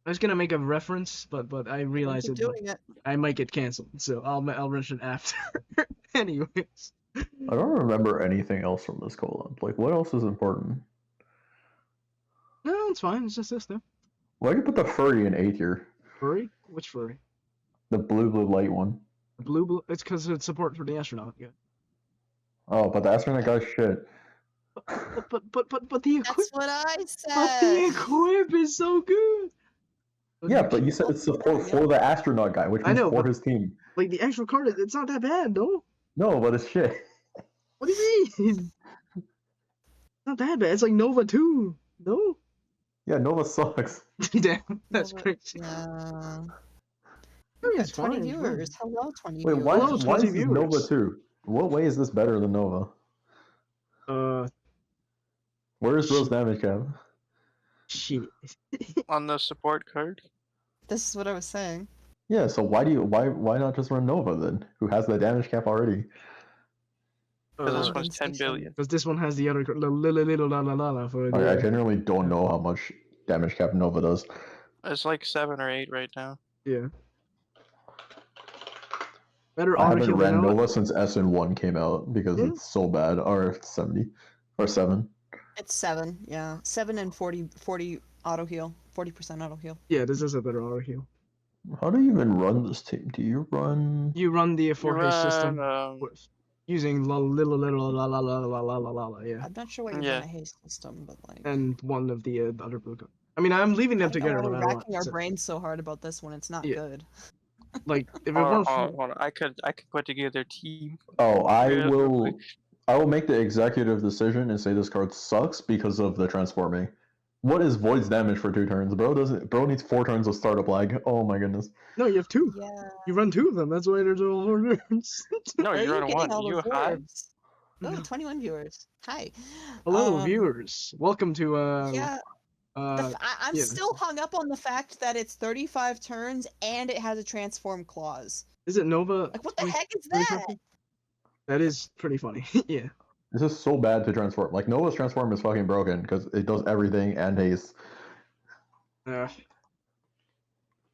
I was gonna make a reference, but I Don't realized keep it. doing it. I might get canceled, so I'll mention it after. Anyways. I don't remember anything else from this collab. Like, what else is important? No, it's fine. It's just this though. Why do you put the furry in A tier? Furry? Which furry? The blue light one. The blue. It's because it's support for the astronaut. Yeah. Oh, but the astronaut guy's shit. But the equip. That's what I But the said. equip is so good. Yeah, but you said it's support for the astronaut guy, which I means know, for but- his team. Like the actual card, it's not that bad, no. No, but it's shit. What do you mean? Not that bad. It's like Nova 2. No? Yeah, Nova sucks. Damn, that's Nova- crazy. Yeah. I mean, We it's got 20 fine, it's fine. viewers. Hello, 20 Wait, viewers. why, Hello, why 20 is this Nova viewers. 2? What way is this better than Nova? Where is Rose damage cap? Shit. On the support card. This is what I was saying. Yeah, so why not just run Nova then? Who has the damage cap already? Because this Uh, one's 10 billion. Because this one has the other little la la la la for Okay, I the. genuinely don't know how much damage cap Nova does. It's like 7 or 8 right now. Yeah. Better I auto haven't heal ran than Nova. Nova since SN1 came out because Yeah. it's so bad. Or 70. Or 7. It's 7, yeah. 7 and 40 auto heal. 40% auto heal. Yeah, this is a better auto heal. How do you even run this team? Do you run... You run the You 4H system run, using little la la la la la la la la, yeah. I'm not sure what you Yeah. run a haste system, but like... And one of the other blue card. I mean, I'm leaving them I don't know together why no we're matter racking what. our So, brains so hard about this when it's not Yeah. good. like, if it hold weren't on, for... hold on. I could put together a team. Oh, Yeah, real quick. I will make the executive decision and say this card sucks because of the transforming. What is Void's damage for 2 turns? Bro needs 4 turns of startup lag. Oh my goodness. No, you have 2. Yeah. You run 2 of them. That's why there's all 4 turns. No, Where are you're on getting one. all You those high? orbs? Oh, 21 viewers. Hi. Hello, Um, viewers. Welcome to Yeah, I'm yeah. still hung up on the fact that it's 35 turns and it has a transform clause. Is it Nova? Like, what the heck is 25? that? That is pretty funny. Yeah. This is so bad to transform. Like, Nova's transform is fucking broken because it does everything and haste. I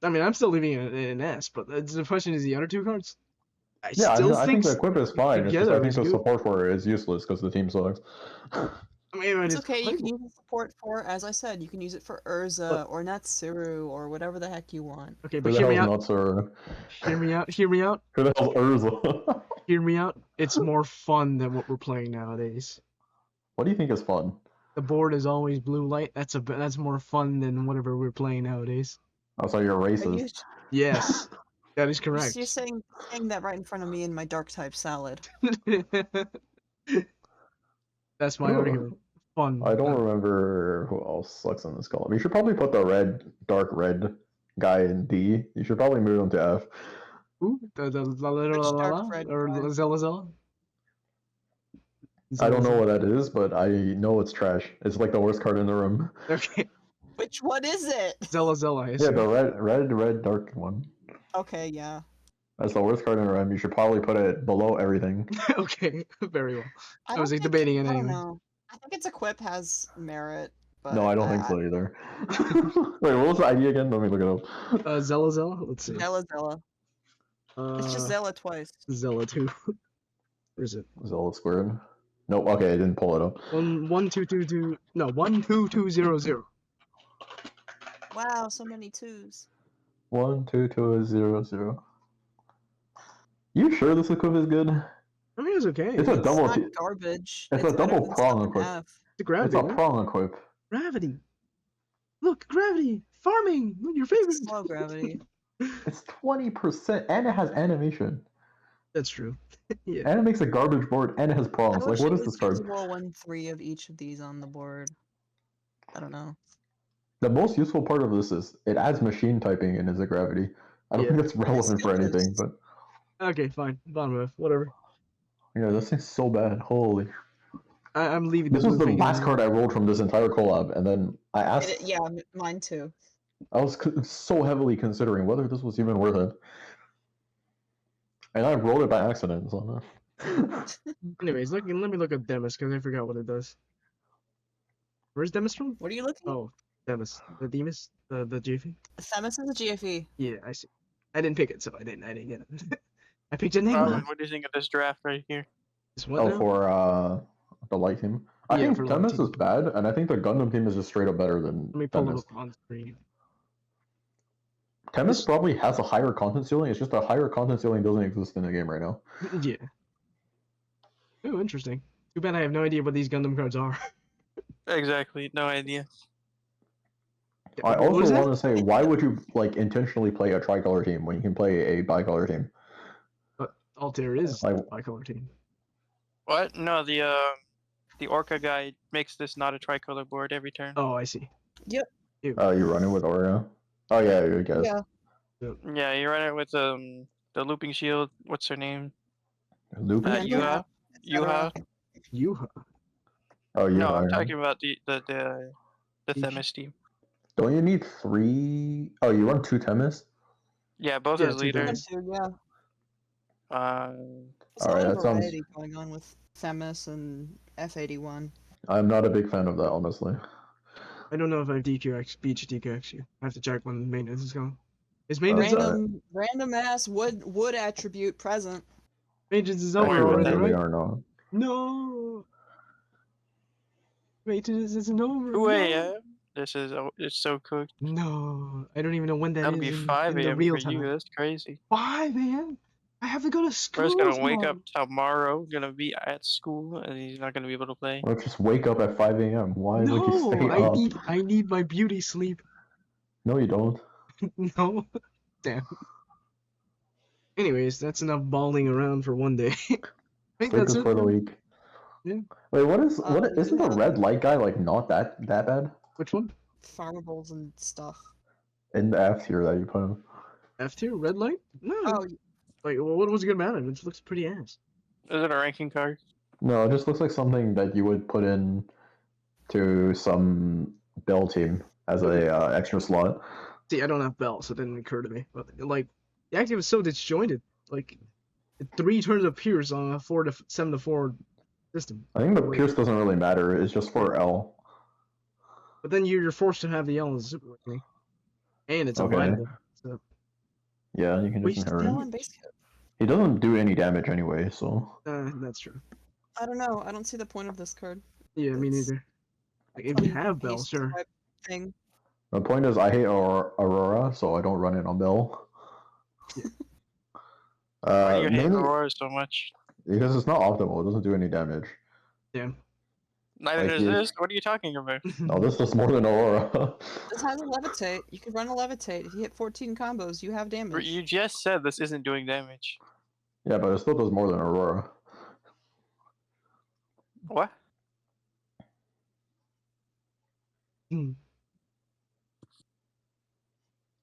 mean, I'm still leaving it in S, but the question is the other 2 cards. I Yeah, still I think the equip is fine. It's just, together I think is the good. support for it is useless because the team sucks. I mean, It's okay, you can use the support for, as I said, you can use it for Urza But- or Natsuru or whatever the heck you want. Okay, Who but the hear me hell's out. nuts or Hear me out. Hear me out. who the hell's Urza? Hear me out. It's more fun than what we're playing nowadays. What do you think is fun? The board is always blue light. That's more fun than whatever we're playing nowadays. Oh, so you're Are racist. you, Yes, that is correct. you're saying that right in front of me in my dark type salad. That's my Ooh. argument. Fun. I don't remember who else sucks in this column. You should probably put the dark red guy in D. You should probably move him to F. Ooh, the la la la la dark la red or card? Zella Zella. I don't know Zella what that is, but I know it's trash. It's like the worst card in the room. Zella. Okay, Which one is it? Zella Zella. I Yeah, assume. the red dark one. Okay, yeah. That's the worst card in the room. You should probably put it below everything. Okay, very well. I I was don't like think- debating it I don't anyway. know. I think its equip has merit, but No, I don't think so either. Wait, what was the idea again? Let me look it up. Zella Zella. Let's see. Zella. It's just Zella twice. Zella 2. Where is it? Zelda squared. Nope. Okay, I didn't pull it up. 12222. No, 12200. Wow, so many twos. 12200. You sure this equip is good? I mean, it's okay. It's a It's double. Not T- garbage. it's a better double than prong stuff in equip. F. a It's gravity. a right? prong equip. Gravity. Look, gravity. Farming. Your favorite. Slow gravity. It's 20%, and it has animation. That's true. Yeah. And it makes a garbage board, and it has I prongs. Like, wish what it is was this card? usable when 3 of each of these on the board. I don't know. The most useful part of this is it adds machine typing in Is It Gravity. I don't Yeah. think it's relevant for anything, but Okay, fine. Bottom of whatever. yeah, this thing's so bad. Holy. I'm leaving This the was blue the thing last in. card I rolled from this entire collab, and then I asked. Yeah, mine too. I was so heavily considering whether this was even worth it, and I rolled it by accident. So Anyways, let me look up Demis because I forgot what it does. Where's Demis from? What are you looking at? Oh, Demis. The Demis? The GFE? Themis is a GFE. Yeah, I see. I didn't pick it, so I didn't get it. I picked Alan, Enigma. what do you think of this draft right here? This one oh, now? for the light team. I Yeah, think for light Temis team. is bad, and I think the Gundam team is just straight up better than Let me pull it Temis. up on screen. Temis probably has a higher content ceiling. It's just a higher content ceiling doesn't exist in the game right now. Yeah. Oh, interesting. Too bad I have no idea what these Gundam cards are. Exactly, no idea. I What was also that? want to say, why would you like intentionally play a tricolor team when you can play a bicolor team? But Altair is Like- a bicolor team. What? No, the Orca guy makes this not a tricolor board every turn. Oh, I see. Oh, you're running with Oreo? Oh yeah, I guess. Yeah. Yeah, you run it with the looping shield. What's her name? Lupin? Yuha. Yuha. Yuha. Oh, yeah. No, I'm I know. talking about the Each- Themis team. Don't you need 3? Oh, you run 2 Temis? Yeah, both Yeah, as two leaders. Yeah. There's a Alright, lot of that sounds- variety going on with Themis and F81. I'm not a big fan of that, honestly. I don't know if I have DQX, Beach DQX you. I have to check when maintenance is going. Is Oh, maintenance Random- up? Random ass wood attribute present. Maintenance is Don't over worry about already, that. They right? are not. No! Maintenance isn't over. 2 no. a.m. This is it's so cooked. No, I don't even know when that That'll is be in 5 the a.m. real for you. time. That's crazy. 5 a.m.? I have to go to school. Bro's gonna wake tomorrow. up tomorrow, gonna be at school, and he's not gonna be able to play. Well, just wake up at 5 a.m. Why would you No, stay I up? need my beauty sleep. No, you don't. No, damn. Anyways, that's enough balling around for one day. I think Sleep that's is it. for the week. Yeah. Wait, what is Uh, isn't the yeah. red light guy like not that bad Which one? Farmables and stuff. in the F tier that you put him? F tier, red light? No. Oh, Like, well, what was good about it? It just looks pretty ass. Is it a ranking card? No, it just looks like something that you would put in to some Bell team as a extra slot. See, I don't have Bell, so it didn't occur to me. But like, the active is so disjointed. Like, 3 turns of Pierce on a 7 to 4 system. I think the Pierce doesn't really matter. It's just for L. But then you're forced to have the L as super weakening. And it's Okay. unbindable. So Yeah, you can just Waste inherit. no on base hit. He doesn't do any damage anyway, so that's true. I don't know. I don't see the point of this card. Yeah, me It's neither. Like, if you Some have Bell, haste sure. type Thing. the point is I hate Aurora, so I don't run it on Bell. Why do you hate mainly Aurora so much? because it's not optimal. It doesn't do any damage. Damn. Neither Like does you- this. What are you talking about? No, this does more than Aurora. This has a levitate. You can run a levitate. If you hit 14 combos, you have damage. You just said this isn't doing damage. Yeah, but it still does more than Aurora. What? Hmm.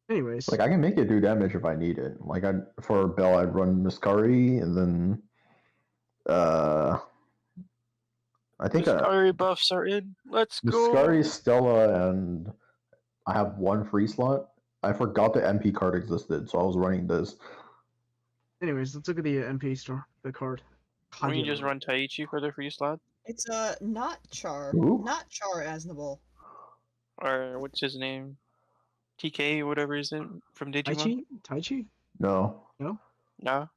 Anyways, Like I can make it do damage if I need it. Like for Bell, I'd run Muscari and then I think Muscari buffs are in. Let's go. Muscari, Stella, and I have 1 free slot. I forgot the MP card existed, so I was running this. anyways, let's look at the MP store, the card. Can you just run Taichi for the free slot? It's not Char. Who? Not Char Aznable. Or what's his name? TK or whatever is it from Digimon? Taichi? No, No? no.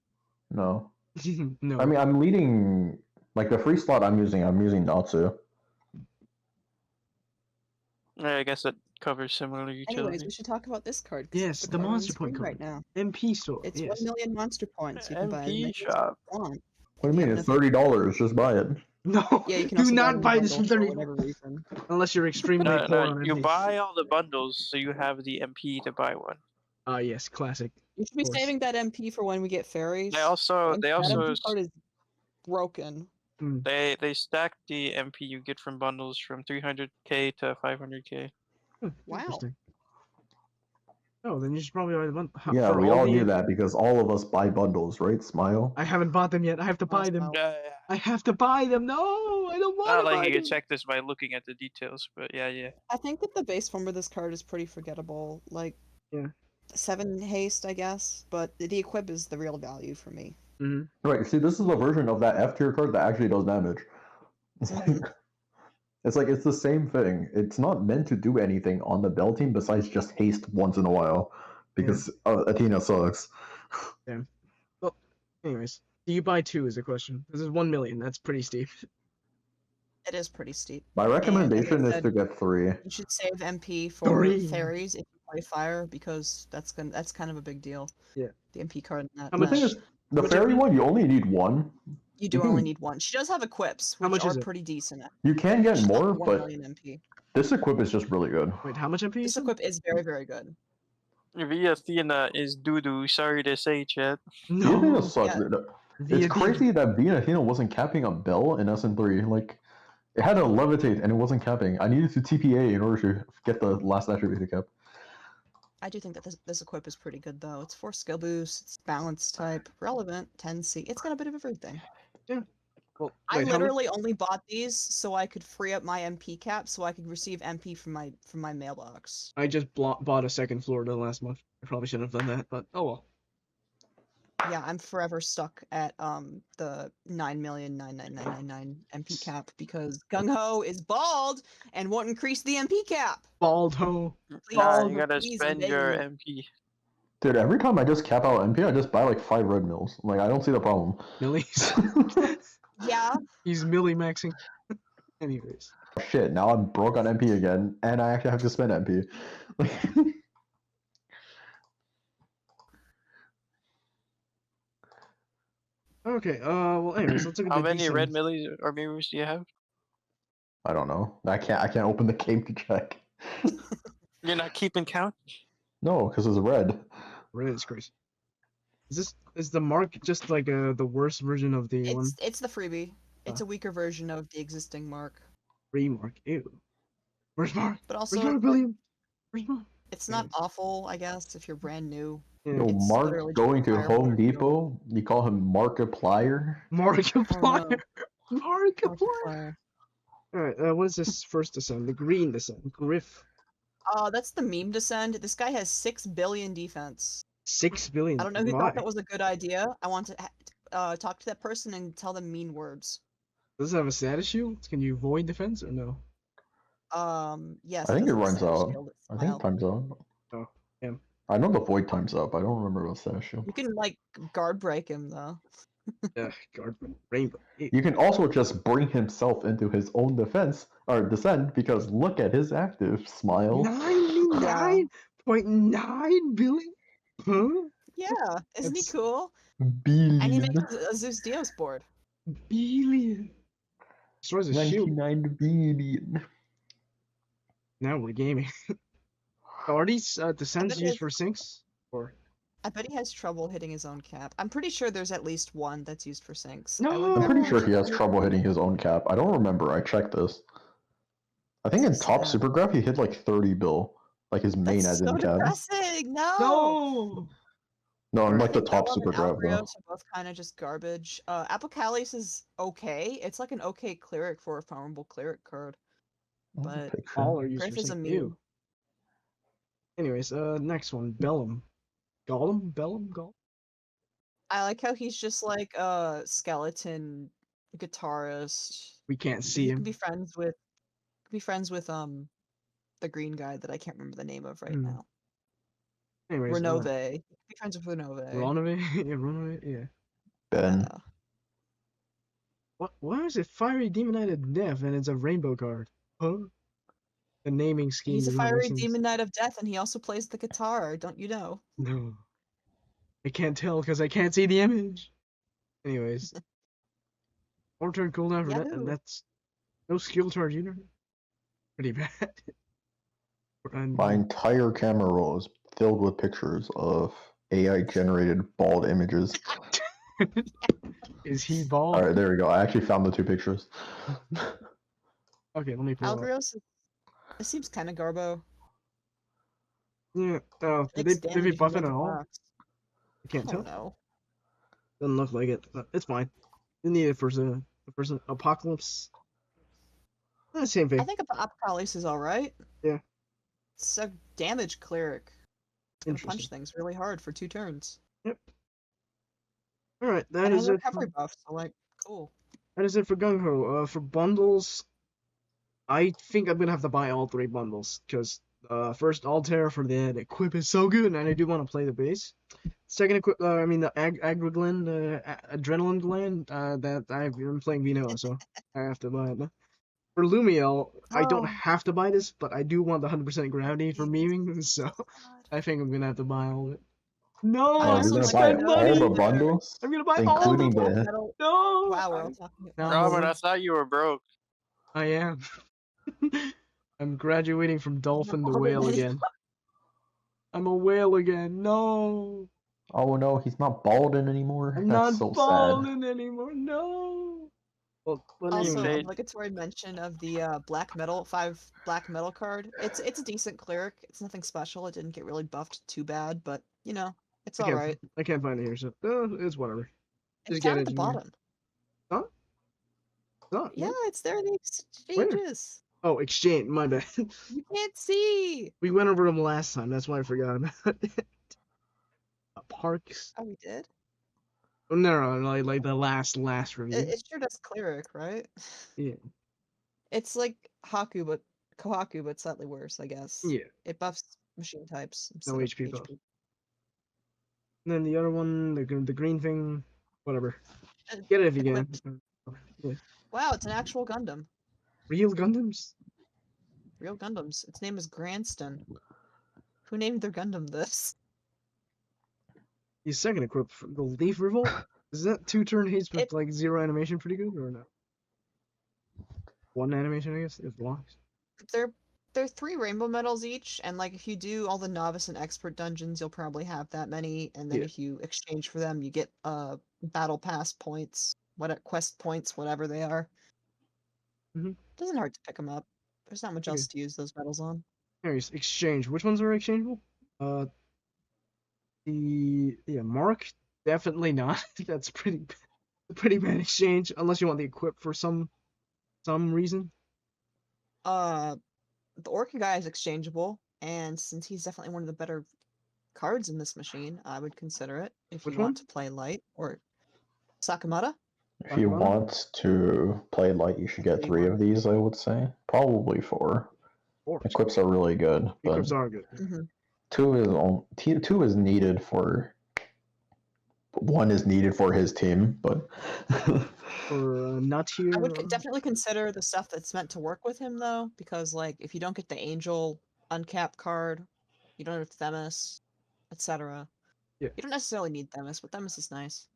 No. I mean, I'm leading like the free slot. I'm using Natsu. Yeah, I guess that covers similar Anyways, utility. we should talk about this card. 'cause Yes, it's the card on monster point screen card. right now. MP store. It's yes. 1 million monster points. You can buy as many MP as you shop. want. What do you mean? It's $30. Just buy it. No, Yeah, you can do also not buy this for for 30 whatever reason. unless you're extremely No, poor no, on you MP. buy all the bundles so you have the MP to buy one. Yes, classic. You should be course. saving that MP for when we get fairies. They also That s- MP card is broken. they stack the MP you get from bundles from 300k to 500k. Wow. Interesting. Oh, then you should probably buy the bundle. Yeah, for we all knew the- that because all of us buy bundles, right? Smile. I haven't bought them yet. I have to buy them. Smile. I have to buy them. No, I don't want Not to like buy you them. can check this by looking at the details, but yeah. I think that the base form of this card is pretty forgettable. Like, Yeah. 7 haste, I guess, but the equip is the real value for me. Right. See, this is a version of that F tier card that actually does damage. It's like, Mhm. it's the same thing. It's not meant to do anything on the Bell team besides just haste once in a while, because Athena sucks. Well, anyways, do you buy 2 is the question. This is 1 million. That's pretty steep. It is pretty steep. My recommendation is said- to get 3. You should save MP for 3. fairies if you play fire because that's kind of a big deal. Yeah. The MP card in that. How The much thing is, the Which fairy MP? one, you only need 1. You do you can- only need 1. She does have equips, How which much is are it? pretty decent. You can get She's like more, 1 but million MP. this equip is just really good. Wait, how much MP? This equip is very, very good. Via Athena is doo-doo, sorry to say, chat. The Athena No. sucks. yeah. It's crazy that being Athena wasn't capping a Bell in SN3. Like, it had to levitate and it wasn't capping. I needed to TPA in order to get the last attribute to cap. I do think that this equip is pretty good though. It's 4 skill boosts, it's balance type, relevant, 10C. It's got a bit of everything. Well, I wait, how much? literally only bought these so I could free up my MP cap so I could receive MP from my mailbox. I just bought a second Florida last month. I probably shouldn't have done that, but oh well. Yeah, I'm forever stuck at the 9,99999 MP cap because GungHo is bald and won't increase the MP cap. Bald hoe. Nah, Please, you gotta please, spend beg your you. MP. Dude, every time I just cap out MP, I just buy like 5 red mills. Like, I don't see the problem. Millies. Yeah, He's milli maxing. Anyways. Shit, now I'm broke on MP again, and I actually have to spend MP. Okay, well anyways, let's look at How the many red decent- millies or mirrors do you have? I don't know. I can't open the game to check. You're not keeping count? No, because it's red. Red is crazy. Is the mark just like the worst version of the one? it's the freebie. It's a weaker version of the existing mark, Free mark. Ew. Where's Mark? but Where's also Mark William? Where's Mark? it's not Yes. awful, I guess, if you're brand new. Yeah. Yo, It's Mark literally just going to Fire Home Mark. Depot, you call him Markiplier? Markiplier. no. Markiplier. Markiplier. Alright, what is this first descent? The green descent. Griff. Oh, that's the meme descend. This guy has 6 billion defense. 6 billion. I don't know who Why? thought that was a good idea. I want to talk to that person and tell them mean words. Does it have a status shield? Can you void defense or no? Yes. I think does it have a runs status out. shield, it's I think mild. time's up. Oh, yeah. I know the void time's up. I don't remember about status shield. You can like guard break him though. Yeah, guard rainbow. Ew. You can also just bring himself into his own defense or descent because look at his active smile. 99.9 billion? Huh? Yeah, isn't he That's- cool? And he Billion. makes a Zeus Dios board. Billion. Destroys a shield. 99 billion. Now we're gaming. Are these descents bet used it's- for sinks? Or I bet he has trouble hitting his own cap. I'm pretty sure there's at least one that's used for sinks. No! I would I'm pretty never- sure he has trouble hitting his own cap. I don't remember. I checked this. I think in top Sad. Supergraph he hit like 30 bill. Like his main That's as so in cap. depressing. No. no! No, I'm I like the think top Bellum and Supergraph though. Albrios are both kind of just garbage. Apocalys is okay. It's like an okay cleric for a farmable cleric card. But Picture. All are used Griff for is a sinks. meme. Ew. Anyways, next one. Bellum. Gollum? Bellum? Gollum? I like how he's just like a skeleton guitarist. We can't see You him. can be friends with the green guy that I can't remember the name of right Hmm. now. Anyways, Renove. You can be friends with Renove. Ronove? Yeah, Ronove? Yeah. Ben. Yeah. What? Why is it Fiery Demon Knight of Death and it's a rainbow card? Huh? The naming scheme. He's a does not make fiery sense. demon knight of death, and he also plays the guitar. Don't you know? No. I can't tell because I can't see the image. Anyways. 4-turn cooldown for that, Yahoo! and that's no skill charge either. Pretty bad. And My entire camera roll is filled with pictures of AI generated bald images. Is he bald? Alright, there we go. I actually found the 2 pictures. Okay, let me pull it up. Algrios, it seems kind of garbo. Yeah. Oh, did Takes they damage if you buff it make at a all? box. I can't I tell. don't know. Doesn't look like it, but it's fine. You need it for the apocalypse. Same I thing. think Apocalypse is alright. Yeah. It's a damage cleric. It's gonna punch Interesting. things really hard for 2 turns. Yep. All right, that And is has a it. recovery buff, so like, cool. That is it for GungHo. For bundles, I think I'm gonna have to buy all 3 bundles because first Altair for the equip is so good, and I do want to play the base. Second equip, I mean the Agrigland, Adrenaline Gland. That I've been playing Vino, so I have to buy it. For Lumiel, I don't Oh. have to buy this, but I do want the 100% gravity for memeing, so I think I'm gonna have to buy all of it. No, I I Oh, have also you're to gonna like buy spend to know all the money. that bundles, I'm gonna buy all of including them. the. metal. No. Wow, we're all talking. No. Robert, I thought you were broke. I am. I'm graduating from dolphin to whale again. I'm a whale again. No. Oh no, he's not balding anymore. I'm That's not so sad. balding anymore. No. Well, let me. Also, They- obligatory mention of the black metal 5 black metal card. It's a decent cleric. It's nothing special. It didn't get really buffed too bad, but you know, it's all right. I can't find it here, so it's whatever. It's Just down get at the it in here. bottom. Huh? Huh? Yeah, What? it's there in the exchanges. Oh, exchange. My bad. You can't see. We went over them last time. That's why I forgot about it. Parks. Oh, we did. Oh, no, like the last review. It sure does cleric, right? Yeah. It's like Haku, but Kohaku, but slightly worse, I guess. Yeah. It buffs machine types. No instead HP of buff. And then the other one, the green thing, whatever. Get it if you can. Equipped. Yeah. Wow, it's an actual Gundam. Real Gundams? Real Gundams. Its name is Granston. Who named their Gundam this? The second equip for the Leaf Revolt. Is that 2-turn haste with like 0 animation pretty good or no? 1 animation, I guess. It blocks. They're 3 rainbow medals each, and like if you do all the novice and expert dungeons, you'll probably have that many. And then Yeah. if you exchange for them, you get battle pass points, quest points, whatever they are. Mhm. Doesn't hurt to pick them up. There's not much Okay. else to use those medals on. Anyways, exchange. Which ones are exchangeable? Mark, definitely not. That's a pretty bad exchange unless you want the equip for some reason. The Orca guy is exchangeable, and since he's definitely one of the better cards in this machine, I would consider it if Which you want to play light. Or Sakamata? If you want to play light, you should get 3 of these, I would say. Probably 4. Or Equips are really good, but equips are good. Mm-hmm. 2 is needed for. 1 is needed for his team, but. For not here. I would definitely consider the stuff that's meant to work with him, though, because like if you don't get the Angel uncapped card, you don't have Themis, etc. Yeah. You don't necessarily need Themis, but Themis is nice.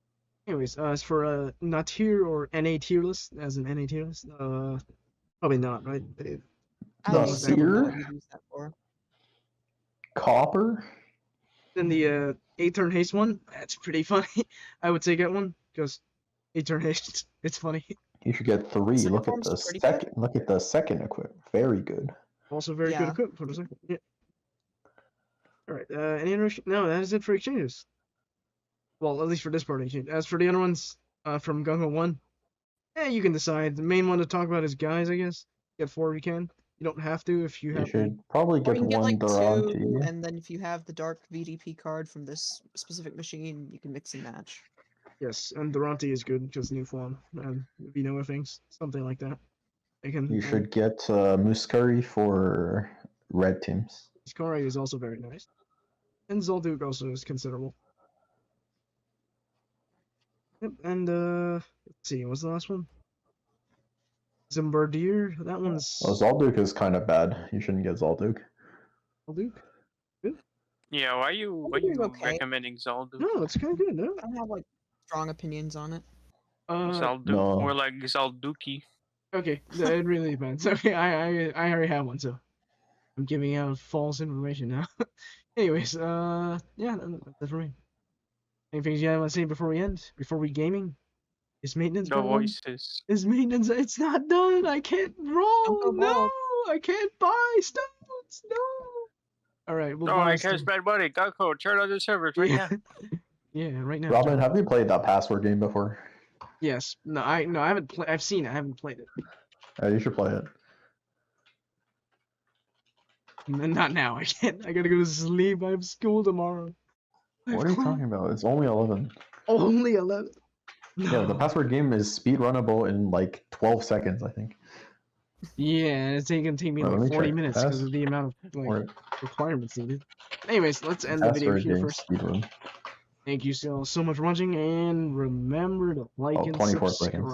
Anyways, as for not tier or NA tier list, as an NA tier list, probably not, right? I The still don't know what seer? you'd use that for. Copper? Then the 8-turn haste one, that's pretty funny. I would say get one because 8-turn haste, it's funny. You should get 3. Second Look at form's the pretty second. Look at the second equip. Very good. Also very good Yeah. equip for the second. Yeah. All right. Any other? No, that is it for exchanges. Well, at least for this part of exchange. As for the other ones, from GungHo 1, you can decide. The main one to talk about is guys, I guess. Get 4 if you can. You don't have to if you You have. should probably Or get you can get 1 like 2, Durante. and then if you have the dark VDP card from this specific machine, you can mix and match. Yes, and Durante is good because new form and Vino things, something like that. They can. You should get Muscari for red teams. Skari is also very nice, and Zolduke also is considerable. Yep, and let's see, what's the last one? Zimbardier. That one's Well, Zolduke is kind of bad. You shouldn't get Zolduke. Zolduke. Yeah, why you Zolduke's okay. recommending Zolduke? No, it's kind of good. No. I don't have like strong opinions on it. Zalduke, no. more like Zalduki. Okay, it really depends. Okay, I already have one, so I'm giving out false information now. Anyways, yeah, that's for me. Anything you want to say before we end? Before we gaming? Is maintenance No going on? voices. Is maintenance? It's not done. I can't roll. go No, bald. I can't buy stones. No. All right, we'll No, buy I can't stone. spend money. GungHo, turn on the servers right Yeah. now. Yeah, right now. Robin, have you played that password game before? Yes. No, I haven't played. I've seen it. I haven't played it. You should play it. Not now. I can't. I gotta go to sleep. I have school tomorrow. What are you talking about? It's only 11. Only 11. No. Yeah, the password game is speedrunnable in like 12 seconds, I think. Yeah, it's gonna take me Well, let like me 40 check. minutes because of the amount of like requirements needed. Anyways, let's end the video Password here game first. speedrun. Thank you so much for watching, and remember to like Oh, and 24 subscribe. seconds.